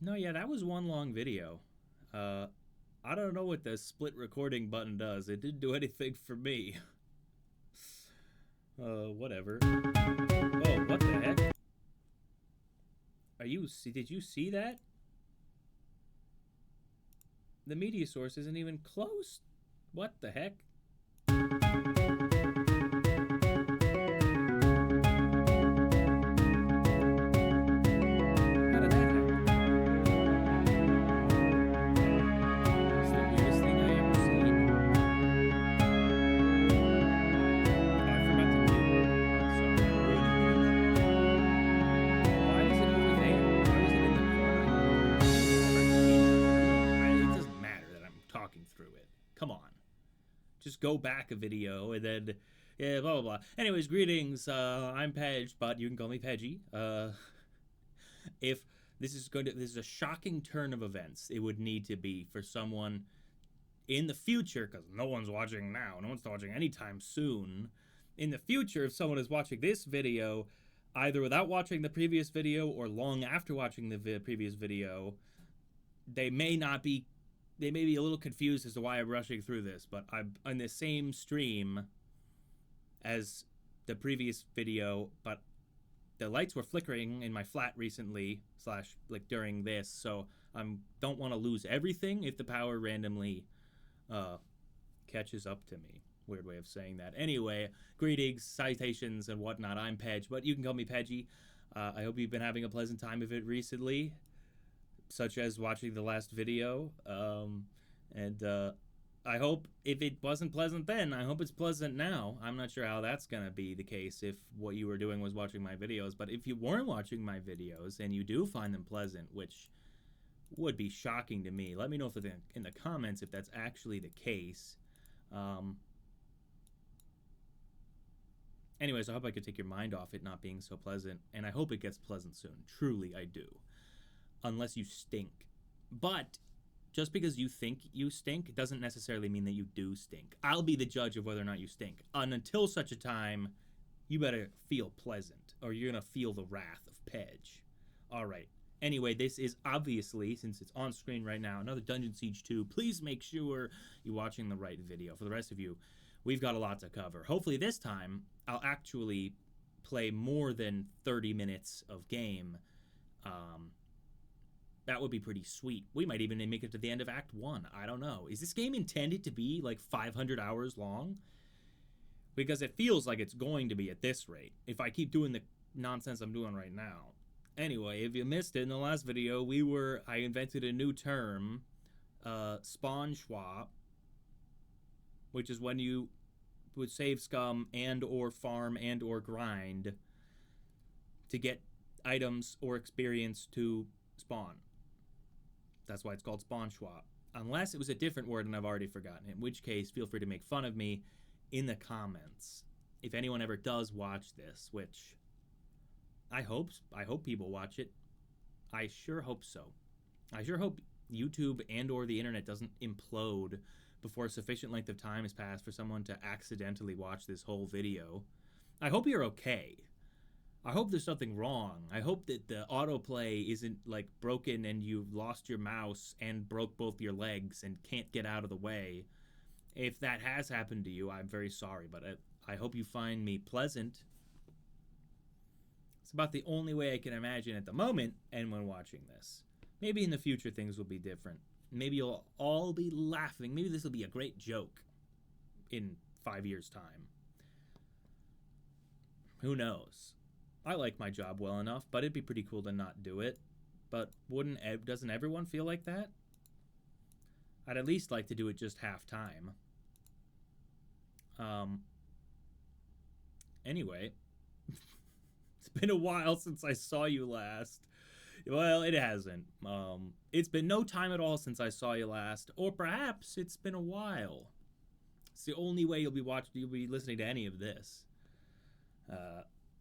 No, yeah, that was one long video. I don't know what the split recording button does. It didn't do anything for me. Whatever. Oh, what the heck? Did you see that? The media source isn't even close. What the heck? Just go back a video and then yeah, blah blah blah. Anyways, greetings. I'm Pedge, but you can call me Pedgy. If this is a shocking turn of events, it would need to be for someone in the future, because no one's watching now, no one's watching anytime soon. In the future, if someone is watching this video, either without watching the previous video or long after watching the previous video, they may be a little confused as to why I'm rushing through this, but I'm on the same stream as the previous video, but the lights were flickering in my flat recently, like during this, so I don't want to lose everything if the power randomly catches up to me. Weird way of saying that. Anyway, greetings, citations, and whatnot. I'm Pedge, but you can call me Pedgy. I hope you've been having a pleasant time of it recently, such as watching the last video, and I hope if it wasn't pleasant then, I hope it's pleasant now. I'm not sure how that's gonna be the case if what you were doing was watching my videos, but if you weren't watching my videos and you do find them pleasant, which would be shocking to me, let me know if in the comments if that's actually the case. Anyways, I hope I could take your mind off it not being so pleasant, and I hope it gets pleasant soon. Truly, I do. Unless you stink. But just because you think you stink doesn't necessarily mean that you do stink. I'll be the judge of whether or not you stink. And until such a time, you better feel pleasant, or you're going to feel the wrath of Pedge. Alright. Anyway, this is obviously, since it's on screen right now, another Dungeon Siege 2. Please make sure you're watching the right video. For the rest of you, we've got a lot to cover. Hopefully this time, I'll actually play more than 30 minutes of game. That would be pretty sweet. We might even make it to the end of Act 1. I don't know. Is this game intended to be like 500 hours long? Because it feels like it's going to be at this rate, if I keep doing the nonsense I'm doing right now. Anyway, if you missed it in the last video, I invented a new term, spawn swap, which is when you would save scum and or farm and or grind to get items or experience to spawn. That's why it's called spawn swap. Unless it was a different word and I've already forgotten it, in which case feel free to make fun of me in the comments. If anyone ever does watch this, which I hope people watch it. I sure hope so. I sure hope YouTube and or the internet doesn't implode before a sufficient length of time has passed for someone to accidentally watch this whole video. I hope you're okay. I hope there's something wrong. I hope that the autoplay isn't like broken and you've lost your mouse and broke both your legs and can't get out of the way. If that has happened to you, I'm very sorry, but I hope you find me pleasant. It's about the only way I can imagine at the moment and when watching this. Maybe in the future things will be different. Maybe you'll all be laughing. Maybe this will be a great joke in 5 years' time. Who knows? I like my job well enough, but it'd be pretty cool to not do it. But doesn't everyone feel like that? I'd at least like to do it just half time. Anyway, it's been a while since I saw you last. Well, it hasn't. It's been no time at all since I saw you last, or perhaps it's been a while. It's the only way you'll be listening to any of this.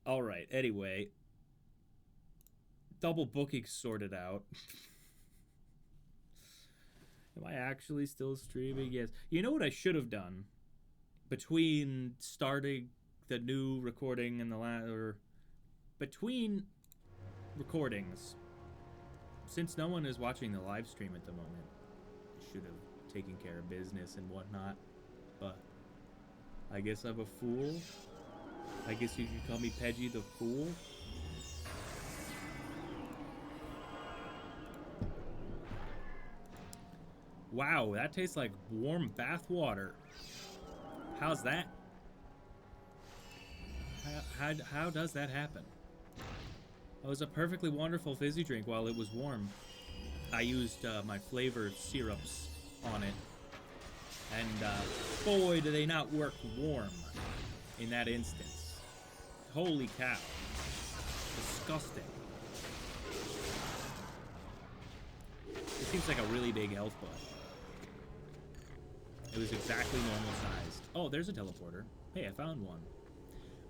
Alright, anyway. Double booking sorted out. Am I actually still streaming? Yes. You know what I should have done? Between starting the new recording and between recordings, since no one is watching the live stream at the moment, I should have taken care of business and whatnot. But I guess I'm a fool. I guess you could call me Peggy the Fool. Wow, that tastes like warm bath water. How's that? How does that happen? It was a perfectly wonderful fizzy drink while it was warm. I used my flavored syrups on it. And boy, do they not work warm in that instance. Holy cow. Disgusting. It seems like a really big health bar. It was exactly normal sized. Oh, there's a teleporter. Hey, I found one.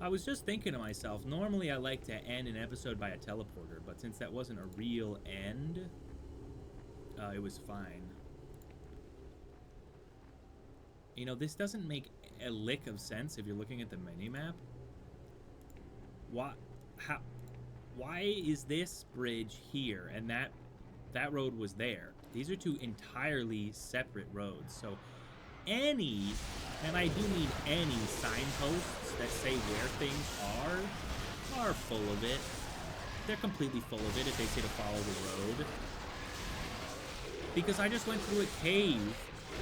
I was just thinking to myself, normally I like to end an episode by a teleporter, but since that wasn't a real end, it was fine. You know, this doesn't make a lick of sense if you're looking at the minimap. Why is this bridge here and that road was there? These are two entirely separate roads, so any, and I do mean any, signposts that say where things are full of it. They're completely full of it if they say to follow the road. Because I just went through a cave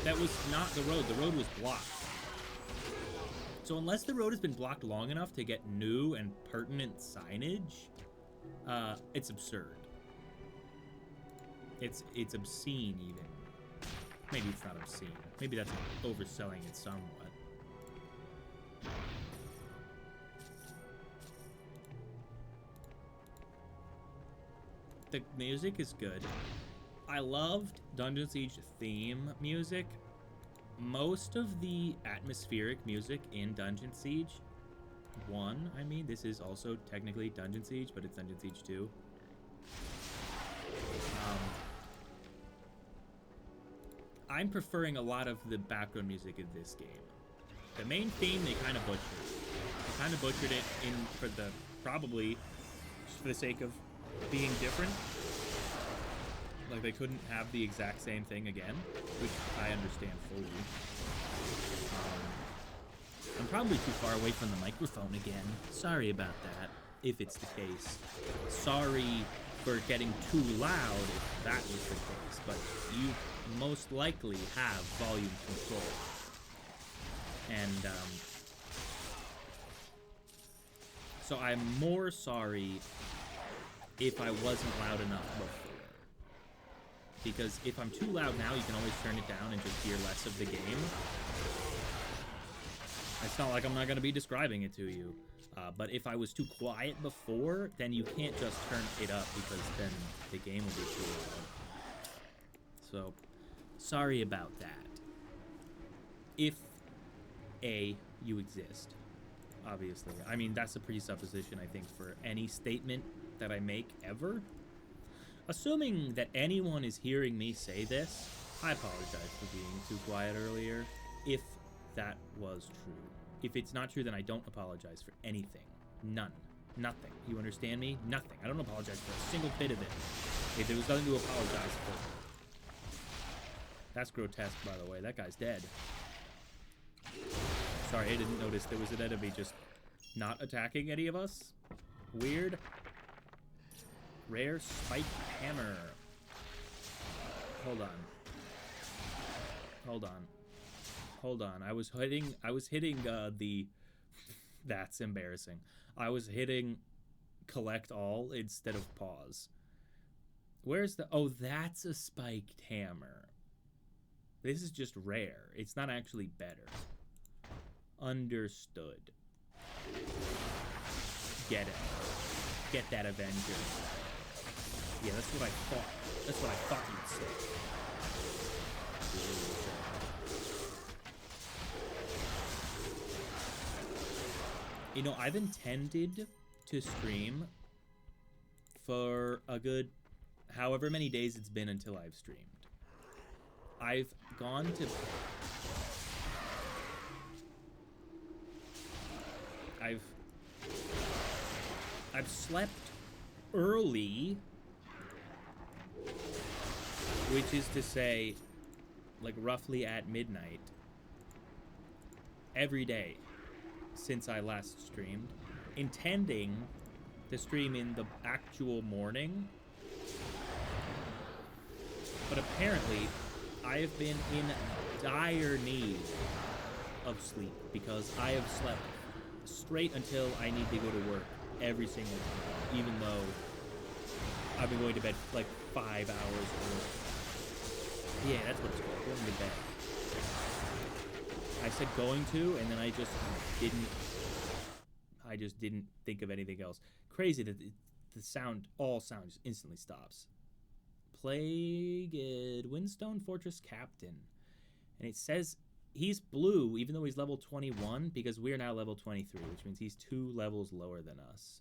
that was not the road. The road was blocked. So unless the road has been blocked long enough to get new and pertinent signage, it's absurd. It's obscene even. Maybe it's not obscene. Maybe that's overselling it somewhat. The music is good. I loved Dungeon Siege theme music. Most of the atmospheric music in Dungeon Siege 1, I mean, this is also technically Dungeon Siege, but it's Dungeon Siege 2. I'm preferring a lot of the background music in this game. The main theme, they kind of butchered. They kind of butchered it probably just for the sake of being different. Like, they couldn't have the exact same thing again, which I understand fully. I'm probably too far away from the microphone again. Sorry about that, if it's the case. Sorry for getting too loud if that was the case, but you most likely have volume control. And, so I'm more sorry if I wasn't loud enough before. Because if I'm too loud now, you can always turn it down and just hear less of the game. It's not like I'm not going to be describing it to you. But if I was too quiet before, then you can't just turn it up because then the game will be too loud. So, sorry about that. If, you exist, obviously. I mean, that's a presupposition, I think, for any statement that I make ever. Assuming that anyone is hearing me say this, I apologize for being too quiet earlier, if that was true. If it's not true, then I don't apologize for anything. None. Nothing. You understand me? Nothing. I don't apologize for a single bit of it. If there was nothing to apologize for. That's grotesque, by the way. That guy's dead. Sorry, I didn't notice there was an enemy just not attacking any of us. Weird. Rare spike hammer. Hold on. Hold on. Hold on. I was hitting the that's embarrassing. I was hitting collect all instead of pause. Where's the oh, that's a spiked hammer. This is just rare. It's not actually better. Understood. Get it. Get that Avenger. Yeah, that's what I thought. That's what I thought you'd say. You know, I've intended to stream for a good however many days it's been until I've streamed. I've gone to... I've slept early which is to say, like, roughly at midnight every day since I last streamed, intending to stream in the actual morning. But apparently, I have been in dire need of sleep because I have slept straight until I need to go to work every single time, even though I've been going to bed like 5 hours early. Yeah, that's what it's called, going to bed. I said going to, and then I just didn't think of anything else. Crazy that all sound just instantly stops. Plagued Windstone Fortress Captain. And it says he's blue, even though he's level 21, because we're now level 23, which means he's 2 levels lower than us.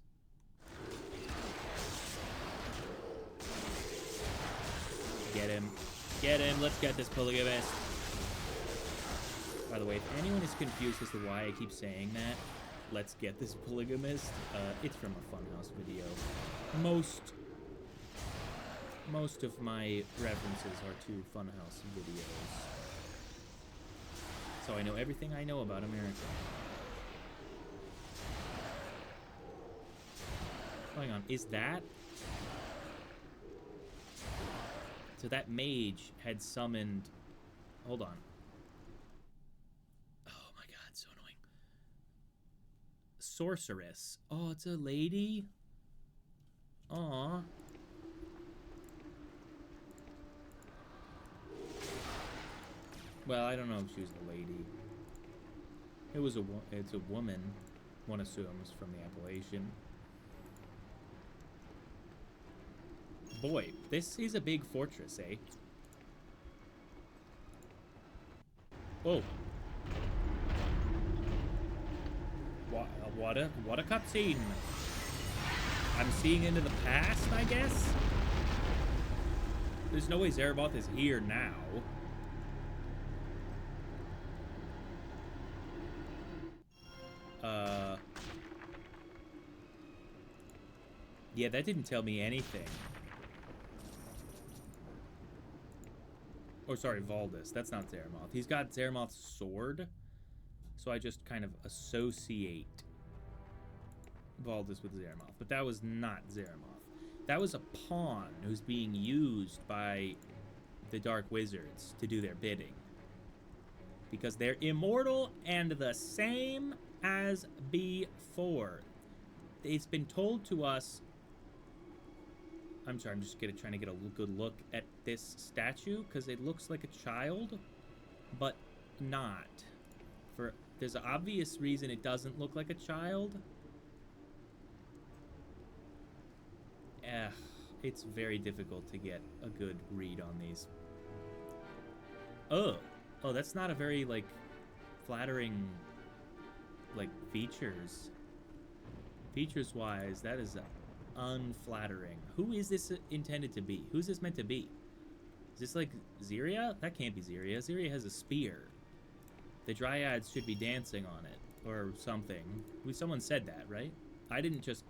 Get him. Get him. Let's get this polygamist. By the way, if anyone is confused as to why I keep saying that, let's get this polygamist, it's from a Funhouse video. Most of my references are to Funhouse videos. So I know everything I know about America. Hang on, is that... So that mage had summoned... Hold on. Oh my god, so annoying. Sorceress. Oh, it's a lady? Aww. Well, I don't know if she was a lady. It's a woman, one assumes from the appellation. Boy, this is a big fortress, eh? Whoa. What a cutscene. I'm seeing into the past, I guess? There's no way Zeraboth is here now. Yeah, that didn't tell me anything. Oh, sorry, Valdis. That's not Zeramoth. He's got Zeramoth's sword, so I just kind of associate Valdis with Zeramoth. But that was not Zeramoth. That was a pawn who's being used by the Dark Wizards to do their bidding. Because they're immortal and the same as before. It's been told to us... I'm sorry, I'm just trying to get a good look at this statue, because it looks like a child, but not. There's an obvious reason it doesn't look like a child. It's very difficult to get a good read on these. Oh, that's not a very, like, flattering, like, features. Features-wise, that is unflattering. Who is this intended to be? Who's this meant to be? Is this like Ziria? That can't be Ziria. Ziria has a spear. The Dryads should be dancing on it or something. Someone said that, right? I didn't just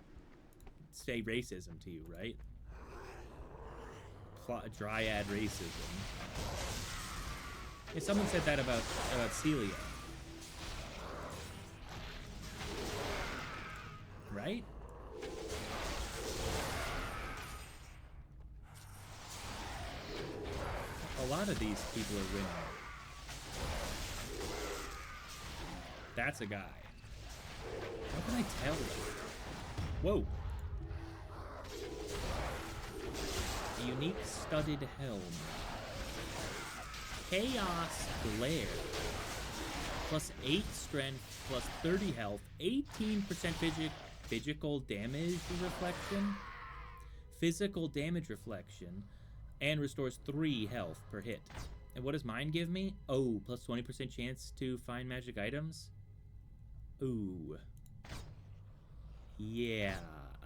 say racism to you, right? Dryad racism. Yeah, someone said that about Celia. Right? A lot of these people are winning. That's a guy. How can I tell? Whoa. A unique studded helm. Chaos Glare. Plus 8 strength, plus 30 health, 18% physical damage reflection. Physical damage reflection. And restores 3 health per hit. And what does mine give me? Oh, plus 20% chance to find magic items? Ooh. Yeah,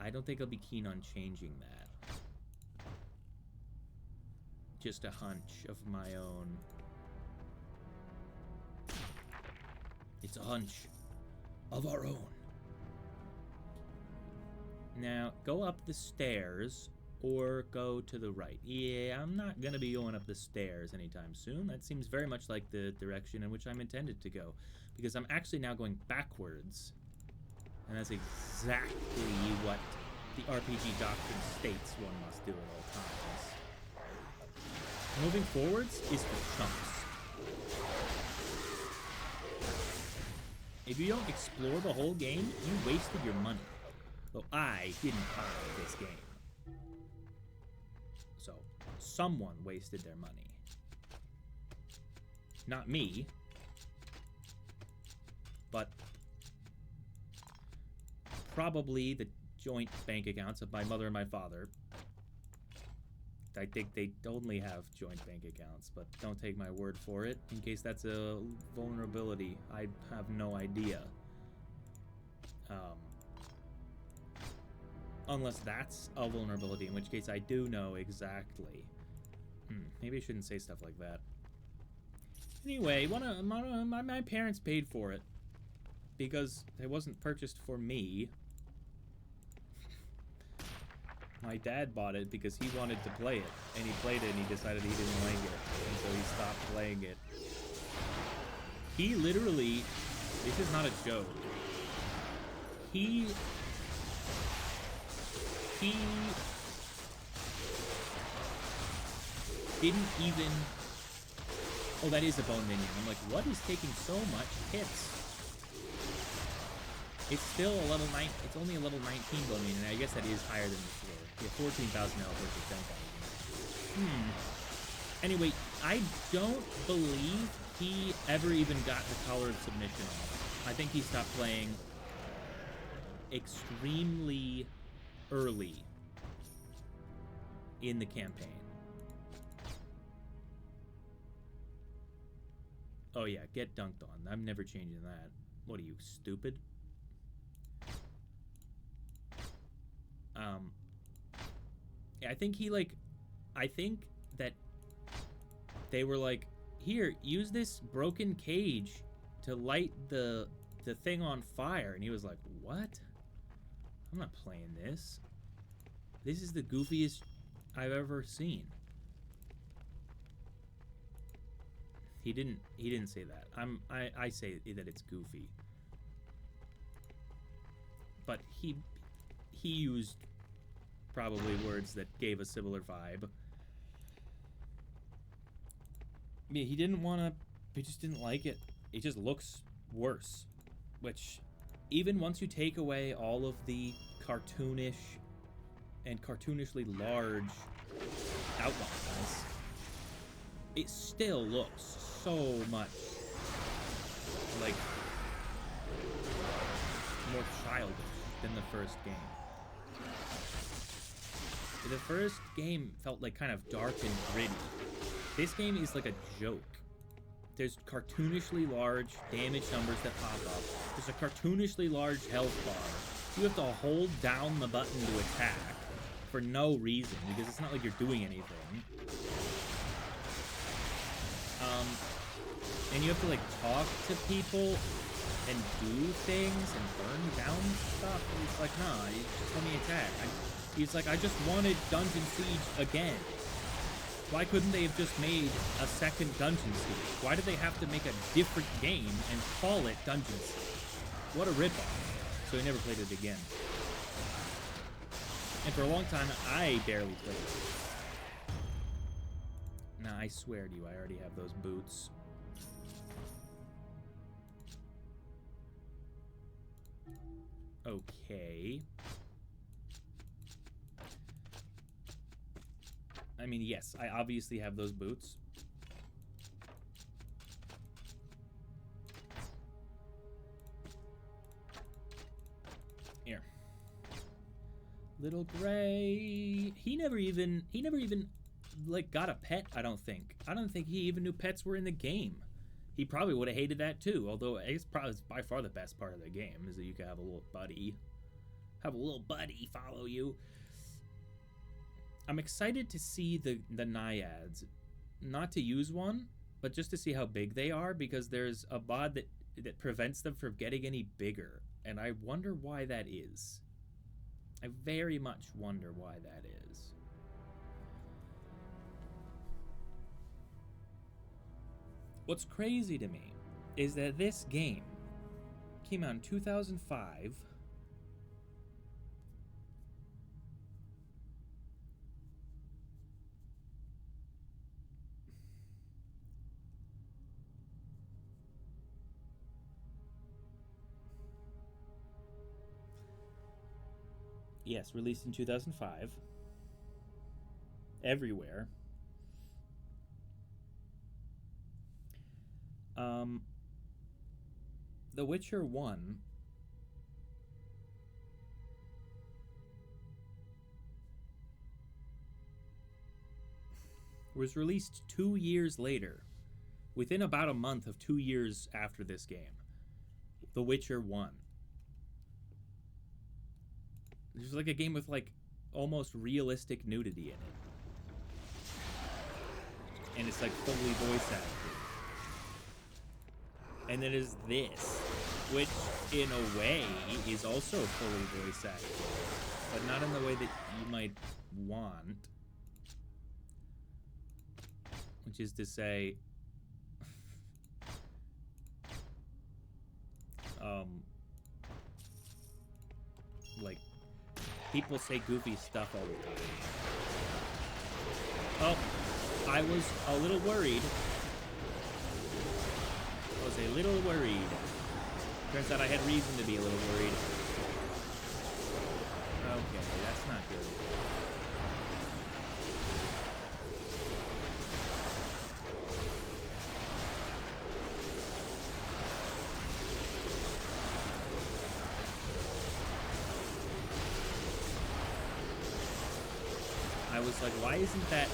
I don't think I'll be keen on changing that. Just a hunch of my own. It's a hunch of our own. Now, go up the stairs or go to the right. Yeah, I'm not gonna be going up the stairs anytime soon. That seems very much like the direction in which I'm intended to go, because I'm actually now going backwards, and that's exactly what the RPG doctrine states one must do at all times. Moving forwards is for chumps. If you don't explore the whole game, you wasted your money. Though I didn't buy this game. So, someone wasted their money. Not me. But probably the joint bank accounts of my mother and my father. I think they only have joint bank accounts, but don't take my word for it, in case that's a vulnerability. I have no idea. Unless that's a vulnerability, in which case I do know exactly. Maybe I shouldn't say stuff like that. Anyway, my parents paid for it, because it wasn't purchased for me. My dad bought it because he wanted to play it, and he played it and he decided he didn't like it, and so he stopped playing it. He literally, this is not a joke, he didn't even, oh, that is a bone minion. I'm like, what is taking so much hits? It's still a level 9, it's only a level 19 bone minion, and I guess that is higher than before. Yeah, 14,000 health versus 10,000. Anyway, I don't believe he ever even got the Collar of Submission off. I think he stopped playing extremely early in the campaign. Oh yeah, get dunked on. I'm never changing that. What are you, stupid? I think he, like, I think that they were like, here, use this broken cage to light the thing on fire. And he was like, what? I'm not playing this. This is the goofiest I've ever seen. He didn't say that. I say that it's goofy. But he used probably words that gave a similar vibe. I mean, he didn't want to, he just didn't like it. It just looks worse. Which, even once you take away all of the cartoonish and cartoonishly large outlines, it still looks so much like more childish than the first game. The first game felt like kind of dark and gritty. This game is like a joke. There's cartoonishly large damage numbers that pop up. There's a cartoonishly large health bar. You have to hold down the button to attack for no reason, because it's not like you're doing anything. And you have to, like, talk to people and do things and burn down stuff. And it's like, nah, you just let me attack. He's like, I just wanted Dungeon Siege again. Why couldn't they have just made a second Dungeon Siege? Why did they have to make a different game and call it Dungeon Siege? What a ripoff. So he never played it again. And for a long time, I barely played it. Nah, I swear to you, I already have those boots. Okay. I mean, yes, I obviously have those boots. Here. Little Gray. He never even, like, got a pet, I don't think. I don't think he even knew pets were in the game. He probably would have hated that too, although it's probably by far the best part of the game, is that you can have a little buddy. Have a little buddy follow you. I'm excited to see the naiads. Not to use one, but just to see how big they are, because there's a mod that prevents them from getting any bigger. And I wonder why that is. I very much wonder why that is. What's crazy to me is that this game came out in 2005. Yes, released in 2005. Everywhere. The Witcher 1 was released 2 years later, within about a month of 2 years after this game. The Witcher 1. There's like a game with like almost realistic nudity in it. And it's like fully voice acted. And then there's this, which in a way is also fully voice acted, but not in the way that you might want. Which is to say, like, people say goofy stuff all the time. Oh, I was a little worried. Turns out I had reason to be a little worried. Okay, that's not good. I was like, why isn't that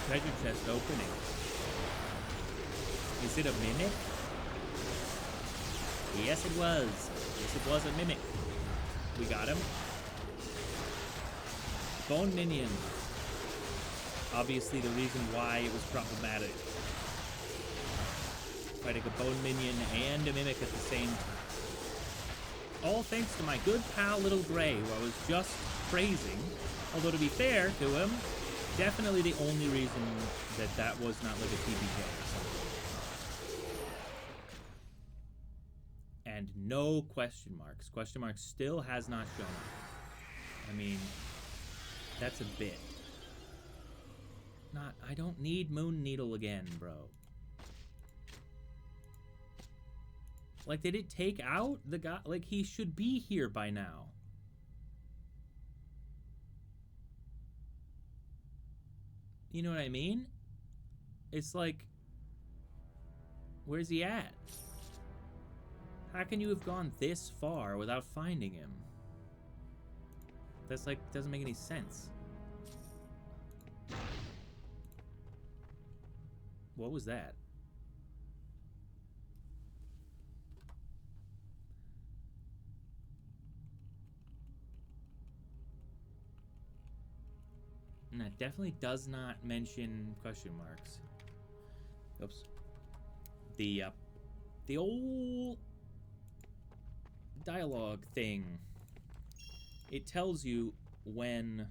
treasure chest opening? Is it a mimic? Yes, it was. Yes, it was a mimic. We got him. Bone minion. Obviously the reason why it was problematic. Fighting a bone minion and a mimic at the same time. All thanks to my good pal Little Gray, who I was just praising. Although to be fair to him, definitely the only reason that that was not like a TPK or something. And no question marks. Question marks still has not shown up. I mean, that's a bit. I don't need Moon Needle again, bro. Like, did it take out the guy? Like, he should be here by now. You know what I mean? It's like, where's he at? How can you have gone this far without finding him? That's like, doesn't make any sense. What was that? And that definitely does not mention question marks. Oops. The old dialogue thing. It tells you when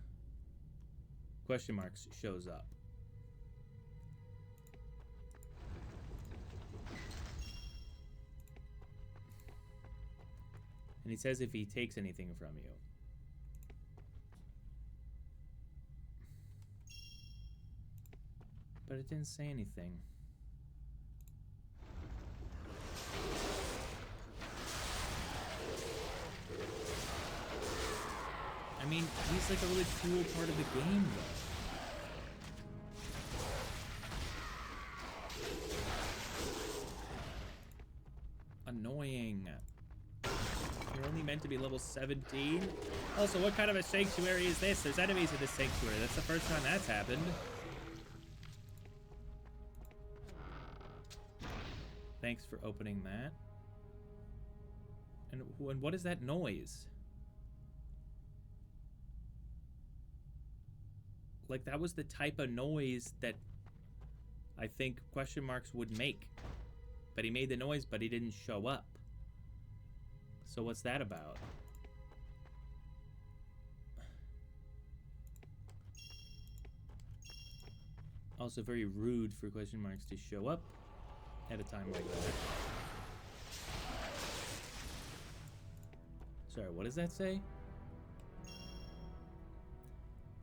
question marks shows up. And he says if he takes anything from you. But it didn't say anything. I mean, he's like a really cool part of the game, though. Annoying. You're only meant to be level 17? Also, what kind of a sanctuary is this? There's enemies in this sanctuary. That's the first time that's happened. Thanks for opening that. And what is that noise? Like, that was the type of noise that I think question marks would make. But he made the noise, but he didn't show up. So what's that about? Also very rude for question marks to show up at a time like that. Sorry, what does that say?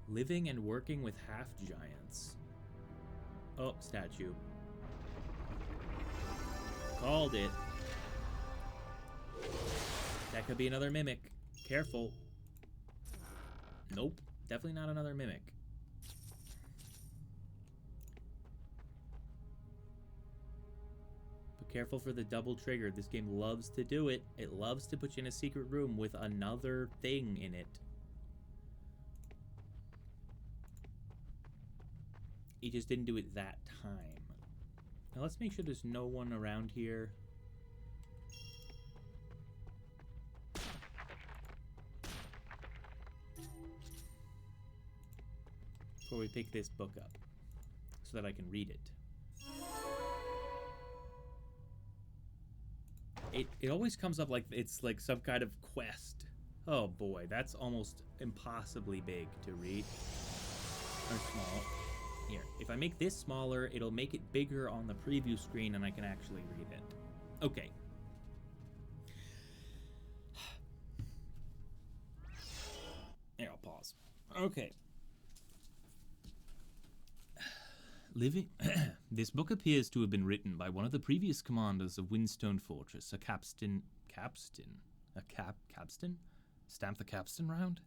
Living and working with half-giants. Oh, statue. Called it. That could be another mimic. Careful. Nope, definitely not another mimic. But careful for the double trigger. This game loves to do it. It loves to put you in a secret room with another thing in it. He just didn't do it that time. Now let's make sure there's no one around here. Before we pick this book up, so that I can read it. It always comes up like it's like some kind of quest. Oh boy, that's almost impossibly big to read. Or small. Here, if I make this smaller, it'll make it bigger on the preview screen and I can actually read it. Okay. Here, I'll pause. Okay. This book appears to have been written by one of the previous commanders of Windstone Fortress, a capstan? Stamp the capstan round?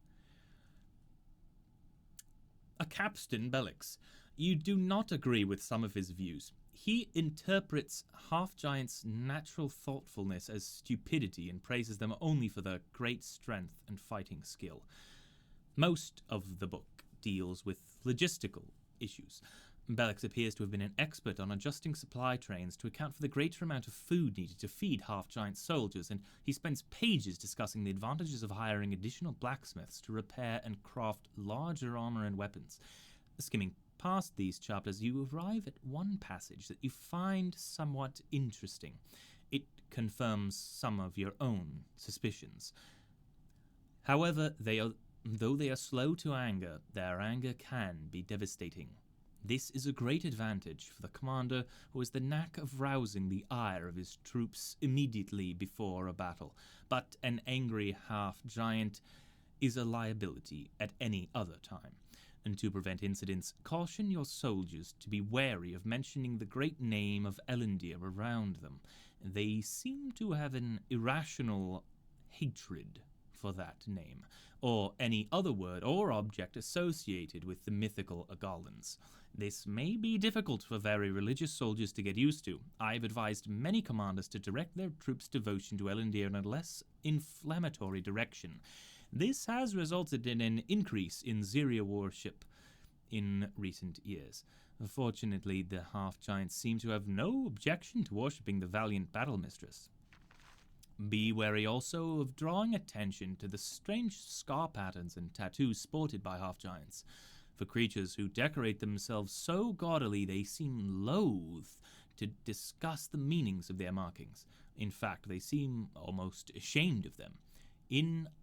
A capstan Bellix. You do not agree with some of his views. He interprets half-giants' natural thoughtfulness as stupidity and praises them only for their great strength and fighting skill. Most of the book deals with logistical issues. Bellix appears to have been an expert on adjusting supply trains to account for the greater amount of food needed to feed half-giant soldiers, and he spends pages discussing the advantages of hiring additional blacksmiths to repair and craft larger armor and weapons. Skimming past these chapters, you arrive at one passage that you find somewhat interesting. It confirms some of your own suspicions. However, though they are slow to anger, their anger can be devastating. This is a great advantage for the commander, who has the knack of rousing the ire of his troops immediately before a battle. But an angry half-giant is a liability at any other time. And to prevent incidents, caution your soldiers to be wary of mentioning the great name of Elendil around them. They seem to have an irrational hatred for that name, or any other word or object associated with the mythical Agolans. This may be difficult for very religious soldiers to get used to. I've advised many commanders to direct their troops' devotion to Elendil in a less inflammatory direction. This has resulted in an increase in Zyria worship in recent years. Fortunately, the half-giants seem to have no objection to worshipping the valiant battle mistress. Be wary also of drawing attention to the strange scar patterns and tattoos sported by half-giants. For creatures who decorate themselves so gaudily they seem loath to discuss the meanings of their markings. In fact, they seem almost ashamed of them.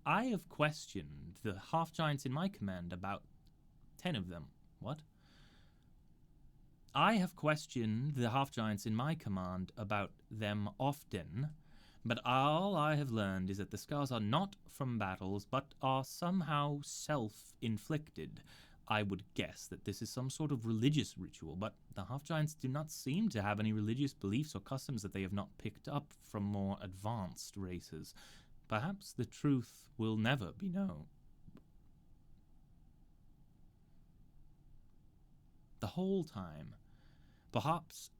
I have questioned the half-giants in my command, about 10 of them. What? I have questioned the half-giants in my command about them often, but all I have learned is that the scars are not from battles, but are somehow self-inflicted. I would guess that this is some sort of religious ritual, but the half-giants do not seem to have any religious beliefs or customs that they have not picked up from more advanced races. Perhaps the truth will never be known. The whole time. Perhaps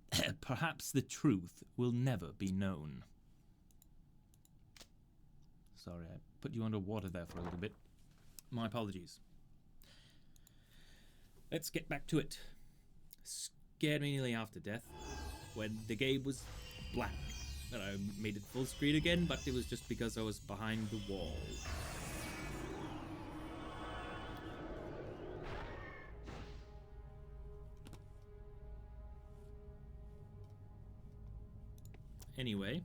the truth will never be known. Sorry, I put you underwater there for a little bit. My apologies. Let's get back to it. Scared me nearly half to death when the game was black. And I made it full screen again, but it was just because I was behind the wall. Anyway,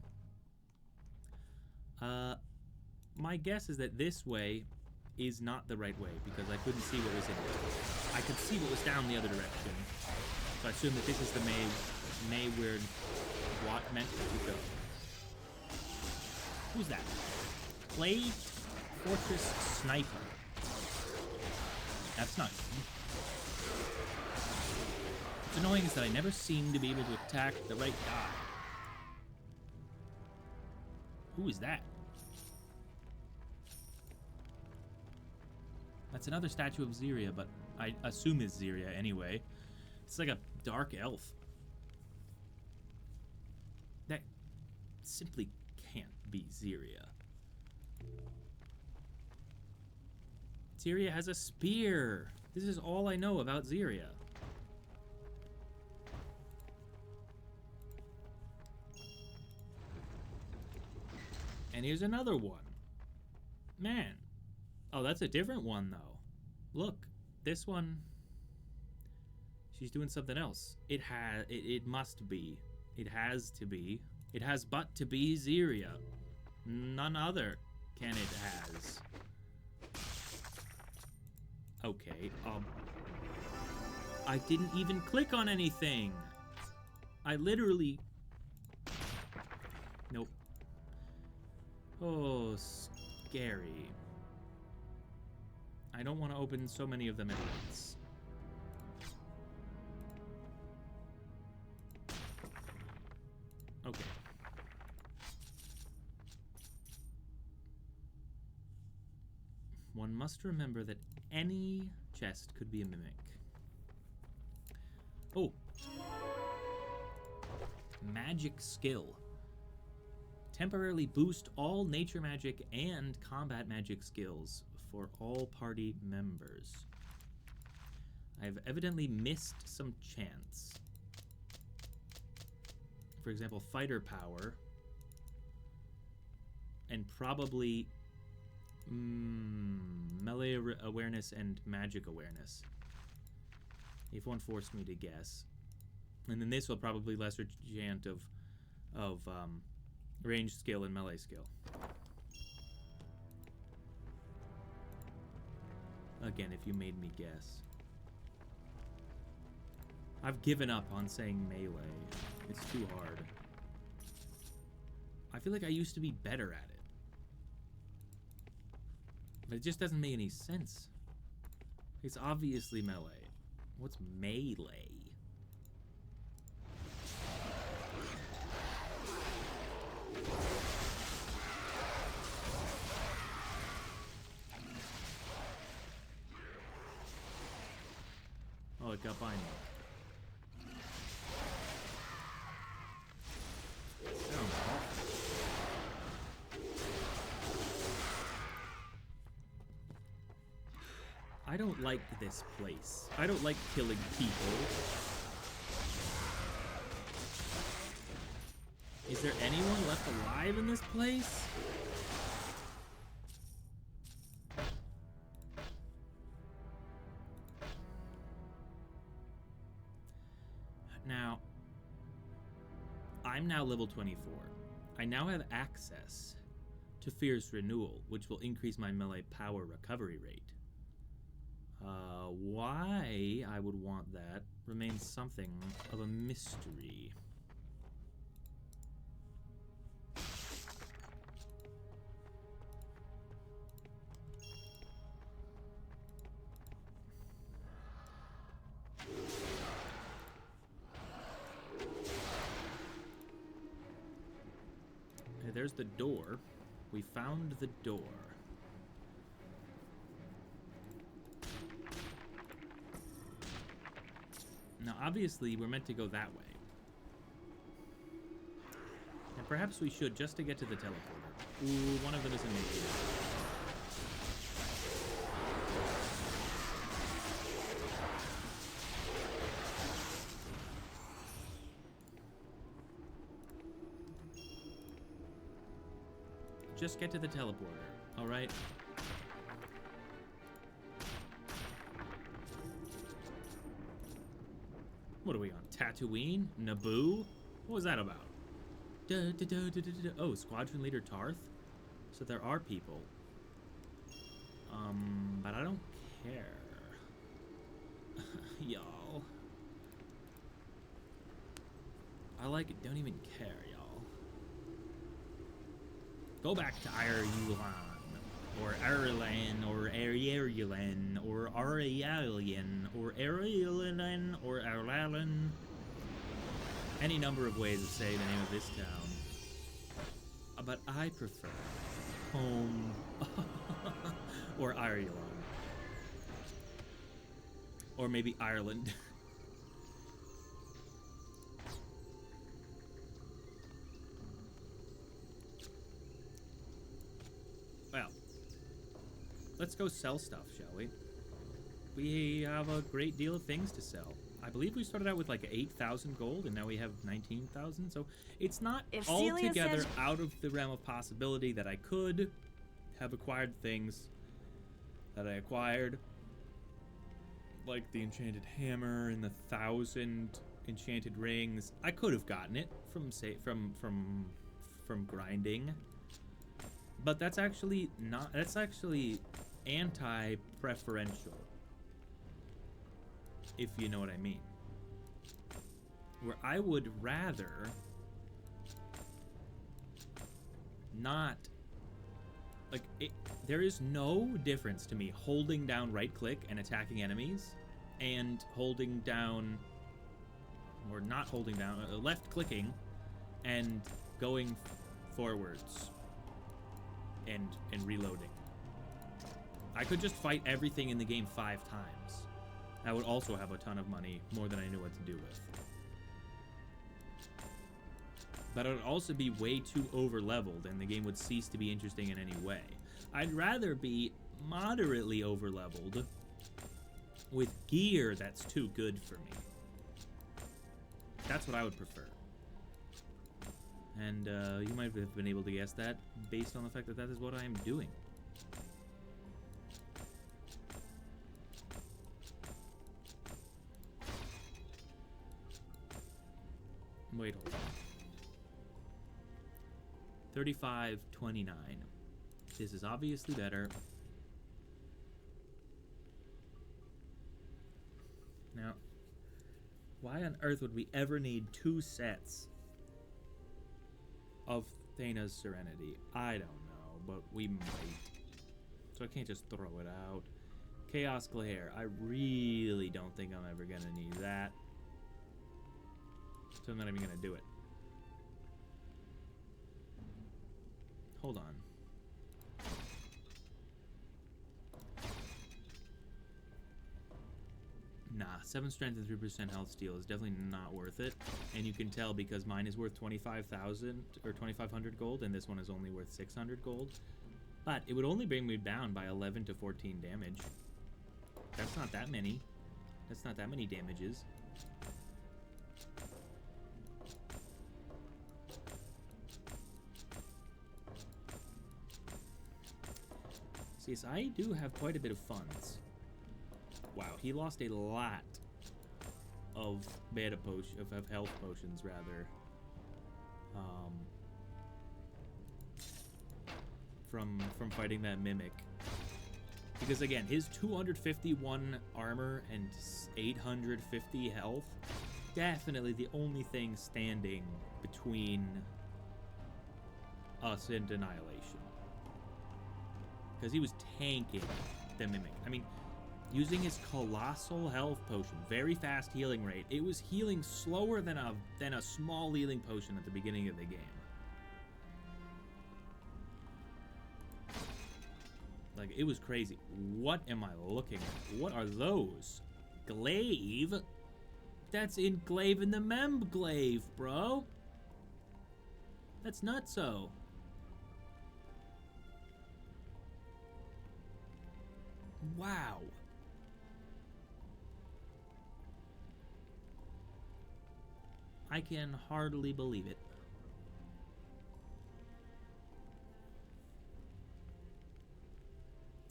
my guess is that this way is not the right way, because I couldn't see what was in it. I could see what was down the other direction, so I assume that this is the Mayward SWAT meant to go. Who's that? Plagued Fortress Sniper. That's not good. What's annoying is that I never seem to be able to attack the right guy. Who is that? That's another statue of Ziria, but I assume it's Ziria anyway. It's like a dark elf. That simply can't be Ziria. Ziria has a spear. This is all I know about Ziria. And here's another one. Man. Oh, that's a different one, though. Look, this one... She's doing something else. It must be. It has to be. It has but to be Ziria. None other can it has. Okay, I didn't even click on anything. I literally... Nope. Oh, scary. I don't want to open so many of them at once. Okay. One must remember that any chest could be a mimic. Oh. Magic skill. Temporarily boost all nature magic and combat magic skills for all party members. I've evidently missed some chance. For example, fighter power. And probably melee awareness and magic awareness. If one forced me to guess. And then this will probably lesser chant of range skill and melee skill. Again, if you made me guess. I've given up on saying melee. It's too hard. I feel like I used to be better at it. But it just doesn't make any sense. It's obviously melee. What's melee? Oh, it got by me. I don't like this place. I don't like killing people. Is there anyone left alive in this place? Now, I'm now level 24. I now have access to Fierce Renewal, which will increase my melee power recovery rate. Why I would want that remains something of a mystery. Okay, there's the door. We found the door. Now, obviously, we're meant to go that way. And perhaps we should, just to get to the teleporter. Ooh, one of them is a minion. Just get to the teleporter, alright? What are we on? Tatooine? Naboo? What was that about? Oh, Squadron Leader Tarth? So there are people. But I don't care. Y'all. don't even care, y'all. Go back to Ireland, or Ireland, or Ireland, or Arialian, or Arialan, or Ireland. Any number of ways to say the name of this town. But I prefer home, or Ireland. Or maybe Ireland. Well, let's go sell stuff, shall we? We have a great deal of things to sell. I believe we started out with like 8,000 gold, and now we have 19,000. So it's not altogether out of the realm of possibility that I could have acquired things that I acquired, like the enchanted hammer and the 1,000 enchanted rings. I could have gotten it from grinding. But that's actually not, that's actually anti-preferential, if you know what I mean. Where I would rather not, like, there is no difference to me holding down right click and attacking enemies and holding down, or not holding down, left clicking and going forwards and reloading. I could just fight everything in the game 5 times. I would also have a ton of money, more than I knew what to do with. But it would also be way too over-leveled, and the game would cease to be interesting in any way. I'd rather be moderately over-leveled with gear that's too good for me. That's what I would prefer. And you might have been able to guess that based on the fact that that is what I am doing. Wait, hold on. 35.29. This is obviously better. Now, why on earth would we ever need 2 sets of Thana's Serenity? I don't know, but we might. So I can't just throw it out. Chaos Glare. I really don't think I'm ever gonna need that. So I'm not even gonna do it. Hold on. Nah, 7 strength and 3% health steal is definitely not worth it. And you can tell because mine is worth 25,000 or 2,500 gold, and this one is only worth 600 gold. But it would only bring me down by 11 to 14 damage. That's not that many. That's not that many damages. See, so I do have quite a bit of funds. Wow, he lost a lot of mana potion, of health potions, rather, from fighting that mimic. Because again, his 251 armor and 850 health, definitely the only thing standing between us and Annihilation. Because he was tanking the mimic. I mean, using his colossal health potion, very fast healing rate, it was healing slower than a small healing potion at the beginning of the game. Like, it was crazy. What am I looking at? What are those? Glaive? That's Glaive in the Memglaive, bro. That's nutso. Wow. I can hardly believe it.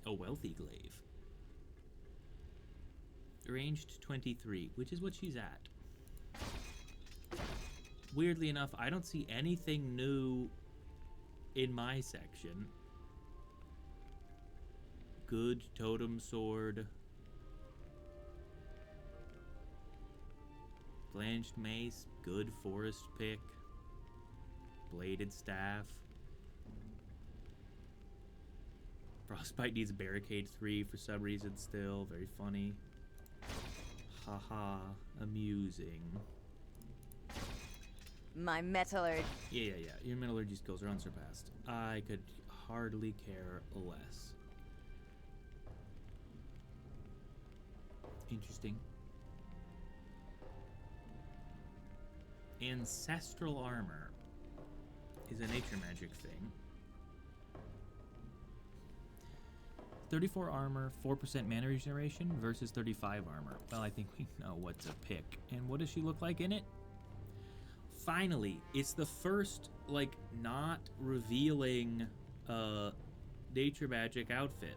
A wealthy glaive. Ranged 23, which is what she's at. Weirdly enough, I don't see anything new in my section. Good totem sword. Blanched mace, good forest pick. Bladed staff. Frostbite needs barricade 3 for some reason still. Very funny. Haha, amusing. My metallurgy. Yeah. Your metallurgy skills are unsurpassed. I could hardly care less. Interesting. Ancestral armor is a nature magic thing. 34 armor, 4% mana regeneration versus 35 armor. Well, I think we know what to pick. And what does she look like in it? Finally, it's the first, like, not revealing nature magic outfit.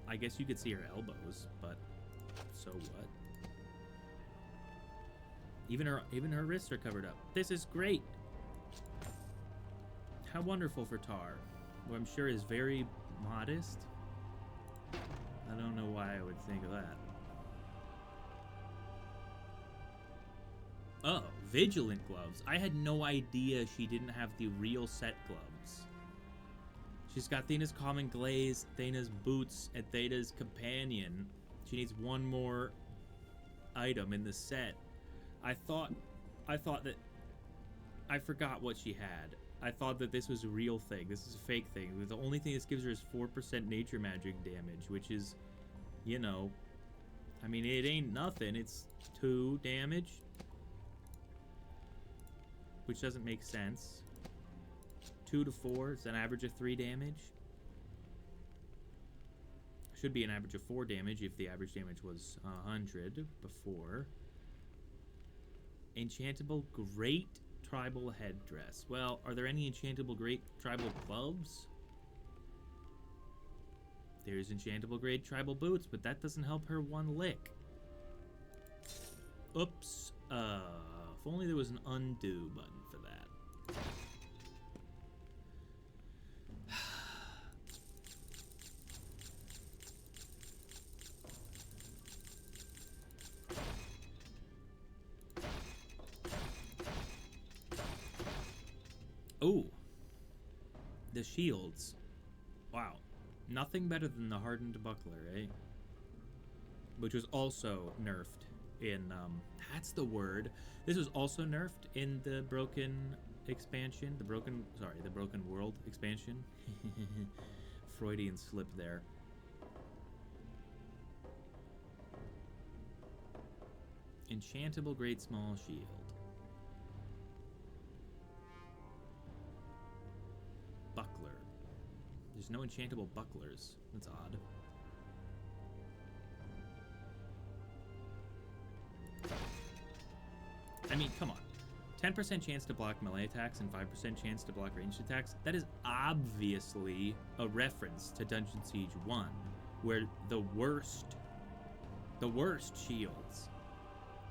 I guess you could see her elbows, but so what? Even her wrists are covered up. This is great. How wonderful for Tar, who I'm sure is very modest. I don't know why I would think of that. Oh, Vigilant gloves. I had no idea she didn't have the real set gloves. She's got Thena's Common Glaze, Thena's Boots, and Thena's Companion. She needs one more item in the set. I thought that... I forgot what she had. I thought that this was a real thing. This is a fake thing. The only thing this gives her is 4% nature magic damage, which is, you know... I mean, it ain't nothing. It's 2 damage. Which doesn't make sense. 2 to 4, it's an average of 3 damage. Should be an average of 4 damage if the average damage was 100 before. Enchantable Great Tribal Headdress. Well, are there any enchantable Great Tribal Gloves? There's enchantable Great Tribal Boots, but that doesn't help her one lick. Oops. If only there was an undo button for that. Oh, the shields. Wow. Nothing better than the hardened buckler, eh? Which was also nerfed in, that's the word. This was also nerfed in the Broken expansion. The Broken World expansion. Freudian slip there. Enchantable Great Small Shield. Buckler. There's no enchantable bucklers. That's odd. I mean, come on. 10% chance to block melee attacks and 5% chance to block ranged attacks. That is obviously a reference to Dungeon Siege 1, where the worst shields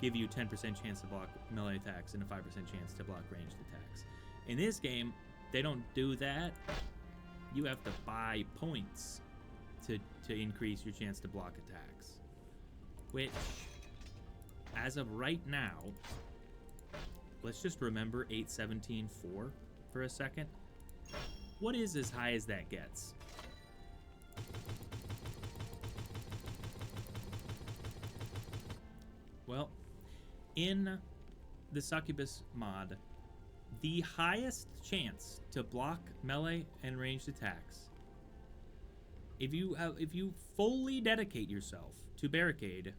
give you 10% chance to block melee attacks and a 5% chance to block ranged attacks. In this game, they don't do that. You have to buy points to increase your chance to block attacks. Which, as of right now, let's just remember 817.4 for a second. What is as high as that gets? Well, in the Succubus mod, the highest chance to block melee and ranged attacks, if you fully dedicate yourself to barricade,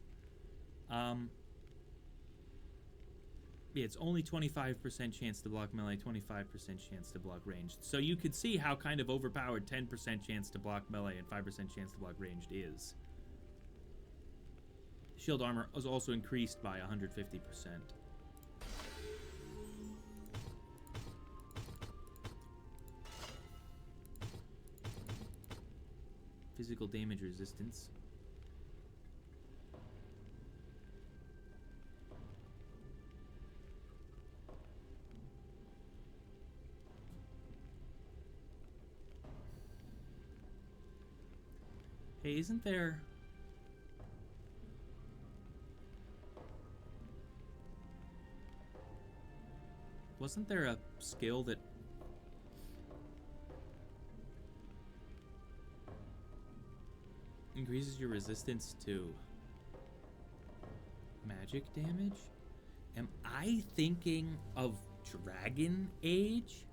it's only 25% chance to block melee, 25% chance to block ranged. So you could see how kind of overpowered 10% chance to block melee and 5% chance to block ranged is. Shield armor was also increased by 150%. Physical damage resistance. Hey, isn't there... Wasn't there a skill that... increases your resistance to magic damage? Am I thinking of Dragon Age?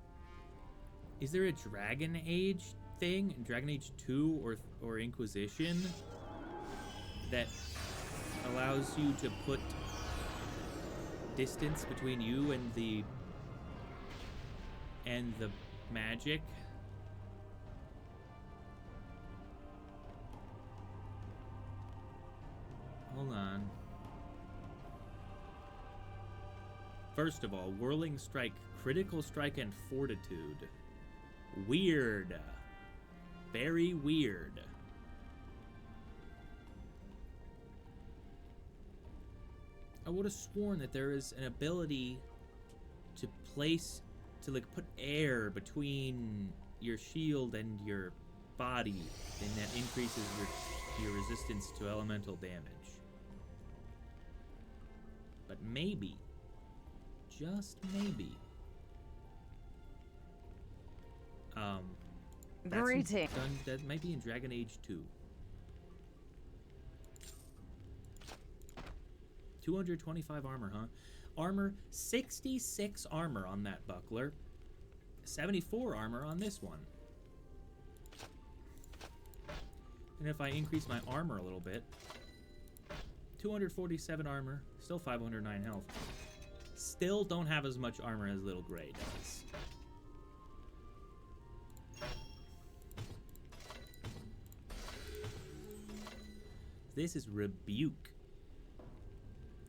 Is there a Dragon Age thing? Dragon Age 2 or Inquisition that allows you to put distance between you and the magic? Hold on. First of all, Whirling Strike, Critical Strike, and Fortitude. Weird. Very weird. I would have sworn that there is an ability to put air between your shield and your body, and that increases your resistance to elemental damage. But maybe, just maybe, that might be in Dragon Age 2. 225 armor, huh? Armor, 66 armor on that buckler. 74 armor on this one. And if I increase my armor a little bit, 247 armor, still 509 health. Still don't have as much armor as Little Gray does. This is Rebuke.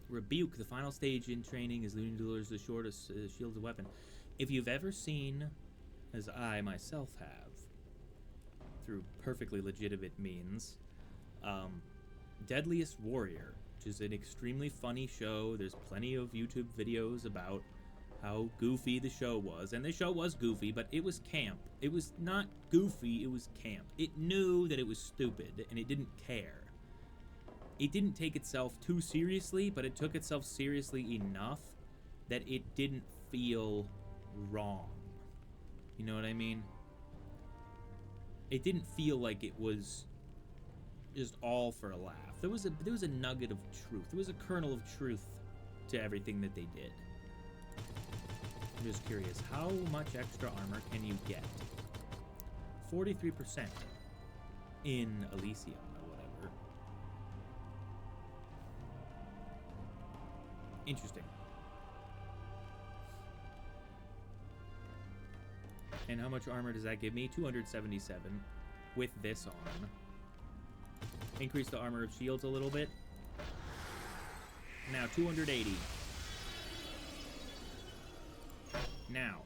Rebuke, the final stage in training, is Looney Doolers the shortest shield's weapon. If you've ever seen, as I myself have, through perfectly legitimate means, Deadliest Warrior, which is an extremely funny show. There's plenty of YouTube videos about how goofy the show was. And the show was goofy, but it was camp. It was not goofy, it was camp. It knew that it was stupid, and it didn't care. It didn't take itself too seriously, but it took itself seriously enough that it didn't feel wrong. You know what I mean? It didn't feel like it was just all for a laugh. There was a nugget of truth. There was a kernel of truth to everything that they did. I'm just curious, how much extra armor can you get? 43% in Elysium. Interesting. And how much armor does that give me? 277 with this on. Increase the armor of shields a little bit. Now 280. Now,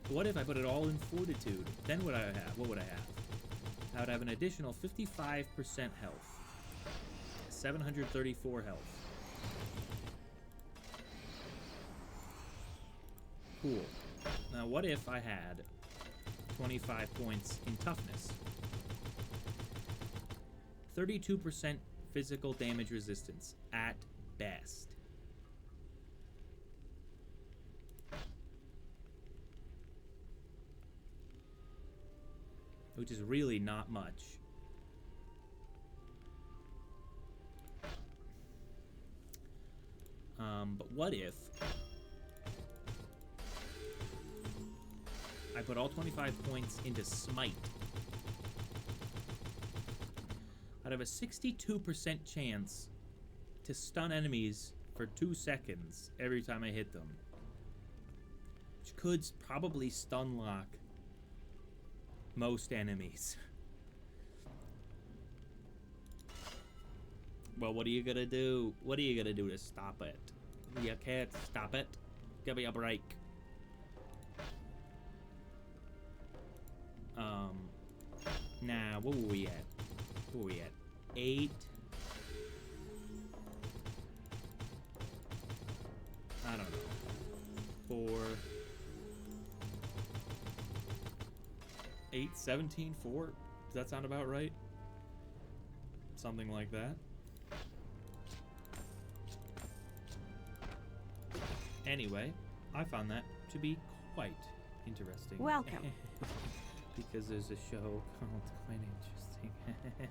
what if I put it all in Fortitude? Then what would I have? I would have an additional 55% health. 734 health. Cool. Now, what if I had 25 points in toughness? 32% physical damage resistance, at best. Which is really not much. But what if I put all 25 points into Smite? I'd have a 62% chance to stun enemies for 2 seconds every time I hit them. Which could probably stun lock most enemies. Well, what are you gonna do? What are you gonna do to stop it? You can't stop it. Give me a break. Nah, what were we at? What were we at? 8. I don't know. 4. 8, 17, 4? Does that sound about right? Something like that. Anyway, I found that to be quite interesting. Welcome. Because there's a show called Quite Interesting.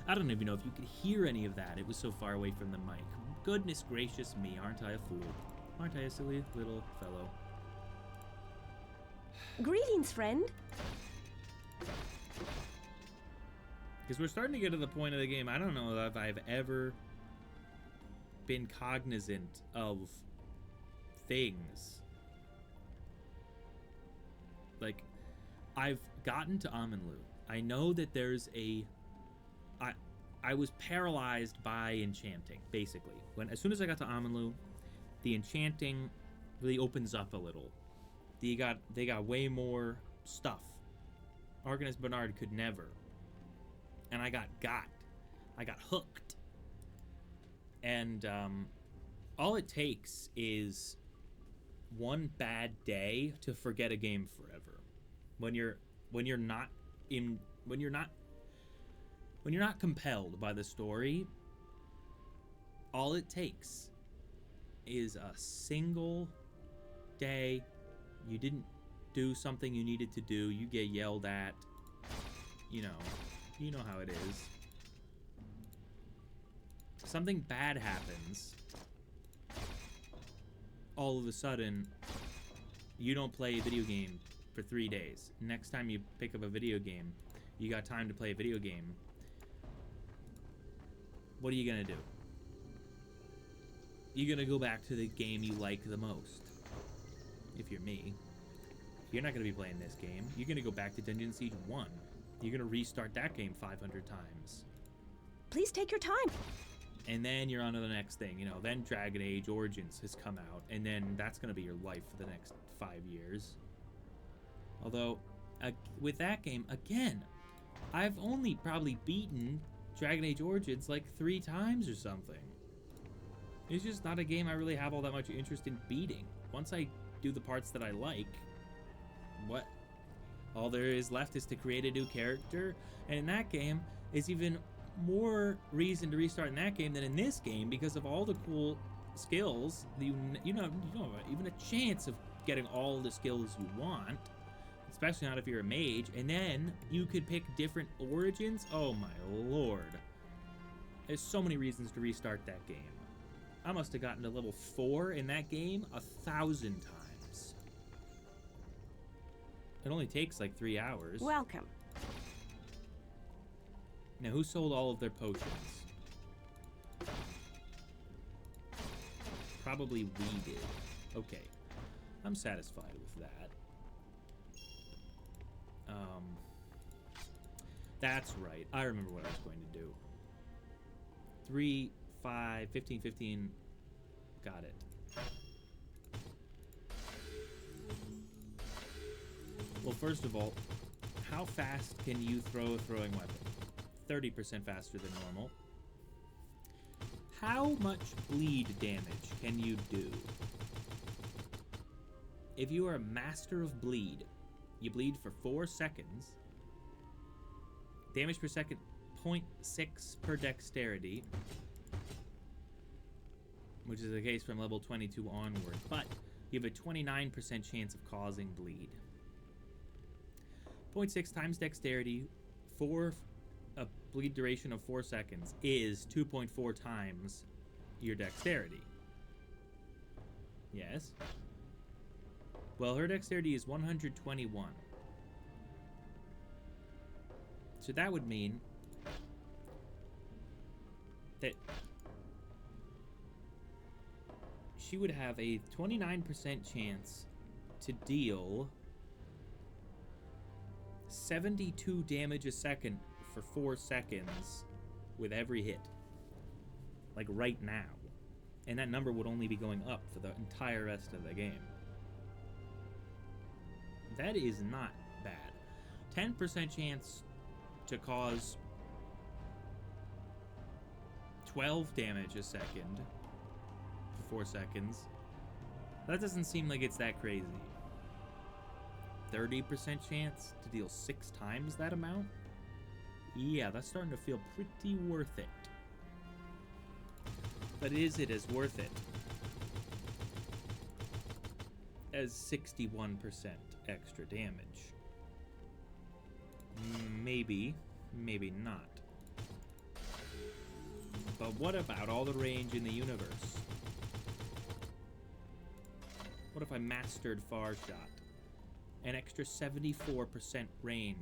I don't even know if you could hear any of that. It was so far away from the mic. Goodness gracious me, aren't I a fool? Aren't I a silly little fellow? Greetings, friend. Because we're starting to get to the point of the game, I don't know if I've ever been cognizant of things. Like, I've gotten to Amanlu. I know that there's a... I was paralyzed by enchanting, basically. As soon as I got to Amanlu, the enchanting really opens up a little. They got way more stuff. Arcanist Bernard could never. And I got hooked. And all it takes is one bad day to forget a game forever. When you're not compelled by the story, all it takes is a single day. You didn't do something you needed to do, you get yelled at. You know how it is. Something bad happens. All of a sudden, you don't play a video game for 3 days. Next time you pick up a video game, you got time to play a video game. What are you gonna do? You're gonna go back to the game you like the most. If you're me. You're not gonna be playing this game. You're gonna go back to Dungeon Siege 1. You're gonna restart that game 500 times. Please take your time. And then you're on to the next thing. Then Dragon Age Origins has come out. And then that's gonna be your life for the next 5 years. Although, with that game, again, I've only probably beaten Dragon Age Origins like 3 times or something. It's just not a game I really have all that much interest in beating. Once I do the parts that I like, all there is left is to create a new character. And in that game, it's even more reason to restart in that game than in this game because of all the cool skills. You don't have even a chance of getting all the skills you want. Especially not if you're a mage. And then you could pick different origins. Oh my lord. There's so many reasons to restart that game. I must have gotten to level 4 in that game 1,000 times. It only takes like 3 hours. Welcome. Now, who sold all of their potions? Probably we did. Okay. I'm satisfied with that. That's right. I remember what I was going to do. 3, 5, 15, 15. Got it. Well, first of all, how fast can you throw a throwing weapon? 30% faster than normal. How much bleed damage can you do? If you are a master of bleed, you bleed for 4 seconds. Damage per second, 0.6 per dexterity. Which is the case from level 22 onward. But you have a 29% chance of causing bleed. 0.6 times dexterity for a bleed duration of 4 seconds is 2.4 times your dexterity. Yes? Well, her dexterity is 121. So that would mean that she would have a 29% chance to deal 72 damage a second for 4 seconds with every hit. Like right now. And that number would only be going up for the entire rest of the game. That is not bad. 10% chance to cause 12 damage a second for 4 seconds. That doesn't seem like it's that crazy. 30% chance to deal 6 times that amount? Yeah, that's starting to feel pretty worth it. But is it as worth it? as 61% extra damage. Maybe, maybe not. But what about all the range in the universe? What if I mastered Far Shot? An extra 74% range.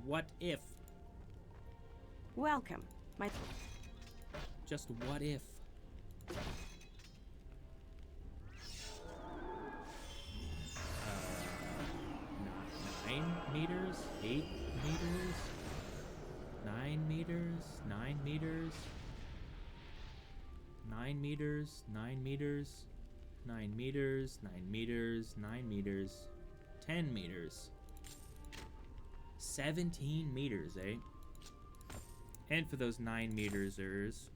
What if? Welcome. Just what if? 9 meters? 8 meters? 9 meters? 9 meters? 9 meters? 9 meters? 9 meters? 9 meters? 9 meters? 10 meters? 17 meters, eh? And for those 9 metersers,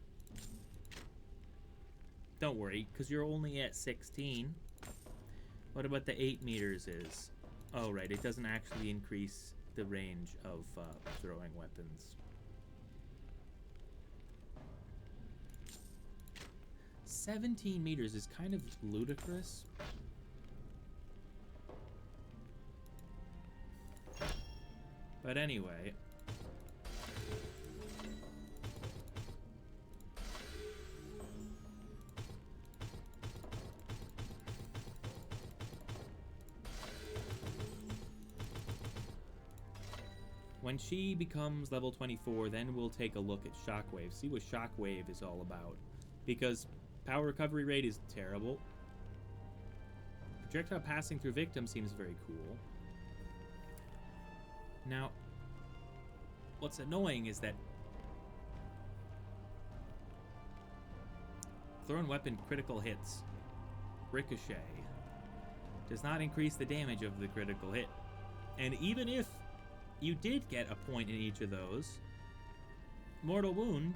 don't worry, because you're only at 16. What about the 8 meters is? Oh, right, it doesn't actually increase the range of throwing weapons. 17 meters is kind of ludicrous. But anyway. When she becomes level 24, then we'll take a look at Shockwave, see what Shockwave is all about. Because power recovery rate is terrible. Projectile passing through victims seems very cool. Now, what's annoying is that thrown weapon critical hits, ricochet, does not increase the damage of the critical hit. And even if you did get a point in each of those, Mortal Wound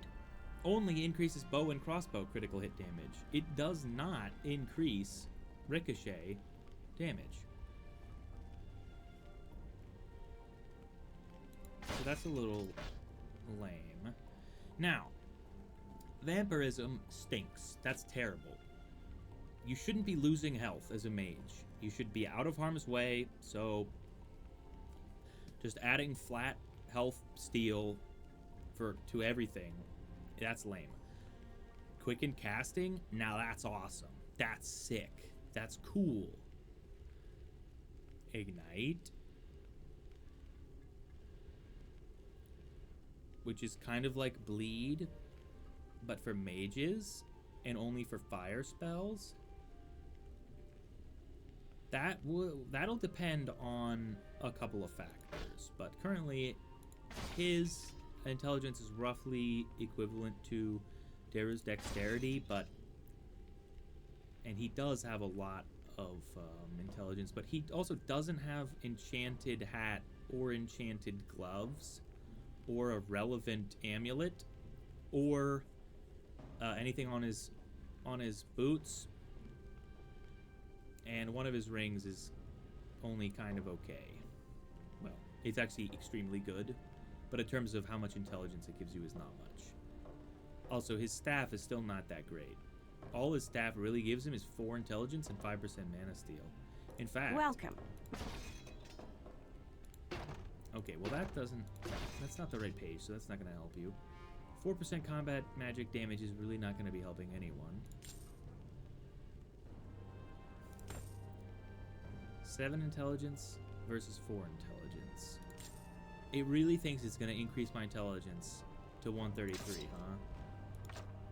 only increases bow and crossbow critical hit damage. It does not increase ricochet damage. So that's a little lame. Now, vampirism stinks. That's terrible. You shouldn't be losing health as a mage. You should be out of harm's way, so just adding flat health steal to everything, that's lame. Quicken casting, now that's awesome. That's sick. That's cool. Ignite, which is kind of like bleed, but for mages and only for fire spells. That'll depend on a couple of factors, but currently his intelligence is roughly equivalent to Daru's dexterity, and he does have a lot of intelligence, but he also doesn't have enchanted hat or enchanted gloves or a relevant amulet or anything on his boots. And one of his rings is only kind of okay. Well, it's actually extremely good, but in terms of how much intelligence it gives you is not much. Also, his staff is still not that great. All his staff really gives him is 4 intelligence and 5% mana steal. In fact... Welcome. Okay, well that's not the right page, so that's not going to help you. 4% combat magic damage is really not going to be helping anyone. 7 intelligence versus 4 intelligence. It really thinks it's going to increase my intelligence to 133, huh?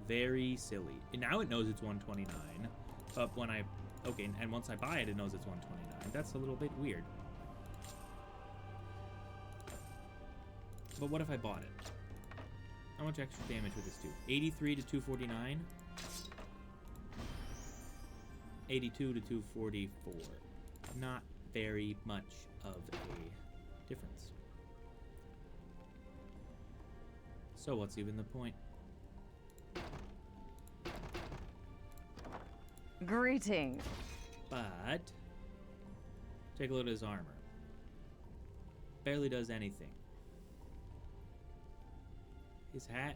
Very silly. And now it knows it's 129. But when I... Okay, and once I buy it, it knows it's 129. That's a little bit weird. But what if I bought it? How much extra damage would this do? 83 to 249? 82 to 244. Not very much of a difference. So what's even the point? Greetings. But take a look at his armor. Barely does anything. His hat,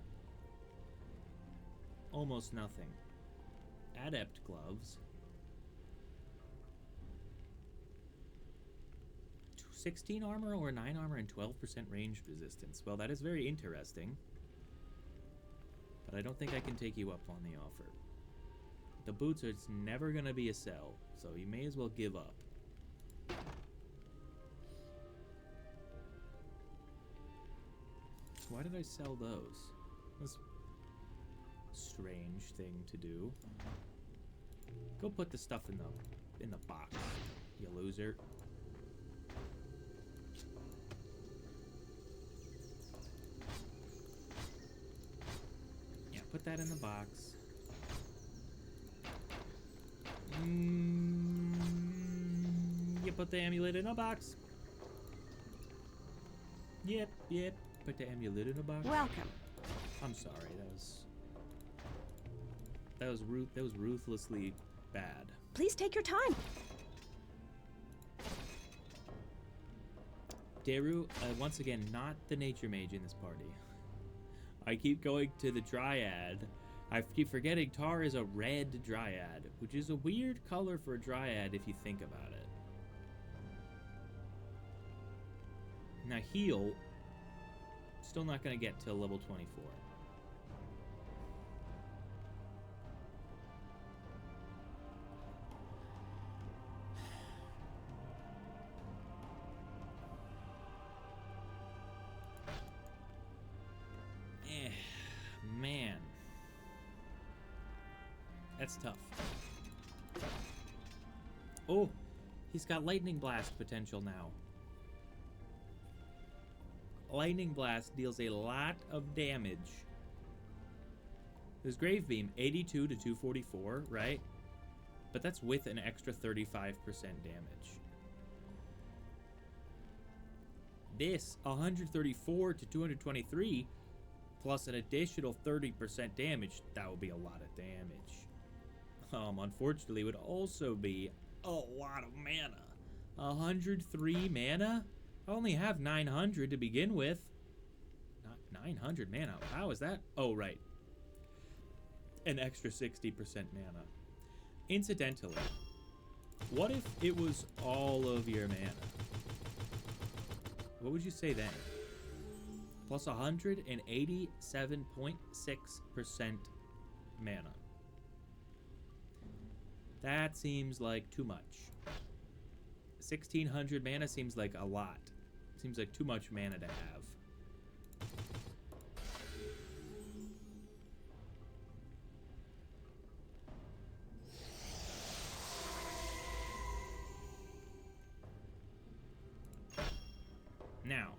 almost nothing. Adept gloves, 16 armor or 9 armor and 12% range resistance. Well, that is very interesting. But I don't think I can take you up on the offer. The boots are it's never going to be a sell, so you may as well give up. Why did I sell those? That's a strange thing to do. Go put the stuff in the box, you loser. Yeah, put that in the box. You put the amulet in a box. Yep. Put the amulet in a box. Welcome. I'm sorry, that was ruthlessly bad. Please take your time. Daru, once again, not the nature mage in this party. I keep going to the dryad. I keep forgetting Tar is a red dryad, which is a weird color for a dryad if you think about it. Now heal, still not going to get till level 24. Man. That's tough. Oh, he's got Lightning Blast potential now. Lightning Blast deals a lot of damage. His Grave Beam, 82 to 244, right? But that's with an extra 35% damage. This, 134 to 223, plus an additional 30% damage, that would be a lot of damage. Unfortunately, would also be a lot of mana. 103 mana? I only have 900 to begin with. Not 900 mana. How is that? Oh, right. An extra 60% mana. Incidentally, what if it was all of your mana? What would you say then? Plus 187.6% mana. That seems like too much. 1600 mana seems like a lot. Seems like too much mana to have. Now,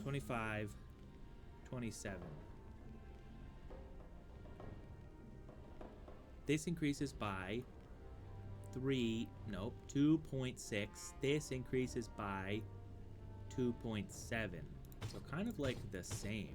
$25, $27. This increases by 2.6. This increases by 2.7. So kind of like the same.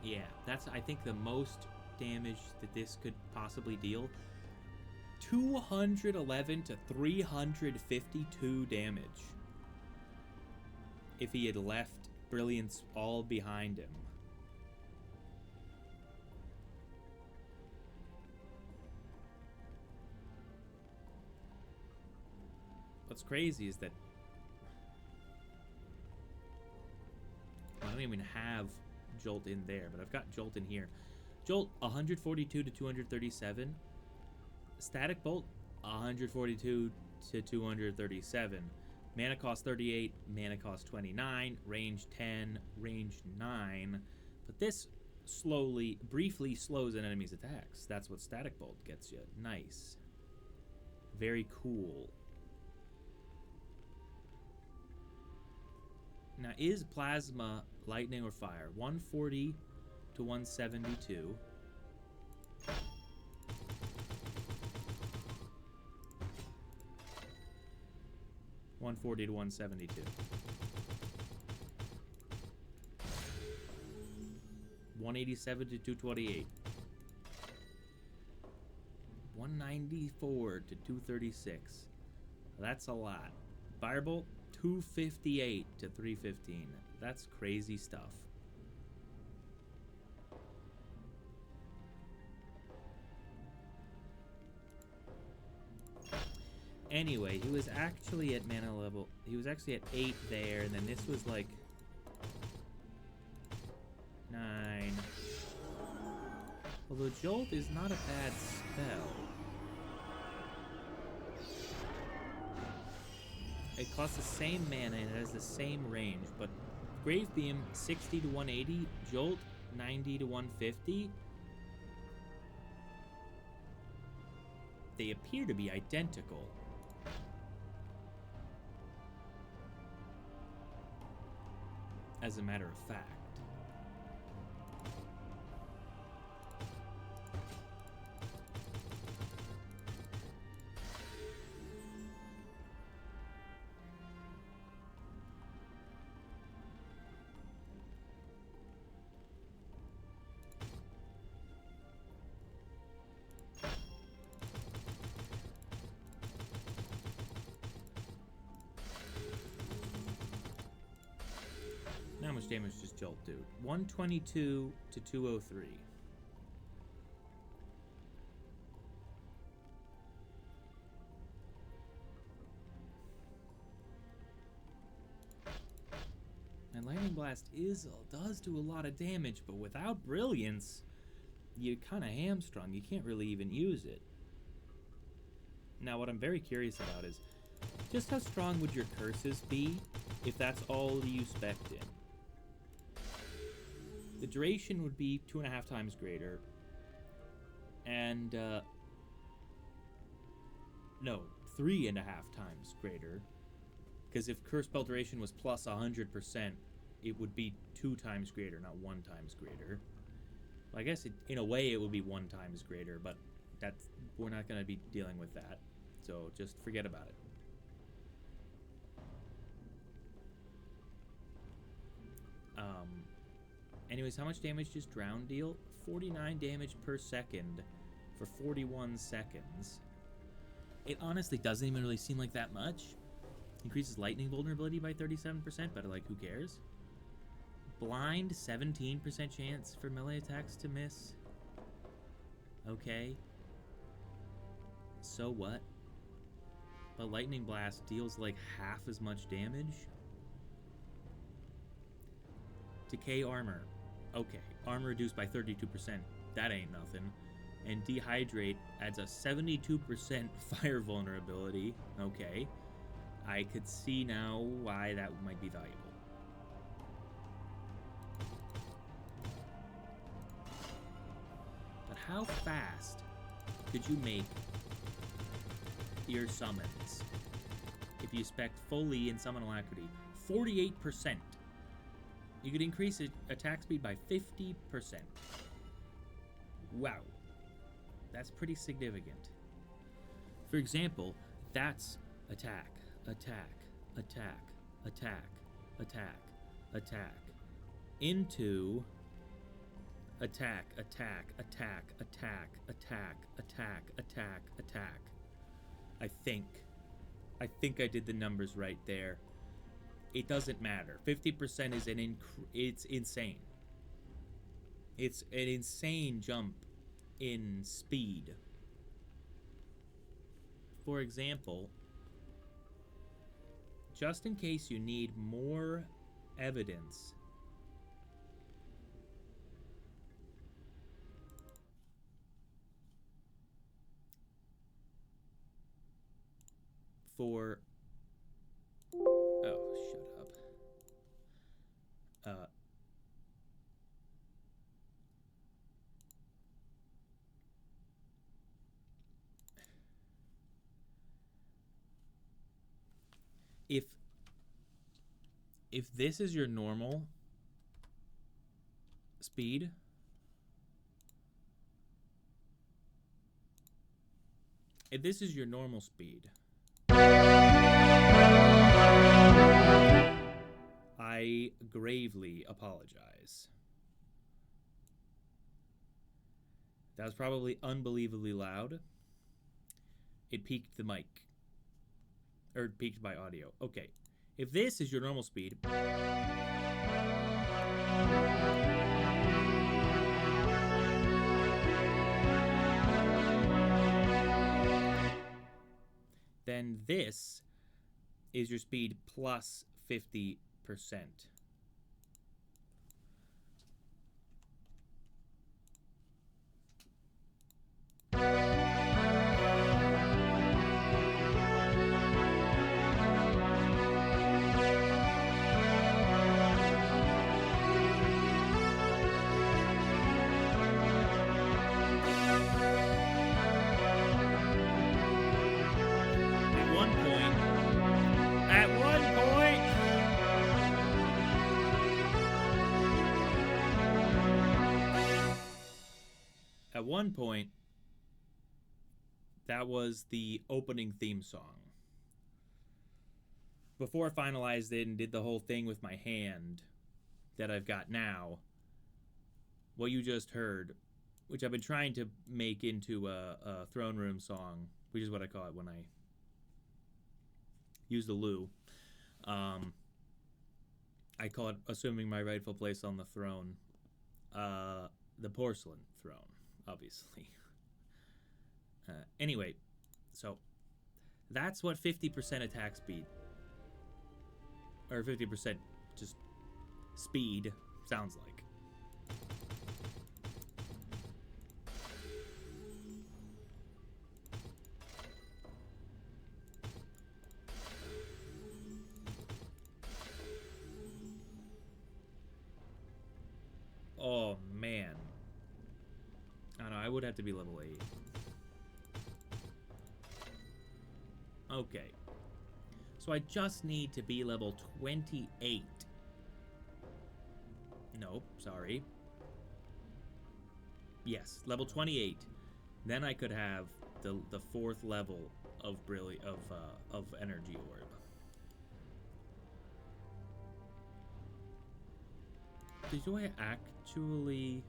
Yeah, that's, I think, the most damage that this could possibly deal. 211 to 352 damage. If he had left Brilliance all behind him. What's crazy is that I don't even have Jolt in there, but I've got Jolt in here. Jolt 142 to 237. Static Bolt 142 to 237. Mana cost 38, mana cost 29, range 10, range 9. But this briefly slows an enemy's attacks. That's what Static Bolt gets you. Nice. Very cool. Now, is Plasma lightning or fire? 140 to 172. 140 to 172. 187 to 228. 194 to 236. That's a lot. Firebolt, 258 to 315. That's crazy stuff. Anyway, he was actually at mana level. He was actually at 8 there, and then this was like 9. Although Jolt is not a bad spell. It costs the same mana and it has the same range, but Grave Beam 60 to 180, Jolt 90 to 150. They appear to be identical. As a matter of fact. How much damage does Jolt do? 122 to 203. And Lightning Blast does do a lot of damage, but without Brilliance, you're kind of hamstrung. You can't really even use it. Now, what I'm very curious about is just how strong would your curses be if that's all you spec in? The duration would be 2.5 times greater. And, no, 3.5 times greater. Because if curse spell duration was plus 100%, it would be 2 times greater, not 1 times greater. Well, I guess in a way it would be 1 times greater, but we're not going to be dealing with that. So just forget about it. Anyways, how much damage does Drown deal? 49 damage per second for 41 seconds. It honestly doesn't even really seem like that much. Increases lightning vulnerability by 37%, but like, who cares? Blind, 17% chance for melee attacks to miss. Okay. So what? But Lightning Blast deals like half as much damage. Decay armor. Okay, armor reduced by 32%. That ain't nothing. And Dehydrate adds a 72% fire vulnerability. Okay. I could see now why that might be valuable. But how fast could you make your summons if you spec fully in Summon Alacrity? 48%. You could increase attack speed by 50%. Wow. That's pretty significant. For example, that's attack, attack, attack, attack, attack, attack, into attack, attack, attack, attack, attack, attack, attack, attack. I think I did the numbers right there. It doesn't matter. 50% is it's insane. It's an insane jump in speed. For example, just in case you need more evidence, for if this is your normal speed, I gravely apologize. That was probably unbelievably loud. It peaked the mic. Or peaked my audio. Okay. If this is your normal speed... then this is your speed plus 50%. At one point, that was the opening theme song. Before I finalized it and did the whole thing with my hand that I've got now, what you just heard, which I've been trying to make into a throne room song, which is what I call it when I use the loo. I call it assuming my rightful place on the throne. The porcelain throne, obviously. Anyway, so that's what 50% attack speed, or 50% just speed, sounds like. Oh, man. I don't know, I would have to be level 8. Okay. So I just need to be level 28. Nope, sorry. Yes, level 28. Then I could have the 4th level of of energy orb. Do I actually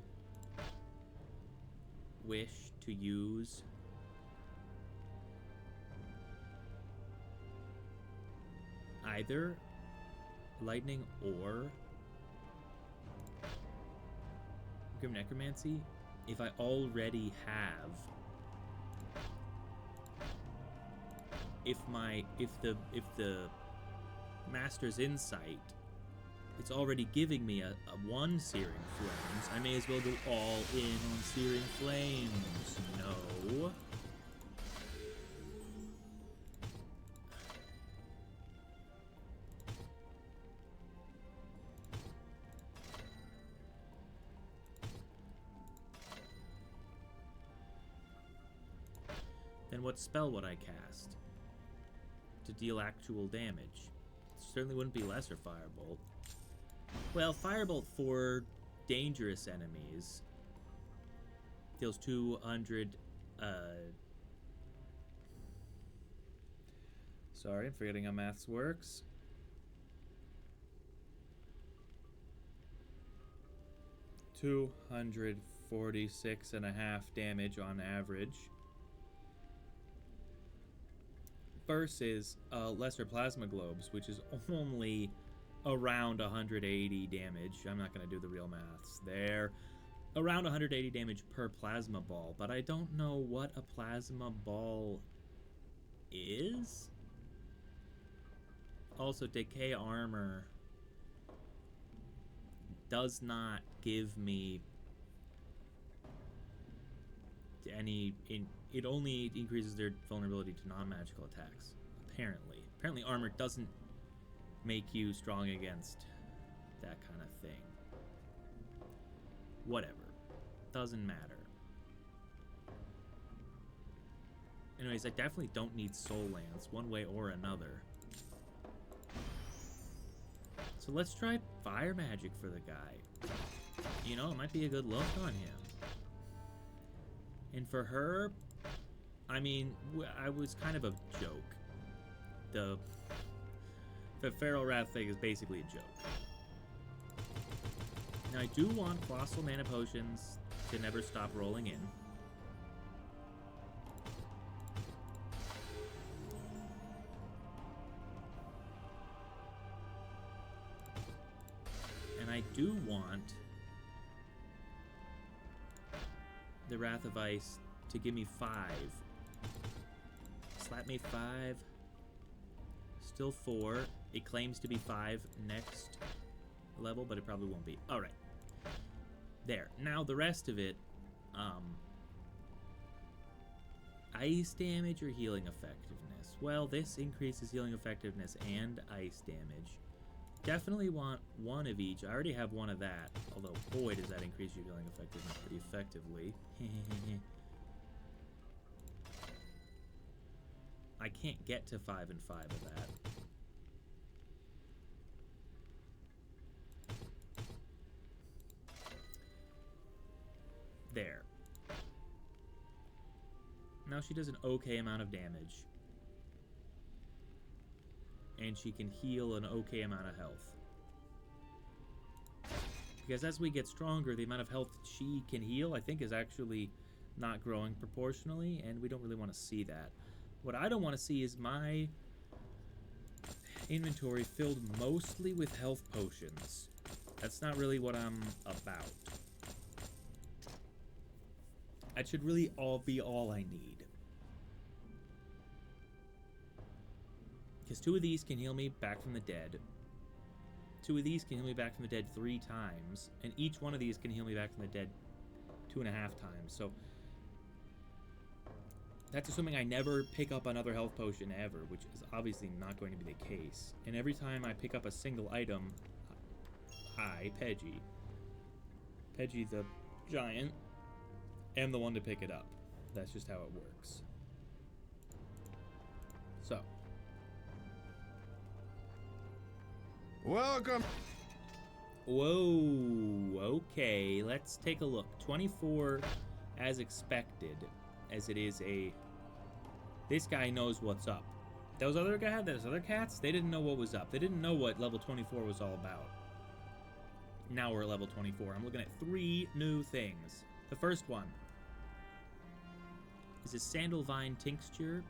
wish to use either lightning or Grim Necromancy if I already have if the Master's Insight, it's already giving me a 1 Searing Flames. I may as well go all in on Searing Flames. No. Then what spell would I cast to deal actual damage? Certainly wouldn't be Lesser Firebolt. Well, Firebolt for dangerous enemies deals 200. Sorry, I'm forgetting how maths works. $246.5 damage on average. Versus Lesser Plasma Globes, which is only around 180 damage. I'm not going to do the real maths there. Around 180 damage per plasma ball, but I don't know what a plasma ball is. Also, Decay Armor does not give me any... It only increases their vulnerability to non-magical attacks, apparently. Apparently armor doesn't make you strong against that kind of thing. Whatever. Doesn't matter. Anyways, I definitely don't need Soul Lance, one way or another. So let's try Fire Magic for the guy. You know, it might be a good look on him. And for her, I mean, I was kind of a joke. The Feral Wrath thing is basically a joke. Now, I do want Colossal Mana Potions to never stop rolling in. I do want the Wrath of Ice to give me 5. Slap me 5. Still 4. It claims to be 5 next level, but it probably won't be. Alright. There. Now the rest of it, ice damage or healing effectiveness? Well, this increases healing effectiveness and ice damage. Definitely want one of each. I already have one of that, although boy does that increase your healing effectiveness pretty effectively. I can't get to 5 and 5 of that. There. Now she does an okay amount of damage. And she can heal an okay amount of health. Because as we get stronger, the amount of health she can heal, I think, is actually not growing proportionally, and we don't really want to see that. What I don't want to see is my inventory filled mostly with health potions. That's not really what I'm about. That should really be all I need. Because 2 of these can heal me back from the dead. 2 of these can heal me back from the dead 3 times. And each one of these can heal me back from the dead 2.5 times. So that's assuming I never pick up another health potion ever, which is obviously not going to be the case. And every time I pick up a single item, I, Peggy the giant, am the one to pick it up. That's just how it works. So. Welcome. Whoa, okay, let's take a look. 24 as expected, as it is a... This guy knows what's up. Those other cats, they didn't know what was up. They didn't know what level 24 was all about. Now we're at level 24. I'm looking at 3 new things. The first one is a Sandalvine Tincture.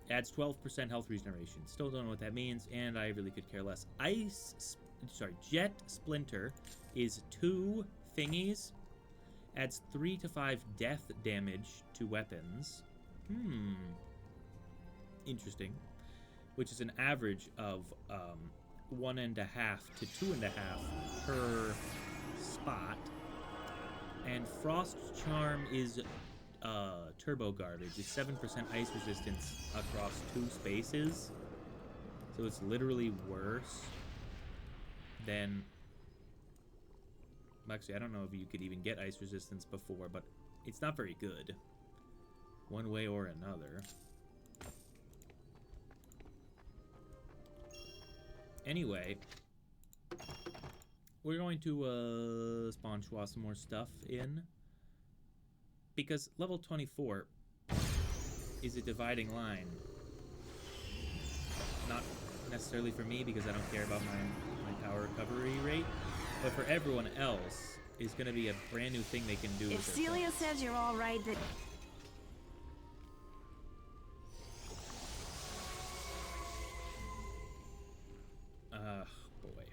Adds 12% health regeneration. Still don't know what that means, and I really could care less. Jet Splinter is 2 thingies. Adds 3 to 5 death damage to weapons. Interesting. Which is an average of 1.5 to 2.5 per spot. And Frost Charm is turbo garbage. It's 7% ice resistance across 2 spaces. So it's literally worse than... Actually, I don't know if you could even get ice resistance before, but it's not very good. One way or another. Anyway, we're going to spawn schwa some more stuff in. Because level 24 is a dividing line. Not necessarily for me, because I don't care about my power recovery rate. But for everyone else, is going to be a brand new thing they can do. If Celia says you're all right, then... Boy.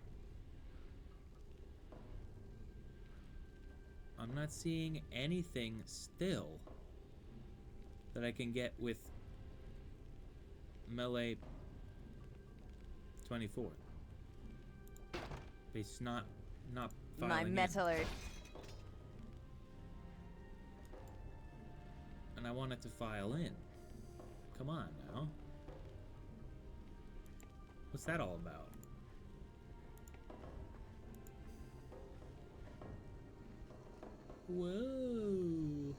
I'm not seeing anything still that I can get with melee 24. It's not filing My in. metaller. And I want it to file in. Come on now. What's that all about? Whoa.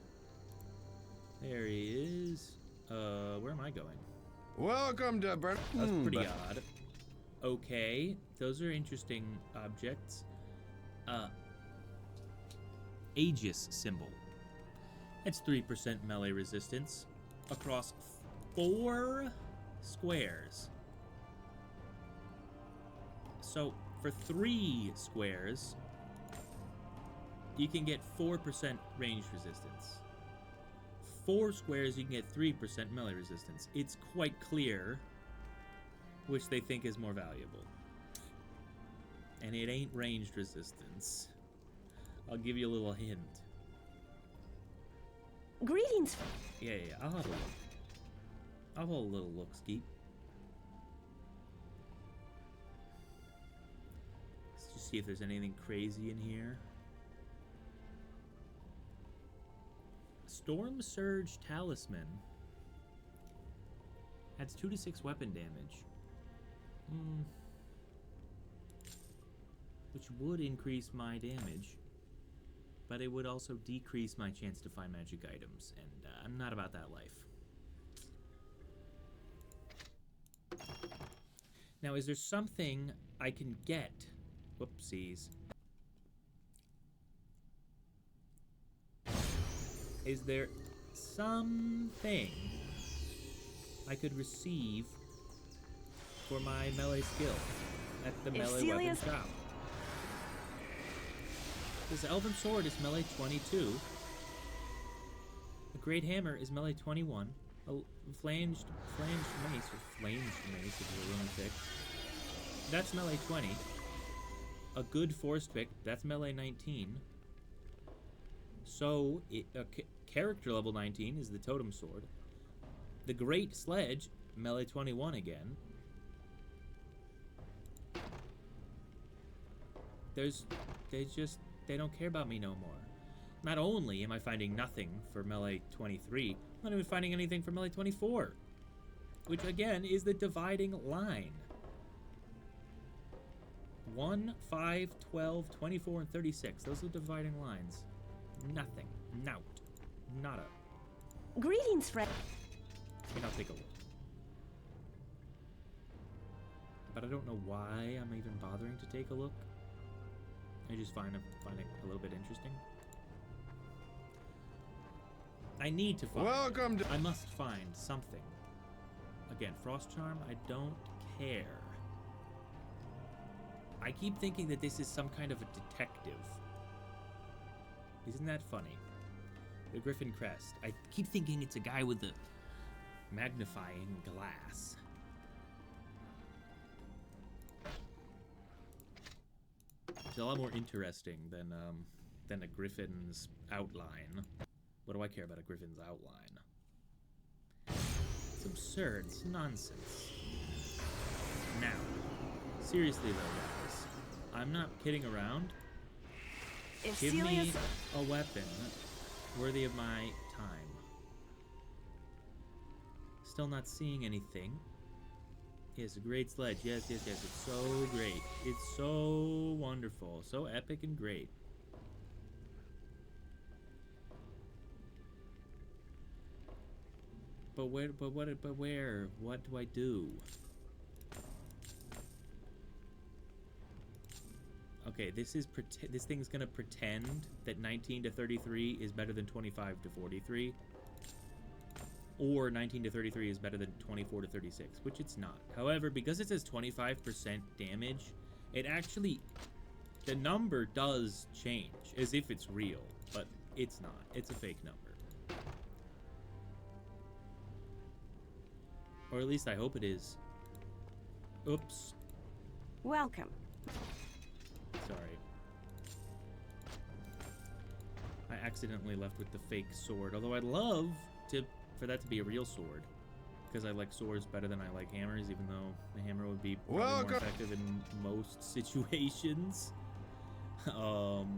There he is. Where am I going? Welcome to Burn. That's pretty odd. Okay, those are interesting objects. Aegis symbol. That's 3% melee resistance across 4 squares. So for 3 squares, you can get 4% range resistance. 4 squares, you can get 3% melee resistance. It's quite clear which they think is more valuable. And it ain't ranged resistance. I'll give you a little hint. Greetings. Yeah, I'll have a look. I'll have a little look, Skeet. Let's just see if there's anything crazy in here. Storm Surge Talisman. Adds 2 to 6 weapon damage. Which would increase my damage. But it would also decrease my chance to find magic items. And I'm not about that life. Now, is there something I can get? Whoopsies. Is there something I could receive for my melee skill at the melee weapon shop? This Elven Sword is melee 22. A Great Hammer is melee 21. A flanged mace, or flanged mace if you're a lunatic, that's melee 20. A good force pick, that's melee 19. So, character level 19 is the Totem Sword. The Great Sledge, melee 21 again. They don't care about me no more. Not only am I finding nothing for melee 23, I'm not even finding anything for melee 24. Which, again, is the dividing line. 1, 5, 12, 24, and 36. Those are the dividing lines. Nothing. Nout. Nada. Greetings, friend. And I'll take a look. But I don't know why I'm even bothering to take a look. I just find it a little bit interesting. I need to find. Welcome to. I must find something. Again, Frost Charm, I don't care. I keep thinking that this is some kind of a detective. Isn't that funny? The Griffin Crest. I keep thinking it's a guy with a magnifying glass. It's a lot more interesting than a griffin's outline. What do I care about a griffin's outline? It's absurd. It's nonsense. Now, seriously though, guys, I'm not kidding around. Give me a weapon worthy of my time. Still not seeing anything. Yes, a great sledge. Yes. It's so great. It's so wonderful. So epic and great. But where? What do I do? Okay, this thing's gonna pretend that 19 to 33 is better than 25 to 43. Or 19 to 33 is better than 24 to 36, which it's not. However, because it says 25% damage, it actually, the number does change, as if it's real, but it's not. It's a fake number. Or at least I hope it is. Oops. Welcome. Sorry. I accidentally left with the fake sword, although I'd love for that to be a real sword, because I like swords better than I like hammers, even though the hammer would be probably more effective in most situations. Nothing.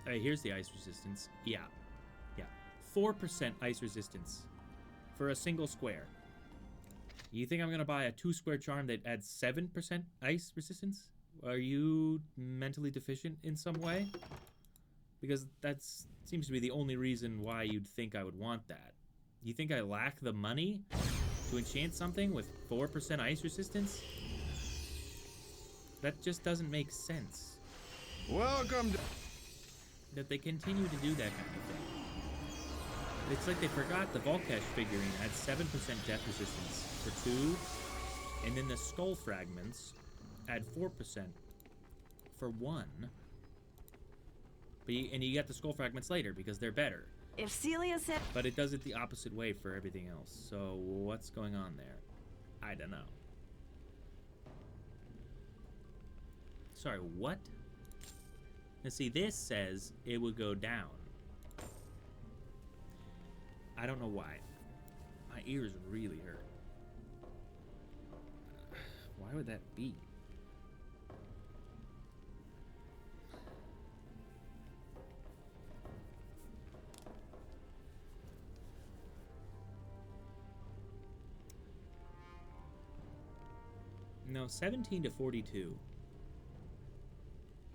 Alright, here's the ice resistance. Yeah. 4% ice resistance for a single square. You think I'm gonna buy a 2-square charm that adds 7% ice resistance? Are you mentally deficient in some way? Because that seems to be the only reason why you'd think I would want that. You think I lack the money to enchant something with 4% ice resistance? That just doesn't make sense. Welcome to. That they continue to do that kind of thing. It's like they forgot the Volcash figurine had 7% death resistance for 2, and then the skull fragments add 4% for 1. And you get the skull fragments later because they're better. If Celia said... But it does it the opposite way for everything else. So what's going on there? I don't know. Sorry, what? Now see, this says it would go down. I don't know why. My ears really hurt. Why would that be? No, 17 to 42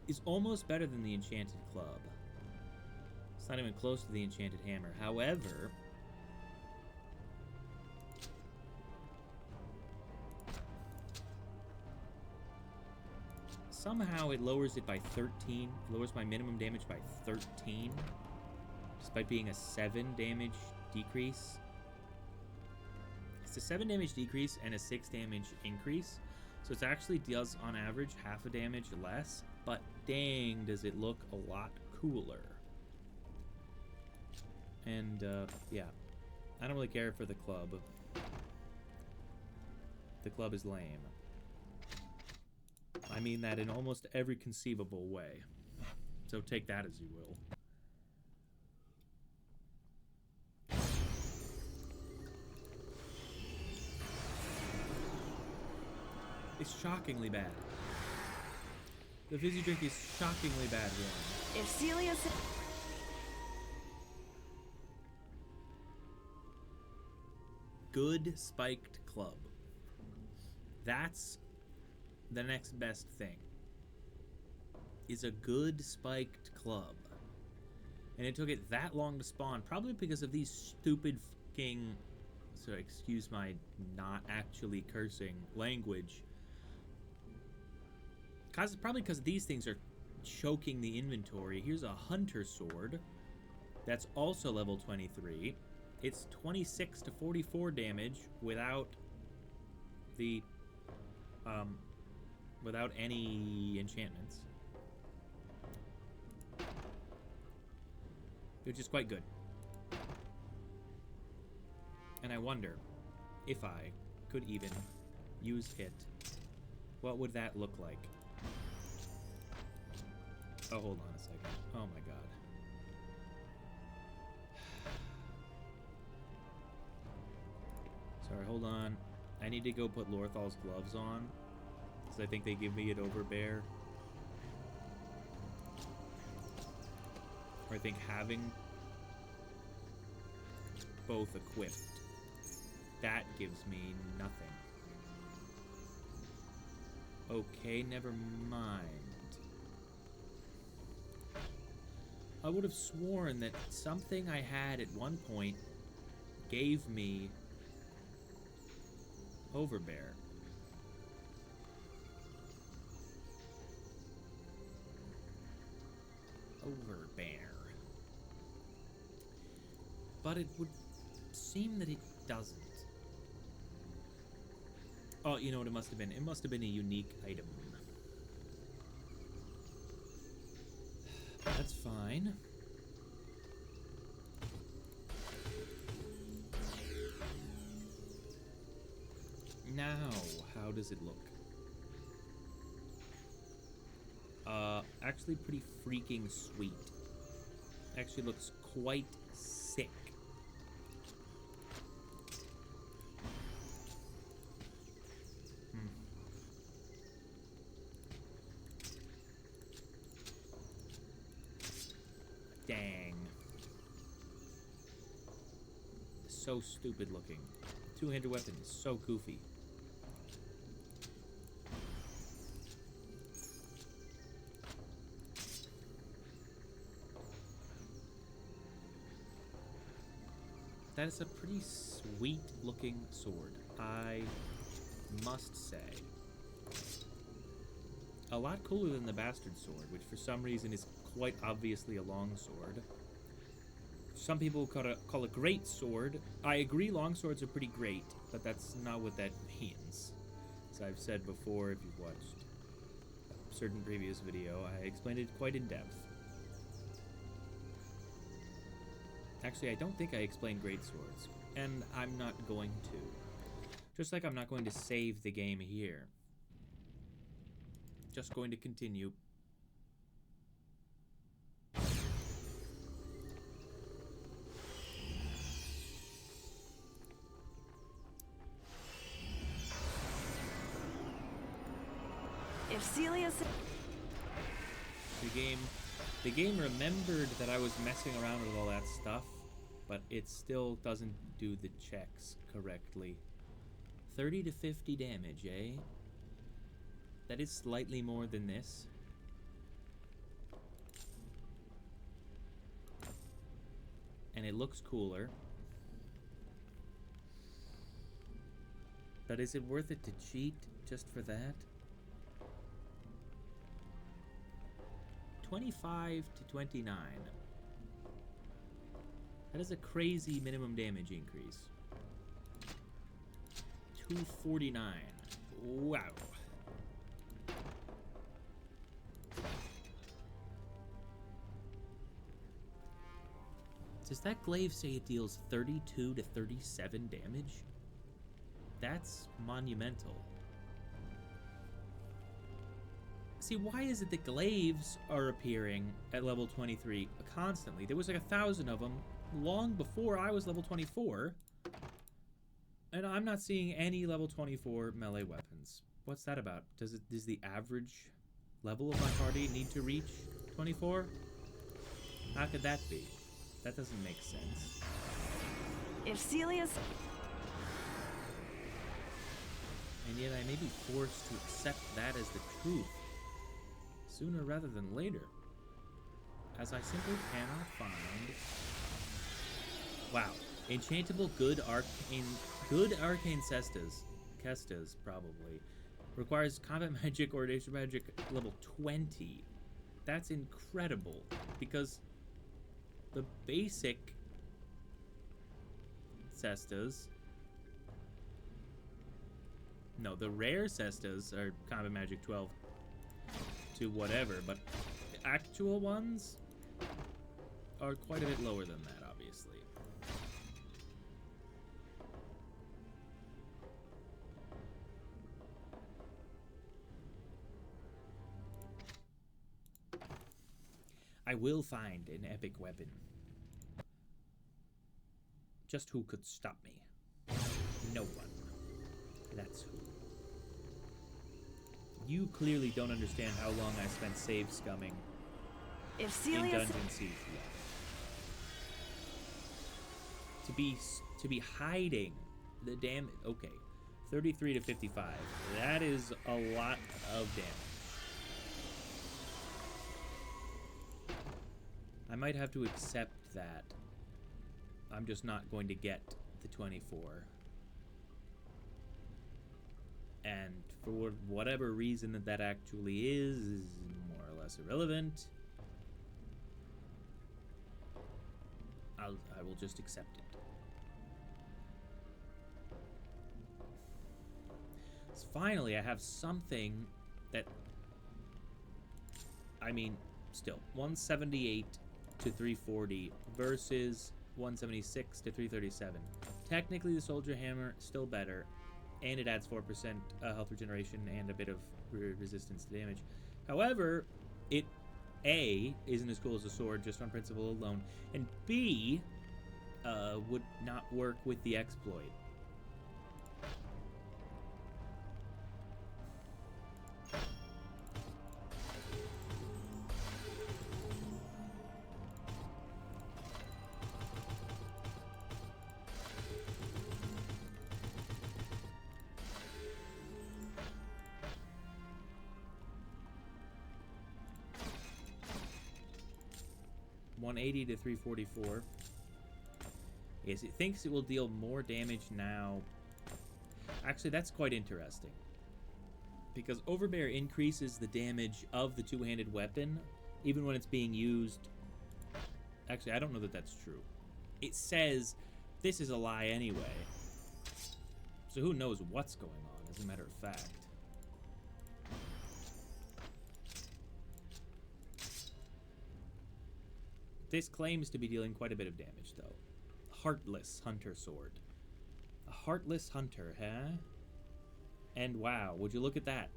is almost better than the Enchanted Club. It's not even close to the Enchanted Hammer. However, somehow it lowers it by 13. It lowers my minimum damage by 13, despite being a 7 damage decrease. It's a 7 damage decrease and a 6 damage increase. So it actually does, on average, half a damage less, but dang, does it look a lot cooler. And, yeah. I don't really care for the club. The club is lame. I mean that in almost every conceivable way. So take that as you will. It's shockingly bad. The fizzy drink is shockingly bad, Warren. If Celia said... Good spiked club. That's the next best thing. Is a good spiked club. And it took it that long to spawn, probably because of these stupid fucking... So excuse my not actually cursing language. Probably because these things are choking the inventory. Here's a hunter sword. That's also level 23. It's 26 to 44 damage without the without any enchantments, which is quite good. And I wonder if I could even use it. What would that look like? Oh, hold on a second. Oh my god. Sorry, hold on. I need to go put Lorthal's gloves on, because I think they give me it over bear. Or I think having both equipped, that gives me nothing. Okay, never mind. I would have sworn that something I had at one point gave me overbear. Overbear. But it would seem that it doesn't. Oh, you know what it must have been? It must have been a unique item. That's fine. Now, how does it look? Actually pretty freaking sweet. Actually looks quite sick. Dang. So stupid looking. Two-handed weapon is so goofy. That is a pretty sweet looking sword, I must say. A lot cooler than the bastard sword, which for some reason is quite obviously a long sword. Some people call it great sword. I agree long swords are pretty great, but that's not what that means. As I've said before, if you've watched a certain previous video, I explained it quite in depth. Actually, I don't think I explained greatswords, and I'm not going to. Just like I'm not going to save the game here. Just going to continue. If Celia said... The game remembered that I was messing around with all that stuff, but it still doesn't do the checks correctly. 30 to 50 damage, eh? That is slightly more than this. And it looks cooler. But is it worth it to cheat just for that? 25 to 29. That is a crazy minimum damage increase. 249. Wow. Does that glaive say it deals 32 to 37 damage? That's monumental. See, why is it that glaives are appearing at level 23 constantly? There was like 1,000 of them long before I was level 24. And I'm not seeing any level 24 melee weapons. What's that about? Does the average level of my party need to reach 24? How could that be? That doesn't make sense. If Celia's... And yet I may be forced to accept that as the truth. Sooner rather than later. As I simply cannot find... Wow. Enchantable good arcane Kestas, probably. Requires combat magic or nation magic level 20. That's incredible. Because the basic cestas... No, the rare cestas are combat magic 12 to whatever, but the actual ones are quite a bit lower than that, obviously. I will find an epic weapon. Just who could stop me? No one. That's who. You clearly don't understand how long I spent save scumming If in Celia... Dungeon Siege. To be hiding the damage. Okay, 33 to 55. That is a lot of damage. I might have to accept that. I'm just not going to get the 24. And for whatever reason that actually is more or less irrelevant. I will just accept it. So finally, I have something that... I mean, still, 178 to 340 versus 176 to 337. Technically, the Soldier Hammer still better. And it adds 4% health regeneration and a bit of resistance to damage. However, it, A, isn't as cool as a sword just on principle alone, and B, would not work with the exploit. $180 to $344. Yes, it thinks it will deal more damage now. Actually, that's quite interesting. Because Overbear increases the damage of the two-handed weapon, even when it's being used. Actually, I don't know that that's true. It says this is a lie anyway. So who knows what's going on, as a matter of fact. This claims to be dealing quite a bit of damage, though. Heartless Hunter Sword. A Heartless Hunter, huh? And wow, would you look at that?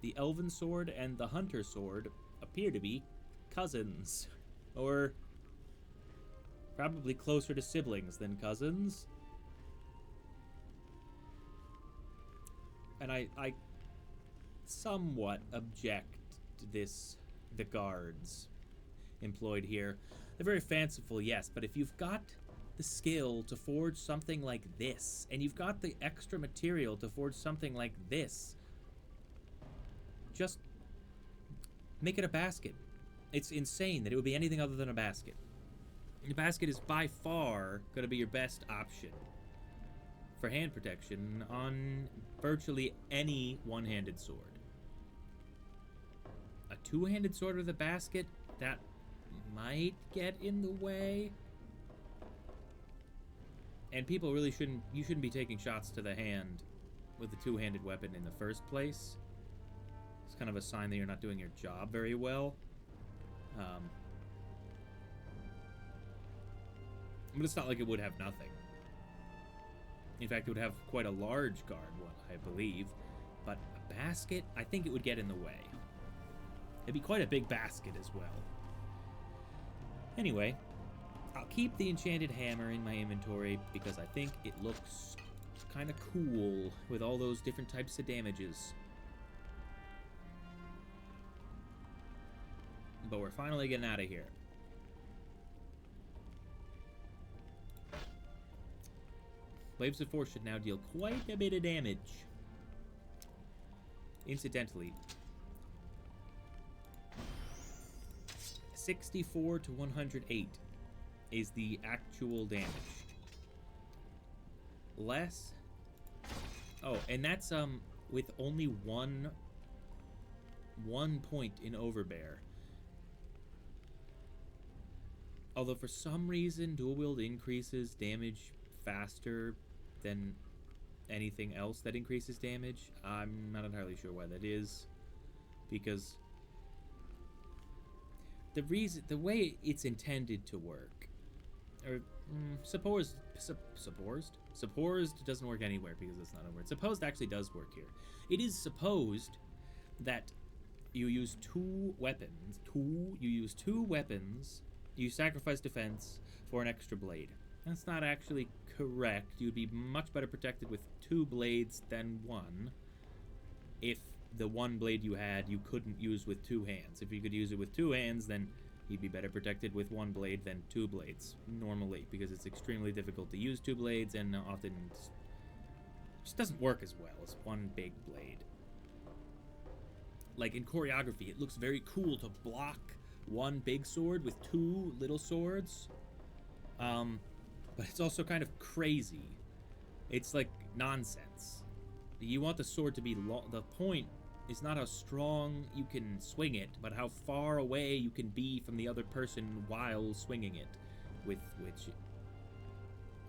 The Elven Sword and the Hunter Sword appear to be cousins. Or probably closer to siblings than cousins. And I somewhat object to the guards employed here. They're very fanciful, yes, but if you've got the skill to forge something like this, and you've got the extra material to forge something like this, just make it a basket. It's insane that it would be anything other than a basket. The basket is by far going to be your best option for hand protection on virtually any one-handed sword. A two-handed sword with a basket, that might get in the way. And people really you shouldn't be taking shots to the hand with a two-handed weapon in the first place. It's kind of a sign that you're not doing your job very well. But it's not like it would have nothing. In fact, it would have quite a large guard, I believe. But a basket, I think it would get in the way. It'd be quite a big basket as well. Anyway, I'll keep the enchanted hammer in my inventory because I think it looks kind of cool with all those different types of damages. But we're finally getting out of here. Waves of Force should now deal quite a bit of damage. Incidentally, 64 to 108 is the actual damage. Less... Oh, and that's with only one point in overbear. Although for some reason dual wield increases damage faster than anything else that increases damage. I'm not entirely sure why that is, because the way it's intended to work, or supposed doesn't work anywhere because it's not a word. Supposed actually does work here. It is supposed that you use two weapons. You sacrifice defense for an extra blade. That's not actually correct. You'd be much better protected with two blades than one if the one blade you had you couldn't use with two hands. If you could use it with two hands, then you'd be better protected with one blade than two blades normally, because it's extremely difficult to use two blades and often just doesn't work as well as one big blade. Like in choreography, it looks very cool to block one big sword with two little swords. But it's also kind of crazy. It's like nonsense. You want the sword to be long. The point is not how strong you can swing it, but how far away you can be from the other person while swinging it.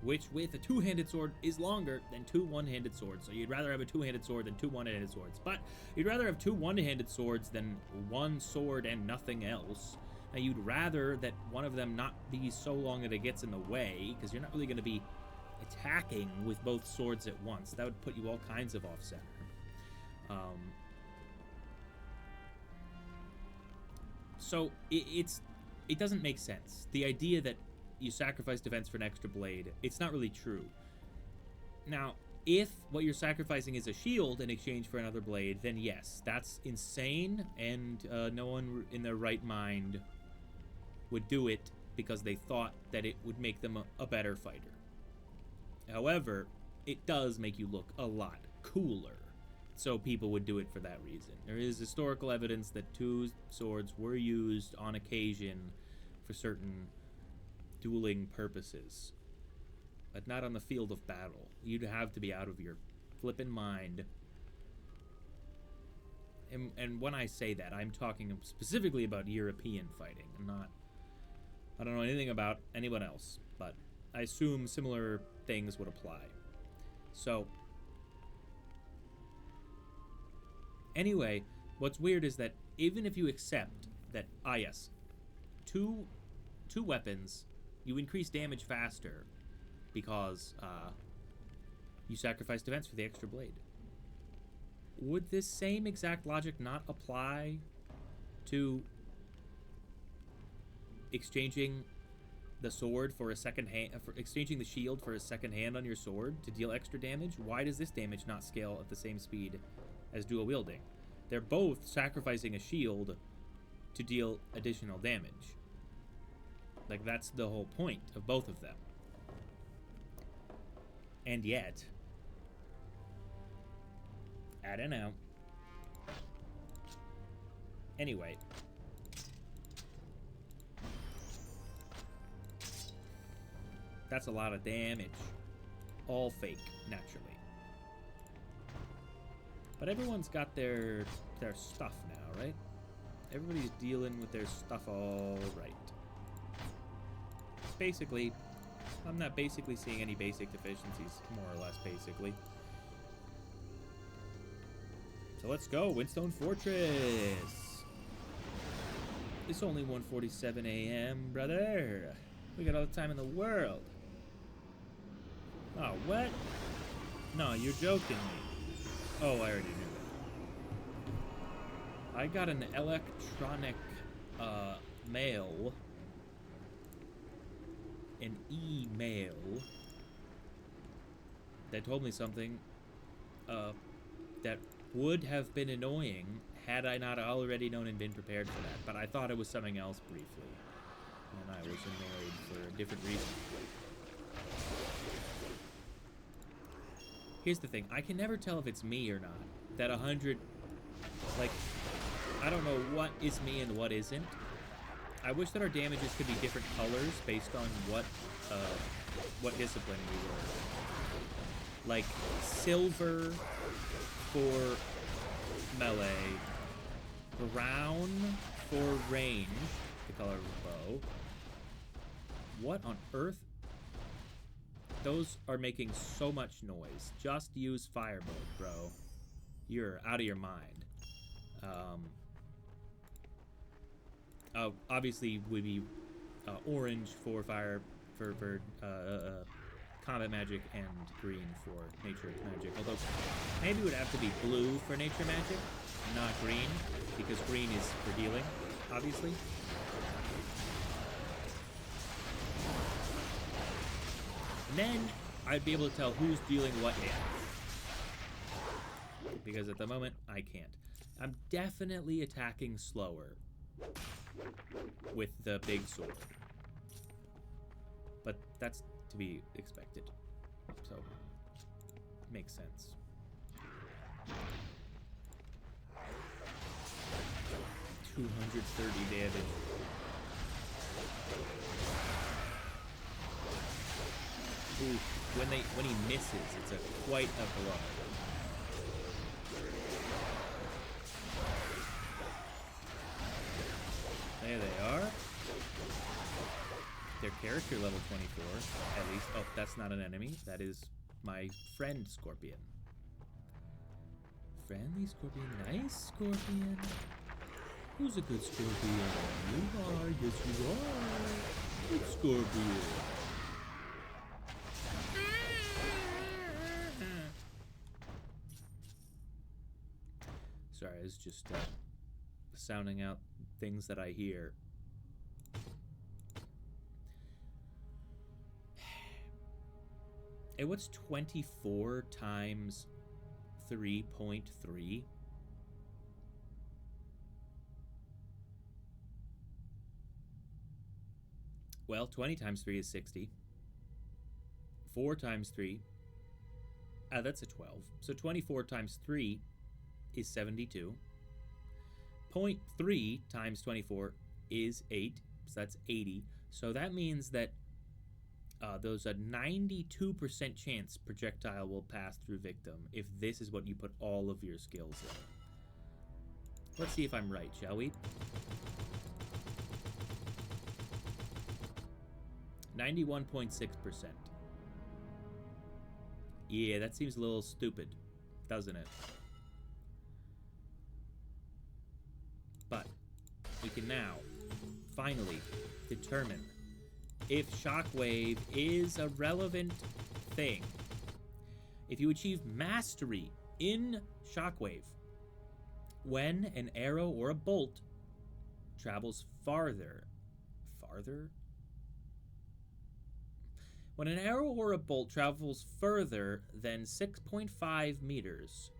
Which with a two-handed sword is longer than two one-handed swords. So you'd rather have a two-handed sword than two one-handed swords. But you'd rather have two one-handed swords than one sword and nothing else. Now, you'd rather that one of them not be so long that it gets in the way, because you're not really going to be attacking with both swords at once. That would put you all kinds of off-center. So it doesn't make sense. The idea that you sacrifice defense for an extra blade, it's not really true. Now, if what you're sacrificing is a shield in exchange for another blade, then yes, that's insane, and no one in their right mind would do it because they thought that it would make them a better fighter. However, it does make you look a lot cooler, so people would do it for that reason. There is historical evidence that two swords were used on occasion for certain dueling purposes, but not on the field of battle. You'd have to be out of your flippin' mind. And when I say that, I'm talking specifically about European fighting, I don't know anything about anyone else, but I assume similar things would apply. So, anyway, what's weird is that even if you accept that, yes, two two weapons, you increase damage faster because you sacrifice defense for the extra blade. Would this same exact logic not apply to exchanging the sword for a second hand, for exchanging the shield for a second hand on your sword to deal extra damage? Why does this damage not scale at the same speed as dual wielding? They're both sacrificing a shield to deal additional damage. Like, that's the whole point of both of them. And yet, I don't know. Anyway. That's a lot of damage. All fake, naturally. But everyone's got their stuff now, right? Everybody's dealing with their stuff all right. Basically, I'm not basically seeing any basic deficiencies, more or less basically. So let's go, Windstone Fortress! It's only 1:47 a.m., brother. We got all the time in the world. Oh, what? No, you're joking me. Oh, I already knew that. I got an electronic mail. An email that told me something that would have been annoying had I not already known and been prepared for that. But I thought it was something else briefly, and I was annoyed for a different reason. Here's the thing. I can never tell if it's me or not. That 100... Like, I don't know what is me and what isn't. I wish that our damages could be different colors based on what discipline we were. Like, silver for melee, brown for range, the color of a bow. What on earth? Those are making so much noise. Just use firebolt, bro. You're out of your mind. Obviously would be orange for fire for combat magic and green for nature magic. Although maybe it would have to be blue for nature magic, not green, because green is for healing, obviously. And then I'd be able to tell who's dealing what damage. Because at the moment, I can't. I'm definitely attacking slower with the big sword. But that's to be expected. So, makes sense. $230 damage. Ooh, when he misses, it's quite a blow. There they are. Their character level 24, at least. Oh, that's not an enemy. That is my friend Scorpion. Friendly Scorpion. Nice Scorpion. Who's a good Scorpion? You are. Yes, you are. Good Scorpion. Sorry, I was just sounding out things that I hear. Hey, what's 24 times 3.3? Well, 20 times 3 is 60. 4 times 3, that's a 12. So 24 times 3 is 72. 0.3 times 24 is 8, so that's 80. So that means that there's a 92% chance projectile will pass through victim if this is what you put all of your skills in. Let's see if I'm right, shall we? 91.6%. Yeah, that seems a little stupid, doesn't it? But we can now finally determine if Shockwave is a relevant thing. If you achieve mastery in Shockwave, when an arrow or a bolt travels farther? When an arrow or a bolt travels further than 6.5 meters,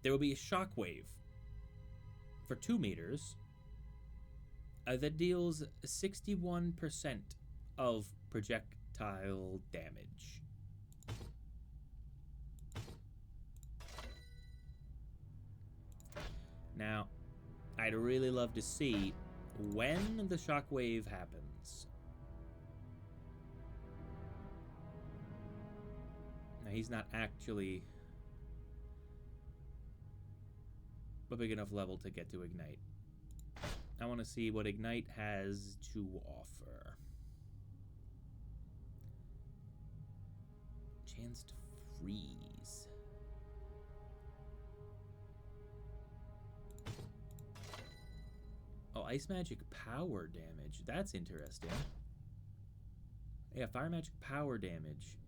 there will be a shockwave for 2 meters that deals 61% of projectile damage. Now, I'd really love to see when the shockwave happens. Now, he's not actually a big enough level to get to Ignite. I want to see what Ignite has to offer. Chance to freeze. Oh, Ice Magic power damage. That's interesting. Yeah, Fire Magic power damage.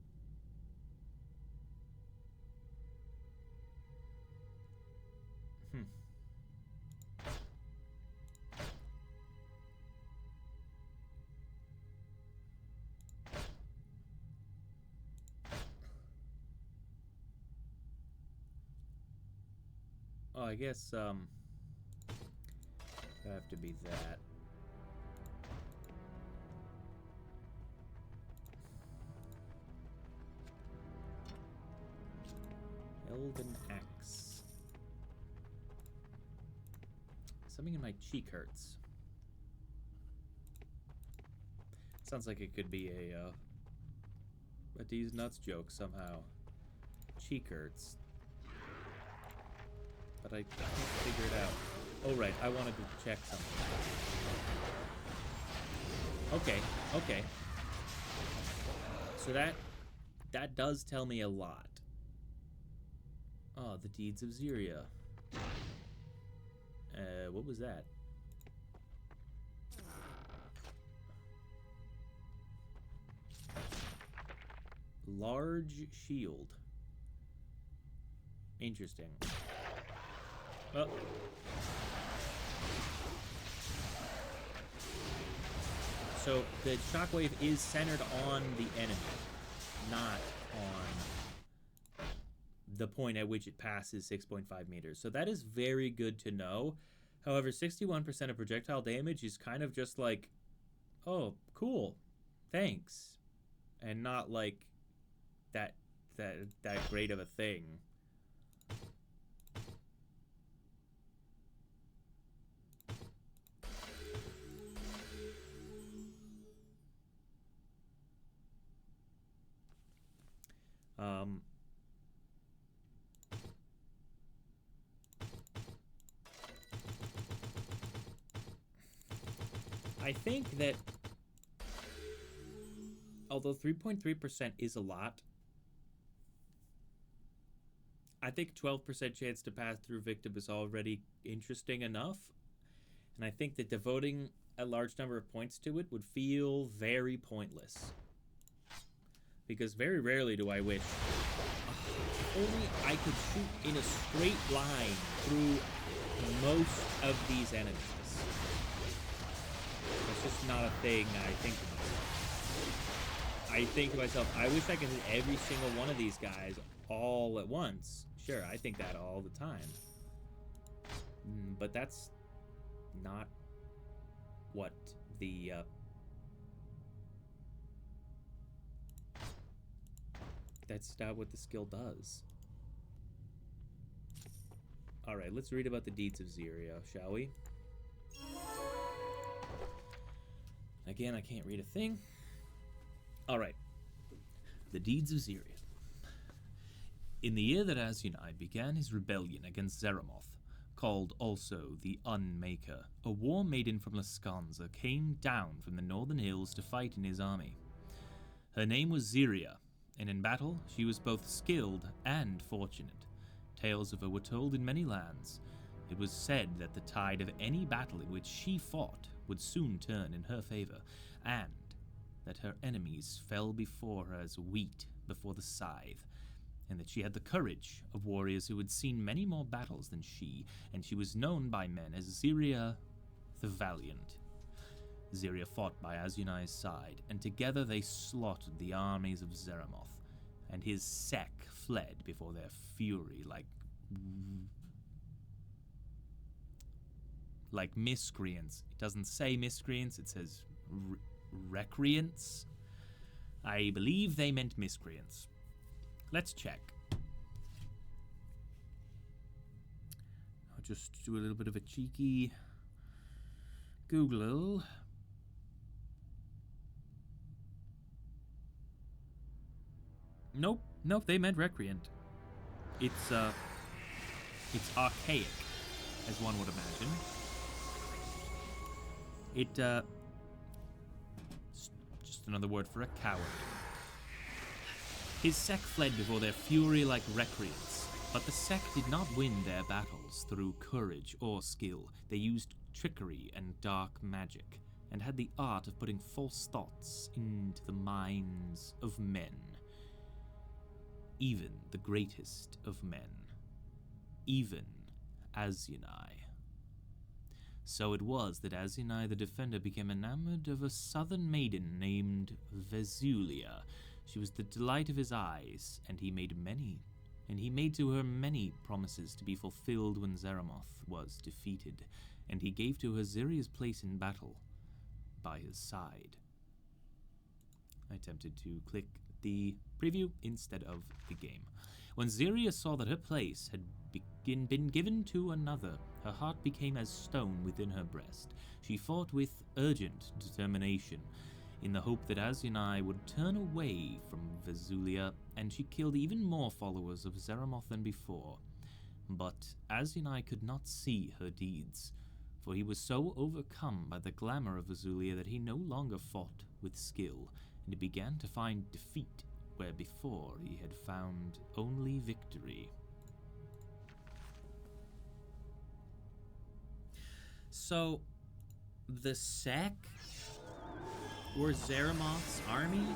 Oh, I guess, it'll have to be that. Elven Axe. Something in my cheek hurts. Sounds like it could be a D's Nuts joke somehow. Cheek hurts. But I can't figure it out. Oh, right. I wanted to check something. Okay. So that does tell me a lot. Oh, the Deeds of Zyria. What was that? Large shield. Interesting. Oh. So the shockwave is centered on the enemy, not on the point at which it passes 6.5 meters. So that is very good to know. However, 61% of projectile damage is kind of just like, oh, cool, thanks, and not like that great of a thing. I think that although 3.3% is a lot, I think 12% chance to pass through victim is already interesting enough. And I think that devoting a large number of points to it would feel very pointless. Because very rarely do I wish, if only I could shoot in a straight line through most of these enemies. It's just not a thing I think to myself. I think to myself, I wish I could hit every single one of these guys all at once. Sure, I think that all the time. But that's not what the... That's not what the skill does. Alright, let's read about the Deeds of Zyria, shall we? Again, I can't read a thing. Alright. The Deeds of Zyria. In the year that Azunai began his rebellion against Zeramoth, called also the Unmaker, a war maiden from Lascanza came down from the northern hills to fight in his army. Her name was Zyria, and in battle she was both skilled and fortunate. Tales of her were told in many lands. It was said that the tide of any battle in which she fought would soon turn in her favor, and that her enemies fell before her as wheat before the scythe, and that she had the courage of warriors who had seen many more battles than she, and she was known by men as Zyria the Valiant. Zyria fought by Azunai's side, and together they slaughtered the armies of Zeramoth, and his sec fled before their fury like miscreants. It doesn't say miscreants, it says recreants. I believe they meant miscreants. Let's check. I'll just do a little bit of a cheeky Google. Nope, they meant recreant. It's archaic, as one would imagine. Just another word for a coward. His sect fled before their fury like recreants, but the sect did not win their battles through courage or skill. They used trickery and dark magic, and had the art of putting false thoughts into the minds of men. Even the greatest of men. Even Azunai. So it was that Azunai the Defender became enamored of a southern maiden named Vesulia. She was the delight of his eyes, and he made to her many promises to be fulfilled when Zeramoth was defeated, and he gave to her Zyria's place in battle by his side. I attempted to click the preview instead of the game. When Zyria saw that her place had been given to another, her heart became as stone within her breast. She fought with urgent determination, in the hope that Azunai would turn away from Vesulia, and she killed even more followers of Zeramoth than before. But Azunai could not see her deeds, for he was so overcome by the glamour of Vesulia that he no longer fought with skill, and he began to find defeat where before he had found only victory. So, the Sec were Zeramoth's army?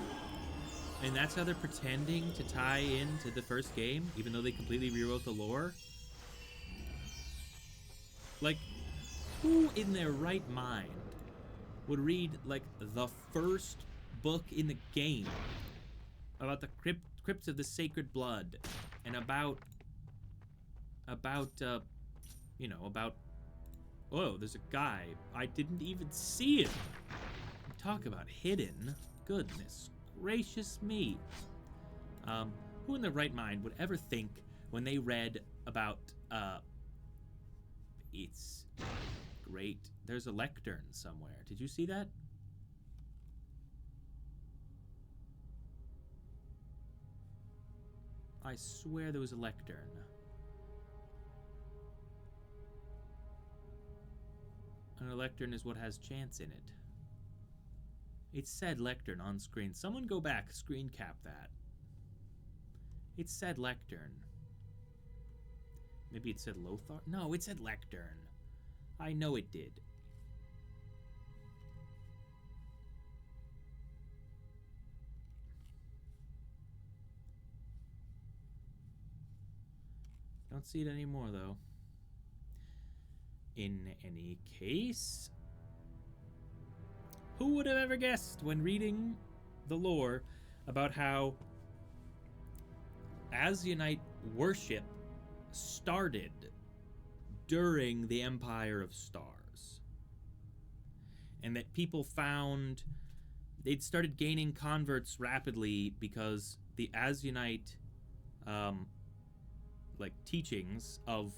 And that's how they're pretending to tie into the first game, even though they completely rewrote the lore? Like, who in their right mind would read, like, the first book in the game about the crypts of the sacred blood, and about, oh, there's a guy, I didn't even see him. Talk about hidden. Goodness gracious me. Who in their right mind would ever think when they read about, it's great. There's a lectern somewhere. Did you see that? I swear there was a lectern. And a lectern is what has chance in it. It said lectern on screen. Someone go back, screen cap that. It said lectern. Maybe it said Lothar? No, it said lectern. I know it did. Don't see it anymore, though. In any case, who would have ever guessed when reading the lore about how Azunite worship started during the Empire of Stars, and that people found they'd started gaining converts rapidly because the Azunite teachings of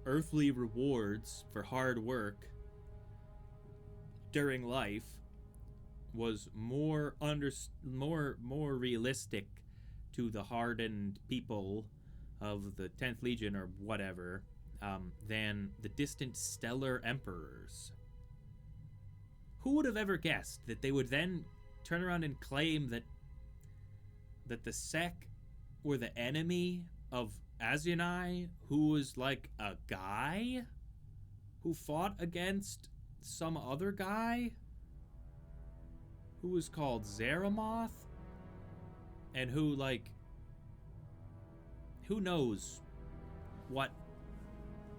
earthly rewards for hard work during life was more realistic to the hardened people of the 10th Legion or whatever than the distant stellar emperors. Who would have ever guessed that they would then turn around and claim that the Sec were the enemy of Azunai, who was like a guy who fought against some other guy who was called Zeramoth, and who, like, who knows what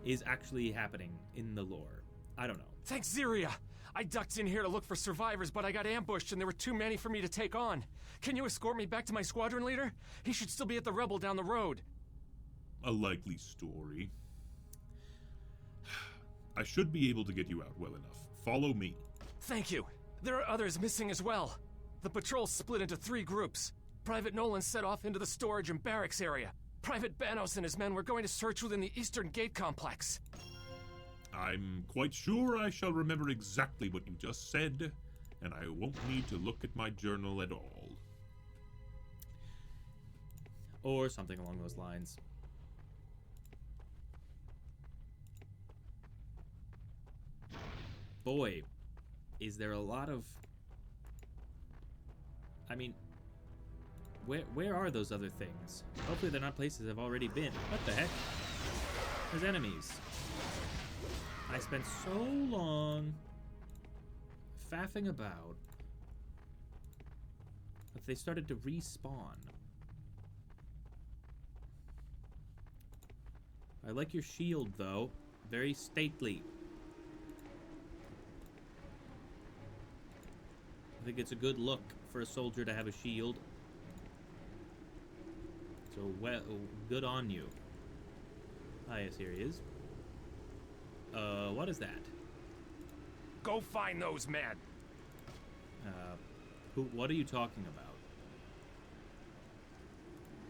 is actually happening in the lore. I don't know. Thanks, Ziria! I ducked in here to look for survivors, but I got ambushed and there were too many for me to take on. Can you escort me back to my squadron leader? He should still be at the Rebel down the road. A likely story. I should be able to get you out well enough. Follow me. Thank you. There are others missing as well. The patrol split into 3 groups. Private Nolan set off into the storage and barracks area. Private Banos and his men were going to search within the Eastern Gate complex. I'm quite sure I shall remember exactly what you just said, and I won't need to look at my journal at all. Or something along those lines. Boy, is there a lot of... I mean, where are those other things? Hopefully they're not places I've already been. What the heck? There's enemies. I spent so long faffing about that they started to respawn. I like your shield, though. Very stately. I think it's a good look for a soldier to have a shield. So, well, good on you. Ah, yes, here he is. What is that? Go find those men! What are you talking about?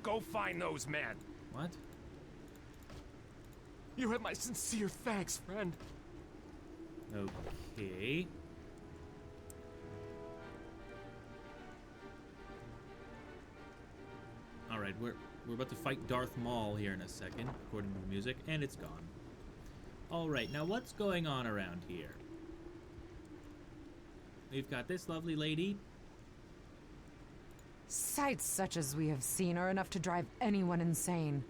Go find those men! What? You have my sincere thanks, friend. Okay. Alright, we're about to fight Darth Maul here in a second, according to the music, and it's gone. Alright, now what's going on around here? We've got this lovely lady. Sights such as we have seen are enough to drive anyone insane.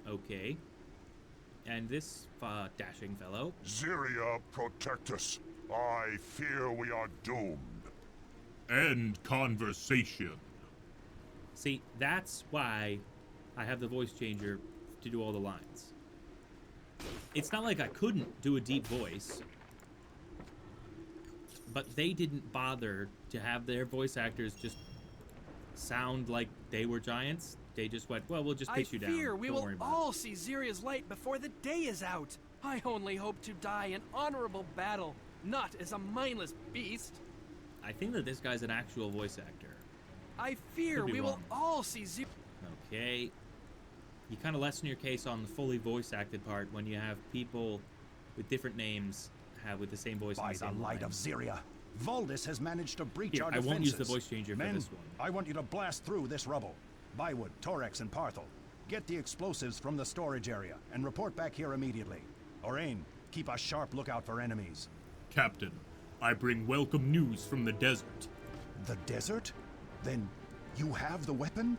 Okay. And this dashing fellow. Ziria, protect us. I fear we are doomed. End conversation. See, that's why I have the voice changer to do all the lines. It's not like I couldn't do a deep voice, but they didn't bother to have their voice actors just sound like they were giants. They just went, well, we'll just pitch you down. I fear we Don't will worry about all see Ziria's light before the day is out. I only hope to die in honorable battle, not as a mindless beast. I think that this guy's an actual voice actor. I fear Could be we will wrong. all see Ziria. Okay. You kind of lessen your case on the fully voice acted part when you have people with different names with the same voice. By and the the same light line. of Ziria, Valdis has managed to breach Here, our I defenses. won't use the voice changer for Men, this one. I want you to blast through this rubble. Bywood, Torex, and Parthel. Get the explosives from the storage area and report back here immediately. Orain, keep a sharp lookout for enemies. Captain, I bring welcome news from the desert. The desert? Then you have the weapon?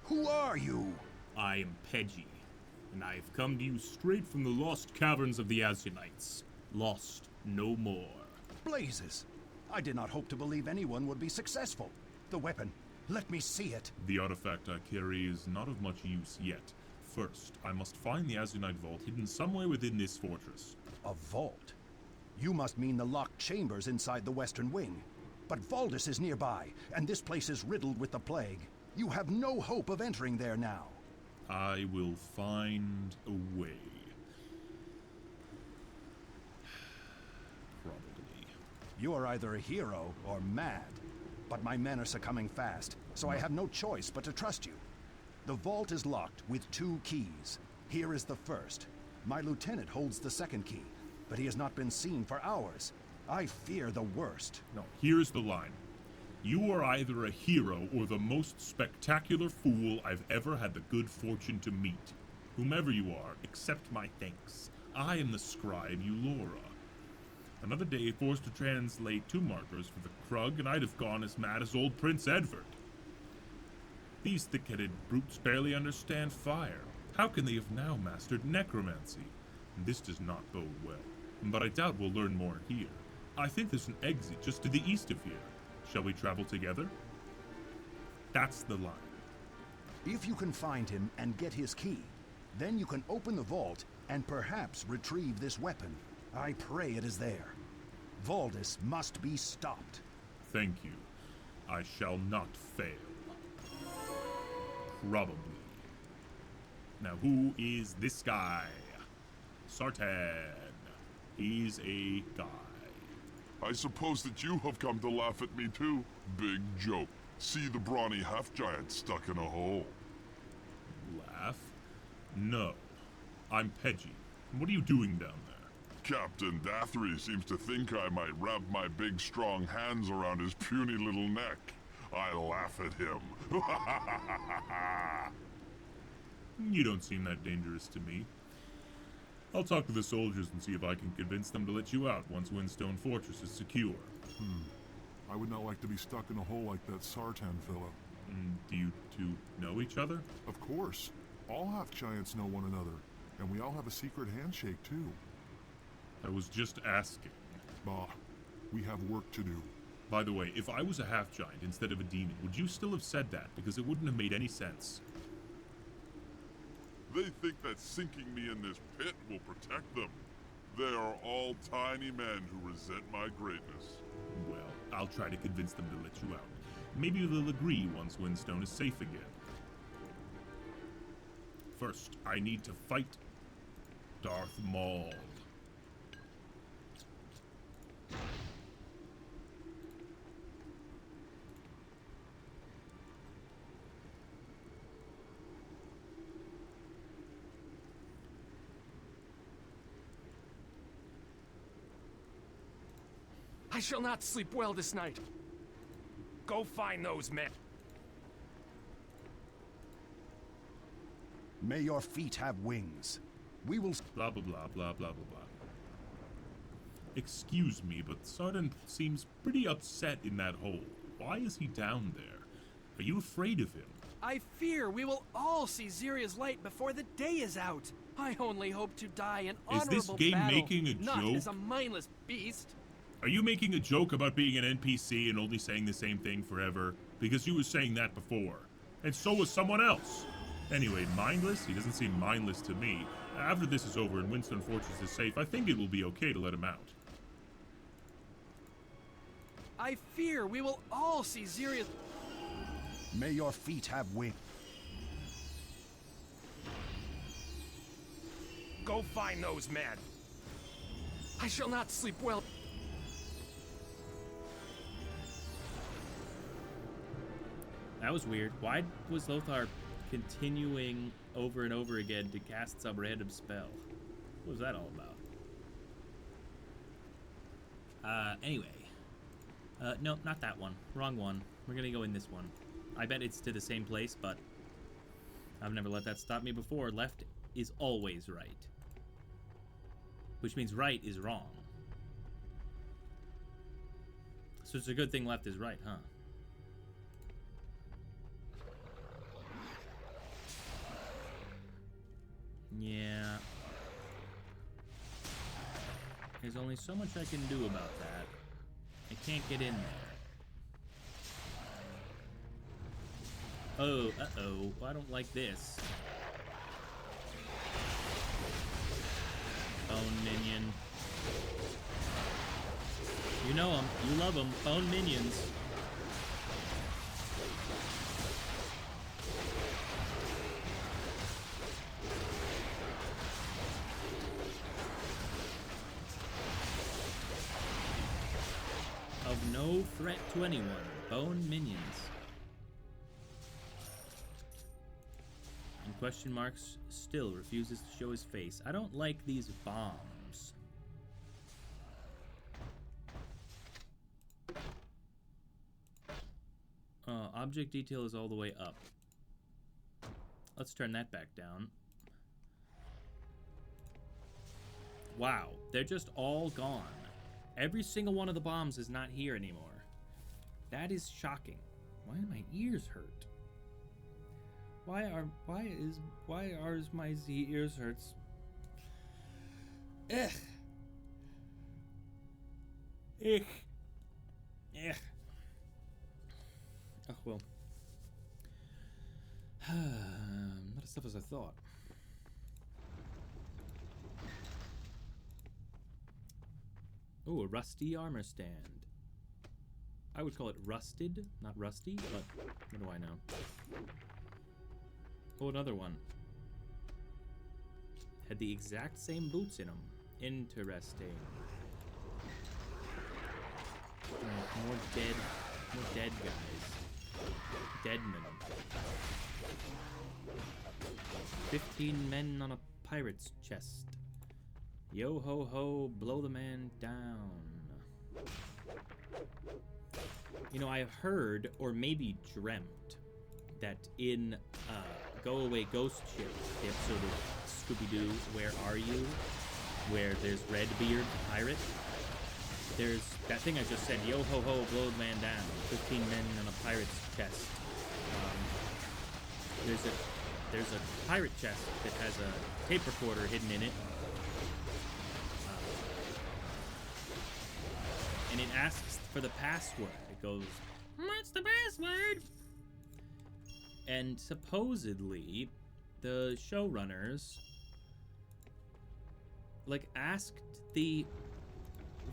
Who are you? I am Peggy, and I have come to you straight from the lost caverns of the Azynites. Lost no more. Blazes! I did not hope to believe anyone would be successful. The weapon, let me see it. The artifact I carry is not of much use yet. First, I must find the Azynite vault hidden somewhere within this fortress. A vault? You must mean the locked chambers inside the western wing. But Valdis is nearby, and this place is riddled with the plague. You have no hope of entering there now. I will find a way. Probably. You are either a hero or mad. But my men are succumbing fast, so I have no choice but to trust you. The vault is locked with 2 keys. Here is the first. My lieutenant holds the second key, but he has not been seen for hours. I fear the worst. No, here's the line. You are either a hero or the most spectacular fool I've ever had the good fortune to meet. Whomever you are, accept my thanks. I am the scribe Eulora. Another day forced to translate 2 markers for the Krug, and I'd have gone as mad as old Prince Edward. These thick-headed brutes barely understand fire. How can they have now mastered necromancy? This does not bode well. but I doubt we'll learn more here. I think there's an exit just to the east of here. Shall we travel together? That's the line. If you can find him and get his key, then you can open the vault and perhaps retrieve this weapon. I pray it is there. Valdis must be stopped. Thank you. I shall not fail. Probably. Now, who is this guy? Sartan. He's a guy. I suppose that you have come to laugh at me too. Big joke. See the brawny half-giant stuck in a hole. Laugh? No. I'm Peggy. What are you doing down there? Captain Dathry seems to think I might wrap my big strong hands around his puny little neck. I laugh at him. You don't seem that dangerous to me. I'll talk to the soldiers and see if I can convince them to let you out once Windstone Fortress is secure. I would not like to be stuck in a hole like that Sartan fellow. Do you two know each other? Of course. All half-giants know one another, and we all have a secret handshake too. I was just asking. Bah, we have work to do. By the way, if I was a half-giant instead of a demon, would you still have said that? Because it wouldn't have made any sense. They think that sinking me in this pit will protect them. They are all tiny men who resent my greatness. Well, I'll try to convince them to let you out. Maybe they'll agree once Windstone is safe again. First, I need to fight Darth Maul. I shall not sleep well this night. Go find those men. May your feet have wings. We will... Blah, blah, blah, blah, blah, blah, blah. Excuse me, but Sardan seems pretty upset in that hole. Why is he down there? Are you afraid of him? I fear we will all see Ziria's light before the day is out. I only hope to die in honorable Is this game battle, making a not joke? as a mindless beast. Are you making a joke about being an NPC and only saying the same thing forever? Because you were saying that before. And so was someone else. Anyway, mindless? He doesn't seem mindless to me. After this is over and Windstone Fortress is safe, I think it will be okay to let him out. I fear we will all see Ziria's... May your feet have wings. Go find those men. I shall not sleep well. That was weird. Why was Lothar continuing over and over again to cast some random spell? What was that all about? Anyway. No, not that one. Wrong one. We're gonna go in this one. I bet it's to the same place, but I've never let that stop me before. Left is always right. Which means right is wrong. So it's a good thing left is right, huh? Yeah. There's only so much I can do about that. I can't get in there. Oh, uh-oh. Well, I don't like this. Bone minion. You know them. You love them. Bone minions. Of no threat to anyone. Bone minions. And question marks still refuses to show his face. I don't like these bombs. Object detail is all the way up. Let's turn that back down. Wow, they're just all gone. Every single one of the bombs is not here anymore. That is shocking. Why do my ears hurt? Why are my ears hurts? Ugh. Eh. Oh, well. Not as tough as I thought. Oh, a rusty armor stand. I would call it rusted, not rusty, but what do I know? Oh, another one. Had the exact same boots in them. Interesting. More dead guys. Dead men. 15 men on a pirate's chest. Yo ho ho, blow the man down. You know, I've heard, or maybe dreamt, that in Go Away Ghost Ship, the episode of Scooby-Doo, Where Are You? Where there's Redbeard, the pirate. There's that thing I just said, yo ho ho, blow the man down. 15 men on a pirate's chest. There's a pirate chest that has a tape recorder hidden in it. And it asks for the password. It goes, what's the password? And supposedly, the showrunners, like, asked the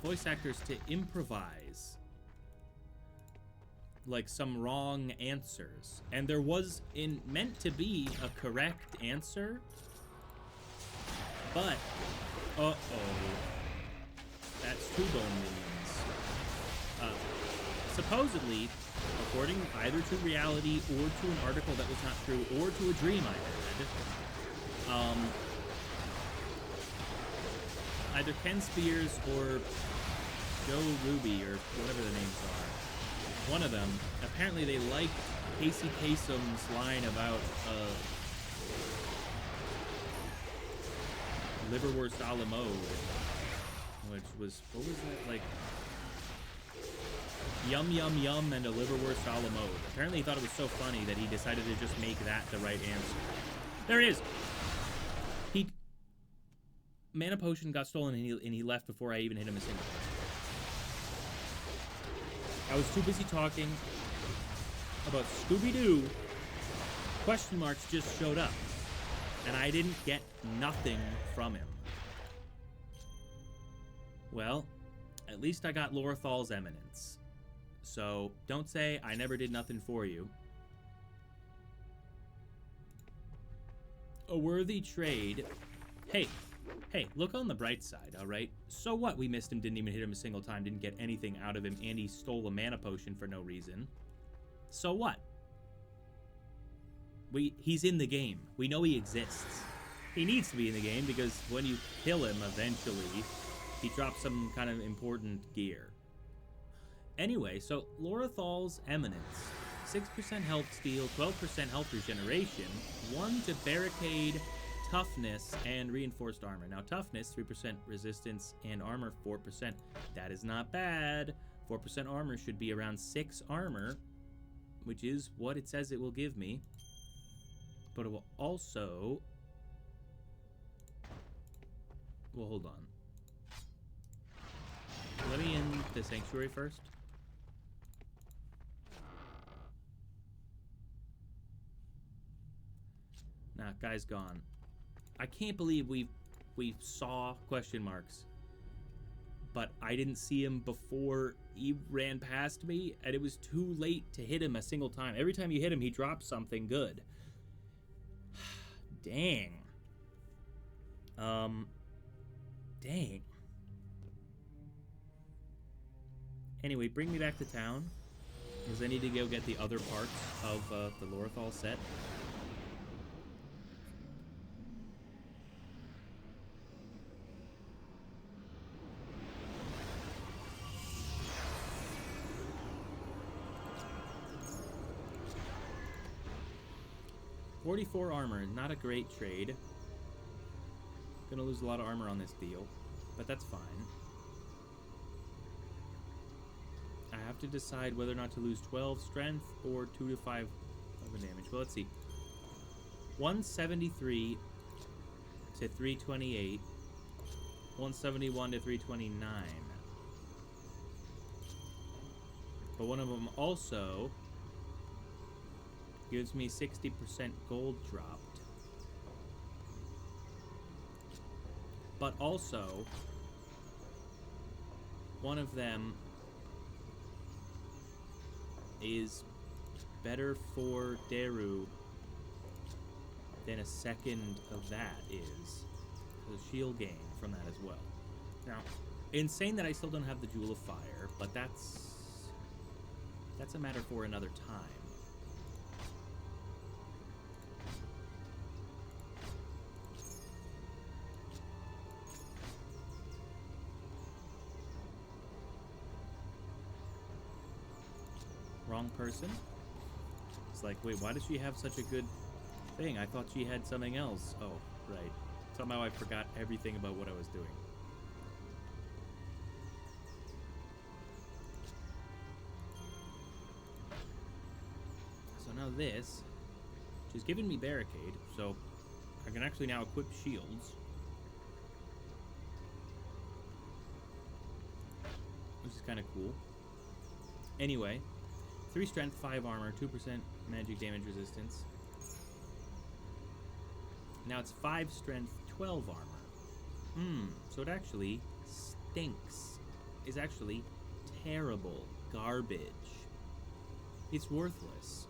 voice actors to improvise, like, some wrong answers. And there was meant to be a correct answer, but, uh-oh, that's two bone minions. Supposedly, according either to reality or to an article that was not true, or to a dream I had, either Ken Spears or Joe Ruby, or whatever the names are, one of them, apparently they liked Casey Kasem's line about liverwurst a la mode, which was, what was that, like, yum yum yum and a liverwurst a la mode. Apparently he thought it was so funny that he decided to just make that the right answer. There it is! Mana potion got stolen and he left before I even hit him a single time. I was too busy talking about Scooby-Doo. Question marks just showed up. And I didn't get nothing from him. Well, at least I got Lorethal's Eminence. So, don't say I never did nothing for you. A worthy trade. Hey, look on the bright side, alright? So what? We missed him, didn't even hit him a single time, didn't get anything out of him, and he stole a mana potion for no reason. So what? He's in the game. We know he exists. He needs to be in the game because when you kill him eventually, he drops some kind of important gear. Anyway, so Lorethal's Eminence. 6% health steal, 12% health regeneration, 1 to barricade, toughness, and reinforced armor. Now toughness, 3% resistance, and armor, 4%. That is not bad. 4% armor should be around 6 armor, which is what it says it will give me. But it will also... Well, hold on. Let me in the sanctuary first. Nah, guy's gone. I can't believe we saw question marks, but I didn't see him before he ran past me, and it was too late to hit him a single time. Every time you hit him, he drops something good. Dang. Dang. Anyway, bring me back to town, because I need to go get the other parts of the Lorethal set. .44 armor, not a great trade. Gonna lose a lot of armor on this deal, but that's fine. I have to decide whether or not to lose 12 strength or 2 to 5 of damage. Well, let's see. 173 to 328. 171 to 329. But one of them also gives me 60% gold dropped. But also, one of them is better for Daru than a second of that is. So she'll gain from that as well. Now, insane that I still don't have the Jewel of Fire, but that's a matter for another time. Wrong person. It's like, wait, why does she have such a good thing? I thought she had something else. Oh, right. Somehow I forgot everything about what I was doing. So now this, she's given me Barricade, so I can actually now equip shields. Which is kind of cool. Anyway, 3 strength, 5 armor, 2% magic damage resistance. Now it's 5 strength, 12 armor. So it actually stinks. It's actually terrible. Garbage. It's worthless.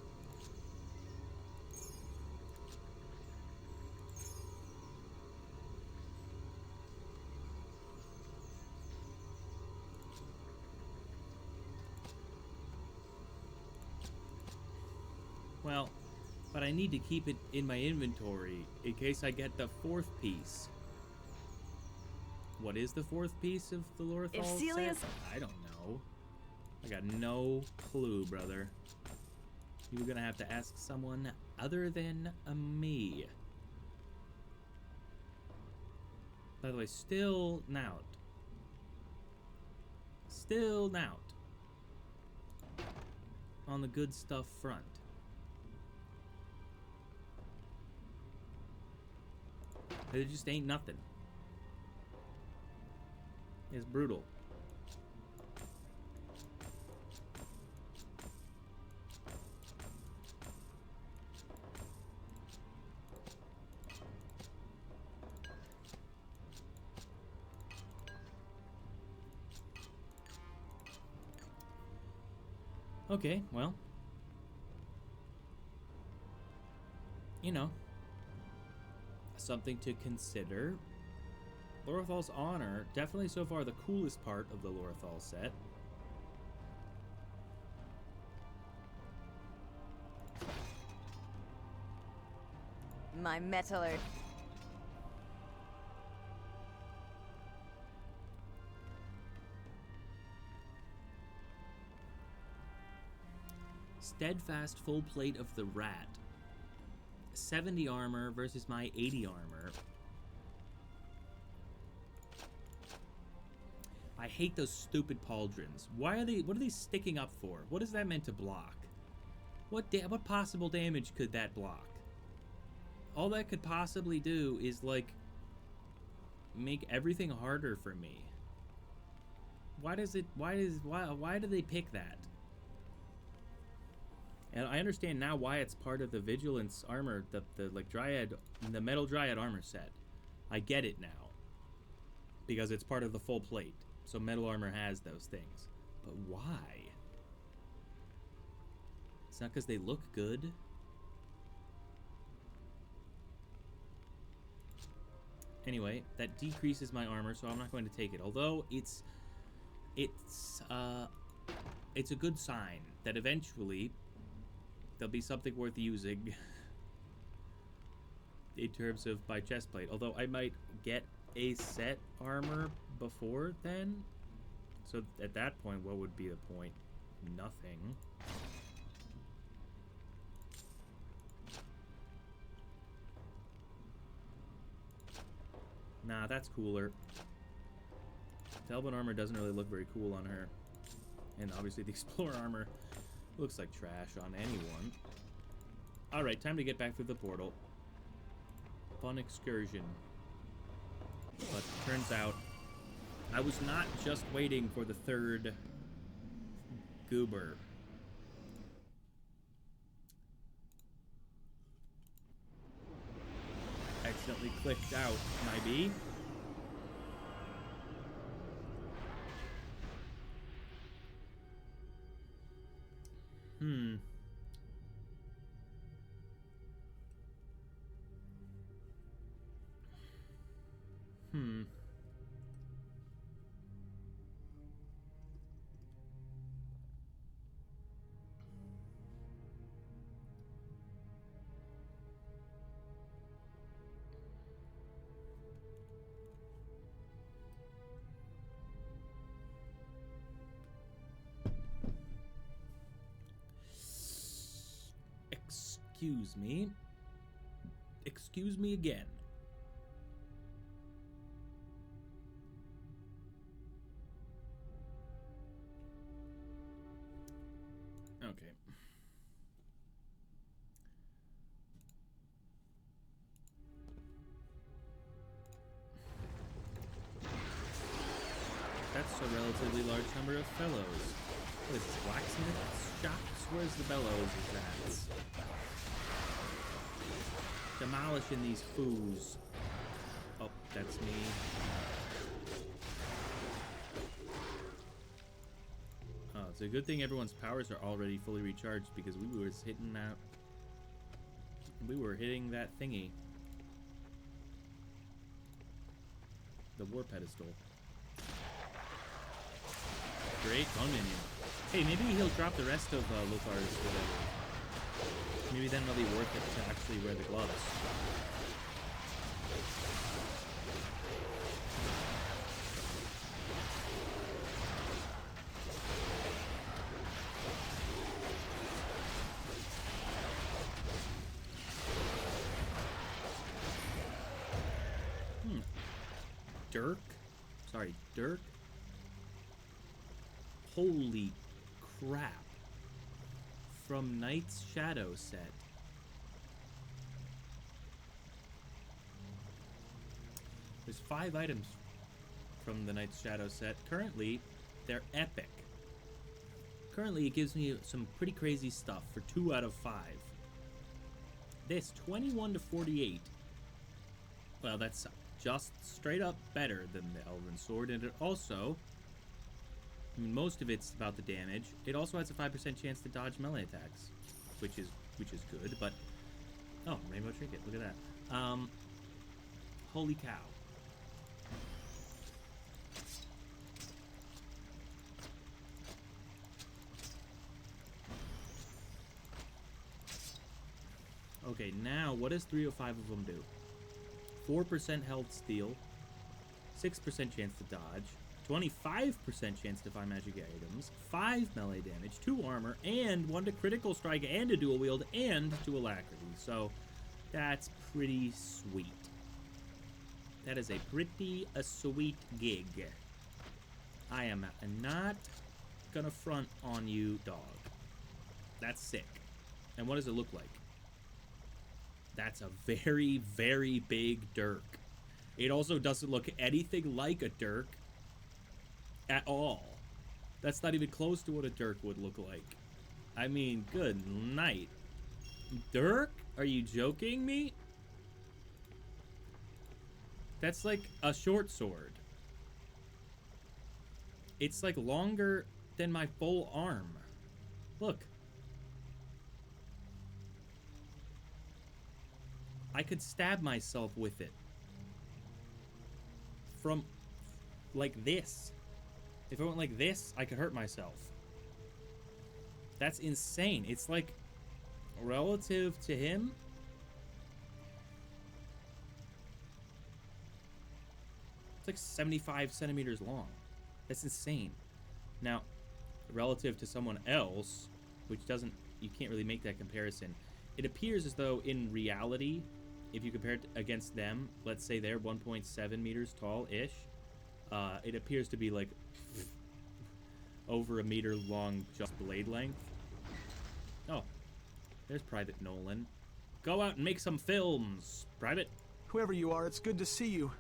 Well, but I need to keep it in my inventory in case I get the 4th piece. What is the 4th piece of the Lorthal set? I don't know. I got no clue, brother. You're gonna have to ask someone other than me. By the way, still Nout. Still Nout. On the good stuff front. It just ain't nothing. It's brutal. Okay, well. You know. Something to consider. Lorthal's Honor, definitely so far the coolest part of the Lorthal set. My metaller. Steadfast full plate of the Rat. 70 armor versus my 80 armor. I hate those stupid pauldrons. Why are they? What are they sticking up for? What is that meant to block? What possible damage could that block? All that could possibly do is like make everything harder for me. Why do they pick that? And I understand now why it's part of the Vigilance armor, the like Dryad, the Metal Dryad armor set. I get it now. Because it's part of the full plate. So metal armor has those things. But why? It's not because they look good. Anyway, that decreases my armor, so I'm not going to take it. Although it's a good sign that eventually there'll be something worth using in terms of my chestplate. Although I might get a set armor before then. So at that point, what would be the point? Nothing. Nah, that's cooler. Talbot armor doesn't really look very cool on her. And obviously the Explorer armor looks like trash on anyone. Alright, time to get back through the portal. Fun excursion. But turns out, I was not just waiting for the 3rd Goober. Accidentally clicked out, maybe. Hmm. Excuse me. Excuse me again. Okay. That's a relatively large number of fellows. What is this, blacksmith shops? Where's the bellows is at? Demolishing these foos. Oh, that's me. Oh, it's a good thing everyone's powers are already fully recharged because we were hitting that. We were hitting that thingy. The war pedestal. Great, one minion. Hey, maybe he'll drop the rest of Lothar's whatever. Maybe then it'll be worth it to actually wear the gloves. Dirk? Sorry, Dirk? Holy crap. From Knight's Shadow set. There's 5 items from the Knight's Shadow set. Currently, they're epic. Currently, it gives me some pretty crazy stuff for 2 out of 5. This, 21 to 48. Well, that's just straight up better than the Elven Sword, and it also, I mean, most of it's about the damage. It also has a 5% chance to dodge melee attacks, which is good, but oh, Rainbow Trinket, look at that. Holy cow. Okay, now what does 305 of them do? 4% health steal, 6% chance to dodge, 25% chance to find magic items, 5 melee damage, 2 armor, and 1 to critical strike, and a dual wield, and 2 alacrity. So that's pretty sweet. That is a pretty sweet gig. I am not gonna front on you, dog. That's sick. And what does it look like? That's a very, very big dirk. It also doesn't look anything like a dirk at all. That's not even close to what a dirk would look like. I mean, good night. Dirk? Are you joking me? That's like a short sword. It's like longer than my full arm. Look. I could stab myself with it. From like this. If I went like this, I could hurt myself. That's insane. It's like relative to him. It's like 75 centimeters long. That's insane. Now, relative to someone else, which doesn't, you can't really make that comparison. It appears as though in reality, if you compare it against them, let's say they're 1.7 meters tall-ish, it appears to be like over a meter long just blade length. Oh, there's Private Nolan. Go out and make some films, Private. Whoever you are, it's good to see you.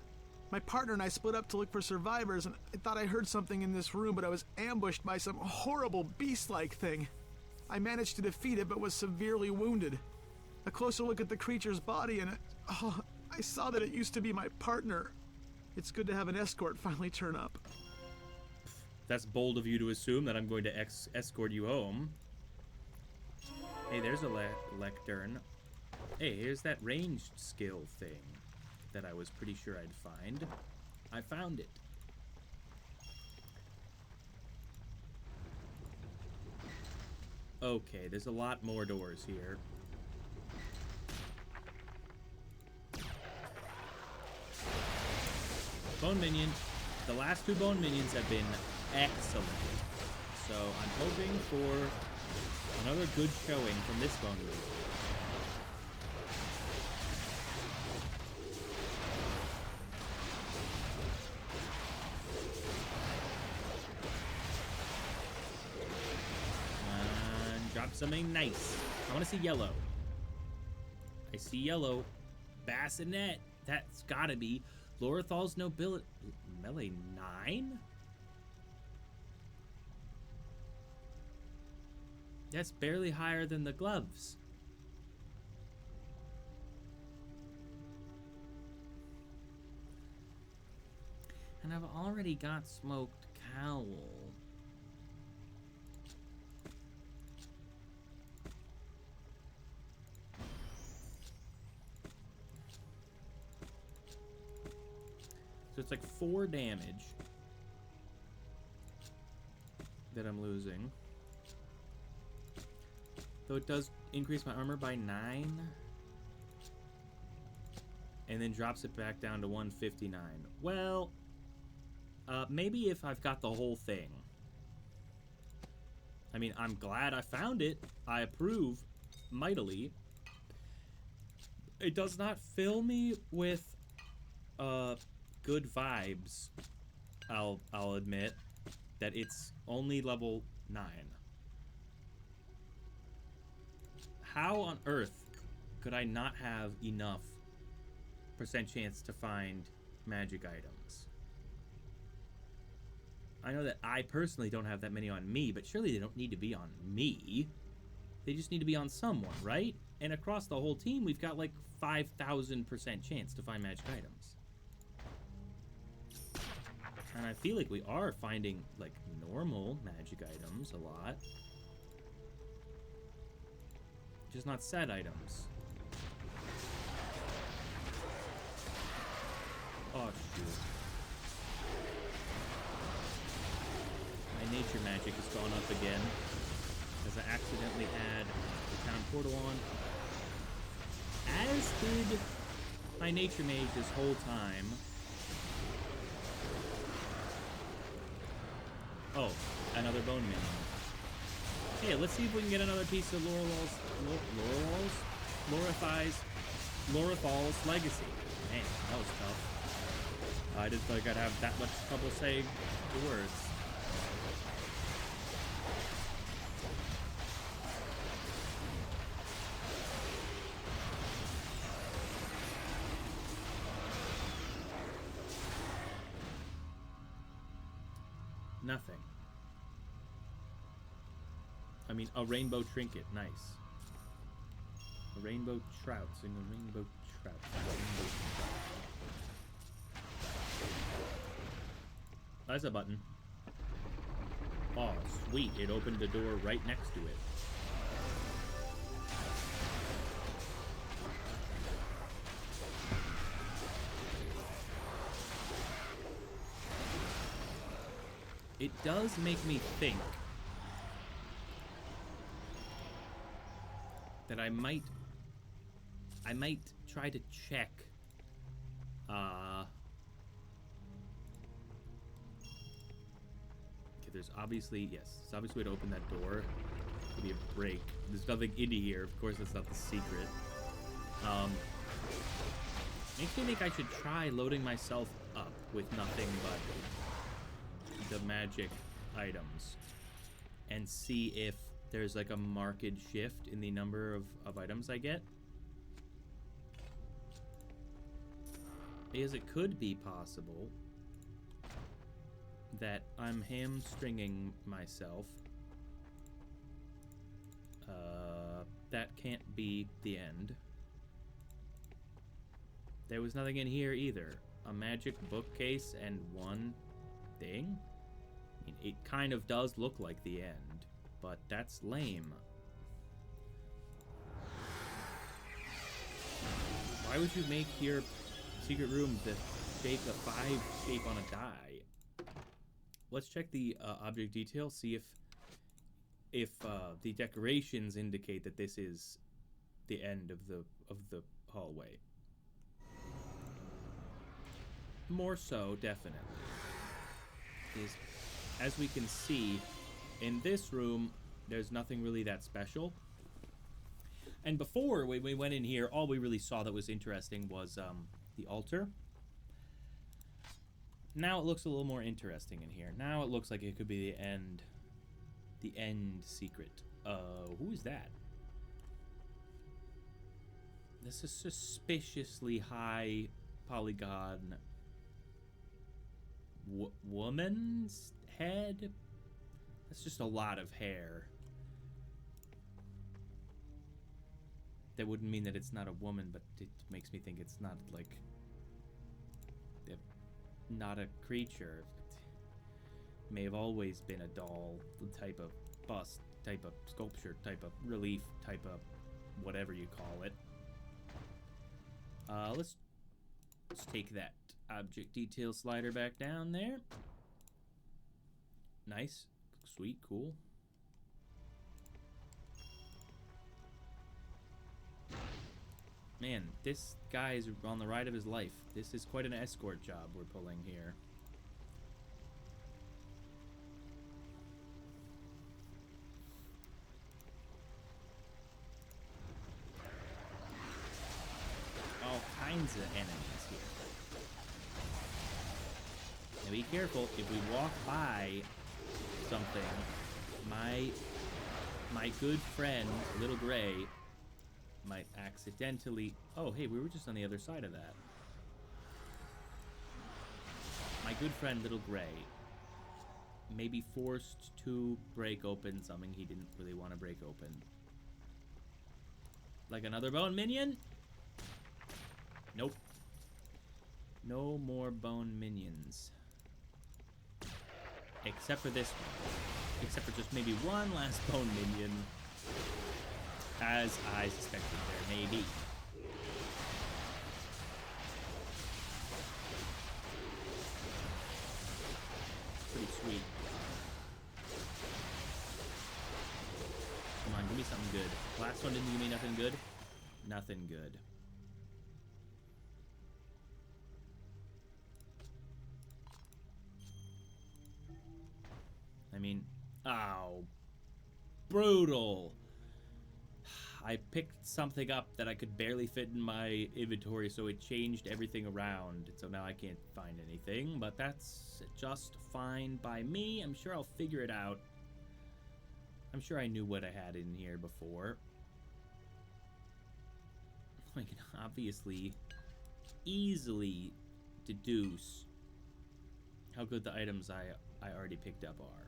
My partner and I split up to look for survivors, and I thought I heard something in this room, but I was ambushed by some horrible beast-like thing. I managed to defeat it, but was severely wounded. A closer look at the creature's body, and I saw that it used to be my partner. It's good to have an escort finally turn up. That's bold of you to assume that I'm going to escort you home. Hey, there's a lectern. Hey, here's that ranged skill thing that I was pretty sure I'd find. I found it. Okay, there's a lot more doors here. Bone minion. The last 2 bone minions have been excellent. So I'm hoping for another good showing from this bone minion. Drop something nice. I want to see yellow. I see yellow. Bassinet. That's gotta be Lorethal's nobility. Melee 9? That's barely higher than the gloves. And I've already got smoked cowl. So it's like 4 damage that I'm losing. Though it does increase my armor by 9. And then drops it back down to 159. Well, maybe if I've got the whole thing. I mean, I'm glad I found it. I approve mightily. It does not fill me with good vibes. I'll admit that it's only level 9. How on earth could I not have enough % chance to find magic items? I know that I personally don't have that many on me, but surely they don't need to be on me. They just need to be on someone, right? And across the whole team, we've got like 5,000% chance to find magic items. And I feel like we are finding, like, normal magic items a lot. Just not set items. Oh, shoot. My nature magic has gone up again. Because I accidentally had the town portal on. As did my nature mage this whole time. Oh, another bone minion. Hey, let's see if we can get another piece of Lorethal's legacy. Man, that was tough. I didn't think I'd have that much trouble saying the words. Nothing. I mean, a rainbow trinket. Nice. A rainbow trout. Sing a rainbow trout. That's a button. Oh, sweet. It opened the door right next to it. It does make me think that I might try to check okay, there's obviously, yes, there's obviously a way to open that door. Could be a break. There's nothing in here. Of course, that's not the secret. Makes me think I should try loading myself up with nothing but the magic items and see if there's like a marked shift in the number of items I get. is it could be possible that I'm hamstringing myself. That can't be the end. There was nothing in here either. A magic bookcase and one thing? I mean, it kind of does look like the end, but that's lame. Why would you make your secret room the shape, the 5 shape on a die? Let's check the object detail, see if the decorations indicate that this is the end of the hallway. More so, definitely. As we can see, in this room, there's nothing really that special. And before we went in here, all we really saw that was interesting was the altar. Now it looks a little more interesting in here. Now it looks like it could be the end secret. Who is that? This is suspiciously high polygon woman's head. That's just a lot of hair. That wouldn't mean that it's not a woman, but it makes me think it's not like not a creature. It may have always been a doll type of bust, type of sculpture, type of relief, type of whatever you call it. Let's take that object detail slider back down there. Nice, sweet, cool. Man, this guy is on the ride of his life. This is quite an escort job we're pulling here. All kinds of enemies here. Now be careful, if we walk by something, my good friend, Little Gray, might accidentally... Oh, hey, we were just on the other side of that. My good friend, Little Gray, may be forced to break open something he didn't really want to break open. Like another bone minion? Nope. No more bone minions. Except for this one. Except for just maybe one last bone minion. As I suspected there may be. Pretty sweet. Come on, give me something good. Last one didn't give me nothing good. Nothing good. I mean, ow. Brutal. I picked something up that I could barely fit in my inventory, so it changed everything around. So now I can't find anything, but that's just fine by me. I'm sure I'll figure it out. I'm sure I knew what I had in here before. I can obviously easily deduce how good the items I already picked up are.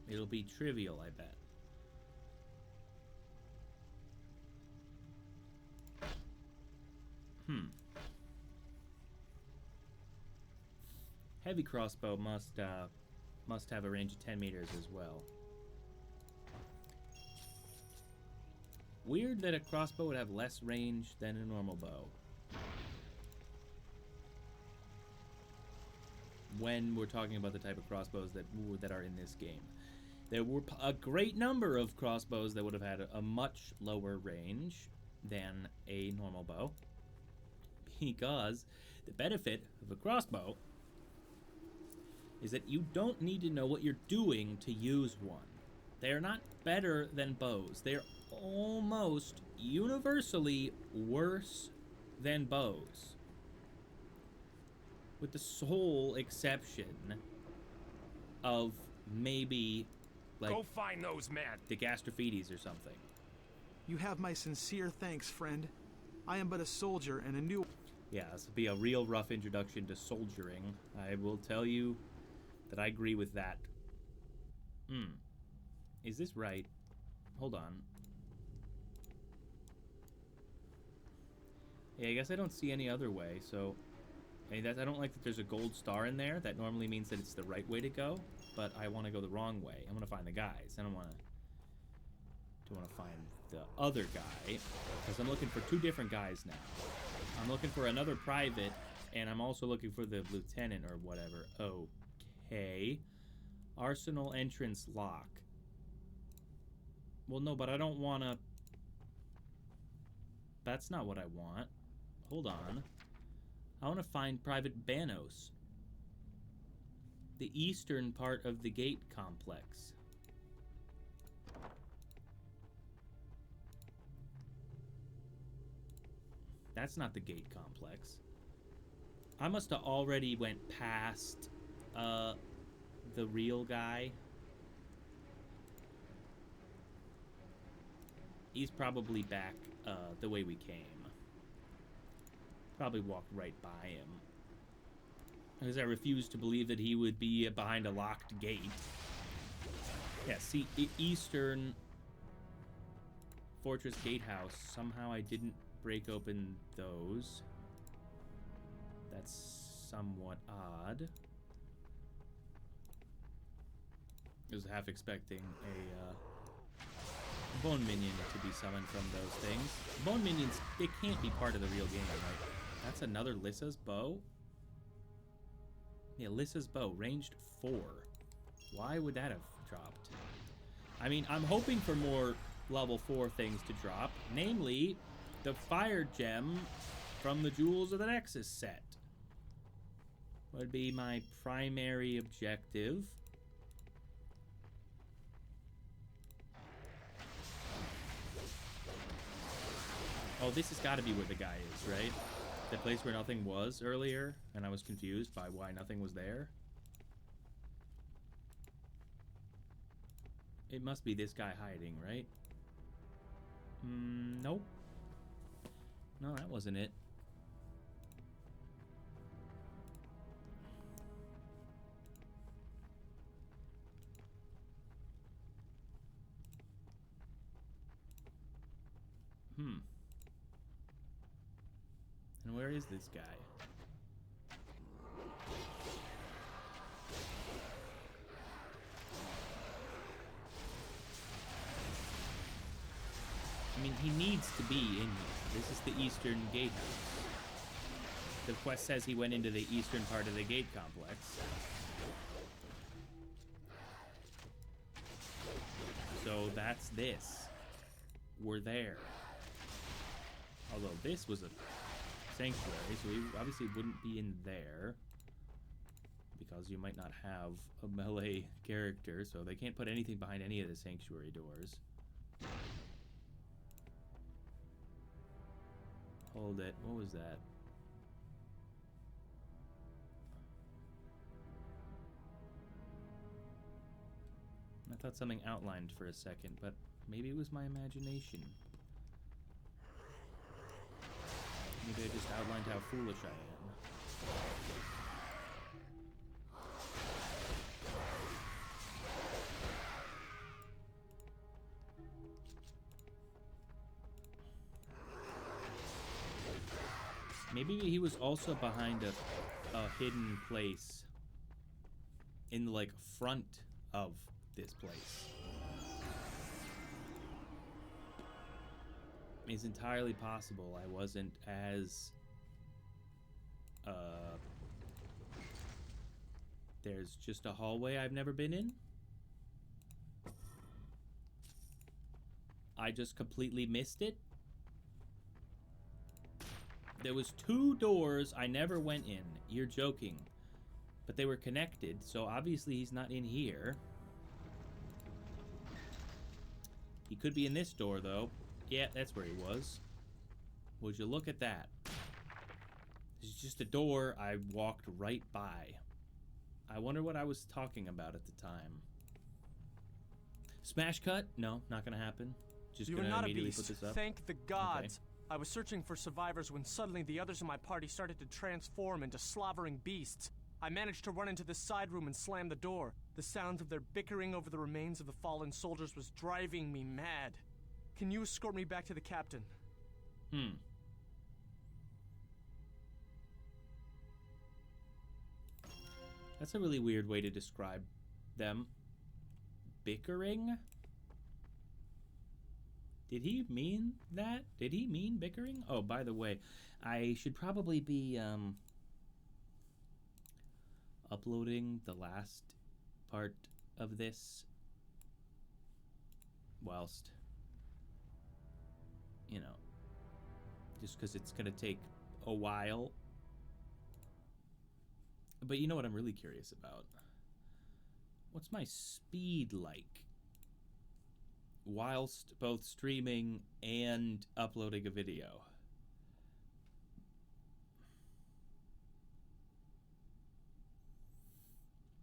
It'll be trivial, I bet. Heavy crossbow must have a range of 10 meters as well. Weird that a crossbow would have less range than a normal bow. When we're talking about the type of crossbows that are in this game. There were a great number of crossbows that would have had a much lower range than a normal bow. Because the benefit of a crossbow is that you don't need to know what you're doing to use one. They are not better than bows. They're almost universally worse than bows. With the sole exception of maybe, like, go find those men. The Gastrophetes or something. You have my sincere thanks, friend. I am but a soldier and a new... Yeah, this will be a real rough introduction to soldiering. I will tell you that I agree with that. Is this right? Hold on. Yeah, I guess I don't see any other way, so... I don't like that there's a gold star in there. That normally means that it's the right way to go, but I want to go the wrong way. I want to find the guys. I don't want to find the other guy, because I'm looking for two different guys now. I'm looking for another private, and I'm also looking for the lieutenant or whatever. Okay. Arsenal entrance lock. Well, no, but I don't want to... That's not what I want. Hold on. I want to find Private Banos. The eastern part of the gate complex. That's not the gate complex. I must have already went past the real guy. He's probably back the way we came. Probably walked right by him. Because I refuse to believe that he would be behind a locked gate. Yeah, see, Eastern Fortress Gatehouse. Somehow I didn't break open those. That's somewhat odd. I was half expecting a bone minion to be summoned from those things. Bone minions, they can't be part of the real game, right? That's another Lissa's bow? Yeah, Lissa's bow, ranged 4. Why would that have dropped? I mean, I'm hoping for more level 4 things to drop, namely the fire gem from the Jewels of the Nexus set. Would be my primary objective. Oh, this has got to be where the guy is, right? The place where nothing was earlier, and I was confused by why nothing was there. It must be this guy hiding, right? Nope. No, that wasn't it. And where is this guy? I mean, he needs to be in here. This is the Eastern Gatehouse. The quest says he went into the eastern part of the gate complex. So that's this. We're there. Although this was a sanctuary, so he obviously wouldn't be in there. Because you might not have a melee character, so they can't put anything behind any of the sanctuary doors. Hold it. What was that? I thought something outlined for a second, but maybe it was my imagination. Maybe I just outlined how foolish I am. Maybe he was also behind a hidden place in the, like, front of this place. It's entirely possible I wasn't as there's just a hallway I've never been in. I just completely missed it. There was 2 doors I never went in. You're joking. But they were connected, so obviously he's not in here. He could be in this door, though. Yeah, that's where he was. Would you look at that? This is just a door I walked right by. I wonder what I was talking about at the time. Smash cut? No, not gonna happen. Just You gonna are not a immediately beast. put this up. Thank the gods. I was searching for survivors when suddenly the others in my party started to transform into slavering beasts. I managed to run into the side room and slam the door. The sounds of their bickering over the remains of the fallen soldiers was driving me mad. Can you escort me back to the captain? That's a really weird way to describe them. Bickering? Did he mean that? Did he mean bickering? Oh, by the way, I should probably be uploading the last part of this whilst, you know, just because it's going to take a while. But you know what I'm really curious about? What's my speed like whilst both streaming and uploading a video?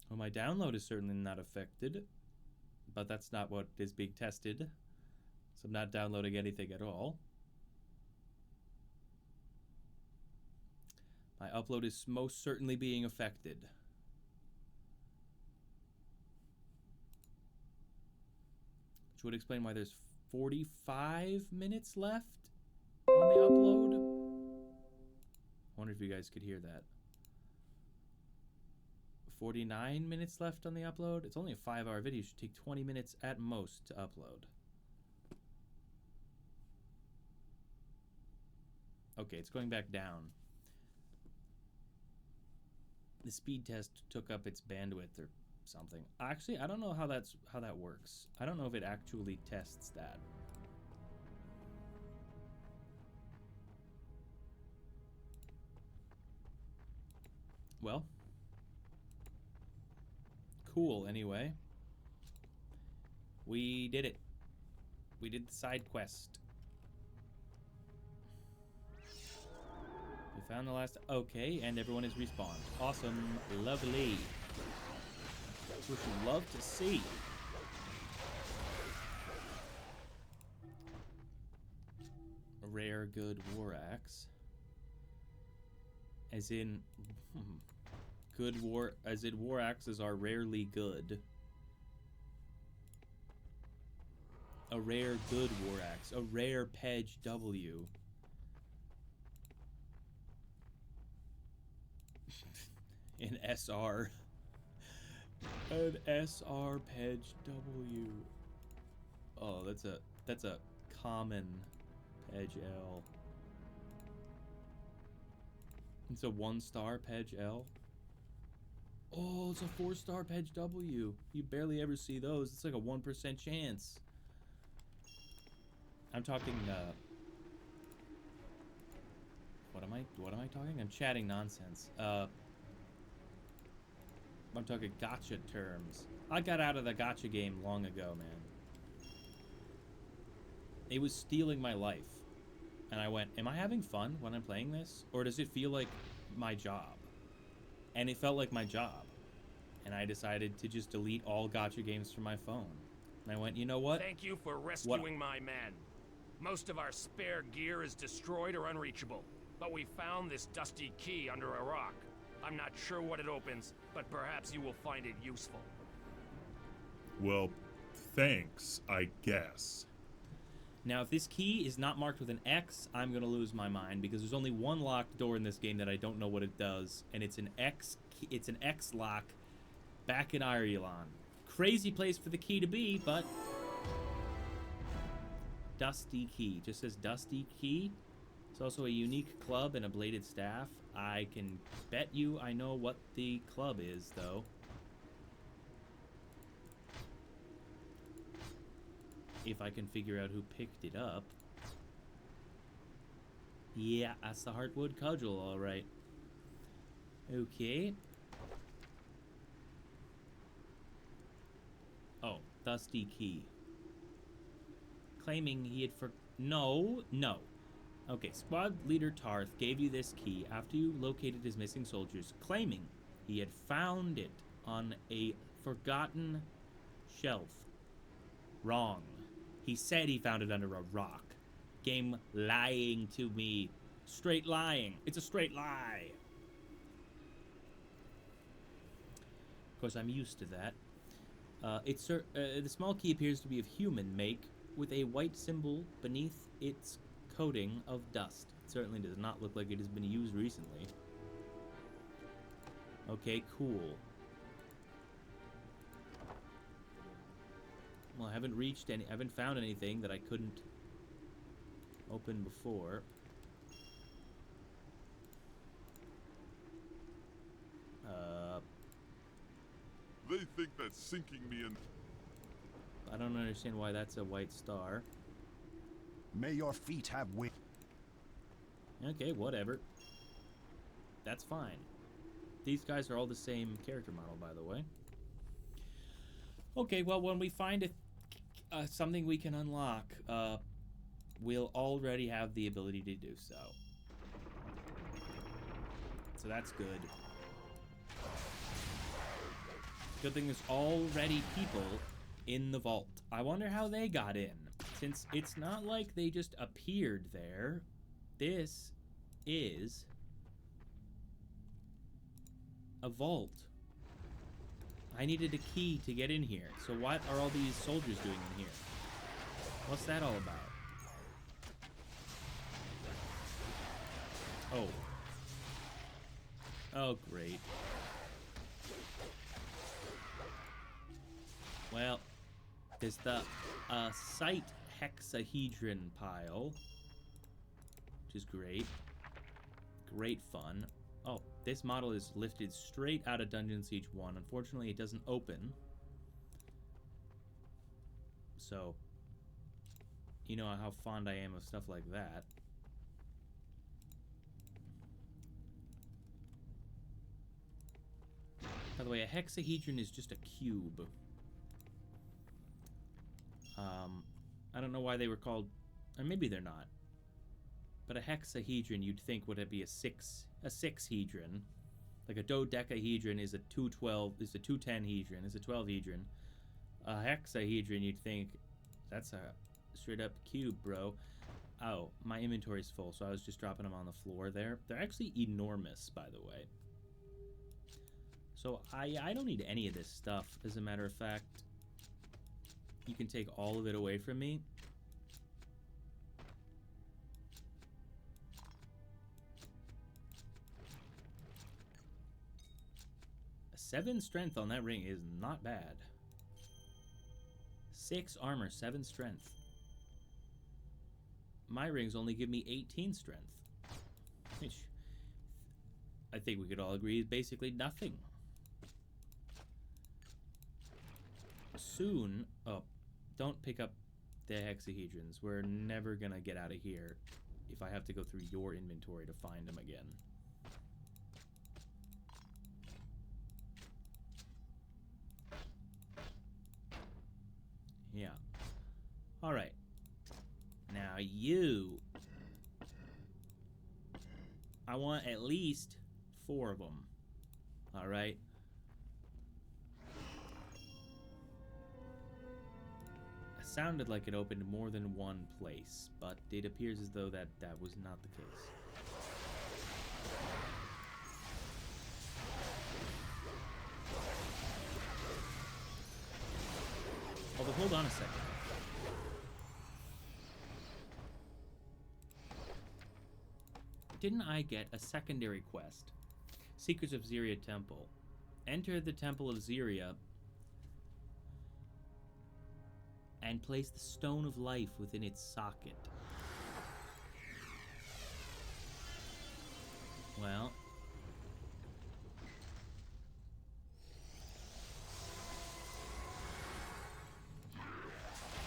Well, my download is certainly not affected, but that's not what is being tested. So I'm not downloading anything at all. My upload is most certainly being affected. Which would explain why there's 45 minutes left on the upload. I wonder if you guys could hear that. 49 minutes left on the upload. It's only a 5-hour video. It should take 20 minutes at most to upload. Okay, it's going back down. The speed test took up its bandwidth or something. Actually, I don't know how that works. I don't know if it actually tests that. Well, cool anyway. We did it. We did the side quest. We found the last... Okay, and everyone is respawned. Awesome. Lovely. That's what you love to see. A rare good war axe. As in... good war... As in war axes are rarely good. A rare good war axe. A rare Pej W. An SR. An SR Pej W. Oh, that's a common Pej L. It's a 1-star Pej L. Oh, it's a 4-star Pej W. You barely ever see those. It's like a 1% chance. I'm talking what am I talking? I'm chatting nonsense. I'm talking gacha terms. I got out of the gacha game long ago, man. It was stealing my life. And I went, am I having fun when I'm playing this? Or does it feel like my job? And it felt like my job. And I decided to just delete all gacha games from my phone. And I went, you know what? Thank you for rescuing my men. Most of our spare gear is destroyed or unreachable. But we found this dusty key under a rock. I'm not sure what it opens, but perhaps you will find it useful. Well, thanks, I guess. Now, if this key is not marked with an X, I'm going to lose my mind, because there's only one locked door in this game that I don't know what it does, and it's an X key, it's an X lock back in Ireland. Crazy place for the key to be, but Dusty Key. Just says Dusty Key. It's also a unique club and a bladed staff. I can bet you I know what the club is, though. If I can figure out who picked it up. Yeah, that's the Heartwood Cudgel, alright. Okay. Oh, Dusty Key. Claiming he had No. Okay, Squad Leader Tarth gave you this key after you located his missing soldiers, claiming he had found it on a forgotten shelf. Wrong. He said he found it under a rock. Game lying to me. Straight lying. It's a straight lie. Of course, I'm used to that. The small key appears to be of human make, with a white symbol beneath its coating of dust. It certainly does not look like it has been used recently. Okay, cool. Well, I haven't found anything that I couldn't open before. They think that sinking me in... I don't understand why that's a white star. May your feet have wings. Okay, whatever. That's fine. These guys are all the same character model, by the way. Okay, well, when we find something we can unlock, we'll already have the ability to do so. So that's good. Good thing there's already people in the vault. I wonder how they got in, since it's not like they just appeared there. This is a vault. I needed a key to get in here. So what are all these soldiers doing in here? What's that all about? Oh. Oh, great. Well, there's the site hexahedron pile, which is great. Great fun. Oh, this model is lifted straight out of Dungeon Siege 1. Unfortunately, it doesn't open. So, you know how fond I am of stuff like that. By the way, a hexahedron is just a cube. I don't know why they were called, or maybe they're not. But a hexahedron, you'd think would be a sixhedron. Like a dodecahedron is a 212, is a 210-hedron, is a 12-hedron. A hexahedron, you'd think that's a straight up cube, bro. Oh, my inventory's full, so I was just dropping them on the floor there. They're actually enormous, by the way. So I don't need any of this stuff, as a matter of fact. You can take all of it away from me. A 7 strength on that ring is not bad. 6 armor, 7 strength. My rings only give me 18 strength. Which I think we could all agree is basically nothing. Soon... Oh, don't pick up the hexahedrons. We're never gonna get out of here if I have to go through your inventory to find them again. Yeah. Alright. Now you... I want at least 4 of them. Alright? Sounded like it opened more than one place, but it appears as though that was not the case. Although, hold on a second. Didn't I get a secondary quest? Secrets of Ziria Temple. Enter the Temple of Ziria and place the Stone of Life within its socket. Well.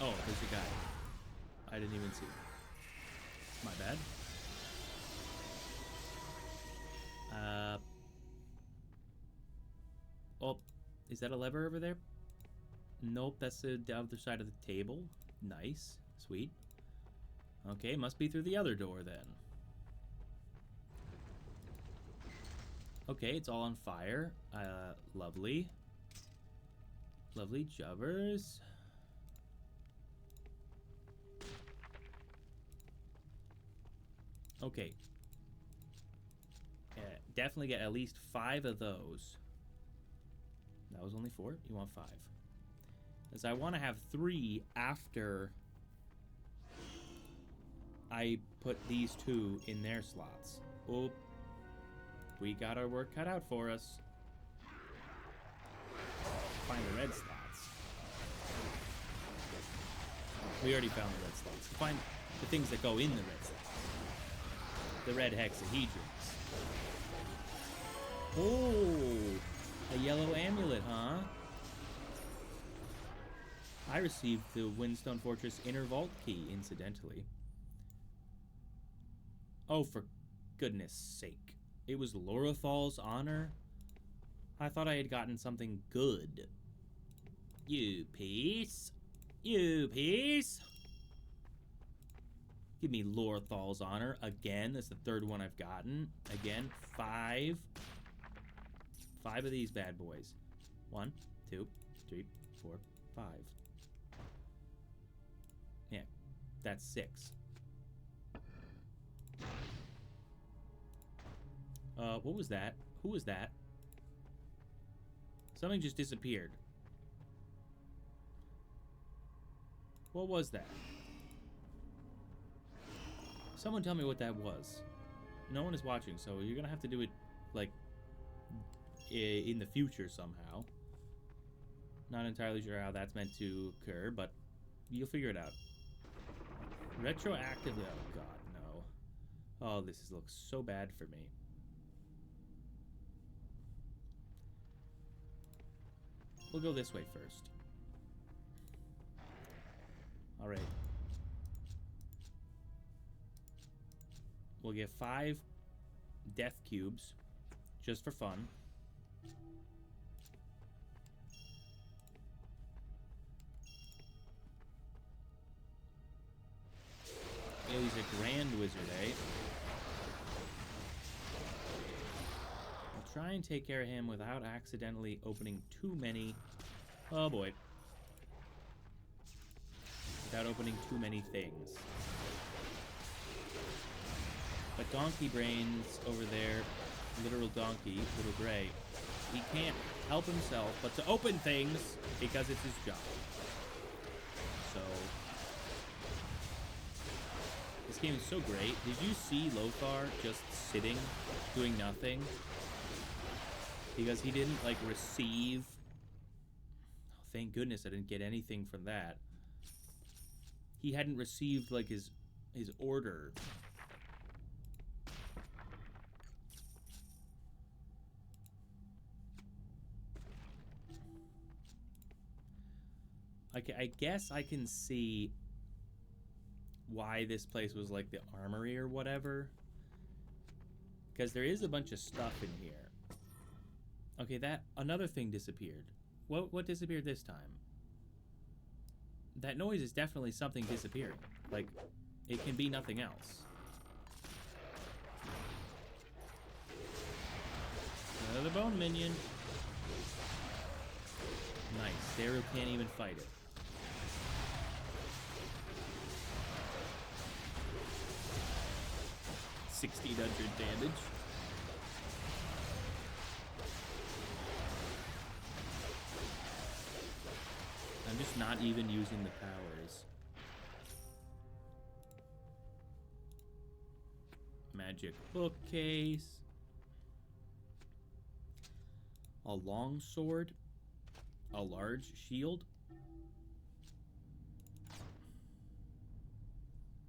Oh, there's a guy. I didn't even see. My bad. Oh, is that a lever over there? Nope, that's the other side of the table. Nice. Sweet. Okay, must be through the other door then. Okay, it's all on fire. Lovely. Lovely jubbers. Okay. Definitely get at least 5 of those. That was only 4? You want 5. Because I want to have 3 after I put these 2 in their slots. Oh, we got our work cut out for us. Find the red slots. We already found the red slots. Find the things that go in the red slots. The red hexahedrons. Oh, a yellow amulet, huh? I received the Windstone Fortress Inner Vault key, incidentally. Oh, for goodness sake. It was Lorathal's honor? I thought I had gotten something good. You piece. You piece. Give me Lorathal's honor again. That's the 3rd one I've gotten. Again, 5. 5 of these bad boys. 1, 2, 3, 4, 5. Yeah, that's 6. What was that? Who was that? Something just disappeared. What was that? Someone tell me what that was. No one is watching, so you're gonna have to do it, like, in the future somehow. Not entirely sure how that's meant to occur, but you'll figure it out. Retroactively, oh god, no. Oh, this looks so bad for me. We'll go this way first. Alright. We'll get 5 death cubes, just for fun. Yeah, he's a grand wizard, eh? I'll try and take care of him without accidentally opening too many... Oh boy. Without opening too many things. But Donkey Brains over there, literal donkey, little gray, he can't help himself but to open things because it's his job. So... this game is so great. Did you see Lothar just sitting, doing nothing? Because he didn't, like, receive... Oh, thank goodness I didn't get anything from that. He hadn't received, like, his order. Okay, I guess I can see why this place was like the armory or whatever. Because there is a bunch of stuff in here. Okay, another thing disappeared. What disappeared this time? That noise is definitely something disappearing. Like, it can be nothing else. Another bone minion. Nice. Daryl can't even fight it. 1600 damage. I'm just not even using the powers. Magic bookcase. A long sword. A large shield.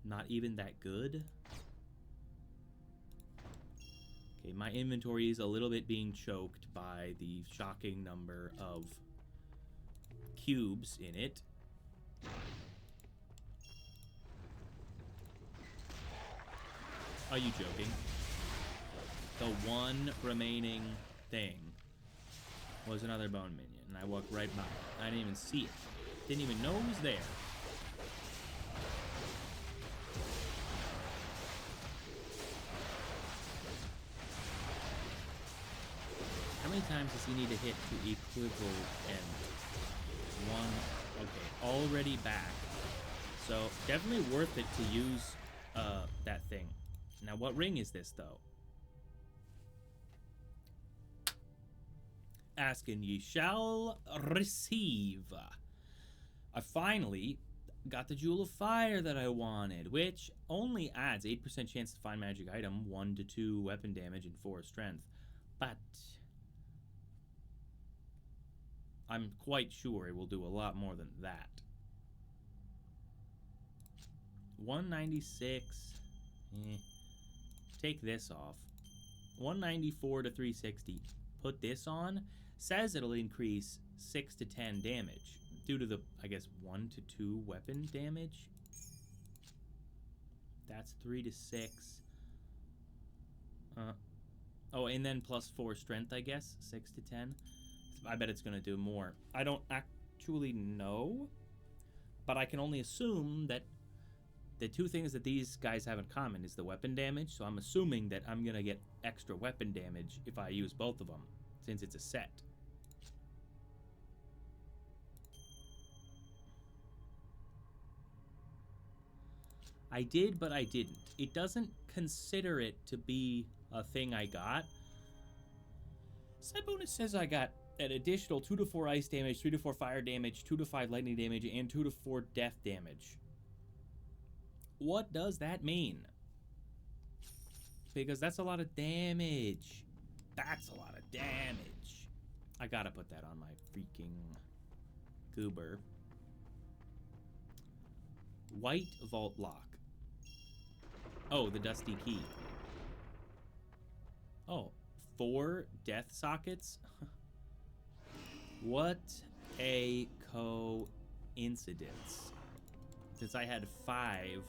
Not even that good. Okay, my inventory is a little bit being choked by the shocking number of cubes in it. Are you joking? The one remaining thing was another bone minion, and I walked right by it. I didn't even see it. Didn't even know it was there. How many times does he need to hit to equivalent and one? Okay, already back. So definitely worth it to use that thing. Now, what ring is this, though? Asking ye shall receive. I finally got the Jewel of Fire that I wanted, which only adds 8% chance to find magic item, 1 to 2 weapon damage, and 4 strength. But I'm quite sure it will do a lot more than that. 196. Take this off. 194 to 360. Put this on. Says it'll increase 6 to 10 damage due to the, I guess, 1 to 2 weapon damage. That's 3 to 6. Oh, and then plus 4 strength, I guess. 6 to 10. I bet it's going to do more. I don't actually know, but I can only assume that the two things that these guys have in common is the weapon damage, so I'm assuming that I'm going to get extra weapon damage if I use both of them, since it's a set. I did, but I didn't. It doesn't consider it to be a thing I got. Side bonus says I got an additional 2 to 4 ice damage, 3 to 4 fire damage, 2 to 5 lightning damage, and 2 to 4 death damage. What does that mean? Because that's a lot of damage. That's a lot of damage. I gotta put that on my freaking goober. White vault lock. Oh, the dusty key. Oh, 4 death sockets? What a coincidence. Since I had 5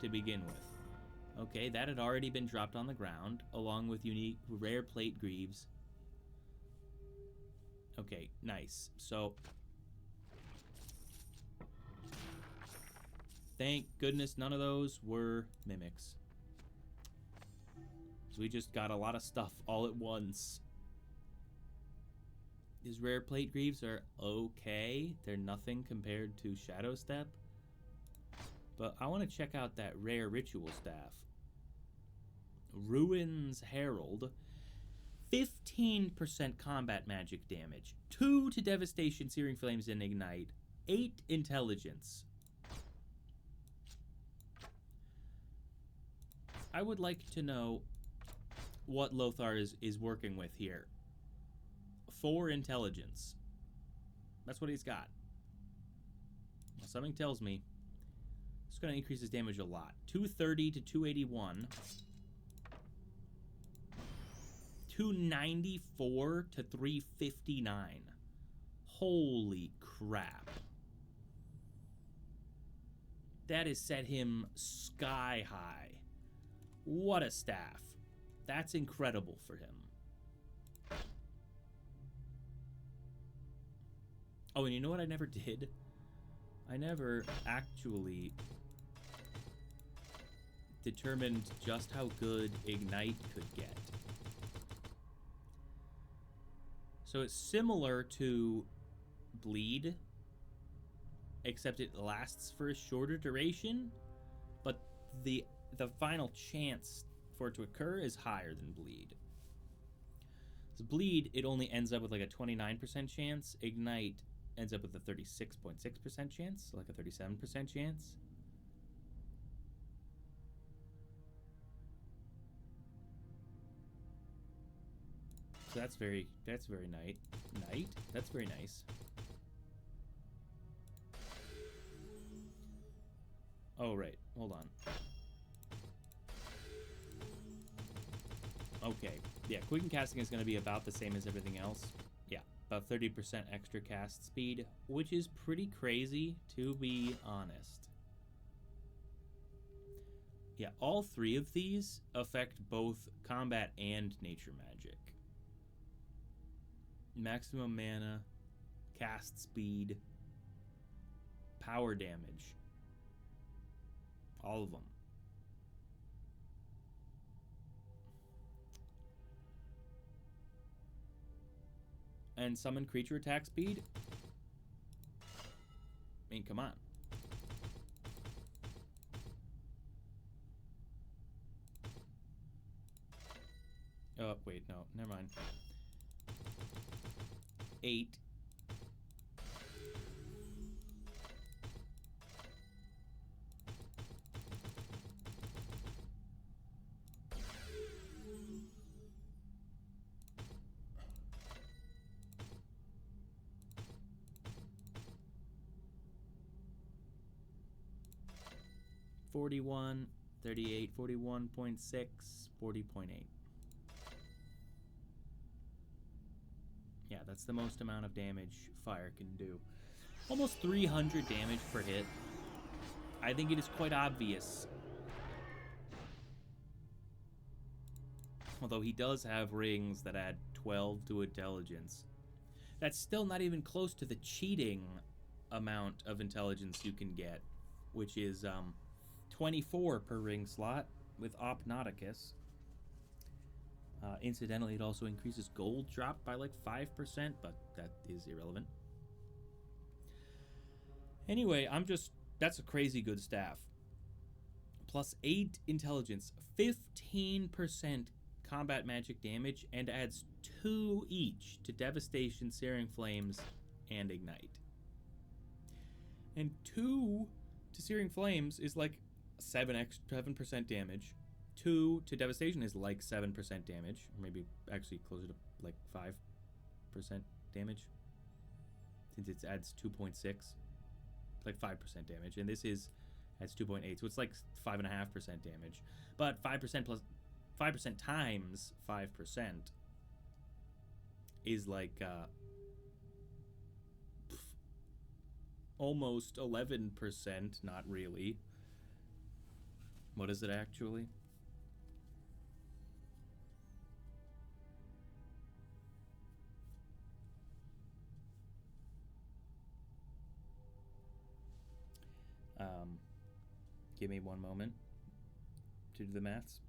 to begin with. Okay, that had already been dropped on the ground, along with unique rare plate greaves. Okay, nice. So, thank goodness none of those were mimics. So we just got a lot of stuff all at once. These rare plate greaves are okay. They're nothing compared to Shadow Step. But I want to check out that rare ritual staff. Ruins Herald. 15% combat magic damage. 2 to Devastation, Searing Flames, and Ignite. 8 intelligence. I would like to know what Lothar is working with here. 4 intelligence. That's what he's got. Well, something tells me it's going to increase his damage a lot. 230 to 281. 294 to 359. Holy crap. That has set him sky high. What a staff. That's incredible for him. Oh, and you know what I never did? I never actually determined just how good Ignite could get. So it's similar to Bleed, except it lasts for a shorter duration, but the final chance for it to occur is higher than Bleed. So Bleed, it only ends up with like a 29% chance. Ignite ends up with a 36.6% chance, like a 37% chance. So that's very nice. That's very nice. Oh, right. Hold on. Okay. Yeah, quicken casting is going to be about the same as everything else. Yeah, about 30% extra cast speed, which is pretty crazy, to be honest. Yeah, all 3 of these affect both combat and nature magic. Maximum mana, cast speed, power damage. All of them. And summon creature attack speed? I mean, come on. Oh, wait, no, never mind. 8. $41, $38, $41.6, $40.8. Yeah, that's the most amount of damage fire can do. Almost 300 damage per hit. I think it is quite obvious. Although he does have rings that add 12 to intelligence. That's still not even close to the cheating amount of intelligence you can get, which is 24 per ring slot with Opnauticus. Incidentally, it also increases gold drop by like 5%, but that is irrelevant. Anyway, that's a crazy good staff. Plus 8 intelligence, 15% combat magic damage, and adds 2 each to Devastation, Searing Flames, and Ignite. And 2 to Searing Flames is like 7% damage. 2 to Devastation is like 7% damage, or maybe actually closer to like 5% damage, since it adds 2.6. It's like 5% damage, and this adds 2.8, so it's like 5.5% damage. But 5% plus 5% times 5% is like almost 11%. Not really. What is it actually? Give me one moment to do the maths.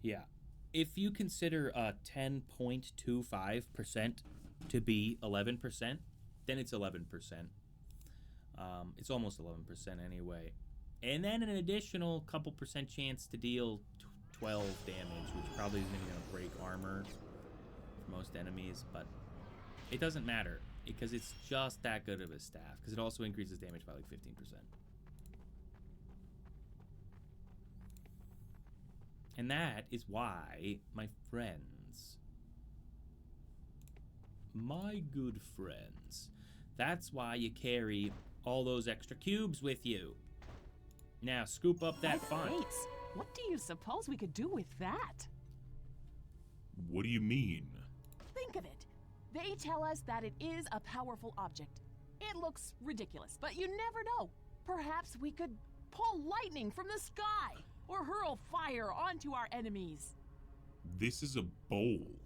Yeah. If you consider 10.25% to be 11%, then it's 11%. It's almost 11% anyway. And then an additional couple percent chance to deal 12 damage, which probably isn't even going to break armor for most enemies, but it doesn't matter because it's just that good of a staff, because it also increases damage by like 15%. And that is why, my friends, my good friends, that's why you carry all those extra cubes with you. Now, scoop up that font. Fates, what do you suppose we could do with that? What do you mean? Think of it. They tell us that it is a powerful object. It looks ridiculous, but you never know. Perhaps we could pull lightning from the sky or hurl fire onto our enemies. This is a bowl.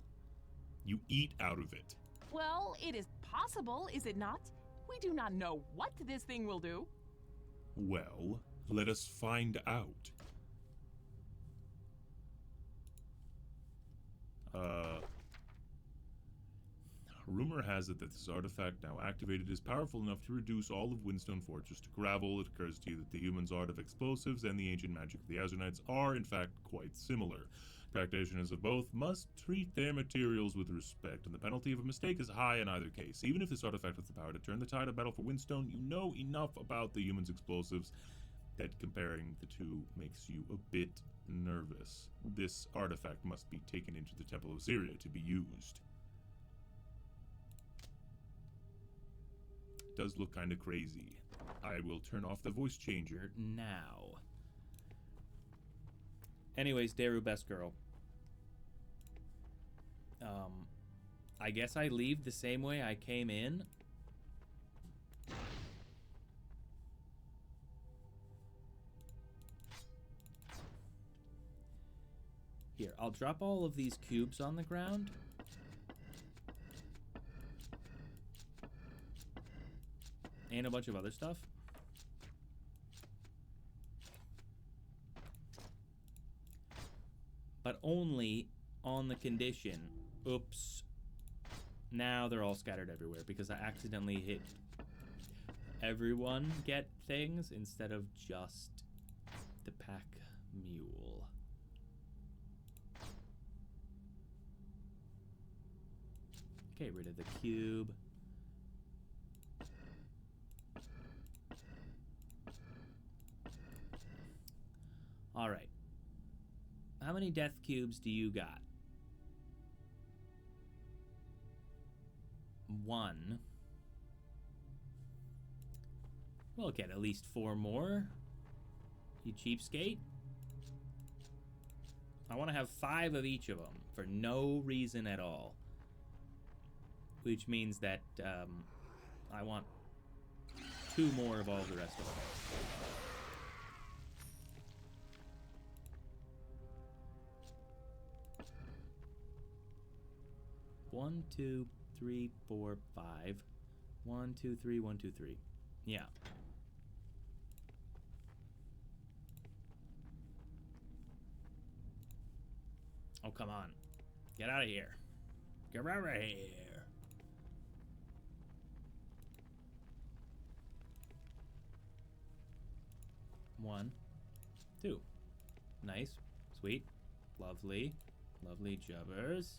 You eat out of it. Well, it is possible, is it not? We do not know what this thing will do. Well, let us find out. Rumor has it that this artifact, now activated, is powerful enough to reduce all of Windstone Fortress to gravel. It occurs to you that the humans' art of explosives and the ancient magic of the Azurnites are, in fact, quite similar. Practitioners of both must treat their materials with respect, and the penalty of a mistake is high in either case. Even if this artifact has the power to turn the tide of battle for Windstone, you know enough about the humans' explosives that comparing the two makes you a bit nervous. This artifact must be taken into the Temple of Syria to be used. It does look kind of crazy. I will turn off the voice changer now. Anyways, Daru, best girl. I guess I leave the same way I came in. Here, I'll drop all of these cubes on the ground. And a bunch of other stuff. But only on the condition. Oops. Now they're all scattered everywhere because I accidentally hit everyone get things instead of just the pack mule. Okay, rid of the cube. All right. How many death cubes do you got? 1. We'll get at least 4 more. You cheapskate. I want to have 5 of each of them for no reason at all. Which means that I want 2 more of all the rest of them. One, 2, 3, 4, 5. 1, 2, 3, 1, 2, 3. Yeah. Oh, come on. Get out of here. Get out of here. One, 2. Nice. Sweet. Lovely. Lovely jubbers.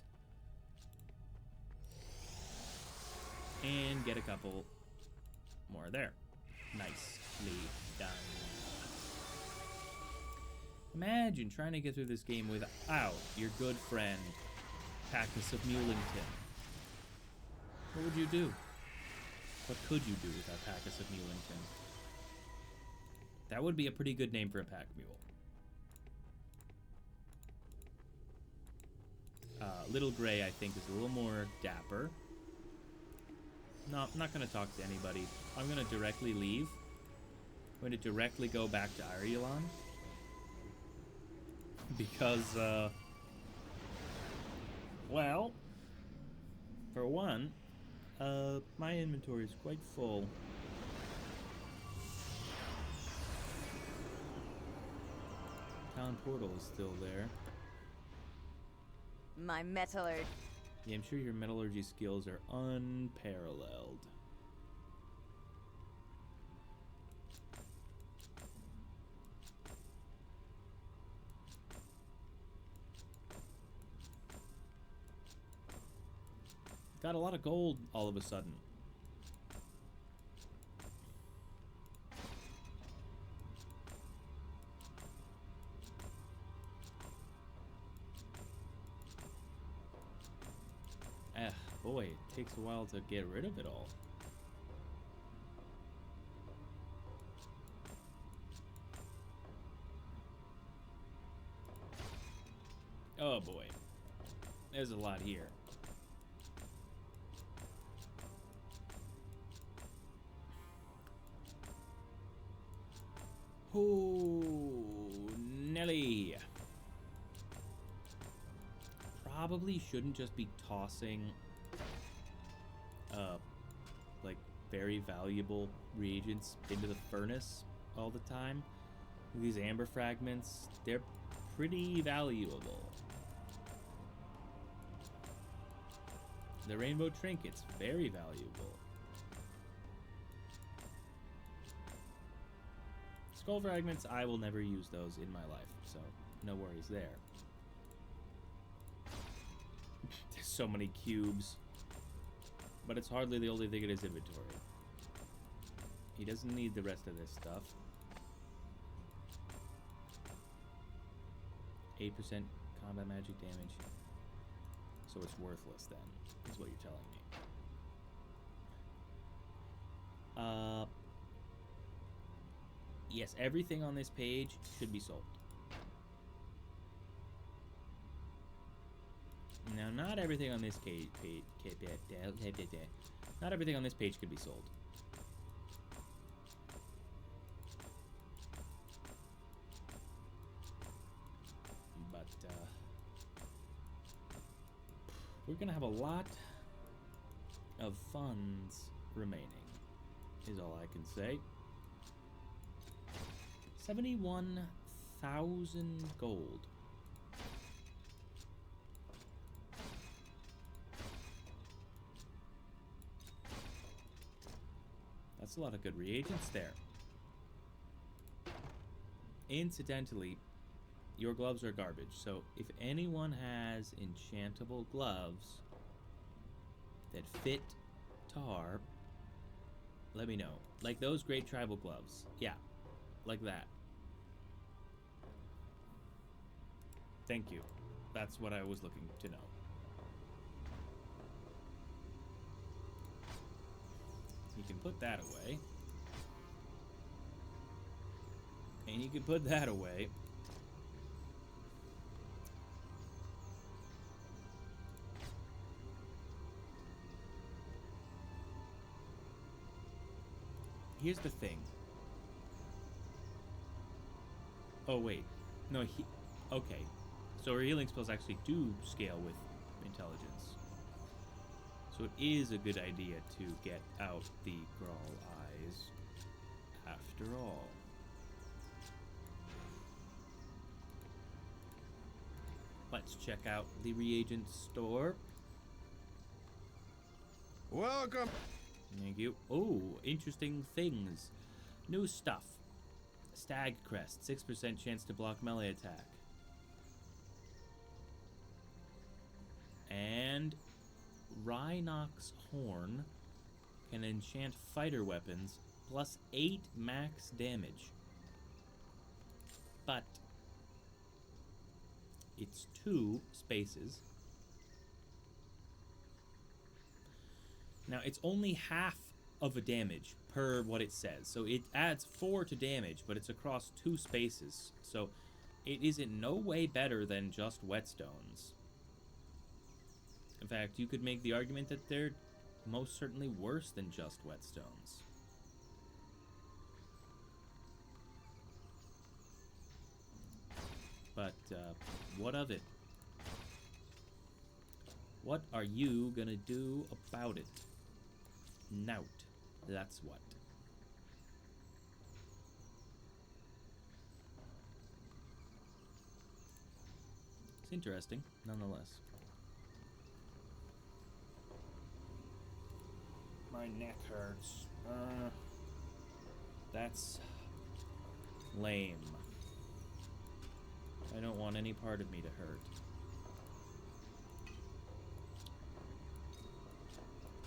And get a couple more there. Nicely done. Imagine trying to get through this game without your good friend, Packus of Mulington. What would you do? What could you do without Packus of Mulington? That would be a pretty good name for a pack mule. Little Gray, I think, is a little more dapper. No, I'm not going to talk to anybody. I'm going to directly leave. I'm going to directly go back to Ireland. Because, well, for one, my inventory is quite full. Town portal is still there. My metallurgy. Yeah, I'm sure your metallurgy skills are unparalleled. Got a lot of gold all of a sudden. Boy, it takes a while to get rid of it all. Oh boy. There's a lot here. Oh, Nelly. Probably shouldn't just be tossing like very valuable reagents into the furnace all the time. These amber fragments, they're pretty valuable. The rainbow trinkets, very valuable. Skull fragments, I will never use those in my life, so no worries there. There's so many cubes. But it's hardly the only thing in his inventory. He doesn't need the rest of this stuff. 8% combat magic damage. So it's worthless then, is what you're telling me. Yes, everything on this page should be sold. Now, not everything on this page not everything on this page could be sold. But we're gonna have a lot of funds remaining, is all I can say. 71,000 gold. That's a lot of good reagents there. Incidentally, your gloves are garbage, so if anyone has enchantable gloves that fit tar, let me know. Like those great tribal gloves. Yeah, like that. Thank you. That's what I was looking to know. You can put that away. And you can put that away. Here's the thing. Oh, wait. No, okay. So our healing spells actually do scale with intelligence. So it is a good idea to get out the Grawl Eyes after all. Let's check out the reagent store. Welcome. Thank you. Oh, interesting things. New stuff. Stag Crest, 6% chance to block melee attack. And Rhinox Horn can enchant fighter weapons plus 8 max damage. But it's 2 spaces. Now, it's only half of a damage per what it says. So it adds 4 to damage, but it's across 2 spaces. So it is in no way better than just whetstones. In fact, you could make the argument that they're most certainly worse than just whetstones. But what of it? What are you gonna do about it? Nout. That's what. It's interesting, nonetheless. My neck hurts. That's lame. I don't want any part of me to hurt.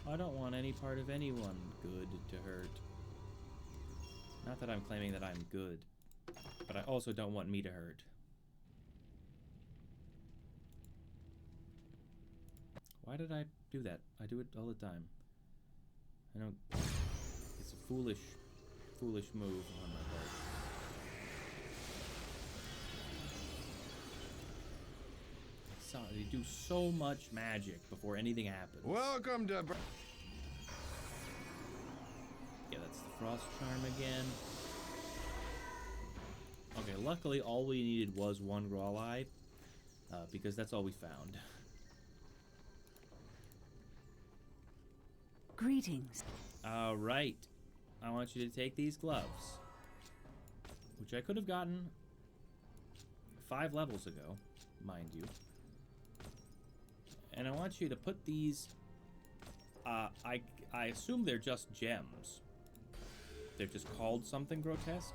I don't want any part of anyone good to hurt. Not that I'm claiming that I'm good, but I also don't want me to hurt. Why did I do that? I do it all the time. I don't... It's a foolish move on my part. So, they do so much magic before anything happens. Welcome to... Yeah, that's the Frost Charm again. Okay, luckily all we needed was one Grawl Eye, because that's all we found. Greetings. Alright. I want you to take these gloves, which I could have gotten 5 levels ago, mind you. And I want you to put these... I assume they're just gems. They're just called something grotesque.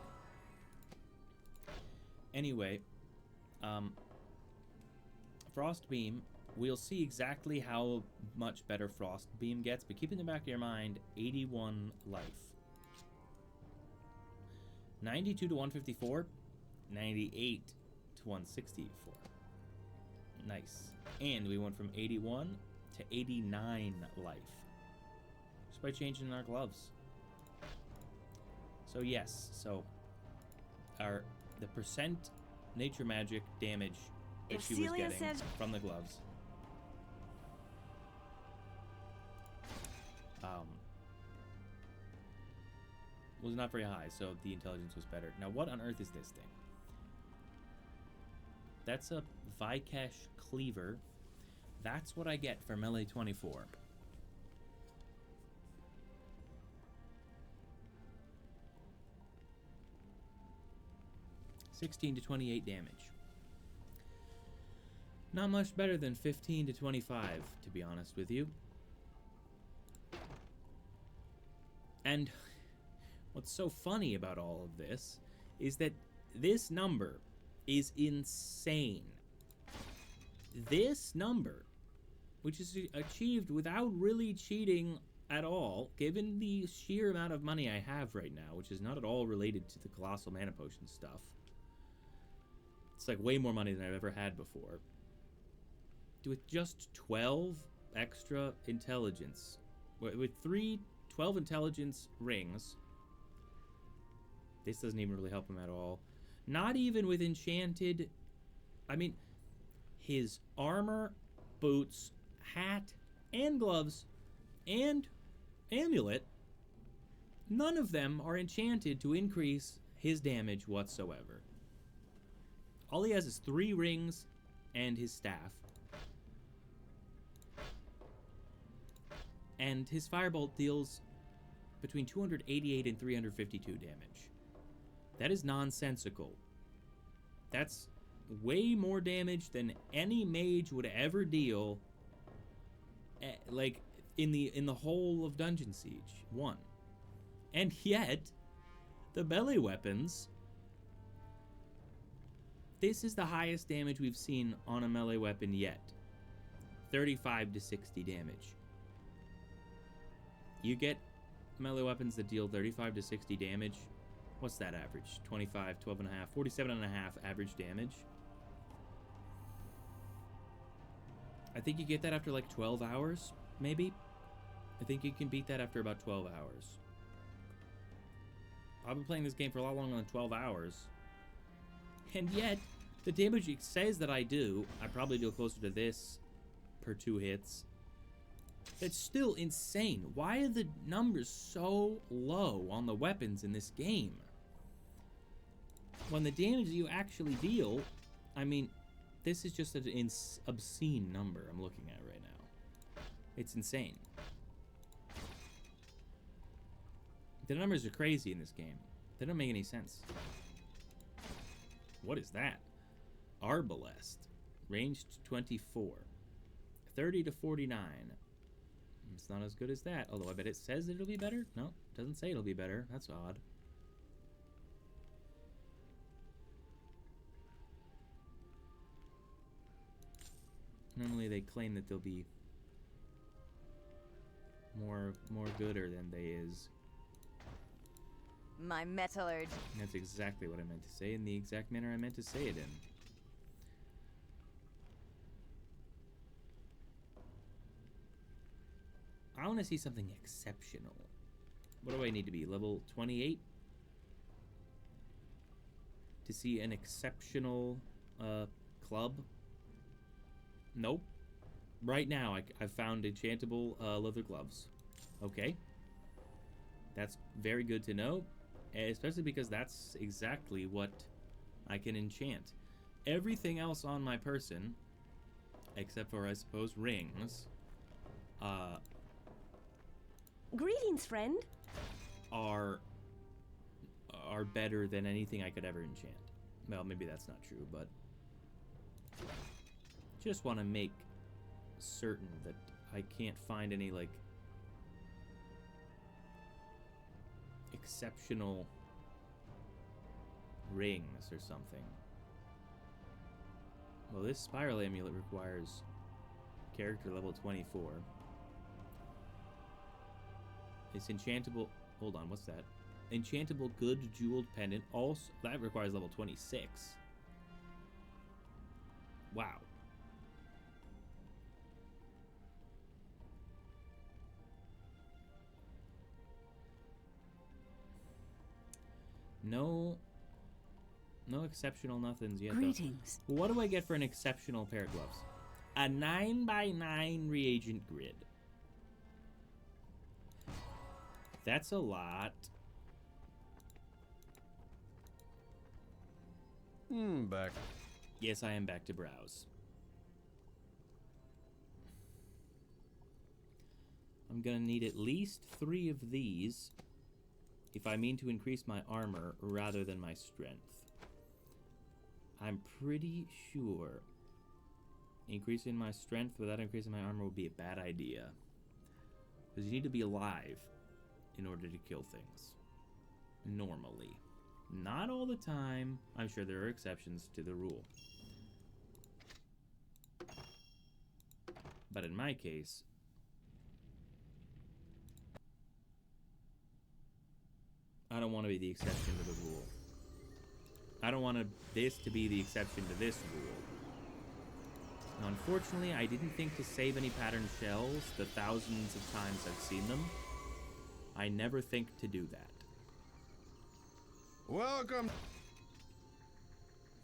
Anyway, Frost Beam, we'll see exactly how much better Frost Beam gets, but keep in the back of your mind, 81 life. 92 to 154, 98 to 164. Nice. And we went from 81 to 89 life. Just by changing our gloves. So yes, so the percent nature magic damage that she was getting from the gloves was not very high, so the intelligence was better. Now what on earth is this thing? That's a Vikesh Cleaver. That's what I get for melee 24. $16 to 28 damage. Not much better than 15 to 25, to be honest with you. And What's so funny about all of this is that this number is insane. This number, which is achieved without really cheating at all, given the sheer amount of money I have right now, which is not at all related to the Colossal Mana Potion stuff. It's like way more money than I've ever had before. With just 12 extra intelligence, with 12 intelligence rings, this doesn't even really help him at all. Not even with enchanted, I mean, his armor, boots, hat, and gloves, and amulet, none of them are enchanted to increase his damage whatsoever. All he has is 3 rings and his staff. And his firebolt deals between 288 and 352 damage. That is nonsensical. That's way more damage than any mage would ever deal, like, in the whole of Dungeon Siege 1. And yet, the melee weapons, this is the highest damage we've seen on a melee weapon yet. 35 to 60 damage. You get melee weapons that deal 35 to 60 damage. What's that average? 25, 12 and a half, 47 and a half average damage. I think you get that after like 12 hours, maybe? I think you can beat that after about 12 hours. I've been playing this game for a lot longer than 12 hours. And yet, the damage it says that I do, I probably do closer to this per 2 hits. That's still insane. Why are the numbers so low on the weapons in this game? When the damage you actually deal, I mean, this is just an obscene number I'm looking at right now. It's insane. The numbers are crazy in this game. They don't make any sense. What is that? Arbalest. Ranged 24. 30 to 49. It's not as good as that, although I bet it says it'll be better. No, it doesn't say it'll be better. That's odd. Normally they claim that they'll be more gooder than they is. My metallurgy. That's exactly what I meant to say in the exact manner I meant to say it in. I want to see something exceptional. What do I need to be? Level 28? To see an exceptional club? Nope. Right now, I've found enchantable leather gloves. Okay. That's very good to know. Especially because that's exactly what I can enchant. Everything else on my person, except for, I suppose, rings, Greetings, friend. Are better than anything I could ever enchant. Well, maybe that's not true, but just want to make certain that I can't find any, like, exceptional rings or something. Well, this spiral amulet requires character level 24. It's enchantable. Hold on, what's that? Enchantable good jeweled pendant. Also, that requires level 26. Wow. No exceptional nothings yet. Greetings. Though. What do I get for an exceptional pair of gloves? A 9x9 reagent grid. That's a lot. Back. Yes, I am back to browse. I'm gonna need at least 3 of these if I mean to increase my armor rather than my strength. I'm pretty sure increasing my strength without increasing my armor would be a bad idea. Because you need to be alive in order to kill things. normally. Not all the time. I'm sure there are exceptions to the rule. But in my case, I don't want to be the exception to the rule. I don't want this to be the exception to this rule. Now, unfortunately, I didn't think to save any pattern shells the thousands of times I've seen them. I never think to do that. Welcome.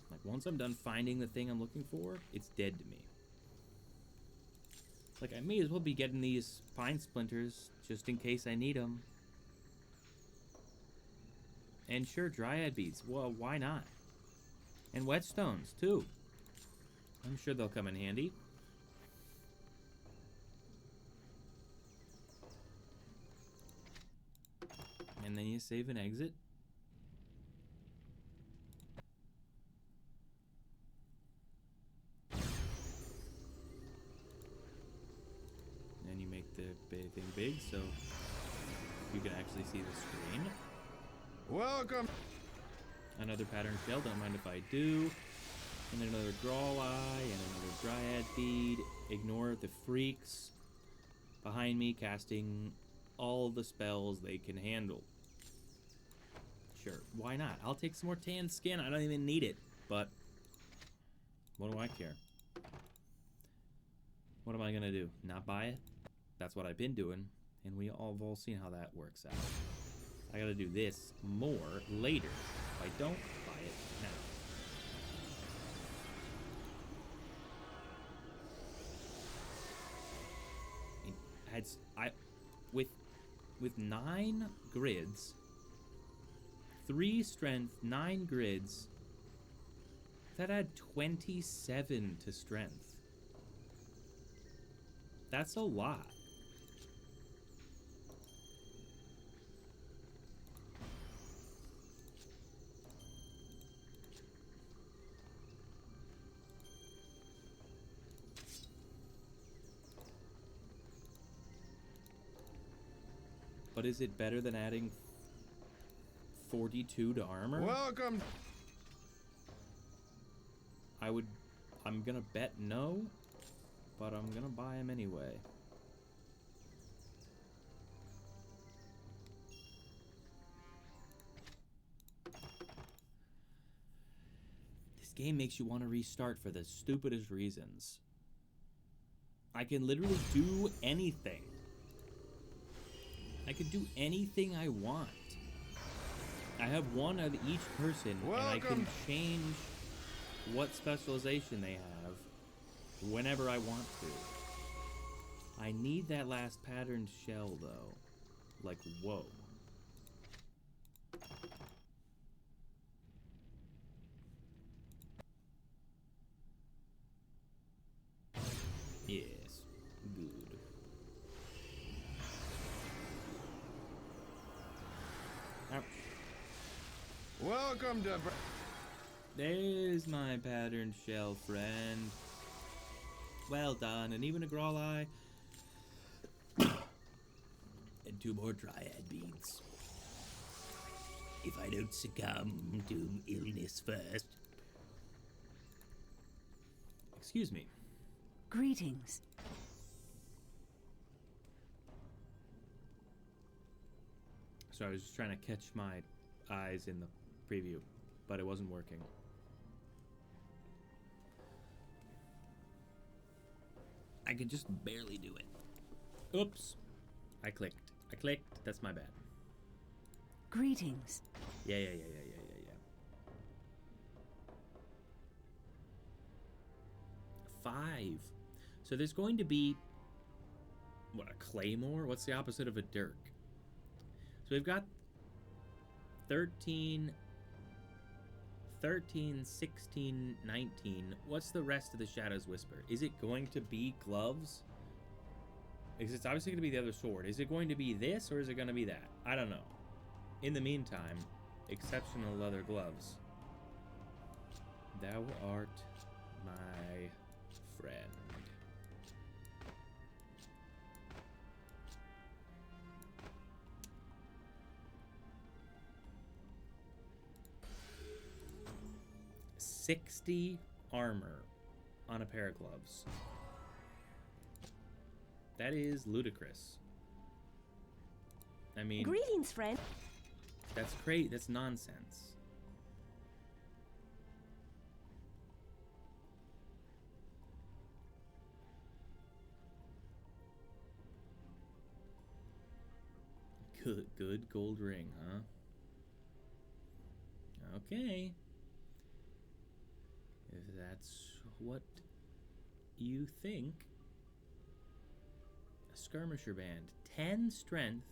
Like, once I'm done finding the thing I'm looking for, it's dead to me. Like, I may as well be getting these pine splinters just in case I need them. And sure, dryad beads. Well, why not? And whetstones, too. I'm sure they'll come in handy. And then you save and exit. And you make the thing big so you can actually see the screen. Welcome. Another pattern shell, don't mind if I do. And then another draw eye and another dryad bead. Ignore the freaks behind me casting all the spells they can handle. Sure, why not? I'll take some more tan skin. I don't even need it, but what do I care? What am I gonna do? Not buy it? That's what I've been doing, and we all have all seen how that works out. I gotta do this more later if I don't buy it now. With 9 grids, 3 strength, 9 grids, that had 27 to strength. That's a lot. But is it better than adding 42 to armor? Welcome. I'm gonna bet no, but I'm gonna buy him anyway. This game makes you want to restart for the stupidest reasons. I can literally do anything. I can do anything I want. I have one of each person, and I can change what specialization they have whenever I want to. I need that last patterned shell, though. Like, whoa. Yes, good. Ouch. Welcome to... There's my patterned shell, friend. Well done, and even a grawl eye. And 2 more dryad beads. If I don't succumb to illness first. Excuse me. Greetings. So I was just trying to catch my eyes in the preview, but it wasn't working. I could just barely do it. Oops. I clicked. That's my bad. Greetings. Yeah. 5. So there's going to be... What, a claymore? What's the opposite of a dirk? So we've got 13, 16, 19. What's the rest of the Shadow's Whisper? Is it going to be gloves? Because it's obviously going to be the other sword. Is it going to be this, or is it going to be that? I don't know. In the meantime, exceptional leather gloves. Thou art my friend. 60 armor on a pair of gloves. That is ludicrous. I mean... Greetings, friend. That's great. That's nonsense. Good gold ring, huh? Okay. If that's what you think. A skirmisher band. 10 strength.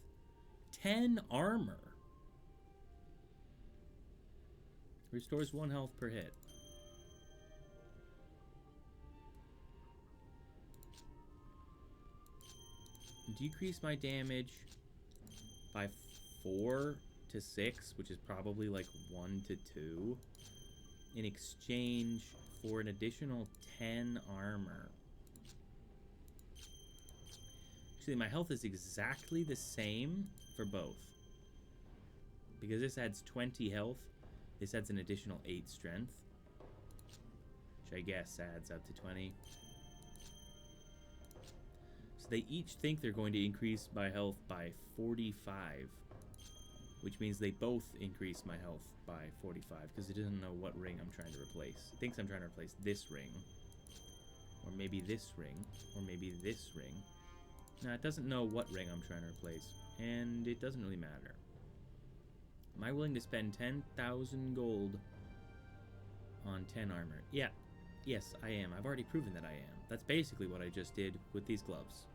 10 armor. Restores 1 health per hit. Decrease my damage by 4 to 6, which is probably like 1 to 2, in exchange for an additional 10 armor. Actually, my health is exactly the same for both. Because this adds 20 health, this adds an additional 8 strength, which I guess adds up to 20. So they each think they're going to increase my health by 45, which means they both increase my health by 45, because it doesn't know what ring I'm trying to replace. It thinks I'm trying to replace this ring, or maybe this ring, or maybe this ring. Now, it doesn't know what ring I'm trying to replace, and it doesn't really matter. Am I willing to spend 10,000 gold on 10 armor? Yeah. Yes, I am. I've already proven that I am. That's basically what I just did with these gloves.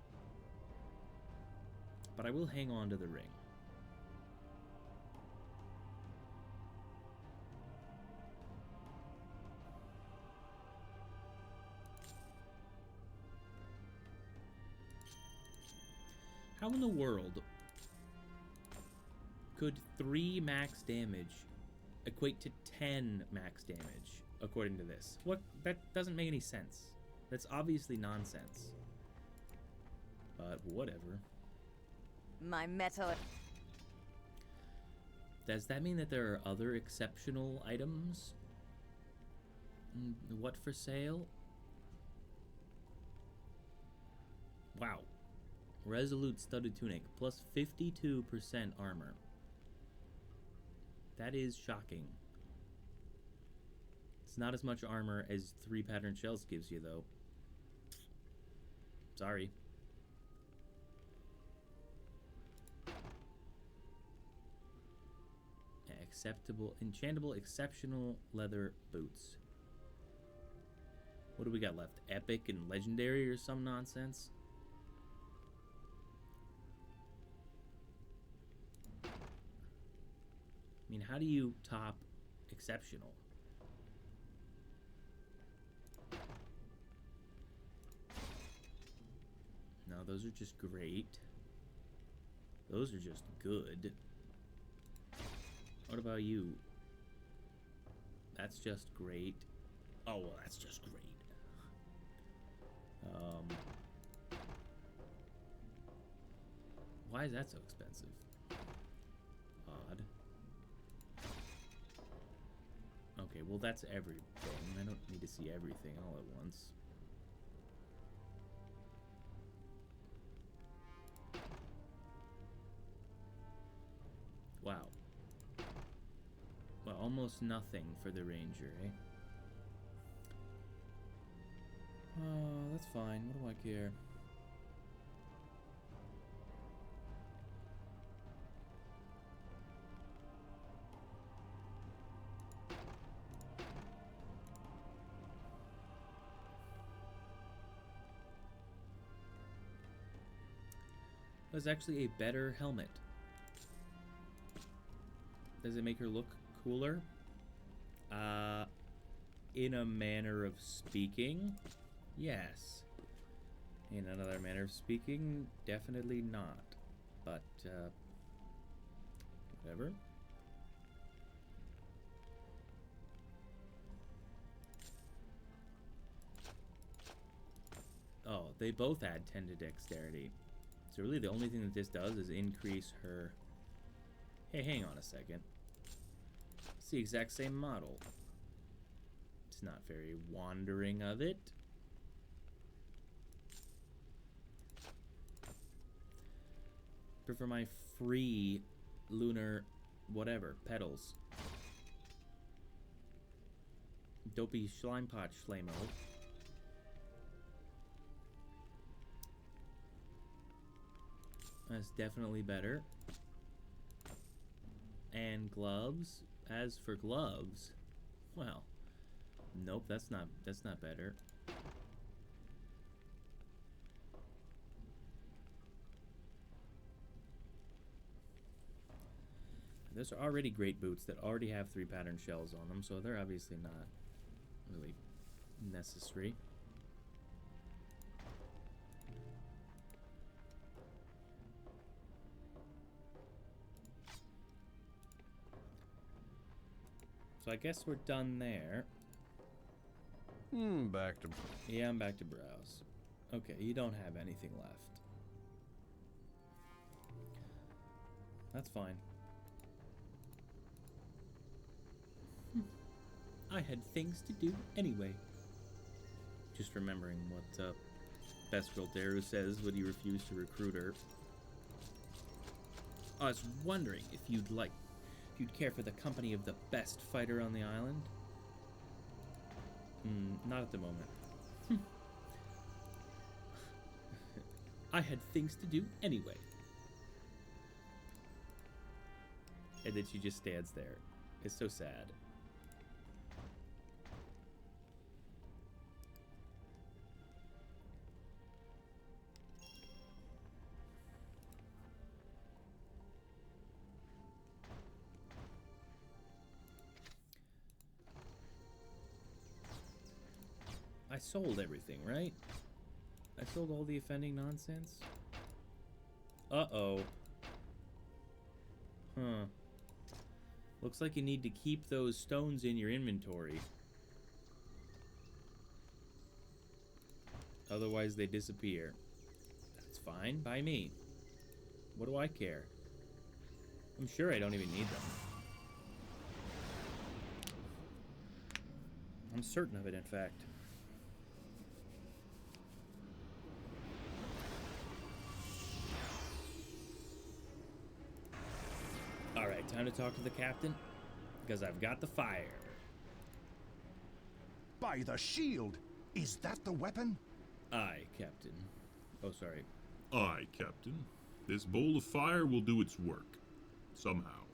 But I will hang on to the ring. How in the world could 3 max damage equate to 10 max damage, according to this? What? That doesn't make any sense. That's obviously nonsense. But whatever. My metal... Does that mean that there are other exceptional items? What for sale? Wow. Resolute studded tunic, plus 52% armor. That is shocking. It's not as much armor as 3 pattern shells gives you, though. Sorry. Enchantable, exceptional leather boots. What do we got left? Epic and legendary or some nonsense? I mean, how do you top exceptional? No, those are just great. Those are just good. What about you? That's just great. Oh, well, that's just great. Why is that so expensive? Odd. Okay, well, that's everything. I don't need to see everything all at once. Wow. Well, almost nothing for the ranger, eh? Oh, that's fine. What do I care? That's actually a better helmet. Does it make her look cooler? In a manner of speaking, yes. In another manner of speaking, definitely not. But, whatever. Oh, they both add 10 to dexterity. So really the only thing that this does is increase her... Hey, hang on a second. It's the exact same model. It's not very wandering of it. Prefer my free lunar whatever petals. Dopey slime pot schlamo. That's definitely better. And gloves. As for gloves, well, nope, that's not better. Those are already great boots that already have 3 pattern shells on them, so they're obviously not really necessary. So I guess we're done there. Back to... Yeah, I'm back to browse. Okay, you don't have anything left. That's fine. I had things to do anyway. Just remembering what Best Girl Daru says when you refuse to recruit her. I was wondering if you'd care for the company of the best fighter on the island. Not at the moment. I had things to do anyway. And then she just stands there. It's so sad. I sold everything, right? I sold all the offending nonsense? Uh-oh. Huh. Looks like you need to keep those stones in your inventory. Otherwise they disappear. That's fine by me. What do I care? I'm sure I don't even need them. I'm certain of it, in fact. Alright, time to talk to the captain, because I've got the fire. By the shield! Is that the weapon? Aye, Captain. Oh, sorry. Aye, Captain. This bowl of fire will do its work. Somehow.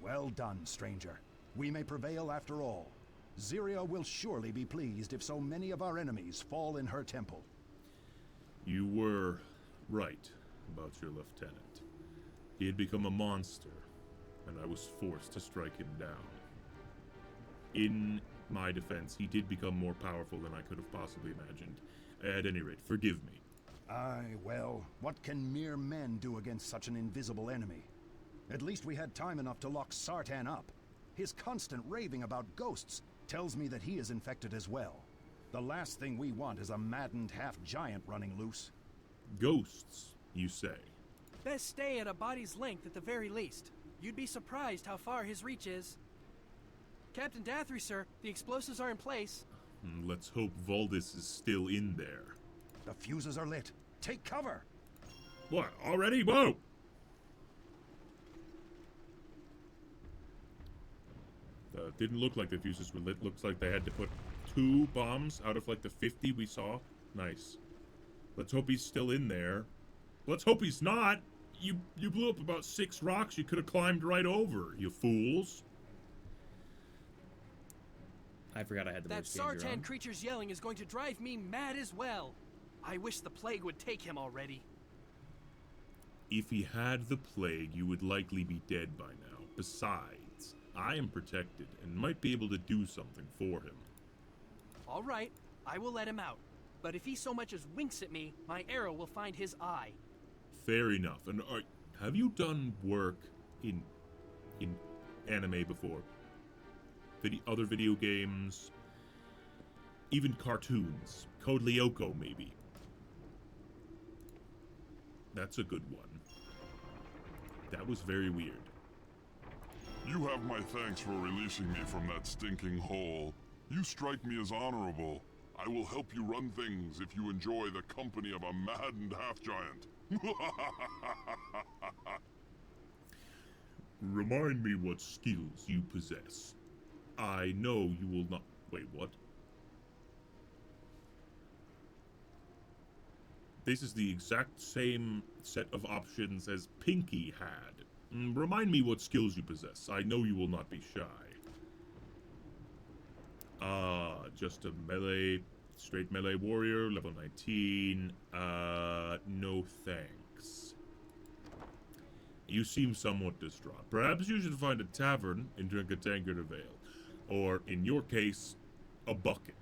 Well done, stranger. We may prevail after all. Ziria will surely be pleased if so many of our enemies fall in her temple. You were right about your lieutenant. He had become a monster, and I was forced to strike him down. In my defense, he did become more powerful than I could have possibly imagined. At any rate, forgive me. Aye, well, what can mere men do against such an invisible enemy? At least we had time enough to lock Sartan up. His constant raving about ghosts tells me that he is infected as well. The last thing we want is a maddened half-giant running loose. Ghosts, you say? Best stay at a body's length at the very least. You'd be surprised how far his reach is. Captain Dathry, sir, the explosives are in place. Let's hope Valdis is still in there. The fuses are lit. Take cover! What, already? Whoa! Didn't look like the fuses were lit. Looks like they had to put 2 bombs out of like the 50 we saw. Nice. Let's hope he's still in there. Let's hope he's not. You blew up about 6 rocks you could have climbed right over, you fools. I forgot I had the That voice changer on. Sartan creature's yelling is going to drive me mad as well. I wish the plague would take him already. If he had the plague, you would likely be dead by now. Besides, I am protected and might be able to do something for him. All right, I will let him out. But if he so much as winks at me, my arrow will find his eye. Fair enough. And have you done work in anime before? Other video games, even cartoons. Code Lyoko, maybe. That's a good one. That was very weird. You have my thanks for releasing me from that stinking hole. You strike me as honorable. I will help you run things if you enjoy the company of a maddened half-giant. Remind me what skills you possess. I know you will not... Wait, what? This is the exact same set of options as Pinky had. Remind me what skills you possess. I know you will not be shy. Just a melee, straight melee warrior, level 19. No thanks. You seem somewhat distraught. Perhaps you should find a tavern and drink a tankard of ale. Or, in your case, a bucket.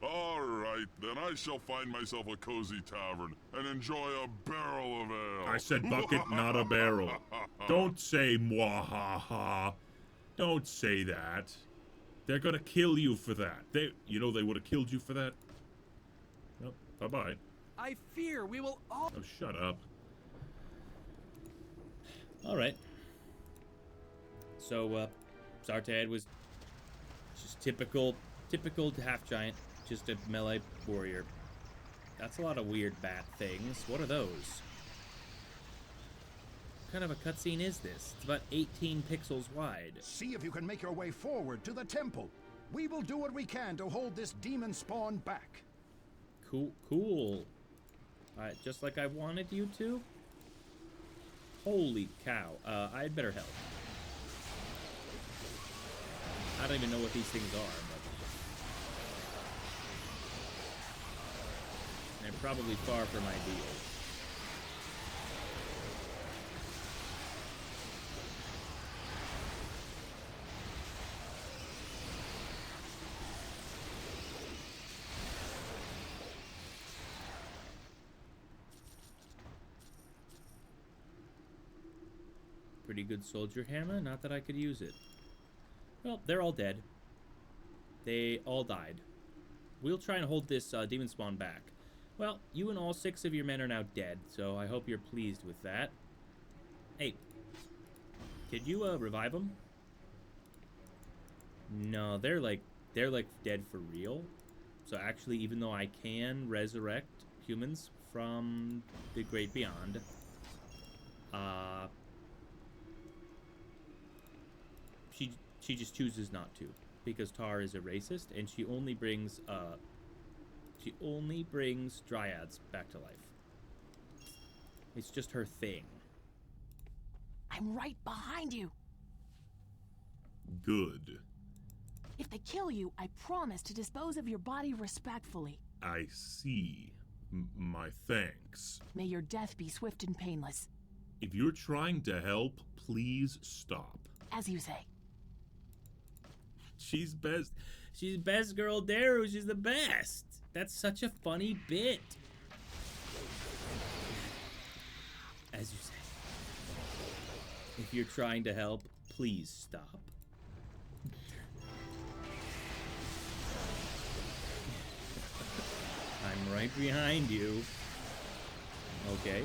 Alright, then I shall find myself a cozy tavern and enjoy a barrel of ale. I said bucket, not a barrel. Don't say mwahaha. Don't say that. They're gonna kill you for that. You know they would have killed you for that? Well, bye-bye. I fear we will all... Oh, shut up. Alright. So, Zartad was just typical half-giant. Just a melee warrior. That's a lot of weird bat things. What are those? What kind of a cutscene is this? It's about 18 pixels wide. See if you can make your way forward to the temple. We will do what we can to hold this demon spawn back. Cool. Just like I wanted you to? Holy cow. I had better help. I don't even know what these things are, but... they're probably far from ideal. Pretty good soldier hammer, not that I could use it. Well, they're all dead. They all died. We'll try and hold this demon spawn back. Well, you and all 6 of your men are now dead, so I hope you're pleased with that. Hey, could you revive them? No, they're like dead for real. So actually, even though I can resurrect humans from the great beyond, she just chooses not to, because Tar is a racist and she only brings dryads back to life. It's just her thing. I'm right behind you. Good. If they kill you, I promise to dispose of your body respectfully. I see. My thanks. May your death be swift and painless. If you're trying to help, please stop. As you say. She's best. She's best girl Daru. She's the best. That's such a funny bit. As you say. If you're trying to help, please stop. I'm right behind you. Okay.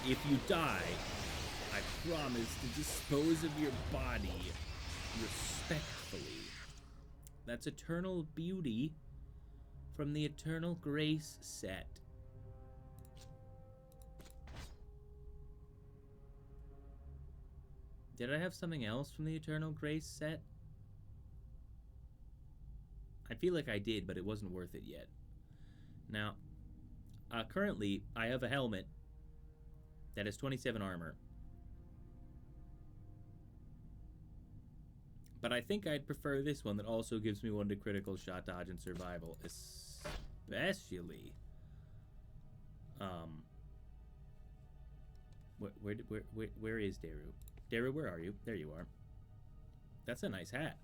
If you die, I promise to dispose of your body respectfully. That's Eternal Beauty from the Eternal Grace set. Did I have something else from the Eternal Grace set? I feel like I did, but it wasn't worth it yet. Now, currently, I have a helmet that has 27 armor. But I think I'd prefer this one that also gives me 1 to critical shot dodge and survival. Especially... Where is Daru? Daru, where are you? There you are. That's a nice hat.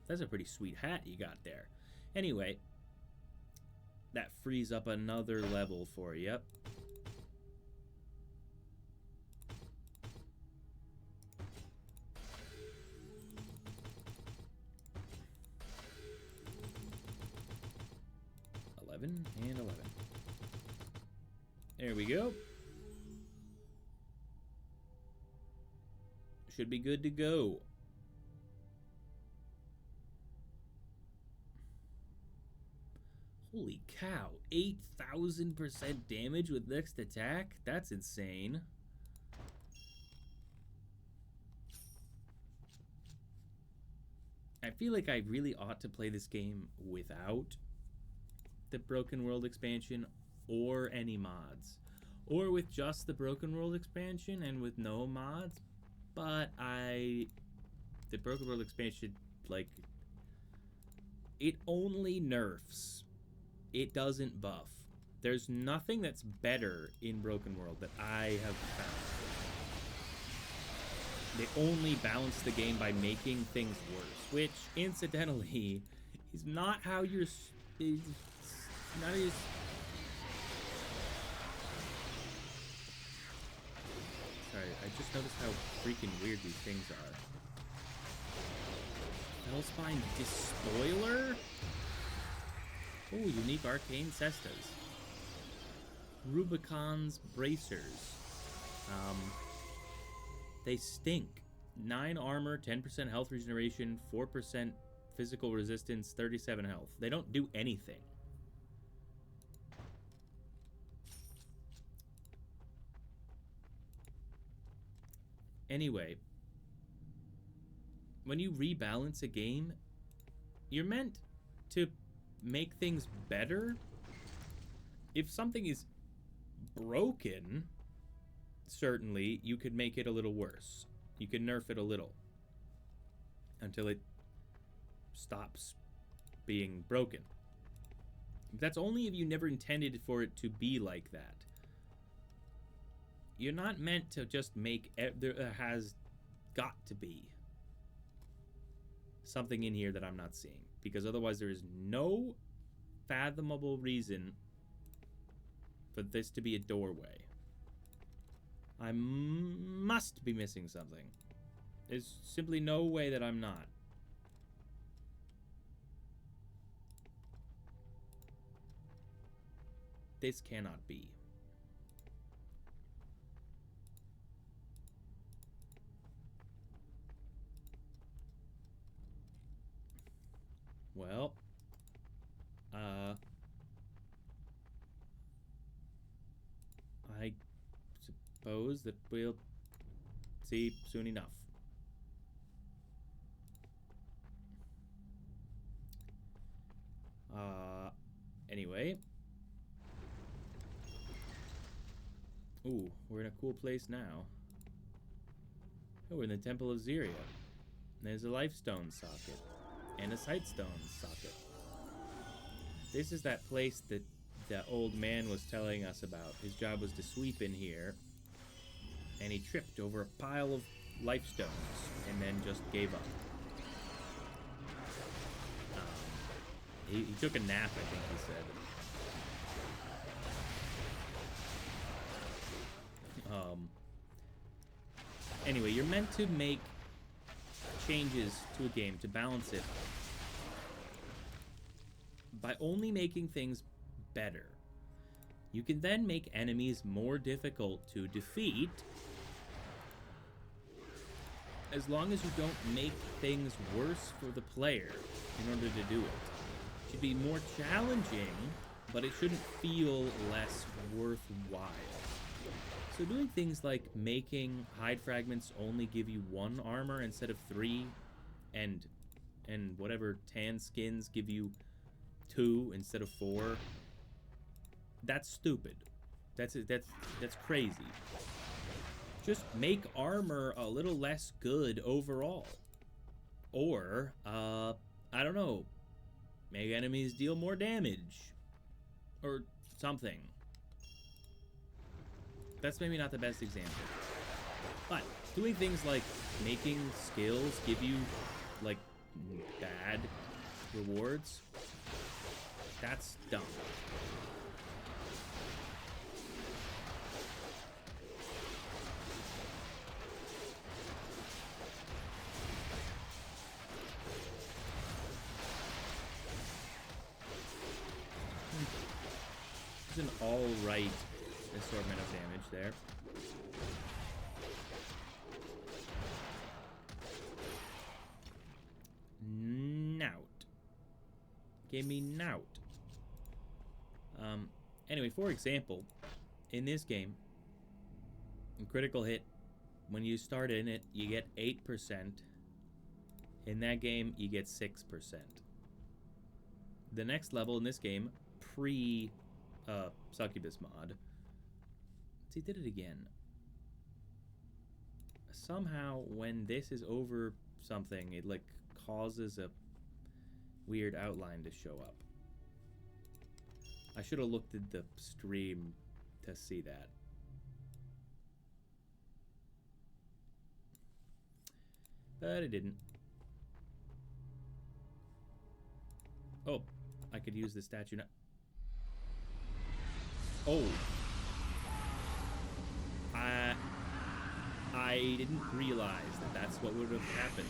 That's a pretty sweet hat you got there. Anyway, that frees up another level for you. And 11. There we go. Should be good to go. Holy cow, 8,000% damage with next attack? That's insane. I feel like I really ought to play this game without the Broken World expansion or any mods. Or with just the Broken World expansion and with no mods. But the Broken World expansion, like, it only nerfs. It doesn't buff. There's nothing that's better in Broken World that I have found. They only balance the game by making things worse, which, incidentally, is not how you're... not as... Sorry, I just noticed how freaking weird these things are. Hellspine Despoiler? Oh, unique arcane cestas. Rubicon's Bracers. They stink. 9 armor, 10% health regeneration, 4% physical resistance, 37 health. They don't do anything. Anyway, when you rebalance a game, you're meant to make things better. If something is broken, certainly you could make it a little worse. You can nerf it a little until it stops being broken. That's only if you never intended for it to be like that. You're not meant to just make... There has got to be something in here that I'm not seeing, because otherwise there is no fathomable reason for this to be a doorway. I must be missing something. There's simply no way that I'm not. This cannot be. Well, I suppose that we'll see soon enough. Anyway. Ooh, we're in a cool place now. Oh, we're in the Temple of Ziria. There's a Lifestone socket. And a Sightstone socket. This is that place that the old man was telling us about. His job was to sweep in here, and he tripped over a pile of Lifestones, and then just gave up. He took a nap, I think he said. Anyway, you're meant to make changes to a game to balance it by only making things better. You can then make enemies more difficult to defeat as long as you don't make things worse for the player in order to do it. It should be more challenging, but it shouldn't feel less worthwhile. So doing things like making hide fragments only give you 1 armor instead of 3, and whatever tan skins give you 2 instead of 4, that's stupid. That's crazy. Just make armor a little less good overall. Or, I don't know, make enemies deal more damage. Or something. That's maybe not the best example. But doing things like making skills give you, like, bad rewards, that's dumb. It's an alright assortment of damage there. Nout. Give me nout. Anyway, for example, in this game, in critical hit, when you start in it, you get 8%. In that game, you get 6%. The next level in this game, pre-Succubus mod, see, did it again. Somehow, when this is over something, it, like, causes a weird outline to show up. I should have looked at the stream to see that. But I didn't. Oh, I could use the statue now. Oh. I didn't realize that that's what would have happened.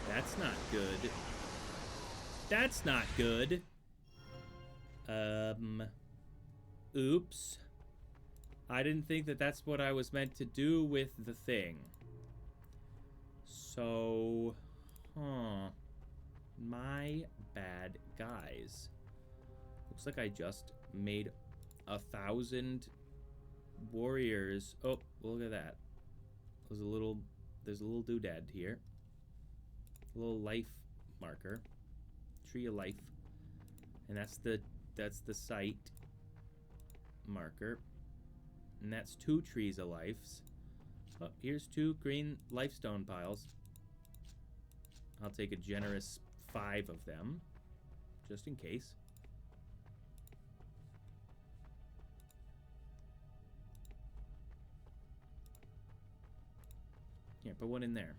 That's not good. That's not good. Oops. I didn't think that that's what I was meant to do with the thing. So, my bad, guys. Looks like I just made 1,000 warriors. Oh, look at that. There's a little doodad here. A little life marker. Tree of life. And that's the site marker. And that's 2 trees of lives. Oh, here's 2 green lifestone piles. I'll take a generous 5 of them, just in case. Here, put one in there.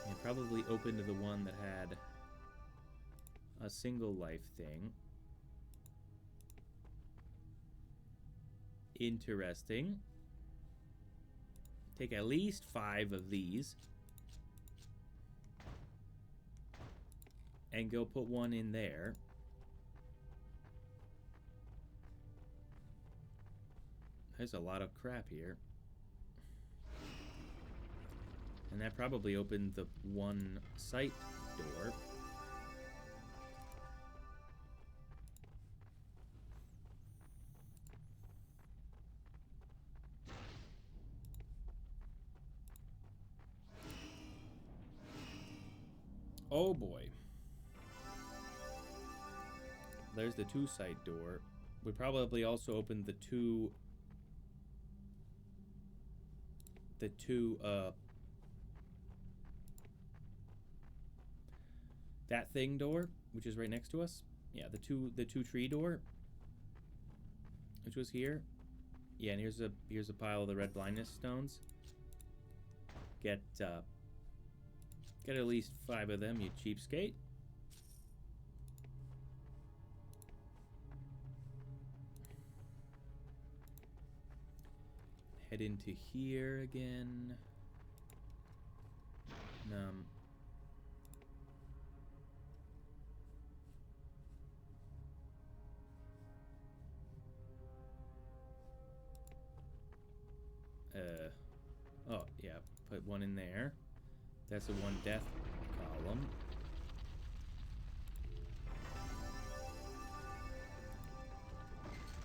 And probably open to the one that had a single life thing. Interesting. Take at least 5 of these. And go put one in there. There's a lot of crap here. And that probably opened the one site door. Oh boy. There's the 2 site door. We probably also opened the two that thing door, which is right next to us. Yeah, the two tree door, which was here. Yeah, and here's a pile of the red blindness stones. Get at least 5 of them, you cheapskate. Head into here again. Oh, yeah, put one in there. That's a 1 death column.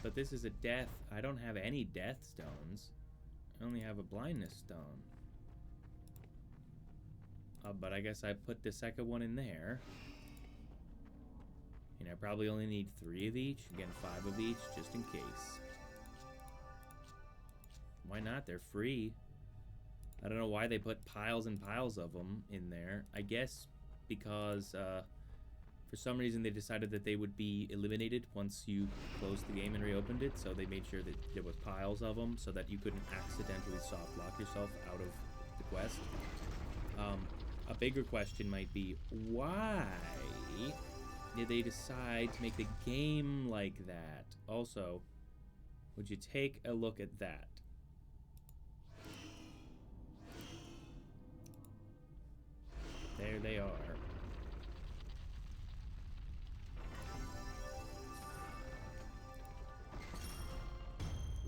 But this is a death. I don't have any death stones. I only have a blindness stone. But I guess I put the second one in there. And I probably only need 3 of each. Again, 5 of each, just in case. Why not? They're free. I don't know why they put piles and piles of them in there. I guess because for some reason they decided that they would be eliminated once you closed the game and reopened it. So they made sure that there was piles of them so that you couldn't accidentally soft lock yourself out of the quest. A bigger question might be, why did they decide to make the game like that? Also, would you take a look at that? There they are.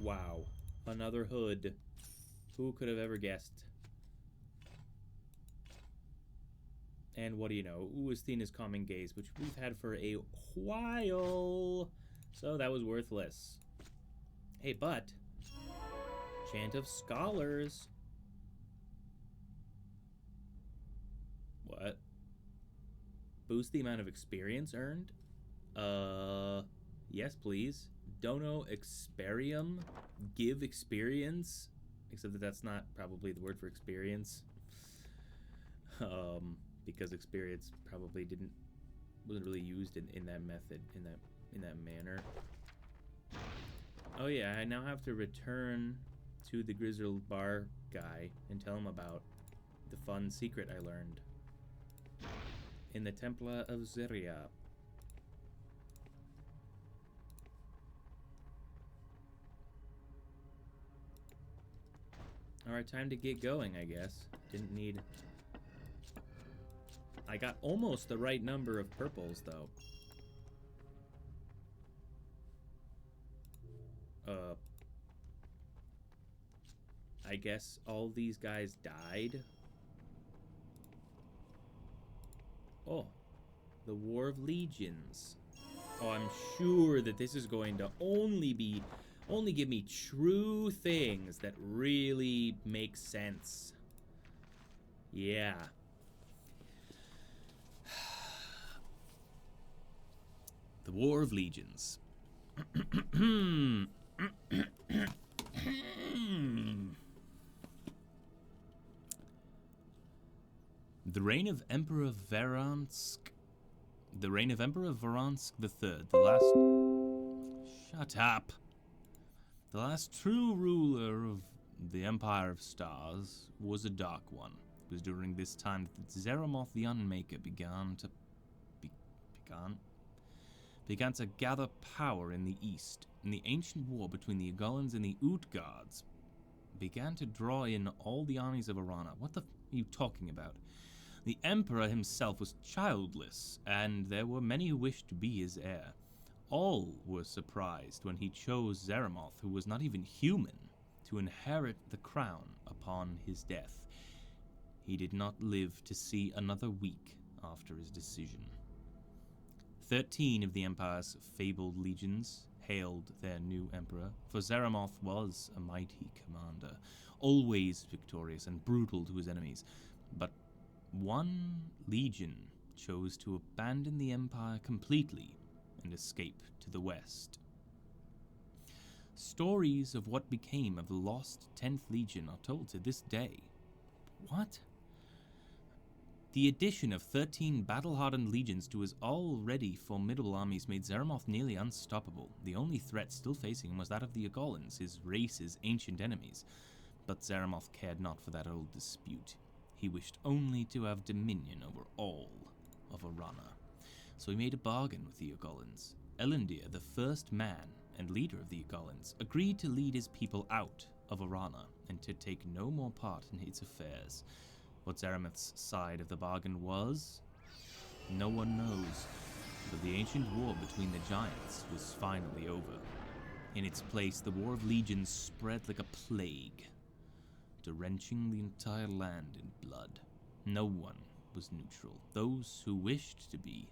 Wow. Another hood. Who could have ever guessed? And what do you know? Athena's Calming Gaze, which we've had for a while. So that was worthless. Hey, but... Chant of Scholars. What? Boost the amount of experience earned? Yes, please. Dono Experium. Give experience. Except that that's not probably the word for experience. Because experience probably wasn't really used in that method, in that manner. Oh yeah, I now have to return to the Grizzled Bar guy and tell him about the fun secret I learned in the Templa of Ziria. Alright, time to get going, I guess. Didn't need... I got almost the right number of purples, though. I guess all these guys died. Oh, the War of Legions. Oh, I'm sure that this is going to only give me true things that really make sense. Yeah. The War of Legions. The reign of Emperor Voronsk. The reign of Emperor Voronsk III, the last... Shut up. The last true ruler of the Empire of Stars was a dark one. It was during this time that Zeramoth the Unmaker began to gather power in the east, and the ancient war between the Ugolans and the Utgards began to draw in all the armies of Arana. What the f are you talking about? The Emperor himself was childless, and there were many who wished to be his heir. All were surprised when he chose Zeramoth, who was not even human, to inherit the crown upon his death. He did not live to see another week after his decision. 13 of the Empire's fabled legions hailed their new emperor, for Zeramoth was a mighty commander, always victorious and brutal to his enemies. But one legion chose to abandon the Empire completely and escape to the west. Stories of what became of the lost 10th Legion are told to this day. What? The addition of 13 battle-hardened legions to his already formidable armies made Zeramoth nearly unstoppable. The only threat still facing him was that of the Ugolans, his race's ancient enemies. But Zeramoth cared not for that old dispute. He wished only to have dominion over all of Arana. So he made a bargain with the Ugolans. Elendil, the first man and leader of the Ugolans, agreed to lead his people out of Arana and to take no more part in its affairs. What Zeramoth's side of the bargain was, no one knows, but the ancient war between the giants was finally over. In its place, the War of Legions spread like a plague, drenching the entire land in blood. No one was neutral. Those who wished to be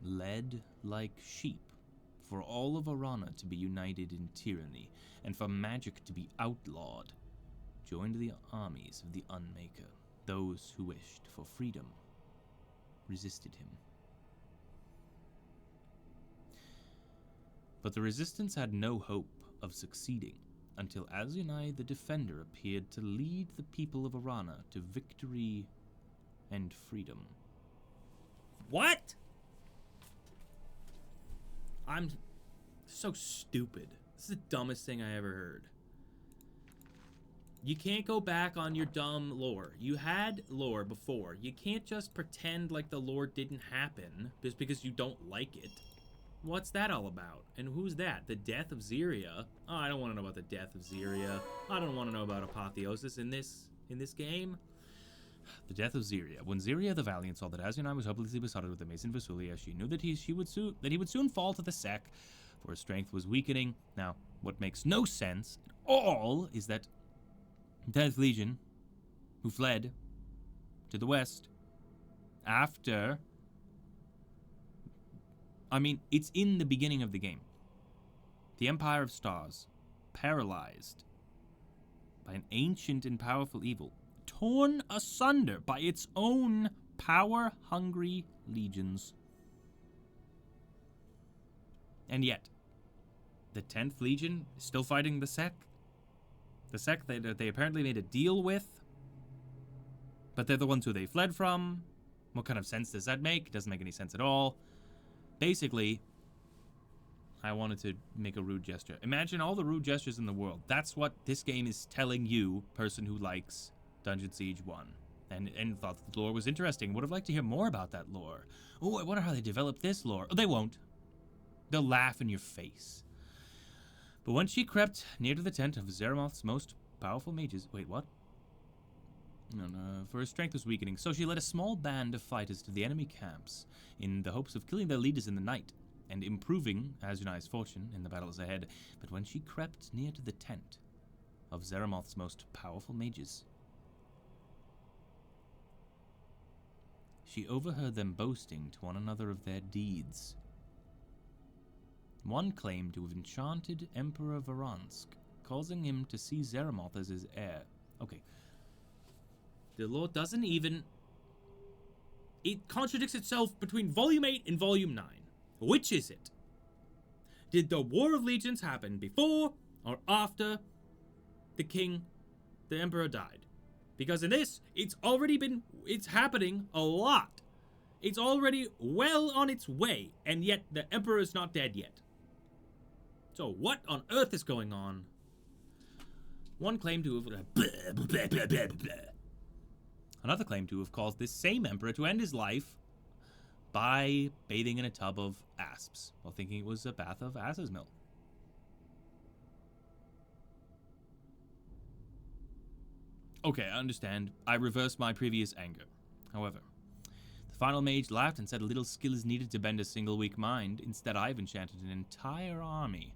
led like sheep, for all of Arana to be united in tyranny, and for magic to be outlawed, joined the armies of the Unmaker. Those who wished for freedom resisted him. But the resistance had no hope of succeeding until Azunai the Defender appeared to lead the people of Arana to victory and freedom. What? I'm so stupid. This is the dumbest thing I ever heard. You can't go back on your dumb lore. You had lore before. You can't just pretend like the lore didn't happen just because you don't like it. What's that all about? And who's that? The death of Ziria? Oh, I don't want to know about the death of Ziria. I don't want to know about apotheosis in this game. The death of Ziria. When Ziria the Valiant saw that Azunai was hopelessly besotted with the Mason Vasulia, she knew that he would soon fall to the Sec. for his strength was weakening. Now, what makes no sense at all is that the 10th Legion, who fled to the west after... I mean, it's in the beginning of the game. The Empire of Stars, paralyzed by an ancient and powerful evil, torn asunder by its own power-hungry legions. And yet, the 10th Legion is still fighting the Sec. The Sec that they apparently made a deal with, but they're the ones who they fled from. What kind of sense does that make? It doesn't make any sense at all. Basically, I wanted to make a rude gesture. Imagine all the rude gestures in the world. That's what this game is telling you, person who likes Dungeon Siege 1. And thought the lore was interesting. Would have liked to hear more about that lore. Oh, I wonder how they developed this lore. Oh, they won't. They'll laugh in your face. But when she crept near to the tent of Zeramoth's most powerful mages... Wait, what? No, for her strength was weakening, so she led a small band of fighters to the enemy camps in the hopes of killing their leaders in the night and improving Azunai's fortune in the battles ahead. But when she crept near to the tent of Zeramoth's most powerful mages, she overheard them boasting to one another of their deeds. One claimed to have enchanted Emperor Varansk, causing him to see Zeramoth as his heir. Okay. The lore doesn't even... It contradicts itself between Volume 8 and Volume 9. Which is it? Did the War of Legions happen before or after the Emperor died? Because in this, it's happening a lot. It's already well on its way, and yet the Emperor is not dead yet. So what on earth is going on? One claimed to have... Another claimed to have caused this same emperor to end his life by bathing in a tub of asps, while thinking it was a bath of ass's milk. Okay, I understand. I reversed my previous anger. However, the final mage laughed and said a little skill is needed to bend a single weak mind. Instead, I've enchanted an entire army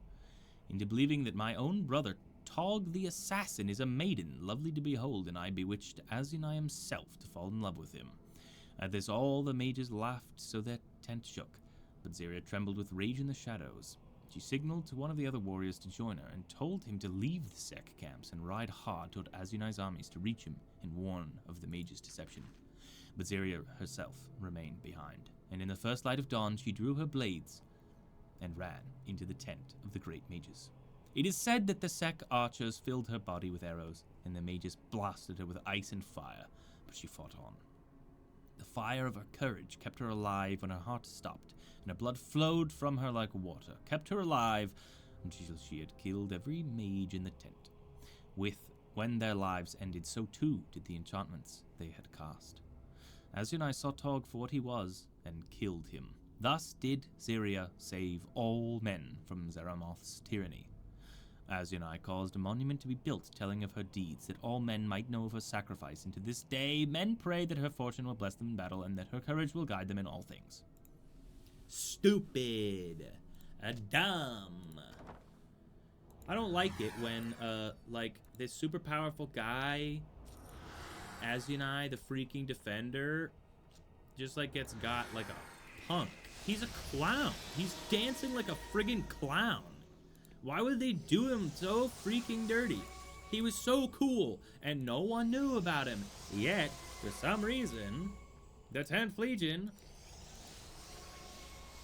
into believing that my own brother, Tog the Assassin, is a maiden, lovely to behold, and I bewitched Azunai himself to fall in love with him. At this all the mages laughed so their tent shook, but Zeria trembled with rage in the shadows. She signaled to one of the other warriors to join her, and told him to leave the Sec camps and ride hard toward Azunai's armies to reach him and warn of the mage's deception. But Zeria herself remained behind, and in the first light of dawn she drew her blades and ran into the tent of the great mages. It is said that the Sec archers filled her body with arrows, and the mages blasted her with ice and fire, but she fought on. The fire of her courage kept her alive when her heart stopped, and her blood flowed from her like water, kept her alive until she had killed every mage in the tent. When their lives ended, so too did the enchantments they had cast. Azunai saw Tog for what he was, and killed him. Thus did Zeria save all men from Zeramoth's tyranny. Azunai caused a monument to be built telling of her deeds, that all men might know of her sacrifice, and to this day men pray that her fortune will bless them in battle, and that her courage will guide them in all things. Stupid. Dumb. I don't like it when, this super powerful guy, Azunai, the freaking defender, just, gets got like a punk. He's a clown. He's dancing like a friggin' clown. Why would they do him so freaking dirty? He was so cool, and no one knew about him. Yet, for some reason, the 10th Legion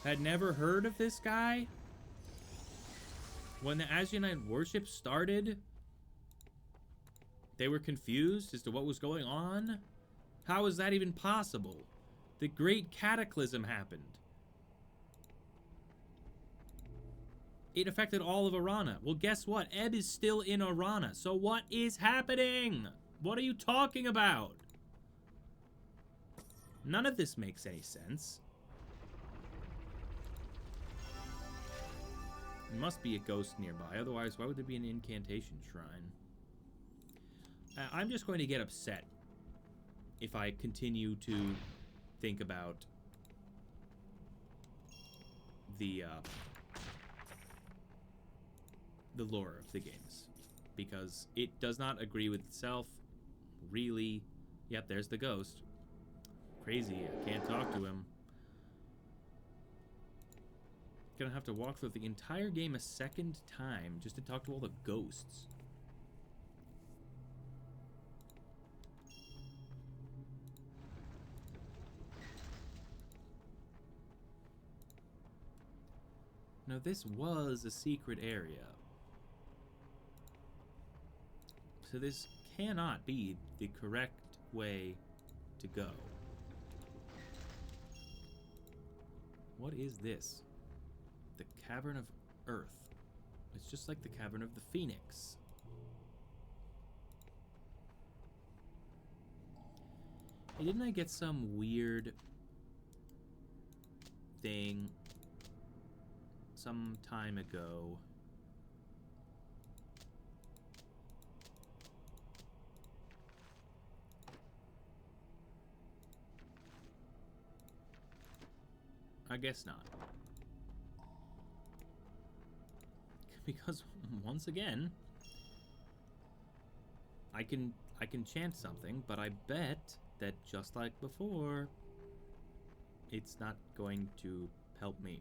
had never heard of this guy. When the Azunite worship started, they were confused as to what was going on. How is that even possible? The Great Cataclysm happened. It affected all of Arana. Well, guess what? Ebb is still in Arana. So what is happening? What are you talking about? None of this makes any sense. There must be a ghost nearby. Otherwise, why would there be an incantation shrine? I'm just going to get upset if I continue to think about the the lore of the games, because it does not agree with itself, really. Yep, there's the ghost. Crazy, I can't talk to him. Gonna have to walk through the entire game a second time just to talk to all the ghosts. Now, this was a secret area. So this cannot be the correct way to go. What is this? The Cavern of Earth. It's just like the Cavern of the Phoenix. Hey, didn't I get some weird thing some time ago? I guess not. Because once again, I can chant something, but I bet that just like before, it's not going to help me.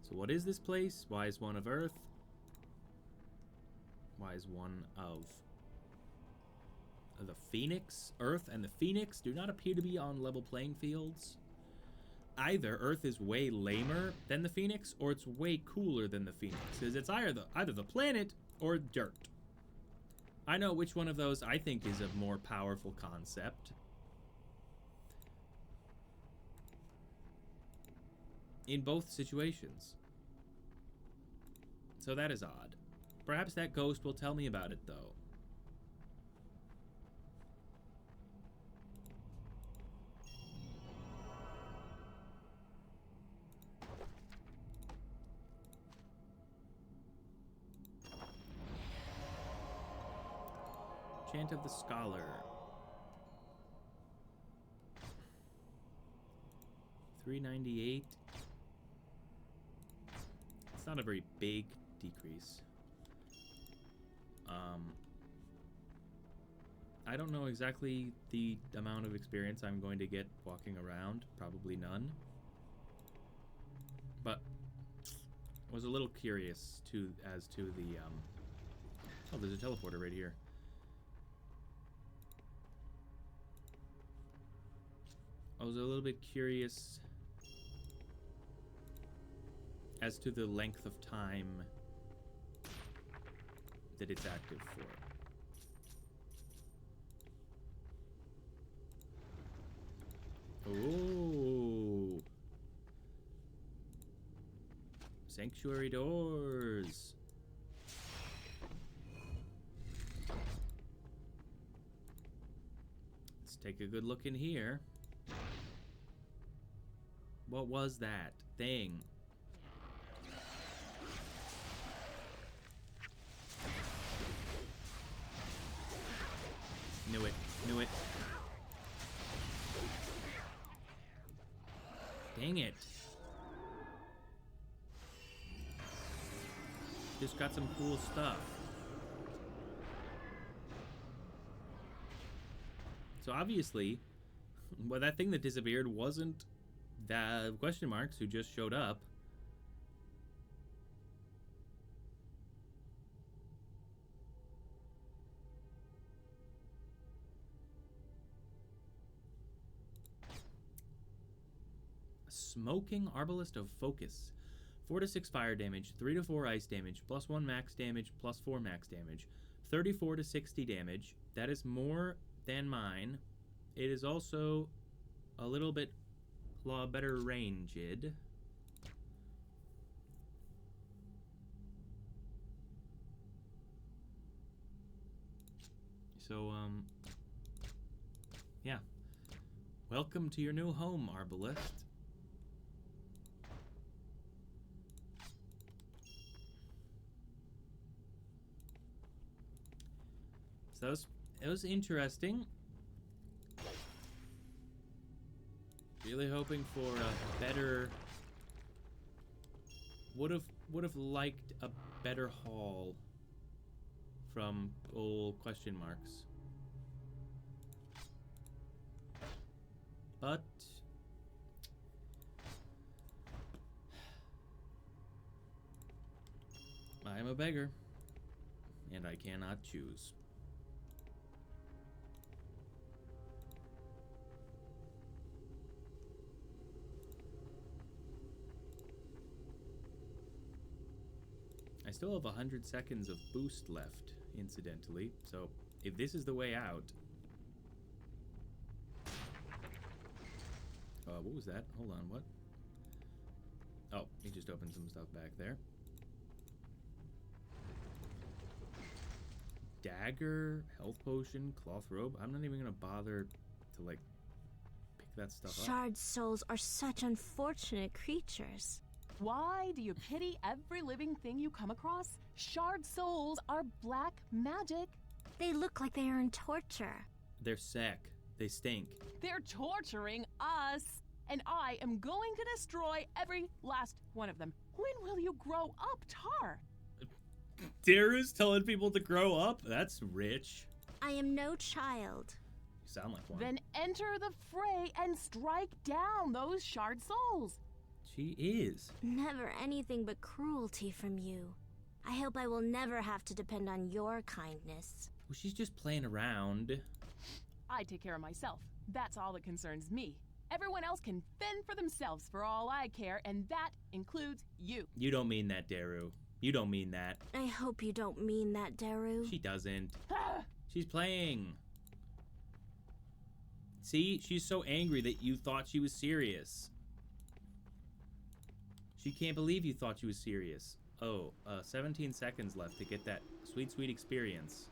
So what is this place? Why is one of Earth? Why is one of the Phoenix? Earth and the Phoenix do not appear to be on level playing fields. Either Earth is way lamer than the Phoenix, or it's way cooler than the Phoenix. Because it's either the planet or dirt. I know which one of those I think is a more powerful concept. In both situations. So that is odd. Perhaps that ghost will tell me about it, though. Chant of the Scholar. 398. It's not a very big decrease. I don't know exactly the amount of experience I'm going to get walking around. Probably none. But was a little curious as to the oh, there's a teleporter right here. I was a little bit curious as to the length of time that it's active for. Oh, sanctuary doors. Let's take a good look in here. What was that thing? Knew it. Knew it. Dang it. Just got some cool stuff. So obviously, well, that thing that disappeared wasn't the question marks who just showed up. Smoking Arbalist of Focus. 4 to 6 fire damage, 3 to 4 ice damage, plus 1 max damage, plus 4 max damage, 34 to 60 damage. That is more than mine. It is also a little bit better ranged. So, yeah. Welcome to your new home, Arbalist. So it was interesting. Really hoping for a better... Would have would have liked a better haul from old question marks. But I am a beggar, and I cannot choose. I still have 100 seconds of boost left, incidentally, so if this is the way out... what was that? Hold on, what? Oh, he just opened some stuff back there. Dagger, health potion, cloth robe. I'm not even gonna bother to, like, pick that stuff up. Shard souls are such unfortunate creatures. Why do you pity every living thing you come across? Shard souls are black magic. They look like they are in torture. They're sick. They stink. They're torturing us. And I am going to destroy every last one of them. When will you grow up, Tar? Daru's telling people to grow up? That's rich. I am no child. You sound like one. Then enter the fray and strike down those shard souls. She is. Never anything but cruelty from you. I hope I will never have to depend on your kindness. Well, she's just playing around. I take care of myself. That's all that concerns me. Everyone else can fend for themselves for all I care, and that includes you. You don't mean that, Daru. You don't mean that. I hope you don't mean that, Daru. She doesn't. She's playing. See? She's so angry that you thought she was serious. She can't believe you thought she was serious. Oh, 17 seconds left to get that sweet, sweet experience.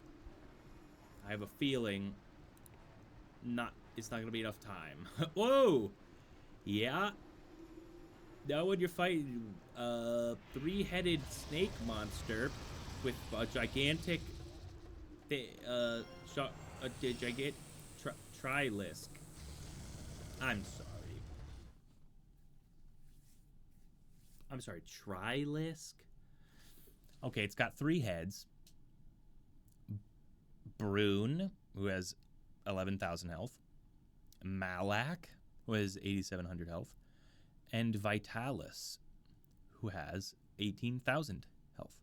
I have a feeling it's not gonna be enough time. Whoa! Yeah. Now when you're fighting a three-headed snake monster with a gigantic Trilisk. I'm sorry, Trilisk? Okay, it's got 3 heads. Brune, who has 11,000 health. Malak, who has 8,700 health. And Vitalis, who has 18,000 health.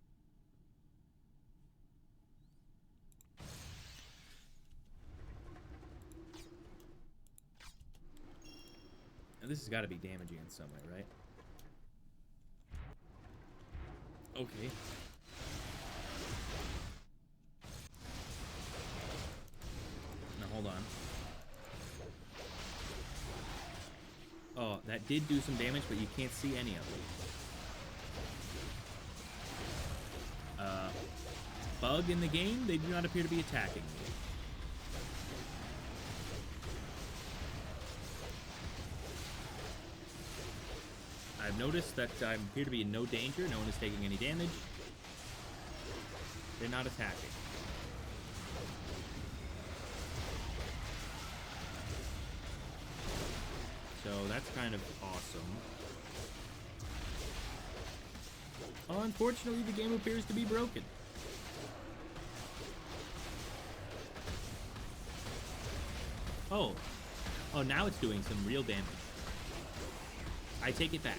Now, this has got to be damaging in some way, right? Okay. Now, hold on. Oh, that did do some damage, but you can't see any of it. Bug in the game, they do not appear to be attacking me. I've noticed that I appear to be in no danger. No one is taking any damage. They're not attacking. So that's kind of awesome. Unfortunately, the game appears to be broken. Oh. Oh, now it's doing some real damage. I take it back.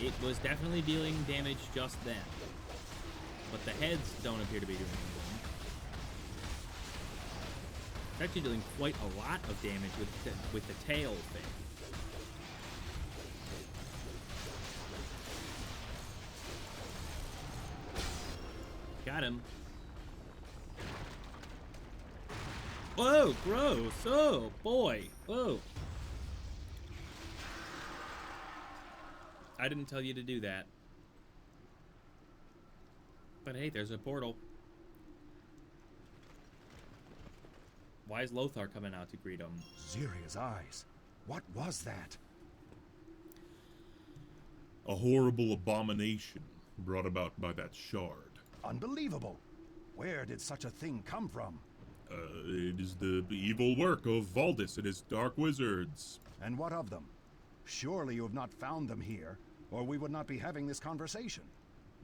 It was definitely dealing damage just then. But the heads don't appear to be doing anything. It's actually doing quite a lot of damage with the tail thing. Got him. Whoa, gross. Oh, boy. Whoa. I didn't tell you to do that. But hey, there's a portal. Why is Lothar coming out to greet him? Ziria's eyes. What was that? A horrible abomination brought about by that shard. Unbelievable. Where did such a thing come from? It is the evil work of Valdis and his dark wizards. And what of them? Surely you have not found them here, or we would not be having this conversation.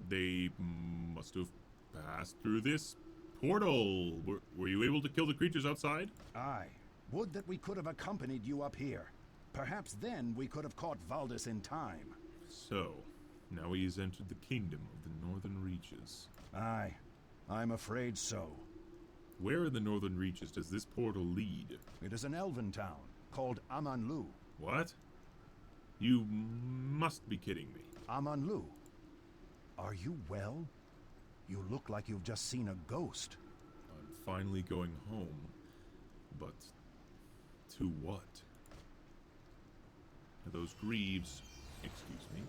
They must have passed through this portal. Were you able to kill the creatures outside? Aye. Would that we could have accompanied you up here. Perhaps then we could have caught Valdis in time. So, now he has entered the kingdom of the Northern Reaches. Aye. I'm afraid so. Where in the Northern Reaches does this portal lead? It is an elven town called Amanlu. What? You must be kidding me. Amanlu. Are you well? You look like you've just seen a ghost. I'm finally going home. But to what? Those greaves, excuse me.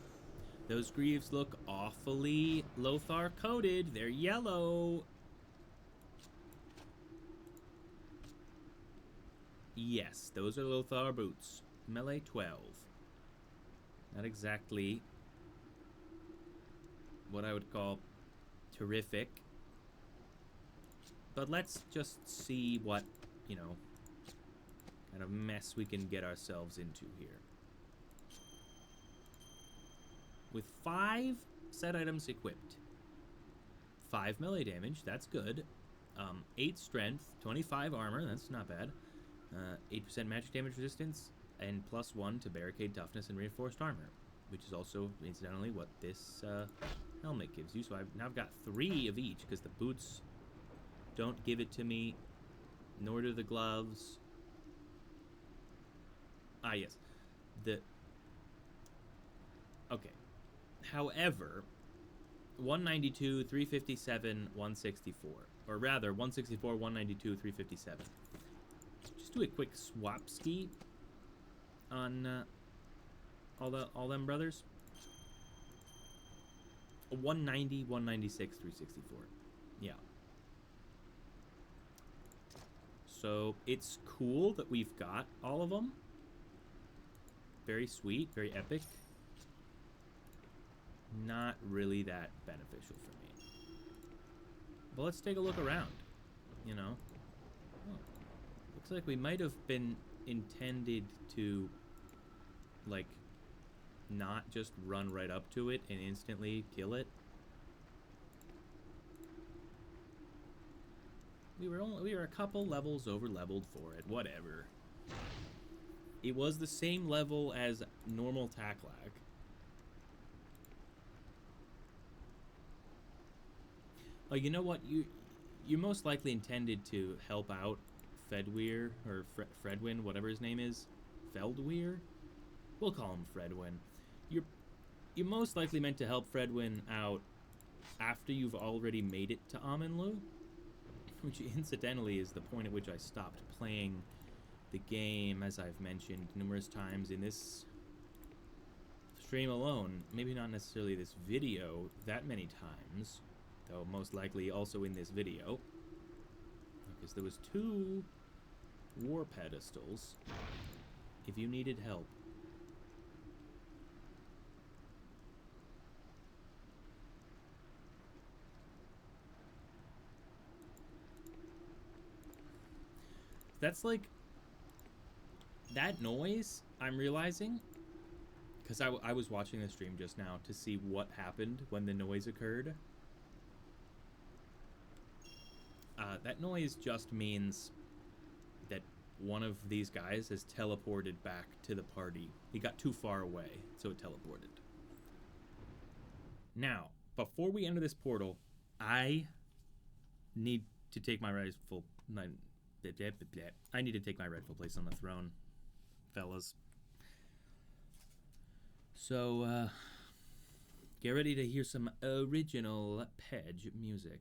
Those greaves look awfully Lothar coated. They're yellow. Yes, those are Lothar boots. Melee 12. Not exactly what I would call terrific. But let's just see what, you know, kind of mess we can get ourselves into here. With 5 set items equipped. 5 melee damage, that's good. 8 strength, 25 armor, that's not bad. 8% magic damage resistance, and +1 to barricade toughness and reinforced armor, which is also incidentally what this helmet gives you. So I've got 3 of each, because the boots don't give it to me, nor do the gloves. Ah, yes. Okay. However, 192, 357, 164. Or rather, 164, 192, 357. Just do a quick swap ski on all them brothers. 190, 196, 364. Yeah. So it's cool that we've got all of them. Very sweet, very epic. Not really that beneficial for me. But let's take a look around, you know. Oh, looks like we might have been intended to, like, not just run right up to it and instantly kill it. We were a couple levels over leveled for it. Whatever. It was the same level as normal Taklak. Oh, you know what? You most likely intended to help out Fedweir, or Fredwin, whatever his name is. Feldweir? We'll call him Fredwin. You most likely meant to help Fredwin out after you've already made it to Amanlu, which incidentally is the point at which I stopped playing the game, as I've mentioned numerous times in this stream alone. Maybe not necessarily this video that many times, though most likely also in this video, because there was 2 war pedestals if you needed help. That's like, that noise, I'm realizing, because I was watching the stream just now to see what happened when the noise occurred. That noise just means that one of these guys has teleported back to the party. He got too far away, so it teleported. Now, before we enter this portal, I need to take my rightful place on the throne, fellas. So, get ready to hear some original Pedge music.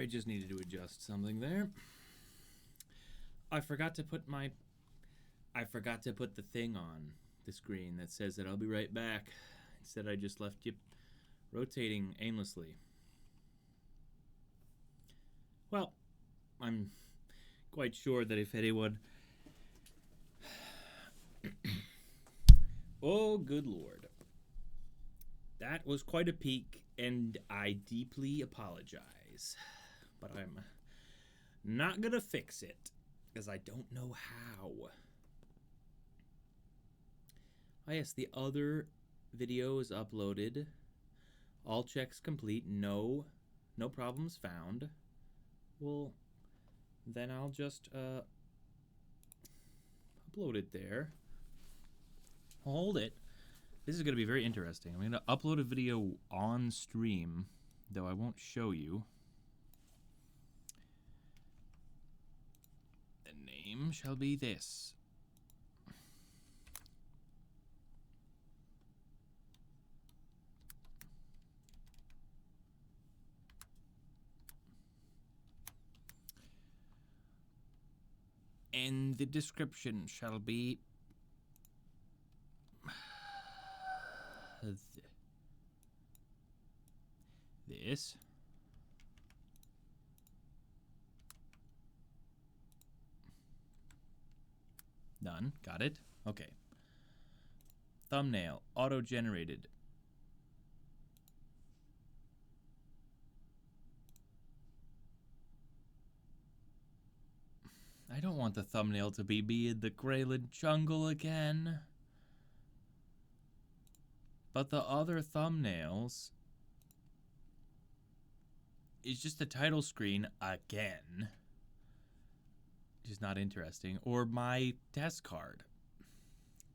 Sorry, just needed to adjust something there. I forgot to put the thing on the screen that says that I'll be right back. Instead, I just left you rotating aimlessly. Well, I'm quite sure that if anyone... Oh, good Lord. That was quite a peek, and I deeply apologize. But I'm not gonna fix it, because I don't know how. Oh yes, the other video is uploaded. All checks complete. No problems found. Well, then I'll just upload it there. Hold it. This is going to be very interesting. I'm going to upload a video on stream, though I won't show you. The name shall be this. And the description shall be this. Done. Got it? Okay. Thumbnail. Auto-generated. I don't want the thumbnail to be me in the Greyland jungle again. But the other thumbnails is just the title screen again. Which is not interesting. Or my test card.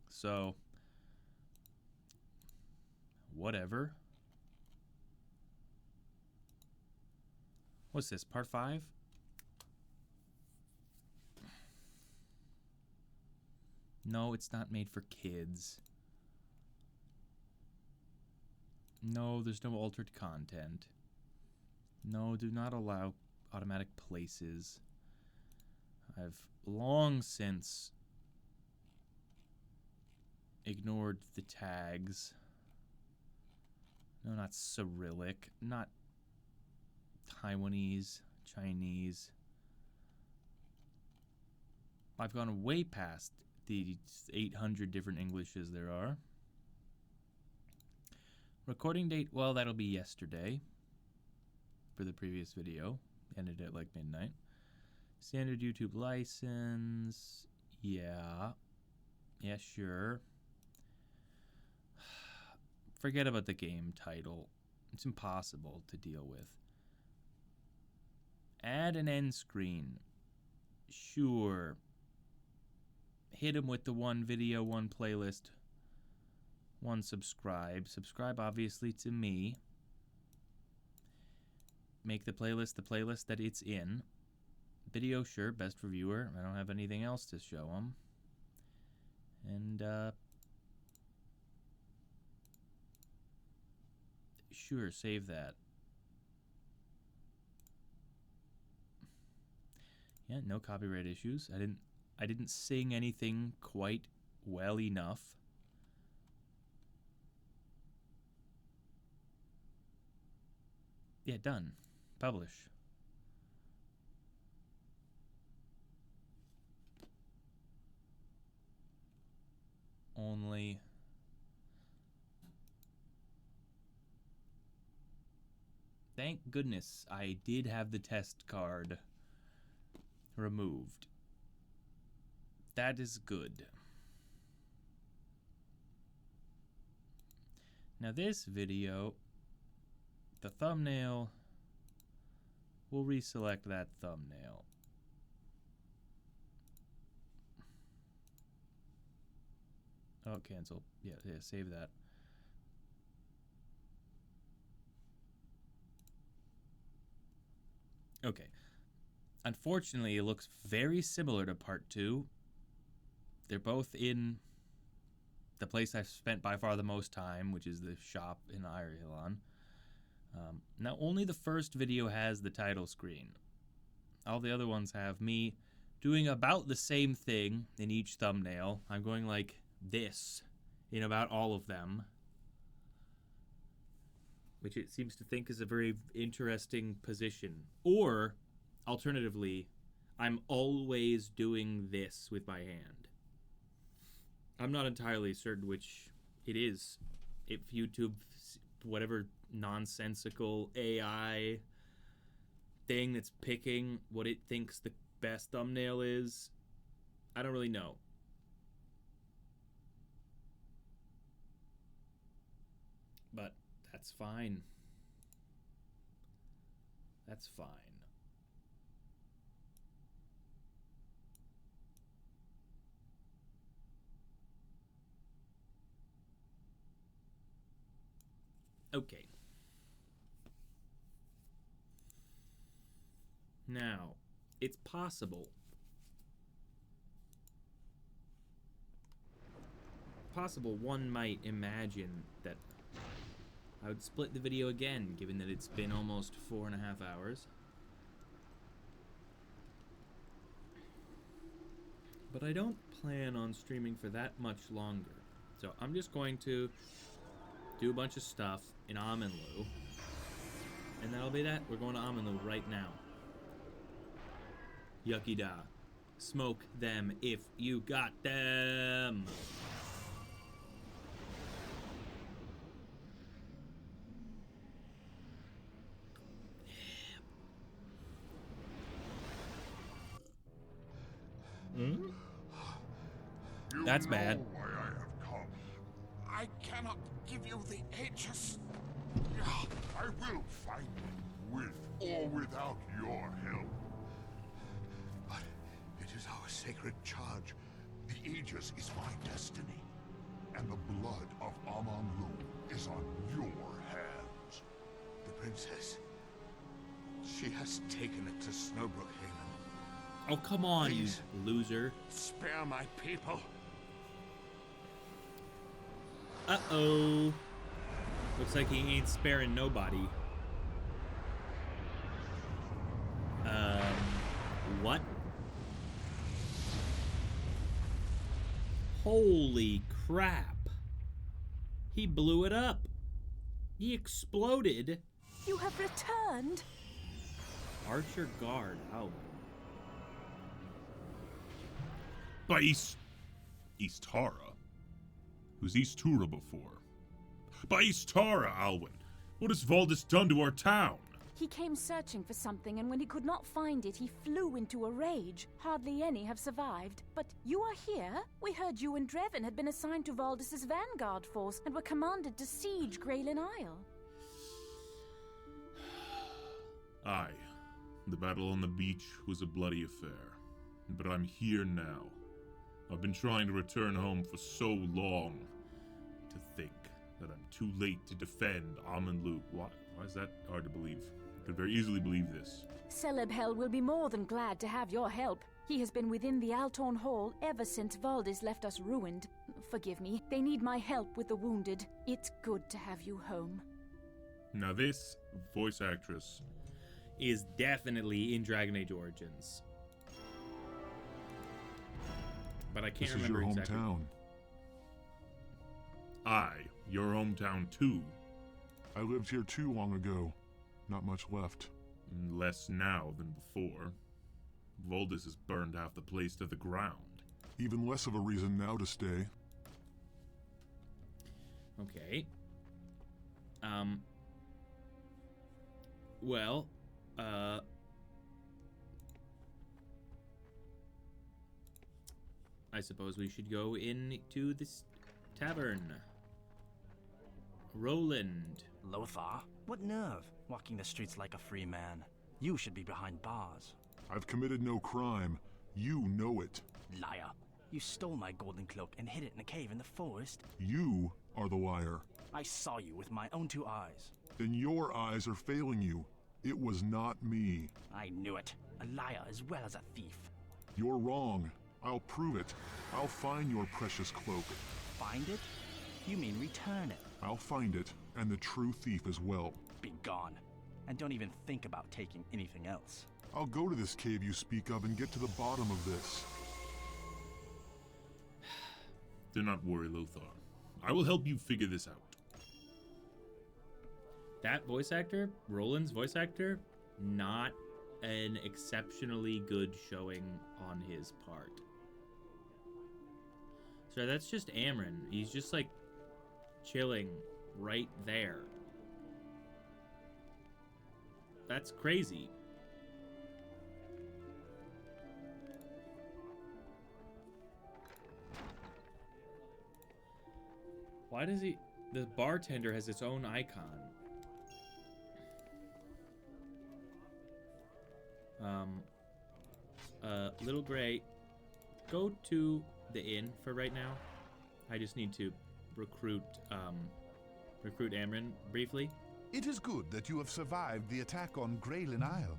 So, whatever. What's this, part 5? No, it's not made for kids. No, there's no altered content. No, do not allow automatic places. I've long since ignored the tags. No, not Cyrillic. Not Taiwanese, Chinese. I've gone way past the 800 different Englishes there are. Recording date, well, that'll be yesterday for the previous video. Ended at like midnight. Standard YouTube license. Yeah. Yeah, sure. Forget about the game title. It's impossible to deal with. Add an end screen. Sure. Hit him with the one video, one playlist, one subscribe. Subscribe, obviously, to me. Make the playlist that it's in. Video, sure, best reviewer. I don't have anything else to show him. And, sure, save that. Yeah, no copyright issues. I didn't sing anything quite well enough. Yeah, done. Publish. Only... Thank goodness I did have the test card removed. That is good. Now this video, the thumbnail, we'll reselect that thumbnail. Oh, cancel. Yeah, save that. Okay. Unfortunately, it looks very similar to part 2. They're both in the place I've spent by far the most time, which is the shop in Ireland. Now, only the first video has the title screen. All the other ones have me doing about the same thing in each thumbnail. I'm going like this in about all of them, which it seems to think is a very interesting position. Or, alternatively, I'm always doing this with my hand. I'm not entirely certain which it is. If YouTube, whatever nonsensical AI thing that's picking what it thinks the best thumbnail is, I don't really know. But that's fine. That's fine. Okay. Now, it's possible one might imagine that I would split the video again, given that it's been almost 4.5 hours. But I don't plan on streaming for that much longer. So I'm just going to do a bunch of stuff in Amanlu, and that'll be that. We're going to Amanlu right now. Yucky da. Smoke them if you got them. That's bad. Why I have come. I cannot give you the Aegis. I will find it, with or without your help. But it is our sacred charge. The Aegis is my destiny, and the blood of Amanlu is on your hands. The princess, she has taken it to Snowbrook Haven. Oh, come on, Please, you loser. Spare my people. Uh-oh. Looks like he ain't sparing nobody. What? Holy crap. He blew it up. He exploded. You have returned. Archer Guard, Alwyn. By Eastara? Who's Eastura before? By Eastara, Alwyn! What has Valdis done to our town? He came searching for something, and when he could not find it, he flew into a rage. Hardly any have survived. But you are here? We heard you and Drevin had been assigned to Valdis's vanguard force and were commanded to siege Graylin Isle. Aye. The battle on the beach was a bloody affair. But I'm here now. I've been trying to return home for so long. To think that I'm too late to defend Amanlu. Why is that hard to believe? I could very easily believe this. Celebhel will be more than glad to have your help. He has been within the Altorn Hall ever since Valdis left us ruined. Forgive me, they need my help with the wounded. It's good to have you home. Now this voice actress is definitely in Dragon Age Origins. But I can't remember exactly. This is your hometown. Aye, your hometown too. I lived here too long ago. Not much left. Less now than before. Valdis has burned half the place to the ground. Even less of a reason now to stay. Okay. Well, I suppose we should go into this tavern. Roland. Lothar? What nerve, walking the streets like a free man. You should be behind bars. I've committed no crime. You know it. Liar. You stole my golden cloak and hid it in a cave in the forest. You are the liar. I saw you with my own 2 eyes. Then your eyes are failing you. It was not me. I knew it. A liar as well as a thief. You're wrong. I'll prove it. I'll find your precious cloak. Find it? You mean return it? I'll find it, and the true thief as well. Be gone. And don't even think about taking anything else. I'll go to this cave you speak of and get to the bottom of this. Do not worry, Lothar. I will help you figure this out. That voice actor, Roland's voice actor, not an exceptionally good showing on his part. So that's just Amron. He's just like chilling right there. That's crazy. Why does he... The bartender has its own icon. Little Gray, go to the inn for right now. I just need to recruit Amron briefly. It is good that you have survived the attack on Graylin Isle.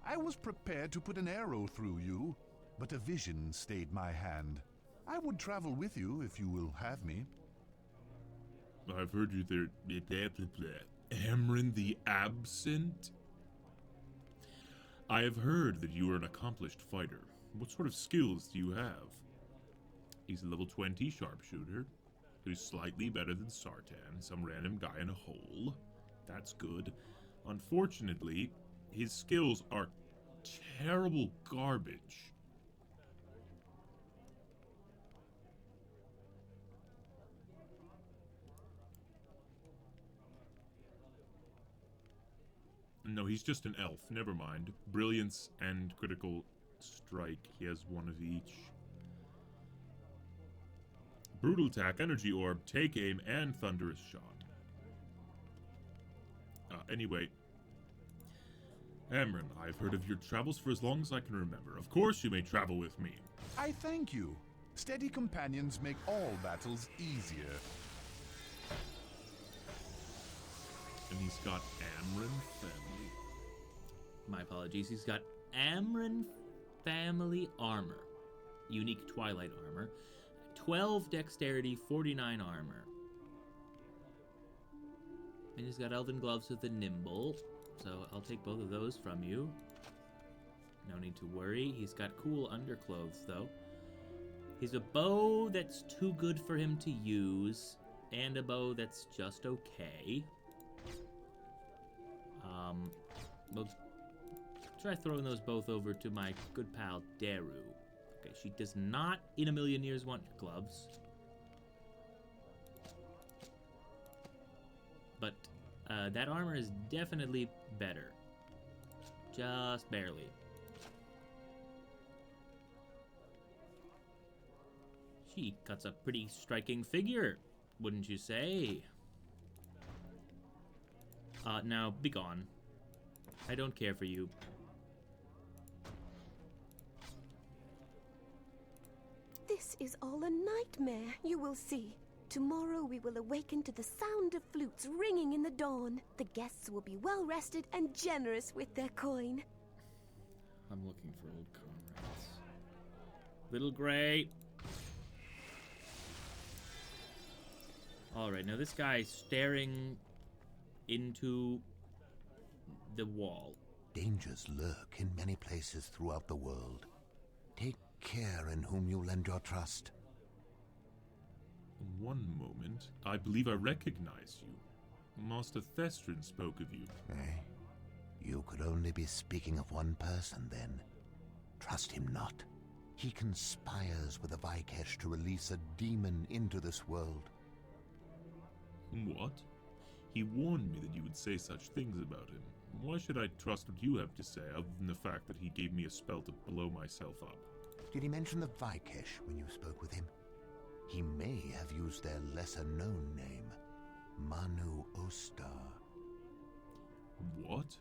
I was prepared to put an arrow through you, but a vision stayed my hand. I would travel with you if you will have me. I've heard you there. Amron the Absent? I have heard that you are an accomplished fighter. What sort of skills do you have? He's a level 20 sharpshooter, who's slightly better than Sartan, some random guy in a hole. That's good. Unfortunately, his skills are terrible garbage. No, he's just an elf. Never mind. Brilliance and critical strike. He has one of each. Brutal attack, energy orb, take aim, and thunderous shot. Anyway. Amron, I've heard of your travels for as long as I can remember. Of course you may travel with me. I thank you. Steady companions make all battles easier. And he's got Amron family. My apologies. He's got Amron family armor. Unique Twilight armor. 12 dexterity, 49 armor. And he's got Elven gloves with a nimble. So I'll take both of those from you. No need to worry. He's got cool underclothes, though. He's a bow that's too good for him to use. And a bow that's just okay. We'll try throwing those both over to my good pal, Daru. Okay, she does not in a million years want your gloves. But that armor is definitely better. Just barely. She cuts a pretty striking figure, wouldn't you say? Now, be gone. I don't care for you. This is all a nightmare, you will see. Tomorrow we will awaken to the sound of flutes ringing in the dawn. The guests will be well rested and generous with their coin. I'm looking for old comrades. Little Gray. Alright, now this guy's staring into the wall. Dangers lurk in many places throughout the world. Take care in whom you lend your trust. One moment. I believe I recognize you. Master Thestrin spoke of you. Eh? You could only be speaking of one person, then. Trust him not. He conspires with the Vikesh to release a demon into this world. What? He warned me that you would say such things about him. Why should I trust what you have to say, other than the fact that he gave me a spell to blow myself up? Did he mention the Vikesh when you spoke with him? He may have used their lesser-known name, Manu Ostar. What?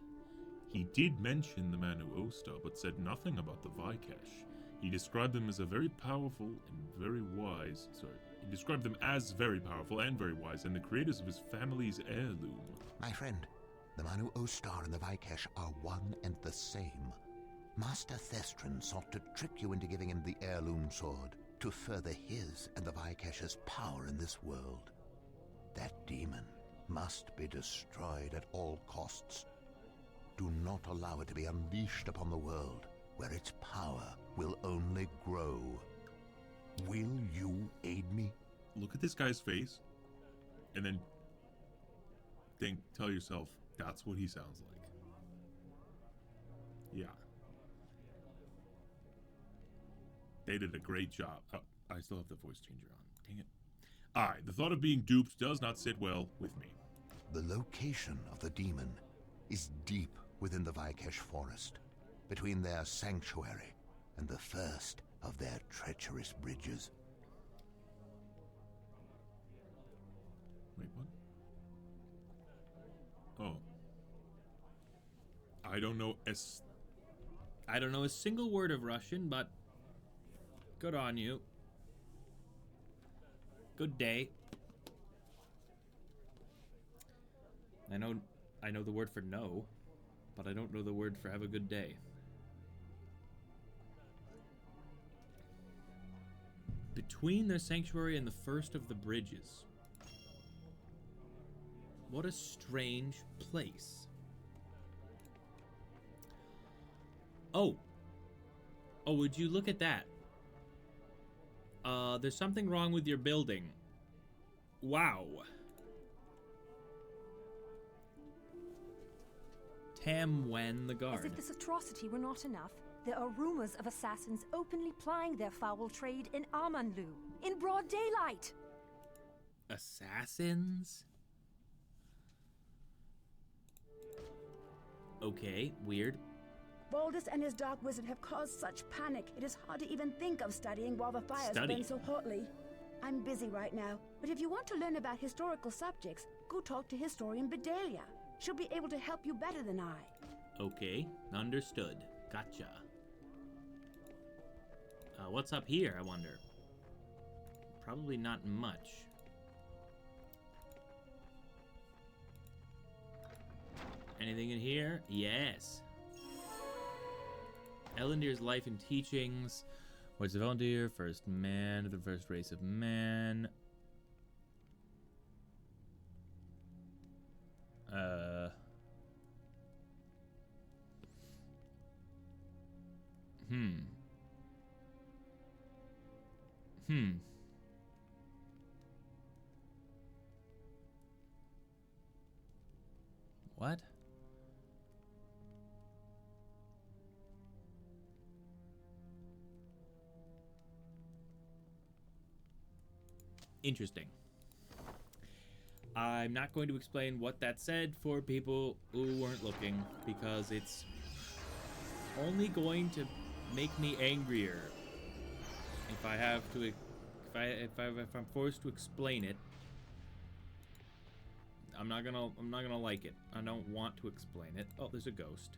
He did mention the Manu Ostar, but said nothing about the Vikesh. He described them as a very powerful and very wise... He described them as very powerful and very wise, and the creators of his family's heirloom. My friend, the Manu Ostar and the Vikesh are one and the same. Master Thestrin sought to trick you into giving him the heirloom sword, to further his and the Vikesh's power in this world. That demon must be destroyed at all costs. Do not allow it to be unleashed upon the world, where its power will only grow. Will you aid me? Look at this guy's face, and then tell yourself, that's what he sounds like. Yeah. They did a great job. Oh, I still have the voice changer on. Dang it. Alright, the thought of being duped does not sit well with me. The location of the demon is deep within the Vikesh forest, between their sanctuary and the first of their treacherous bridges. Wait, what? Oh. I don't know a single word of Russian, but good on you. Good day. I know the word for no, but I don't know the word for have a good day. Between their sanctuary and the first of the bridges. What a strange place. Oh, would you look at that? There's something wrong with your building. Wow. Tam Wen the guard. As if this atrocity were not enough, there are rumors of assassins openly plying their foul trade in Amanlu, in broad daylight. Assassins? Okay, weird. Valdis and his dark wizard have caused such panic, it is hard to even think of studying while the fires burn so hotly. I'm busy right now, but if you want to learn about historical subjects, go talk to historian Bedelia. She'll be able to help you better than I. Okay, understood. Gotcha. What's up here, I wonder? Probably not much. Anything in here? Yes. Elendier's life and teachings. Words of Elendיר, first man of the first race of man. What? Interesting. I'm not going to explain what that said for people who weren't looking, because it's only going to make me angrier if I have to, if I'm forced to explain it. I'm not gonna like it. I don't want to explain it. Oh, there's a ghost.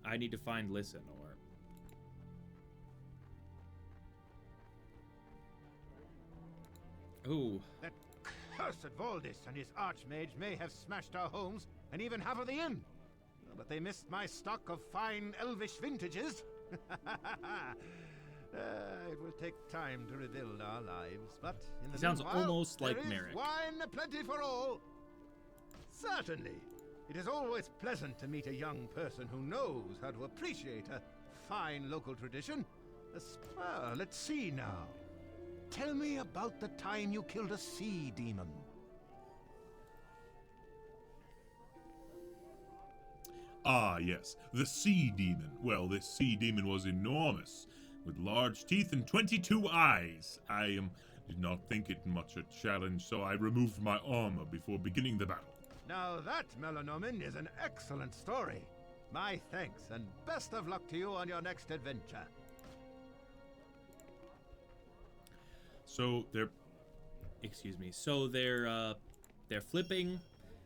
I need to find Listen, or... Ooh. That cursed Valdis and his archmage may have smashed our homes and even half of the inn. But they missed my stock of fine elvish vintages. It will take time to rebuild our lives, but in the sounds meanwhile, almost like there is Merrick. wine aplenty for all. Certainly. It is always pleasant to meet a young person who knows how to appreciate a fine local tradition. Well, let's see now. Tell me about the time you killed a sea demon. Ah, yes, the sea demon. Well, this sea demon was enormous, with large teeth and 22 eyes. I did not think it much a challenge, so I removed my armor before beginning the battle. Now that, Melanomen, is an excellent story. My thanks, and best of luck to you on your next adventure. So they're flipping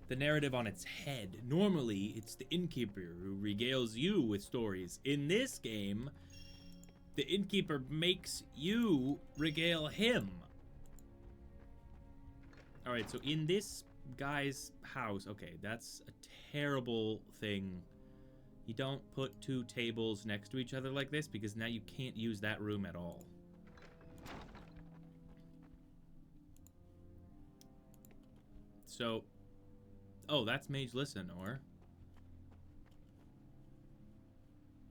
the narrative on its head. Normally, it's the innkeeper who regales you with stories. In this game, the innkeeper makes you regale him. Alright, so in this guy's house, okay, that's a terrible thing. You don't put two tables next to each other like this, because now you can't use that room at all. So, oh, that's Mage Listenor.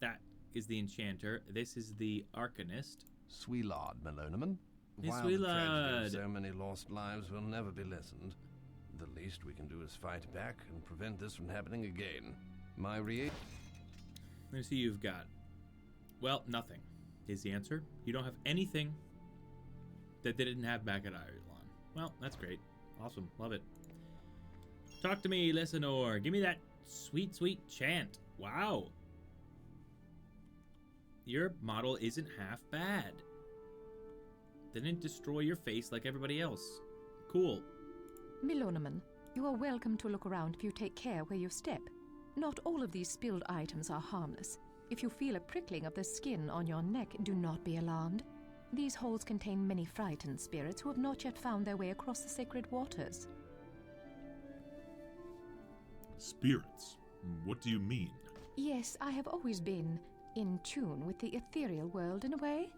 That is the Enchanter. This is the Arcanist. Sweelard, Melonaman. Hey, While the tragedy of Sweelard. so many lost lives will never be lessened, the least we can do is fight back and prevent this from happening again. My Let me see you've got. Well, nothing is the answer. You don't have anything that they didn't have back at Ireland. Well, that's great. Awesome. Love it. Talk to me, listener. Give me that sweet, sweet chant. Wow. Your model isn't half bad. Didn't destroy your face like everybody else. Cool. Melonaman, you are welcome to look around if you take care where you step. Not all of these spilled items are harmless. If you feel a prickling of the skin on your neck, do not be alarmed. These holes contain many frightened spirits who have not yet found their way across the sacred waters. Spirits? What do you mean? Yes, I have always been in tune with the ethereal world in a way.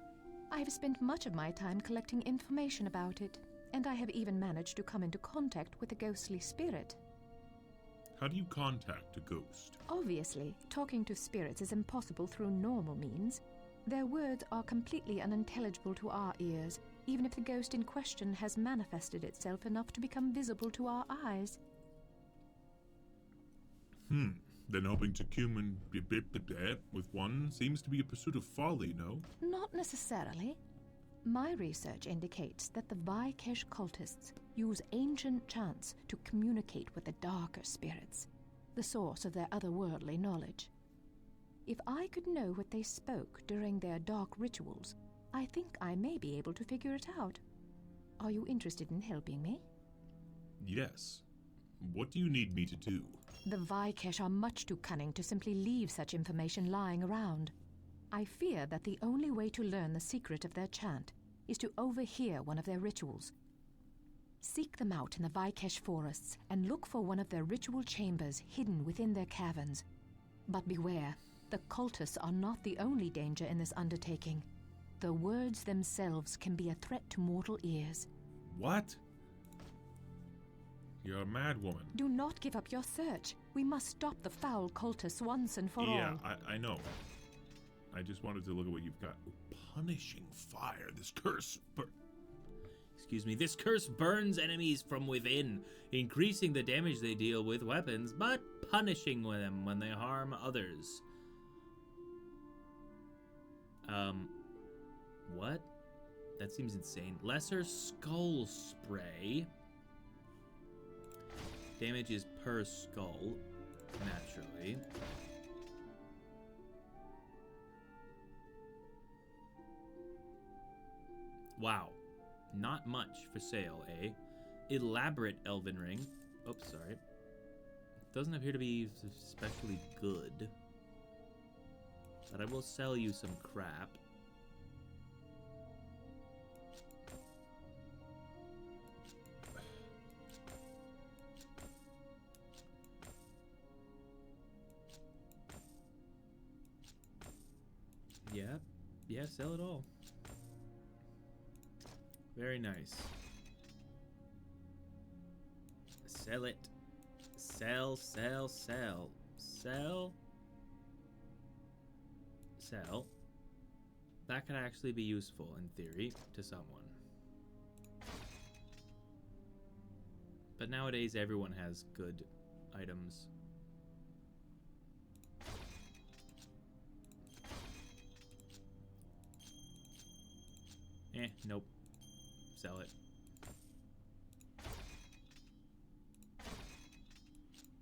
I have spent much of my time collecting information about it, and I have even managed to come into contact with a ghostly spirit. How do you contact a ghost? Obviously, talking to spirits is impossible through normal means. Their words are completely unintelligible to our ears, even if the ghost in question has manifested itself enough to become visible to our eyes. Then hoping to cumin with one seems to be a pursuit of folly, no? Not necessarily. My research indicates that the Vaikesh cultists use ancient chants to communicate with the darker spirits, the source of their otherworldly knowledge. If I could know what they spoke during their dark rituals, I think I may be able to figure it out. Are you interested in helping me? Yes. What do you need me to do? The Vaikesh are much too cunning to simply leave such information lying around. I fear that the only way to learn the secret of their chant is to overhear one of their rituals. Seek them out in the Vaikesh forests and look for one of their ritual chambers hidden within their caverns. But beware, the cultists are not the only danger in this undertaking. The words themselves can be a threat to mortal ears. What? You're a mad woman. Do not give up your search. We must stop the foul cultists once and for all. Yeah, I know. I just wanted to look at what you've got. Punishing fire. This curse. Excuse me. This curse burns enemies from within, increasing the damage they deal with weapons, but punishing them when they harm others. What? That seems insane. Lesser skull spray. Damage is per skull, naturally. Wow. Not much for sale, eh? Elaborate elven ring. Oops, sorry. Doesn't appear to be especially good. But I will sell you some crap. Yeah, sell it all. Very nice. Sell it. Sell. Sell. That could actually be useful, in theory, to someone. But nowadays, everyone has good items. Nope. Sell it.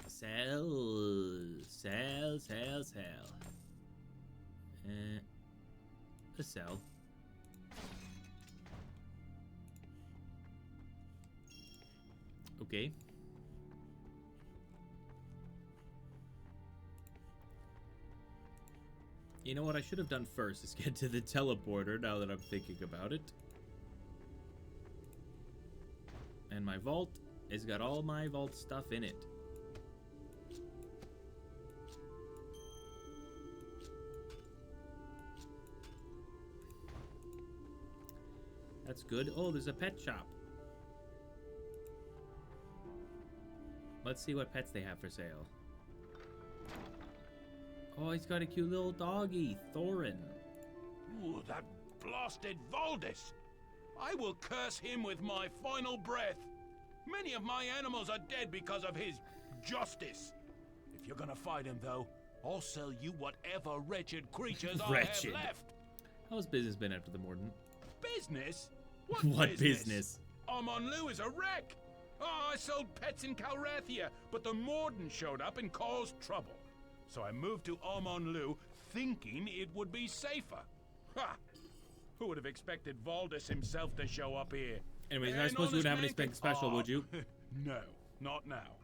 Sell. Sell. Okay. You know what I should have done first is get to the teleporter now that I'm thinking about it. And my vault has got all my vault stuff in it. That's good. Oh, there's a pet shop. Let's see what pets they have for sale. Oh, he's got a cute little doggy, Thorin. Ooh, that blasted Valdis! I will curse him with my final breath. Many of my animals are dead because of his justice. If you're gonna fight him, though, I'll sell you whatever wretched creatures I have left. How's business been after the Morden? Business? What business? Armonlu is a wreck. Oh, I sold pets in Calrathia, but the Morden showed up and caused trouble. So I moved to Armonlu thinking it would be safer. Ha! Who would have expected Valdis himself to show up here? Anyways, I suppose you wouldn't have anything special, would you? No, not now.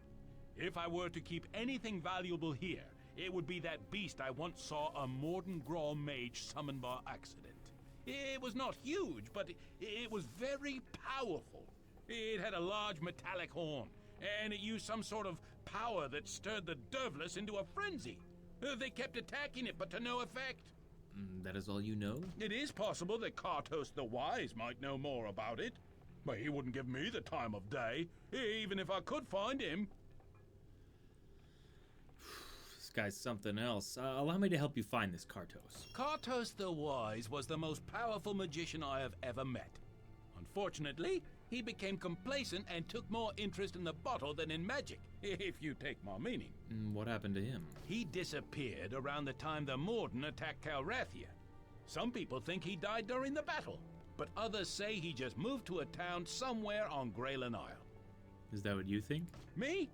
If I were to keep anything valuable here, it would be that beast I once saw a Morden Grawl mage summon by accident. It was not huge, but it was very powerful. It had a large metallic horn, and it used some sort of power that stirred the Dervless into a frenzy. They kept attacking it, but to no effect. That is all you know? It is possible that Kartos the Wise might know more about it, but he wouldn't give me the time of day, even if I could find him. This guy's something else. Allow me to help you find this Kartos. Kartos the Wise was the most powerful magician I have ever met. Unfortunately, he became complacent and took more interest in the bottle than in magic, if you take my meaning. What happened to him? He disappeared around the time the Morden attacked Calrathia. Some people think he died during the battle, but others say he just moved to a town somewhere on Greylan Isle. Is that what you think? Me?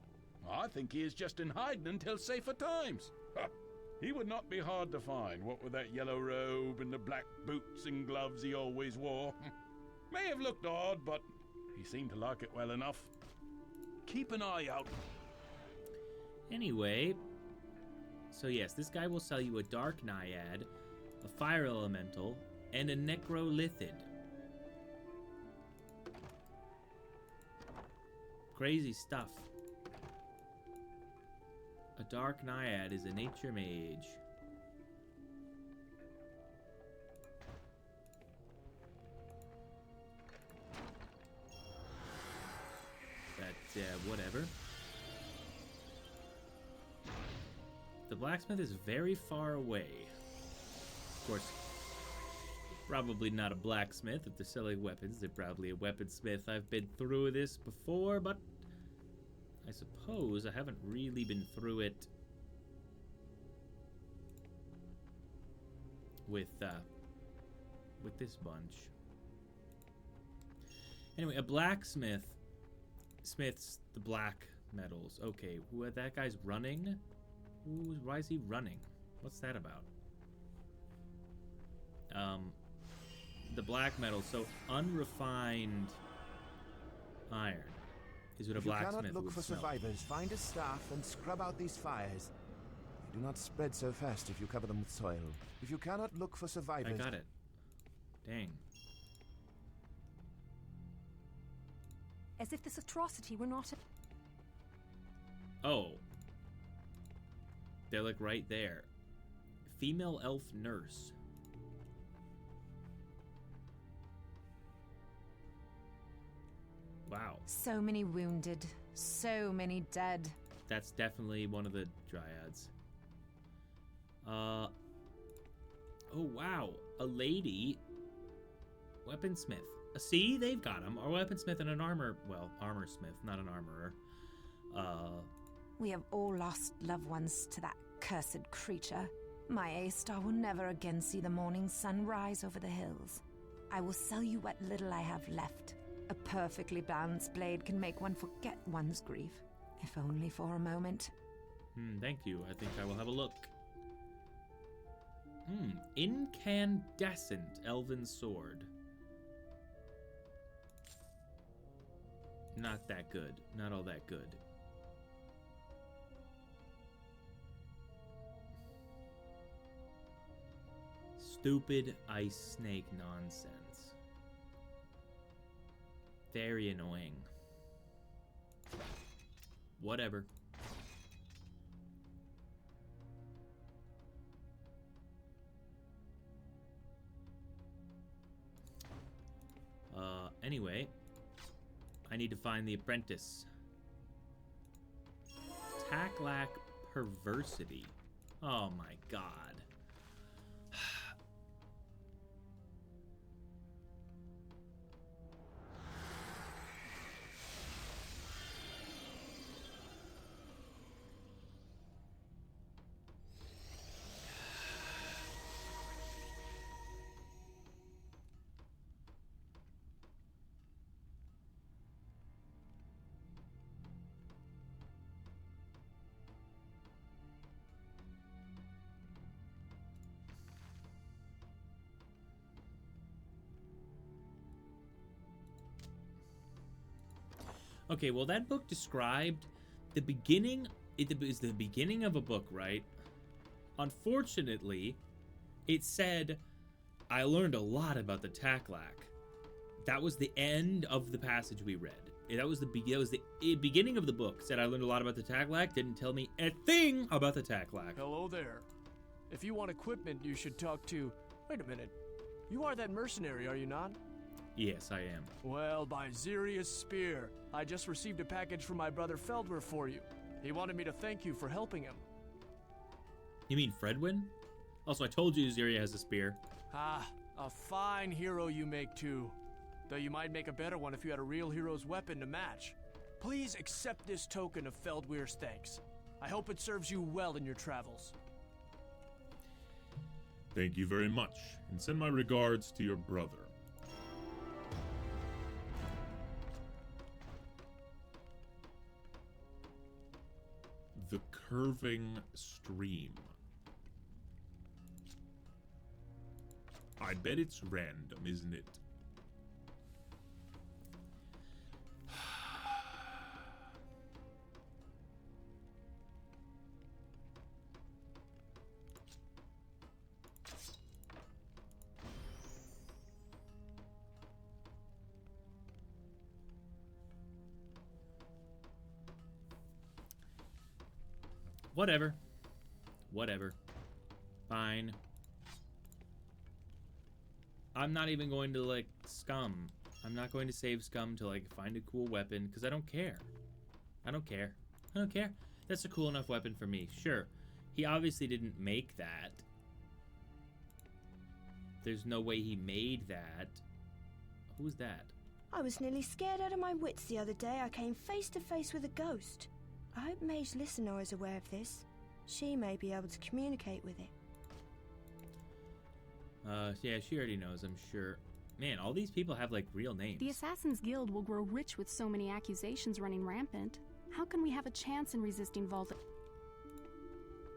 I think he is just in hiding until safer times. He would not be hard to find, what with that yellow robe and the black boots and gloves he always wore. May have looked odd, but he seemed to like it well enough. Keep an eye out. Anyway, so yes, this guy will sell you a Dark Naiad, a Fire Elemental, and a Necrolithid. Crazy stuff. A Dark Naiad is a nature mage. But, whatever. The blacksmith is very far away. Of course, probably not a blacksmith. If they're selling weapons, they're probably a weaponsmith. I've been through this before, but I suppose I haven't really been through it with this bunch. Anyway, a blacksmith smiths the black metals. Okay, that guy's running? Why is he running? What's that about? The black metal, so unrefined iron is what a blacksmith would If you cannot look for smelt. survivors, find a staff and scrub out these fires. They do not spread so fast if you cover them with soil. If you cannot look for survivors... I got it. Dang. As if this atrocity were not... Oh. They're like right there. Female elf nurse. Wow. So many wounded, so many dead. That's definitely one of the dryads. Oh wow. A lady weaponsmith. See, they've got him. A weaponsmith and an armorsmith, not an armorer. We have all lost loved ones to that cursed creature. My A-star will never again see the morning sun rise over the hills. I will sell you what little I have left. A perfectly balanced blade can make one forget one's grief, if only for a moment. Thank you. I think I will have a look. Incandescent elven sword. Not that good. Not all that good. Stupid ice snake nonsense. Very annoying. Whatever. Anyway, I need to find the apprentice. Taklak perversity. Oh my god. Okay, well, that book described the beginning. It is the beginning of a book, right? Unfortunately, it said, I learned a lot about the Taklak. That was the end of the passage we read. That was the beginning of the book. Said I learned a lot about the Taklak. Didn't tell me a thing about the Taklak. Hello there. If you want equipment, you should talk to... Wait a minute. You are that mercenary, are you not? Yes, I am. Well, by Xeria's spear, I just received a package from my brother Feldwer for you. He wanted me to thank you for helping him. You mean Fredwin? Also, I told you Xeria has a spear. Ah, a fine hero you make too. Though you might make a better one if you had a real hero's weapon to match. Please accept this token of Feldweir's thanks. I hope it serves you well in your travels. Thank you very much, and send my regards to your brother. The curving stream. I bet it's random, isn't it? Whatever. Whatever. Fine. I'm not even going to, like, scum. I'm not going to save scum to, like, find a cool weapon, because I don't care. I don't care. I don't care. That's a cool enough weapon for me. Sure. He obviously didn't make that. There's no way he made that. Who's that? I was nearly scared out of my wits the other day. I came face to face with a ghost. I hope Mage Listener is aware of this. She may be able to communicate with it. Yeah, she already knows, I'm sure. Man, all these people have, like, real names. The Assassin's Guild will grow rich with so many accusations running rampant. How can we have a chance in resisting Vault?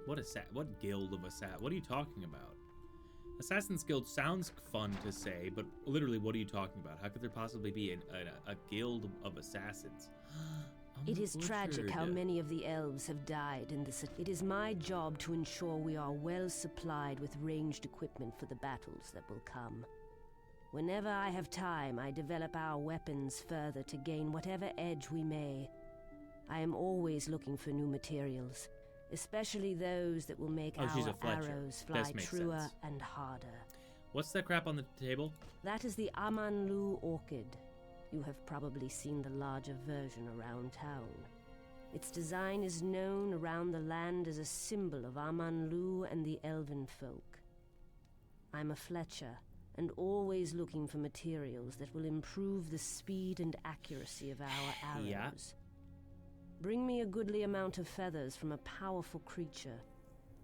What guild of Assassin? What are you talking about? Assassin's Guild sounds fun to say, but literally, what are you talking about? How could there possibly be a guild of assassins? It is tragic how many of the elves have died in this. It is my job to ensure we are well supplied with ranged equipment for the battles that will come. Whenever I have time, I develop our weapons further to gain whatever edge we may. I am always looking for new materials, especially those that will make our arrows fly truer and harder. What's that crap on the table? That is the Amanlu orchid. You have probably seen the larger version around town. Its design is known around the land as a symbol of Amanlu and the elven folk. I'm a Fletcher, and always looking for materials that will improve the speed and accuracy of our arrows. Yeah. Bring me a goodly amount of feathers from a powerful creature,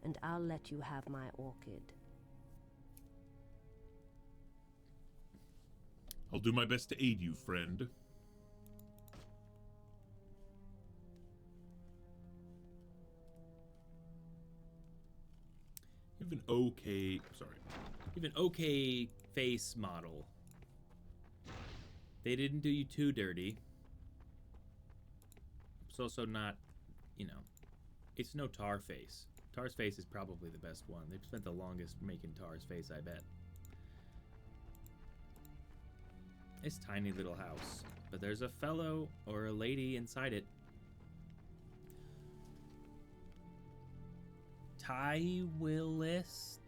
and I'll let you have my orchid. I'll do my best to aid you, friend. You have an okay... Sorry. You have an okay face model. They didn't do you too dirty. It's also not, you know... It's no Tar face. Tar's face is probably the best one. They've spent the longest making Tar's face, I bet. This tiny little house, but there's a fellow or a lady inside it. Ty Willis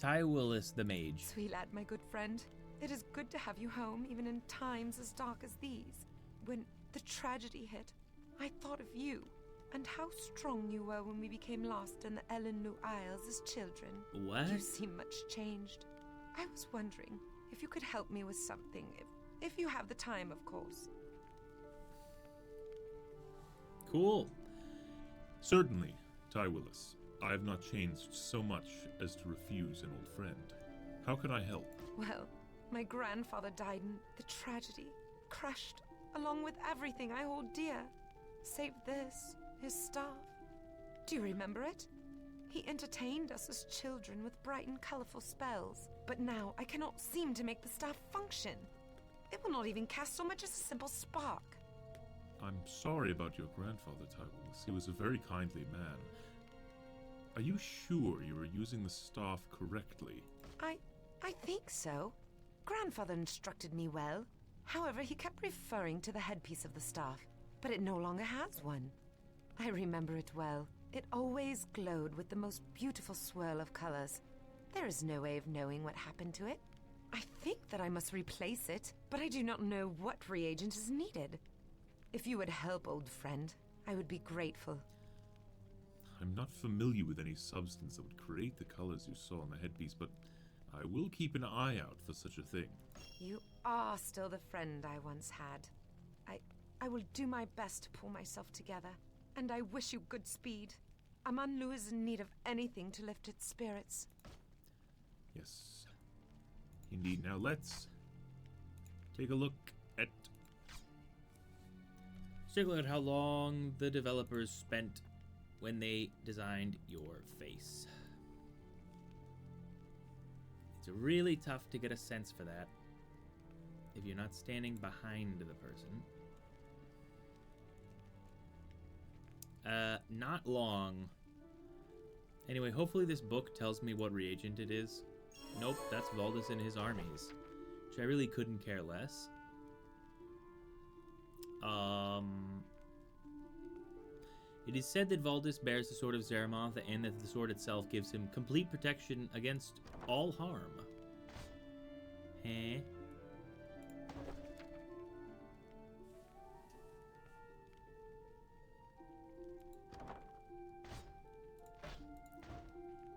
the mage. Sweet lad, my good friend. It is good to have you home, even in times as dark as these. When the tragedy hit, I thought of you. and how strong you were when we became lost in the Elenlu Isles as children. What? You seem much changed. I was wondering if you could help me with something, if you have the time, of course. Cool. Certainly, Ty Willis. I have not changed so much as to refuse an old friend. How can I help? Well, my grandfather died in the tragedy, crushed, along with everything I hold dear. Save this, his staff. Do you remember it? He entertained us as children with bright and colorful spells, but now I cannot seem to make the staff function. It will not even cast so much as a simple spark. I'm sorry about your grandfather, Ty Willis. He was a very kindly man. Are you sure you were using the staff correctly? I think so. Grandfather instructed me well. However, he kept referring to the headpiece of the staff, but it no longer has one. I remember it well. It always glowed with the most beautiful swirl of colors. There is no way of knowing what happened to it. I think that I must replace it, but I do not know what reagent is needed. If you would help, old friend, I would be grateful. I'm not familiar with any substance that would create the colors you saw on the headpiece, but I will keep an eye out for such a thing. You are still the friend I once had. I will do my best to pull myself together, and I wish you good speed. Amanlu is in need of anything to lift its spirits. Yes. Indeed. Now let's take a look at... Take a look at how long the developers spent when they designed your face. It's really tough to get a sense for that if you're not standing behind the person. Not long. Anyway, hopefully this book tells me what reagent it is. Nope, that's Valdis and his armies, which I really couldn't care less. It is said that Valdis bears the Sword of Zeramoth and that the sword itself gives him complete protection against all harm. Heh?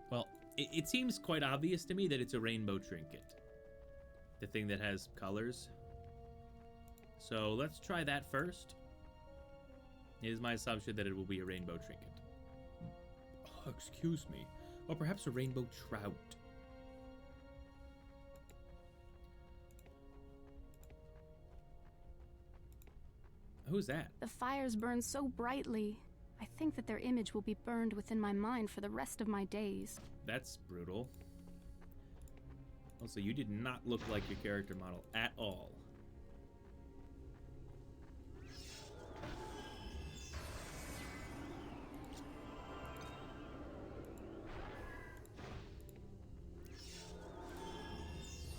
Well, it seems quite obvious to me that it's a rainbow trinket. The thing that has colors. So let's try that first. It is my assumption that it will be a rainbow trinket. Oh, excuse me. Or perhaps a rainbow trout. Who's that? The fires burn so brightly. I think that their image will be burned within my mind for the rest of my days. That's brutal. Also, you did not look like your character model at all.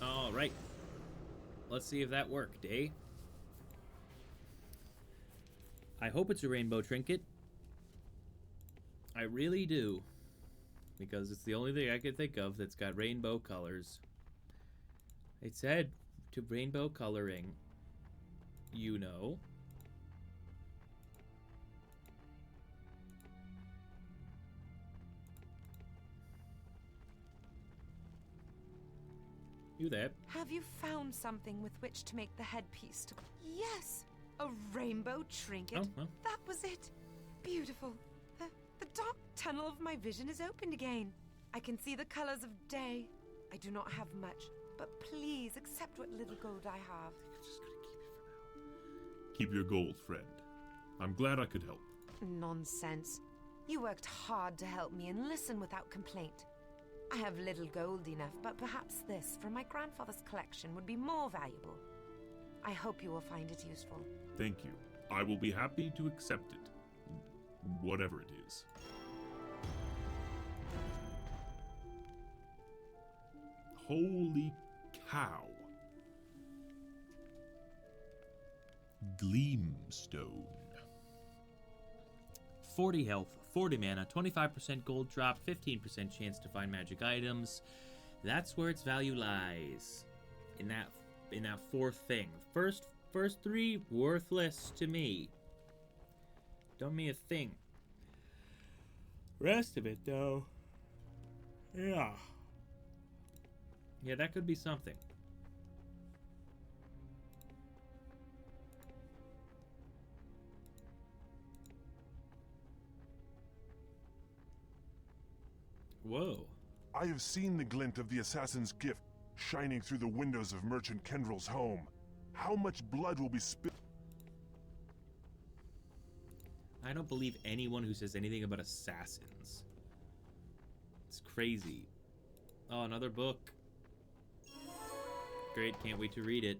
All right. Let's see if that worked, eh? I hope it's a rainbow trinket. I really do. Because it's the only thing I can think of that's got rainbow colors. It said to rainbow coloring, you know. You there? Have you found something with which to make the headpiece to... Yes! A rainbow trinket. Oh, well. That was it. Beautiful. The dark tunnel of my vision is opened again. I can see the colors of day. I do not have much, but please accept what little gold I have. Keep your gold, friend. I'm glad I could help. Nonsense. You worked hard to help me and listen without complaint. I have little gold enough, but perhaps this from my grandfather's collection would be more valuable. I hope you will find it useful. Thank you. I will be happy to accept it. Whatever it is. Holy cow. Gleamstone. 40 health, 40 mana, 25% gold drop, 15% chance to find magic items. That's where its value lies. In that fourth thing. First three, worthless to me. Don't mean a thing. Rest of it, though. Yeah. Yeah, that could be something. Whoa. I have seen the glint of the assassin's gift shining through the windows of Merchant Kendrill's home. How much blood will be spilled? I don't believe anyone who says anything about assassins. It's crazy. Oh, another book. Great, can't wait to read it.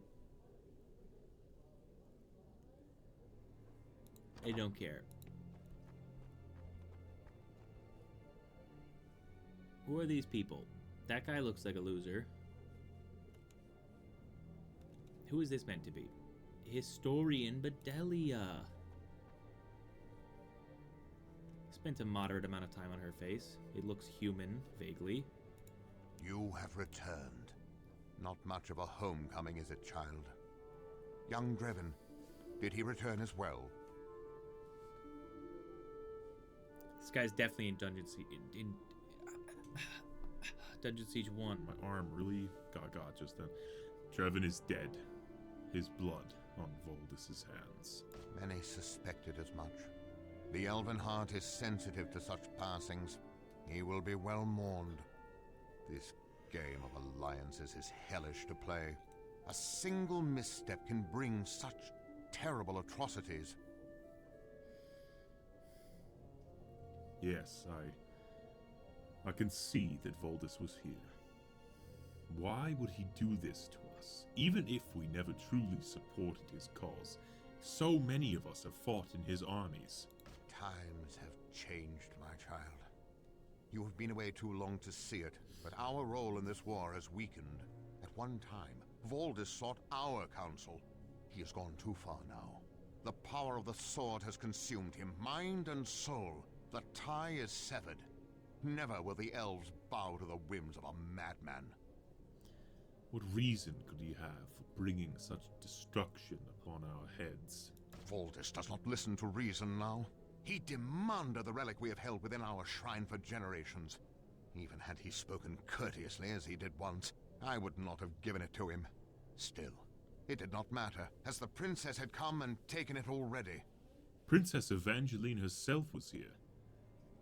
I don't care. Who are these people? That guy looks like a loser. Who is this meant to be? Historian Bedelia. Spent a moderate amount of time on her face. It looks human, vaguely. You have returned. Not much of a homecoming, is it, child? Young Dreven, did he return as well? This guy's definitely in Dungeon Siege. In Dungeon Siege 1. My arm really got just then. Dreven is dead. His blood on Voldis's hands. Many suspected as much. The elven heart is sensitive to such passings. He will be well mourned. This game of alliances is hellish to play. A single misstep can bring such terrible atrocities. Yes, I can see that Voldis was here. Why would he do this to us? Even if we never truly supported his cause, so many of us have fought in his armies. Times have changed, my child. You have been away too long to see it, but our role in this war has weakened. At one time, Voldis sought our counsel. He has gone too far now. The power of the sword has consumed him, mind and soul. The tie is severed. Never will the elves bow to the whims of a madman. What reason could he have for bringing such destruction upon our heads? Voldis does not listen to reason now. He demanded the relic we have held within our shrine for generations. Even had he spoken courteously as he did once, I would not have given it to him. Still, it did not matter, as the princess had come and taken it already. Princess Evangeline herself was here.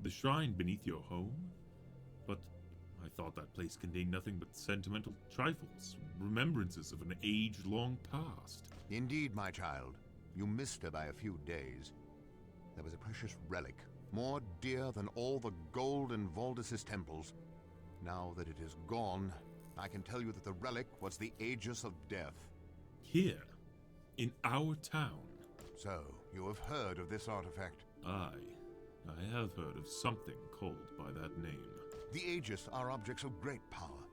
The shrine beneath your home? But I thought that place contained nothing but sentimental trifles, remembrances of an age-long past. Indeed, my child. You missed her by a few days. There was a precious relic, more dear than all the gold in Voldis's temples. Now that it is gone, I can tell you that the relic was the Aegis of Death. Here? In our town? So, you have heard of this artifact? I have heard of something called by that name. The Aegis are objects of great power.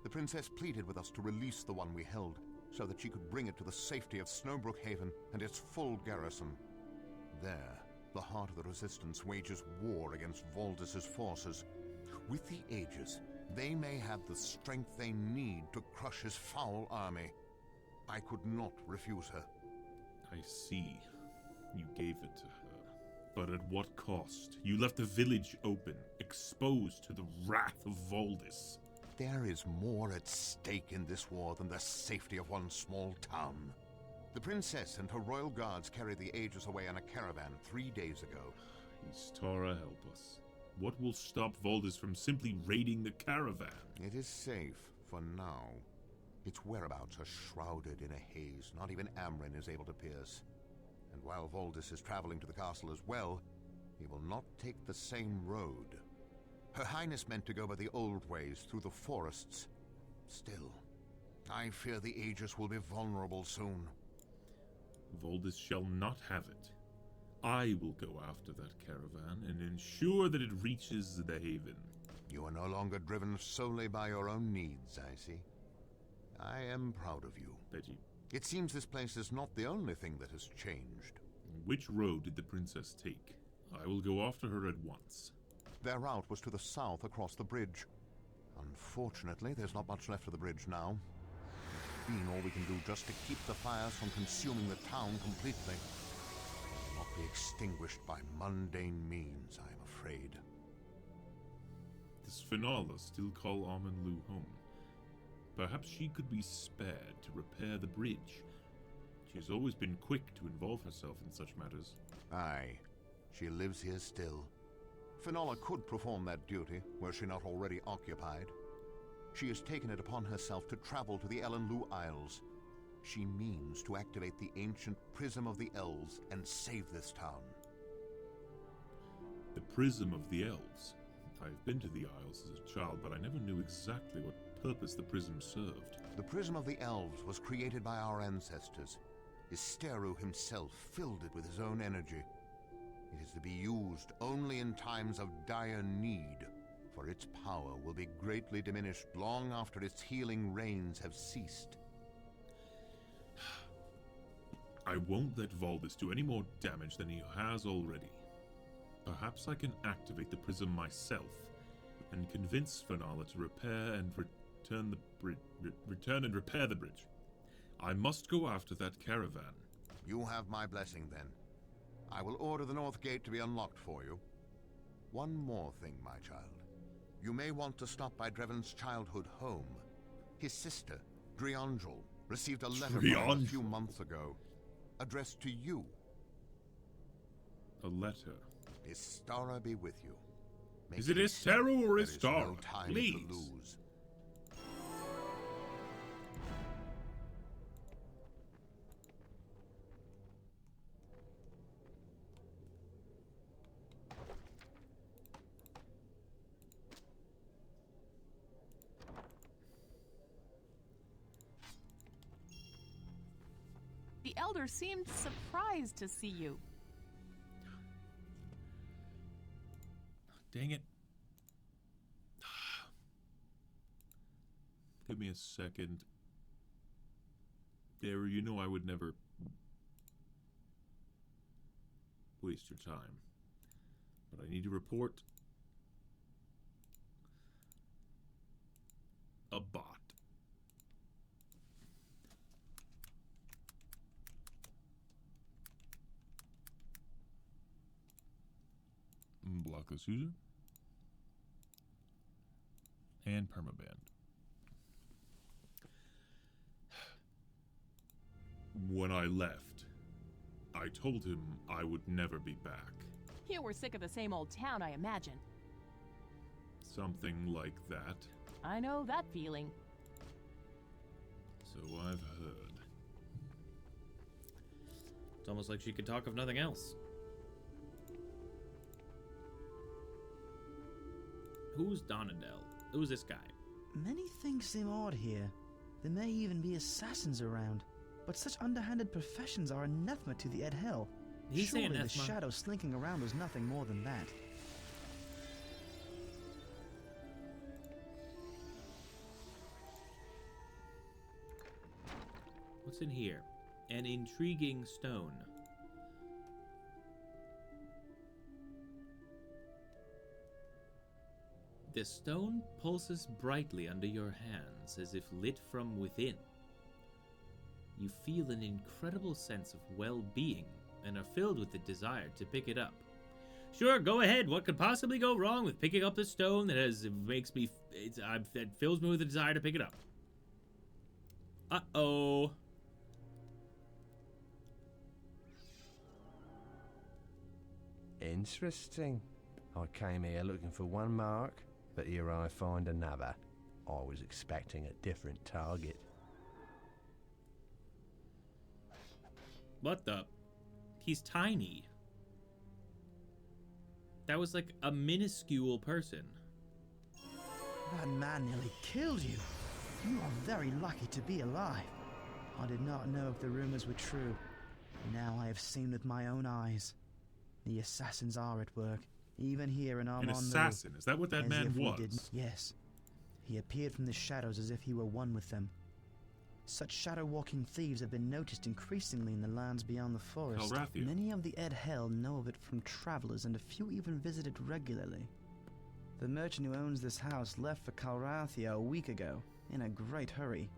The princess pleaded with us to release the one we held, so that she could bring it to the safety of Snowbrook Haven and its full garrison. There, the heart of the Resistance wages war against Voldis's forces. With the Aegis, they may have the strength they need to crush his foul army. I could not refuse her. I see. You gave it to her. But at what cost? You left the village open, exposed to the wrath of Voldis. There is more at stake in this war than the safety of one small town. The princess and her royal guards carried the Aegis away on a caravan 3 days ago. Istara help us. What will stop Voldis from simply raiding the caravan? It is safe, for now. Its whereabouts are shrouded in a haze not even Amrin is able to pierce. And while Voldis is traveling to the castle as well, he will not take the same road. Her Highness meant to go by the old ways through the forests. Still, I fear the Aegis will be vulnerable soon. Voldis shall not have it. I will go after that caravan and ensure that it reaches the haven. You are no longer driven solely by your own needs, I see. I am proud of you. Betty. It seems this place is not the only thing that has changed. Which road did the princess take? I will go after her at once. Their route was to the south across the bridge. Unfortunately, there's not much left of the bridge now. It's been all we can do just to keep the fires from consuming the town completely. They will not be extinguished by mundane means, I am afraid. Does Fenala still call Amanlu home? Perhaps she could be spared to repair the bridge. She has always been quick to involve herself in such matters. Aye, she lives here still. Fenala could perform that duty, were she not already occupied. She has taken it upon herself to travel to the Elenlu Isles. She means to activate the ancient Prism of the Elves and save this town. The Prism of the Elves. I've been to the Isles as a child, but I never knew exactly what purpose the prism served. The Prism of the Elves was created by our ancestors. Isteru himself filled it with his own energy. It is to be used only in times of dire need, for its power will be greatly diminished long after its healing rains have ceased. I won't let Valdis do any more damage than he has already. Perhaps I can activate the prism myself and convince Fenala to repair and return and repair the bridge. I must go after that caravan. You have my blessing, then. I will order the North Gate to be unlocked for you. One more thing, my child. You may want to stop by Dreven's childhood home. His sister, Driangel, received a letter from him a few months ago, addressed to you. A letter? Istara be with you. Is it Isteru or Istara? No time Please. to lose. The elder seemed surprised to see you. Dang it. Give me a second. There, you know I would never waste your time. But I need to report a bot. Block this user. And permaband. When I left, I told him I would never be back. You were sick of the same old town, I imagine. Something like that. I know that feeling. So I've heard. It's almost like she could talk of nothing else. Who's Donadel? Who's this guy? Many things seem odd here. There may even be assassins around, but such underhanded professions are anathema to the Edhel. He's Surely saying the anathema. shadow slinking around was nothing more than that. What's in here? An intriguing stone. The stone pulses brightly under your hands as if lit from within. You feel an incredible sense of well-being and are filled with the desire to pick it up. Sure, go ahead. What could possibly go wrong with picking up the stone that fills me with a desire to pick it up? Uh-oh. Interesting. I came here looking for one mark, but here I find another. I was expecting a different target. What the? He's tiny. That was like a minuscule person. That man nearly killed you. You are very lucky to be alive. I did not know if the rumors were true. Now I have seen with my own eyes. The assassins are at work, even here in Armand. An assassin? Is that what that man was? Yes. He appeared from the shadows as if he were one with them. Such shadow-walking thieves have been noticed increasingly in the lands beyond the forest. Calrathia. Many of the Edhel know of it from travelers, and a few even visit it regularly. The merchant who owns this house left for Calrathia a week ago, in a great hurry.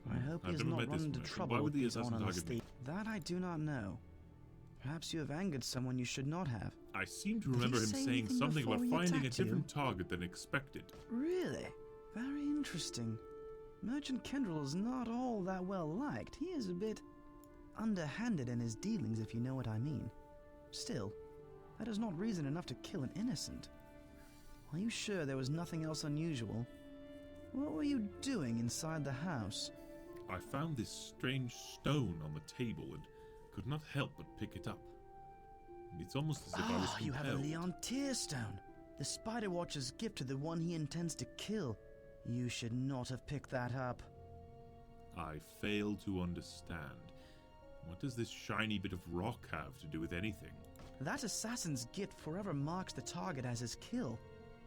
I hope he has not run into trouble with these on the That I do not know. Perhaps you have angered someone you should not have. I seem to Did he remember him say saying anything something before about he finding a attacked you? different target than expected. Really? Very interesting. Merchant Kendrell is not all that well liked. He is a bit underhanded in his dealings, if you know what I mean. Still, that is not reason enough to kill an innocent. Are you sure there was nothing else unusual? What were you doing inside the house? I found this strange stone on the table and could not help but pick it up. It's almost as if I was You have a compelled. Leontier stone. The Spider Watcher's gift to the one he intends to kill. You should not have picked that up. I fail to understand. What does this shiny bit of rock have to do with anything? That assassin's gift forever marks the target as his kill.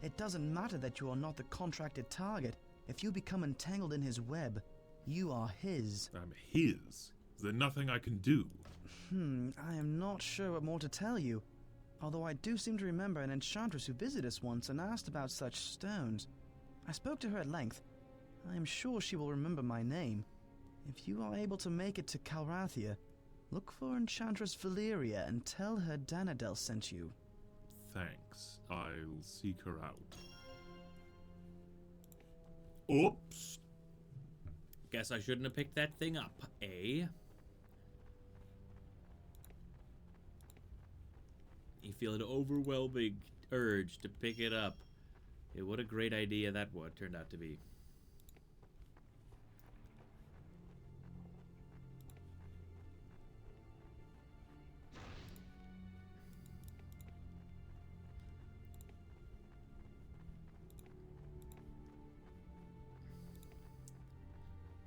It doesn't matter that you are not the contracted target. If you become entangled in his web, you are his. I'm his. Is there nothing I can do? I am not sure what more to tell you. Although I do seem to remember an enchantress who visited us once and asked about such stones. I spoke to her at length. I am sure she will remember my name. If you are able to make it to Calrathia, look for Enchantress Valeria and tell her Danadel sent you. Thanks. I'll seek her out. Oops. Guess I shouldn't have picked that thing up, eh? You feel an overwhelming urge to pick it up. Yeah, what a great idea that one turned out to be.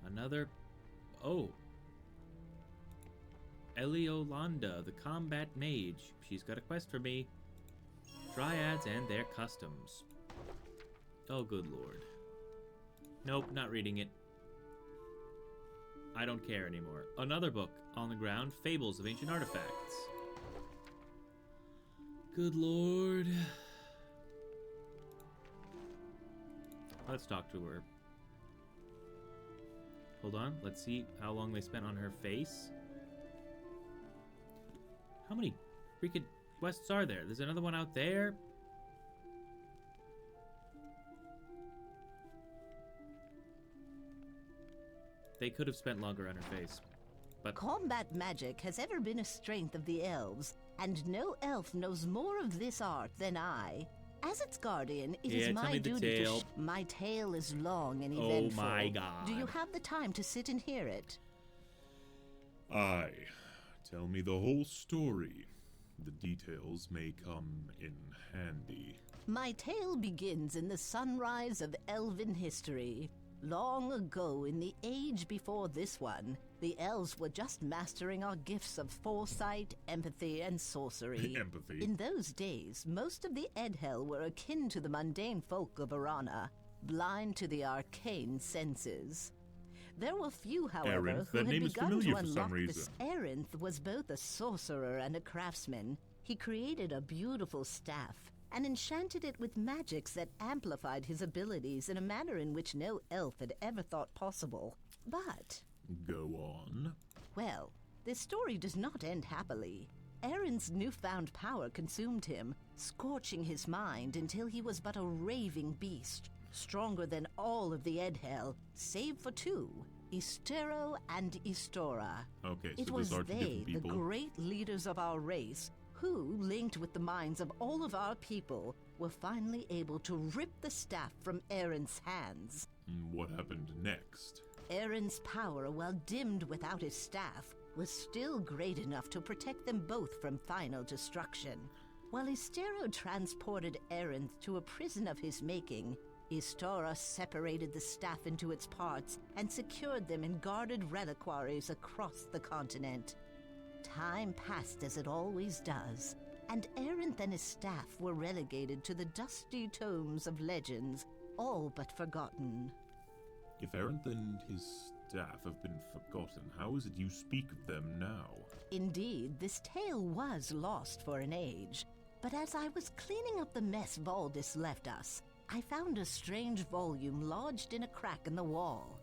Another... Oh. Eliolanda, the combat mage. She's got a quest for me. Dryads and their customs. Oh, good lord. Nope, not reading it. I don't care anymore. Another book on the ground. Fables of Ancient Artifacts. Good lord. Let's talk to her. Hold on, let's see how long they spent on her face. How many freaking quests are there? There's another one out there. They could have spent longer on her face, but... Combat magic has ever been a strength of the elves, and no elf knows more of this art than I. As its guardian, it is my duty to... My tale is long and eventful. Oh my god. Do you have the time to sit and hear it? Aye. Tell me the whole story. The details may come in handy. My tale begins in the sunrise of elven history. Long ago, in the age before this one, the elves were just mastering our gifts of foresight, empathy, and sorcery. Empathy. In those days, most of the Edhel were akin to the mundane folk of Arana, blind to the arcane senses. There were few, however, Arinth, who that had name is begun familiar to for some unlock reason. this. Arinth was both a sorcerer and a craftsman. He created a beautiful staff and enchanted it with magics that amplified his abilities in a manner in which no elf had ever thought possible. But... Go on. Well, this story does not end happily. Aaron's newfound power consumed him, scorching his mind until he was but a raving beast, stronger than all of the Edhel, save for two, Istero and Istora. Okay, so it those was are two they, different the people. great leaders of our race, who, linked with the minds of all of our people, were finally able to rip the staff from Aaron's hands. What happened next? Aaron's power, while dimmed without his staff, was still great enough to protect them both from final destruction. While Istero transported Aaron to a prison of his making, Istora separated the staff into its parts and secured them in guarded reliquaries across the continent. Time passed as it always does, and Arinth and his staff were relegated to the dusty tomes of legends, all but forgotten. If Arinth and his staff have been forgotten, how is it you speak of them now? Indeed, this tale was lost for an age, but as I was cleaning up the mess Valdis left us, I found a strange volume lodged in a crack in the wall.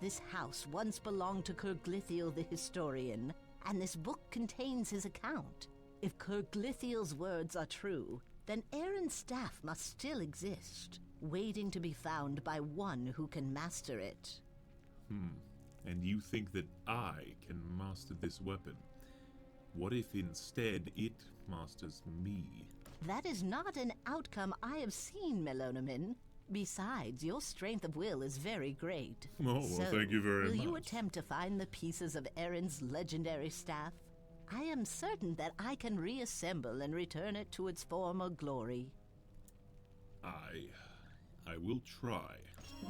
This house once belonged to Kurglithiel the historian, and this book contains his account. If Kirglithiel's words are true, then Aaron's staff must still exist, waiting to be found by one who can master it. And you think that I can master this weapon? What if instead it masters me? That is not an outcome I have seen, Melonomin. Besides, your strength of will is very great. Oh, well, so, thank you very will much. you attempt to find the pieces of Aaron's legendary staff? I am certain that I can reassemble and return it to its former glory. I will try.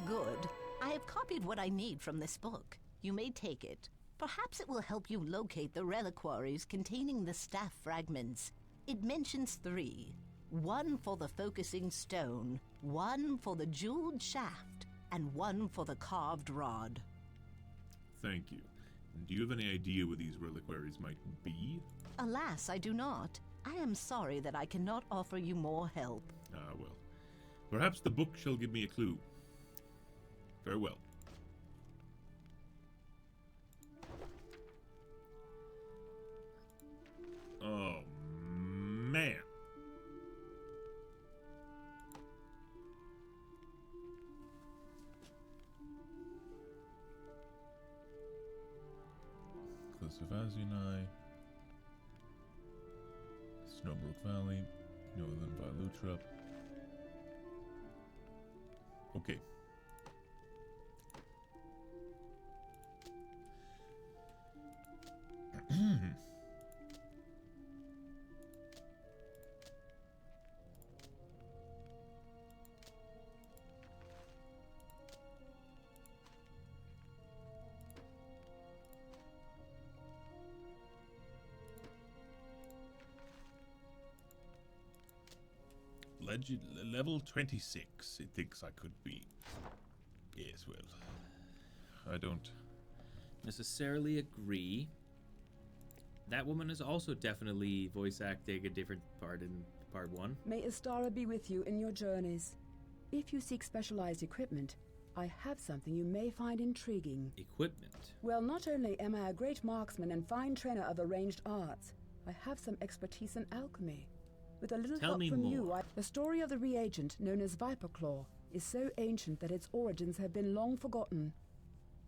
Good. I have copied what I need from this book. You may take it. Perhaps it will help you locate the reliquaries containing the staff fragments. It mentions 3. 1 for the focusing stone, 1 for the jeweled shaft, and 1 for the carved rod. Thank you. Do you have any idea what these reliquaries might be? Alas, I do not. I am sorry that I cannot offer you more help. Well. Perhaps the book shall give me a clue. Farewell. Oh, man. Cliffs of Azunai, Snowbrook Valley, Northern Valutra. Okay. Level 26, it thinks I could be. Yes, well, I don't necessarily agree. That woman is also definitely voice acting a different part in part 1. May Astara be with you in your journeys. If you seek specialized equipment, I have something you may find intriguing. Equipment? Well, not only am I a great marksman and fine trainer of the ranged arts, I have some expertise in alchemy. With a little help from you, the story of the reagent known as Viper Claw is so ancient that its origins have been long forgotten.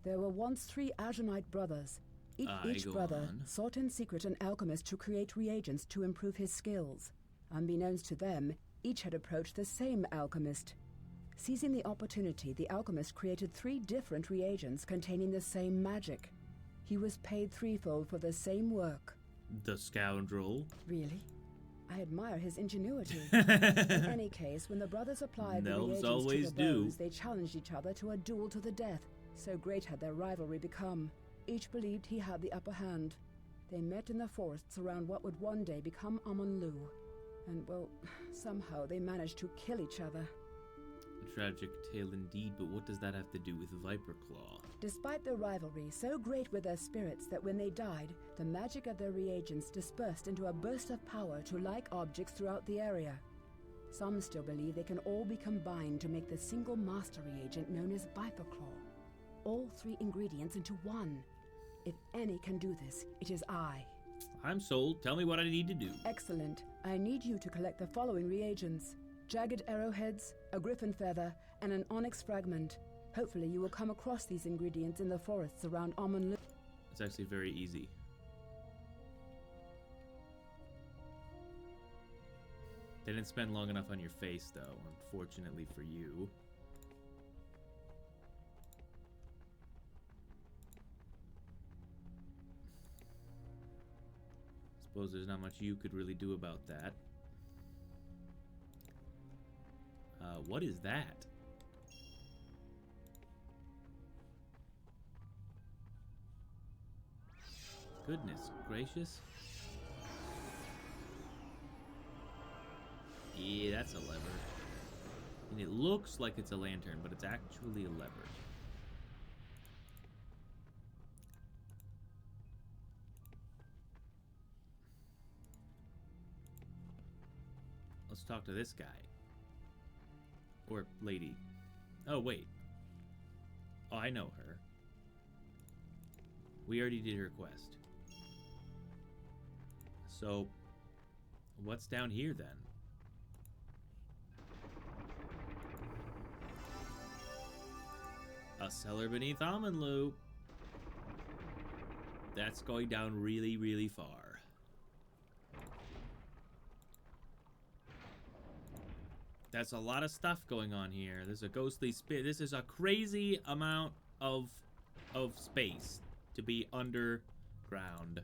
There were once 3 Azunite brothers. Each brother sought in secret an alchemist to create reagents to improve his skills. Unbeknownst to them, each had approached the same alchemist. Seizing the opportunity, the alchemist created 3 different reagents containing the same magic. He was paid threefold for the same work. The scoundrel. Really? I admire his ingenuity. In any case, when the brothers applied the reagents to the bows, they challenged each other to a duel to the death. So great had their rivalry become. Each believed he had the upper hand. They met in the forests around what would one day become Amonlu. And, well, somehow they managed to kill each other. A tragic tale indeed, but what does that have to do with Viper Claw? Despite their rivalry, so great were their spirits that when they died, the magic of their reagents dispersed into a burst of power to like objects throughout the area. Some still believe they can all be combined to make the single master reagent known as Viper Claw. All 3 ingredients into one. If any can do this, it is I. I'm sold. Tell me what I need to do. Excellent. I need you to collect the following reagents: jagged arrowheads, a griffin feather, and an onyx fragment. Hopefully you will come across these ingredients in the forests around Amonlu. It's actually very easy. They didn't spend long enough on your face, though, unfortunately for you. Suppose there's not much you could really do about that. What is that? Goodness gracious. Yeah, that's a lever. And it looks like it's a lantern, but it's actually a lever. Let's talk to this guy. Or lady. Oh, wait. Oh, I know her. We already did her quest. So, what's down here then? A cellar beneath Almond Loop. That's going down really, really far. That's a lot of stuff going on here. There's a ghostly spirit. This is a crazy amount of space to be underground.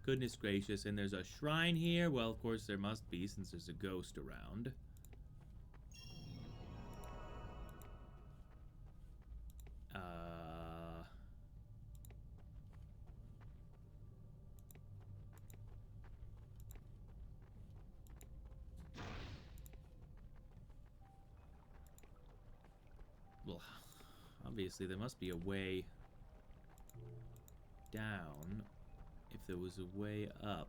Goodness gracious. And there's a shrine here. Well, of course there must be since there's a ghost around. Well, obviously there must be a way down if there was a way up.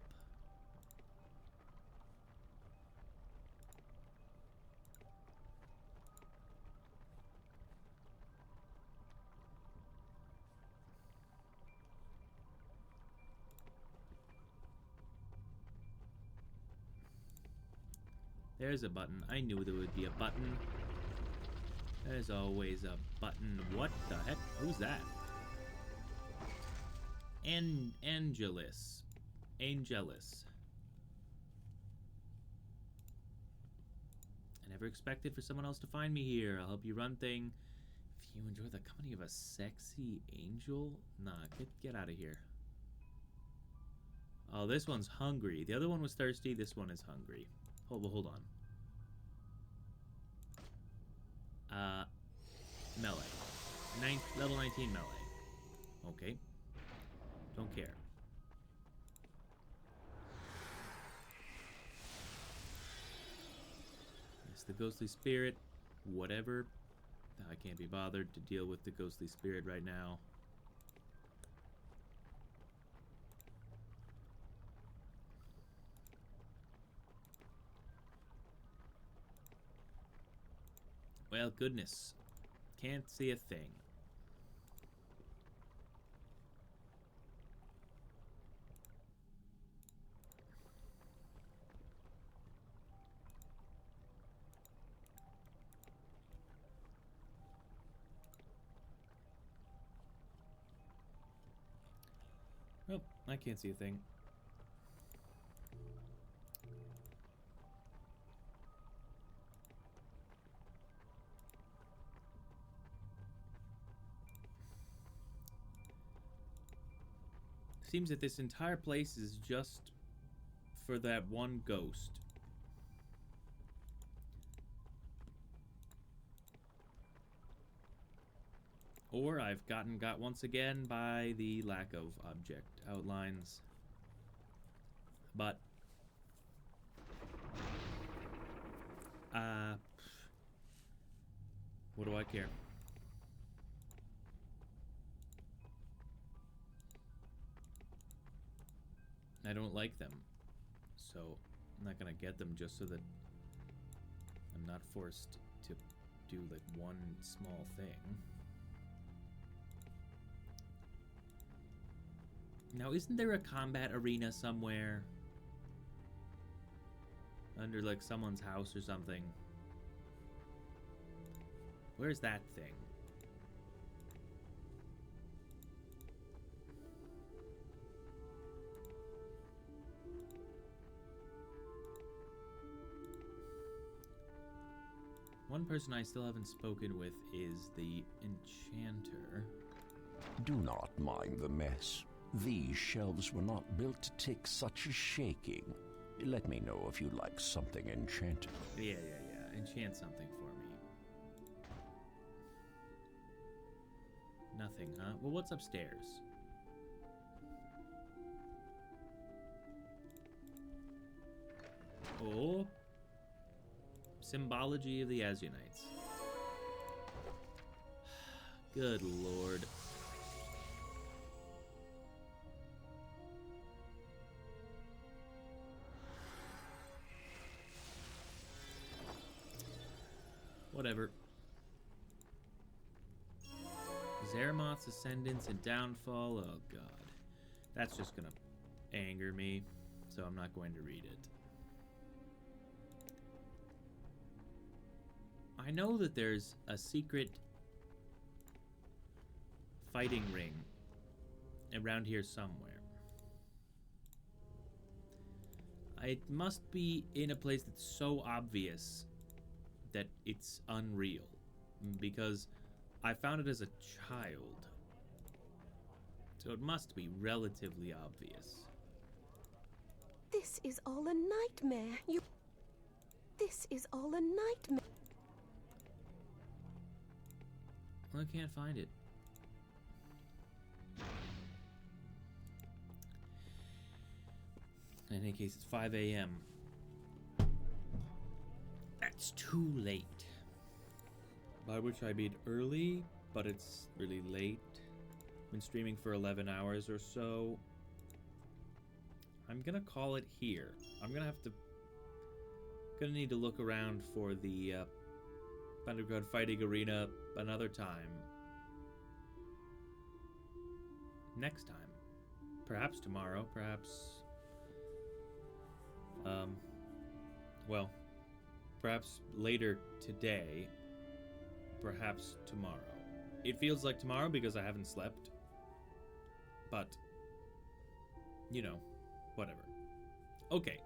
There's a button. I knew there would be a button. There's always a button. What the heck? Who's that? Angelus. Angelus. I never expected for someone else to find me here. I'll help you run thing. If you enjoy the company of a sexy angel, nah, get out of here. Oh, this one's hungry. The other one was thirsty. This one is hungry. Hold on. Melee. Level 19 melee. Okay. Don't care. It's the ghostly spirit. Whatever. I can't be bothered to deal with the ghostly spirit right now. Well, goodness. Can't see a thing. Nope, I can't see a thing. Seems that this entire place is just for that one ghost. Or I've got once again by the lack of object outlines. But what do I care? I don't like them, so I'm not gonna get them just so that I'm not forced to do like one small thing. Now, isn't there a combat arena somewhere? Under like someone's house or something? Where's that thing? One person I still haven't spoken with is the enchanter. Do not mind the mess. These shelves were not built to take such a shaking. Let me know if you'd like something enchanted. Yeah. Enchant something for me. Nothing, huh? Well, what's upstairs? Oh. Symbology of the Azionites. Good lord. Whatever. Zeramoth's ascendance and downfall. Oh god. That's just gonna anger me. so I'm not going to read it. I know that there's a secret fighting ring around here somewhere. It must be in a place that's so obvious that it's unreal, because I found it as a child. So it must be relatively obvious. This is all a nightmare. This is all a nightmare. Well, I can't find it. In any case, it's 5 a.m. That's too late. By which I mean early, but it's really late. Been streaming for 11 hours or so. I'm gonna call it here. I'm gonna need to look around for the Underground Fighting Arena another time. Next time. Perhaps tomorrow, perhaps... well, perhaps later today, perhaps tomorrow. It feels like tomorrow because I haven't slept, but, you know, whatever. Okay.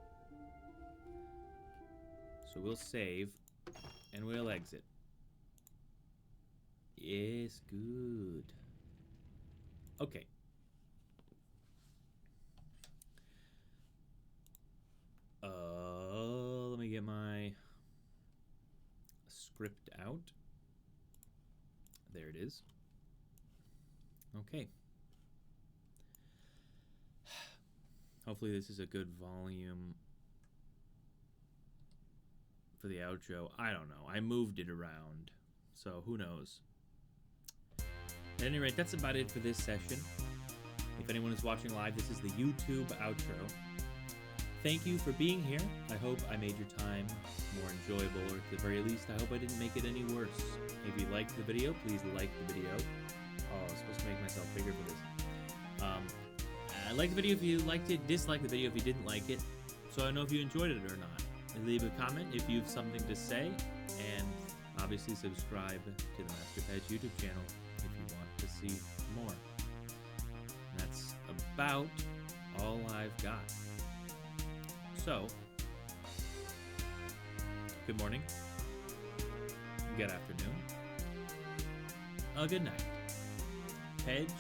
So we'll save, and we'll exit. Yes, good. Okay. Let me get my script out. There it is. Okay. Hopefully this is a good volume for the outro. I don't know. I moved it around, so who knows. At any rate, that's about it for this session. If anyone is watching live, this is the YouTube outro. Thank you for being here. I hope I made your time more enjoyable, or at the very least, I hope I didn't make it any worse. If you liked the video, please like the video. Oh, I was supposed to make myself bigger for this. Like the video if you liked it, dislike the video if you didn't like it, so I know if you enjoyed it or not. And leave a comment if you have something to say, and obviously subscribe to the MasterPedge YouTube channel if you want to see more. And that's about all I've got. So, good morning, good afternoon, good night. Pedge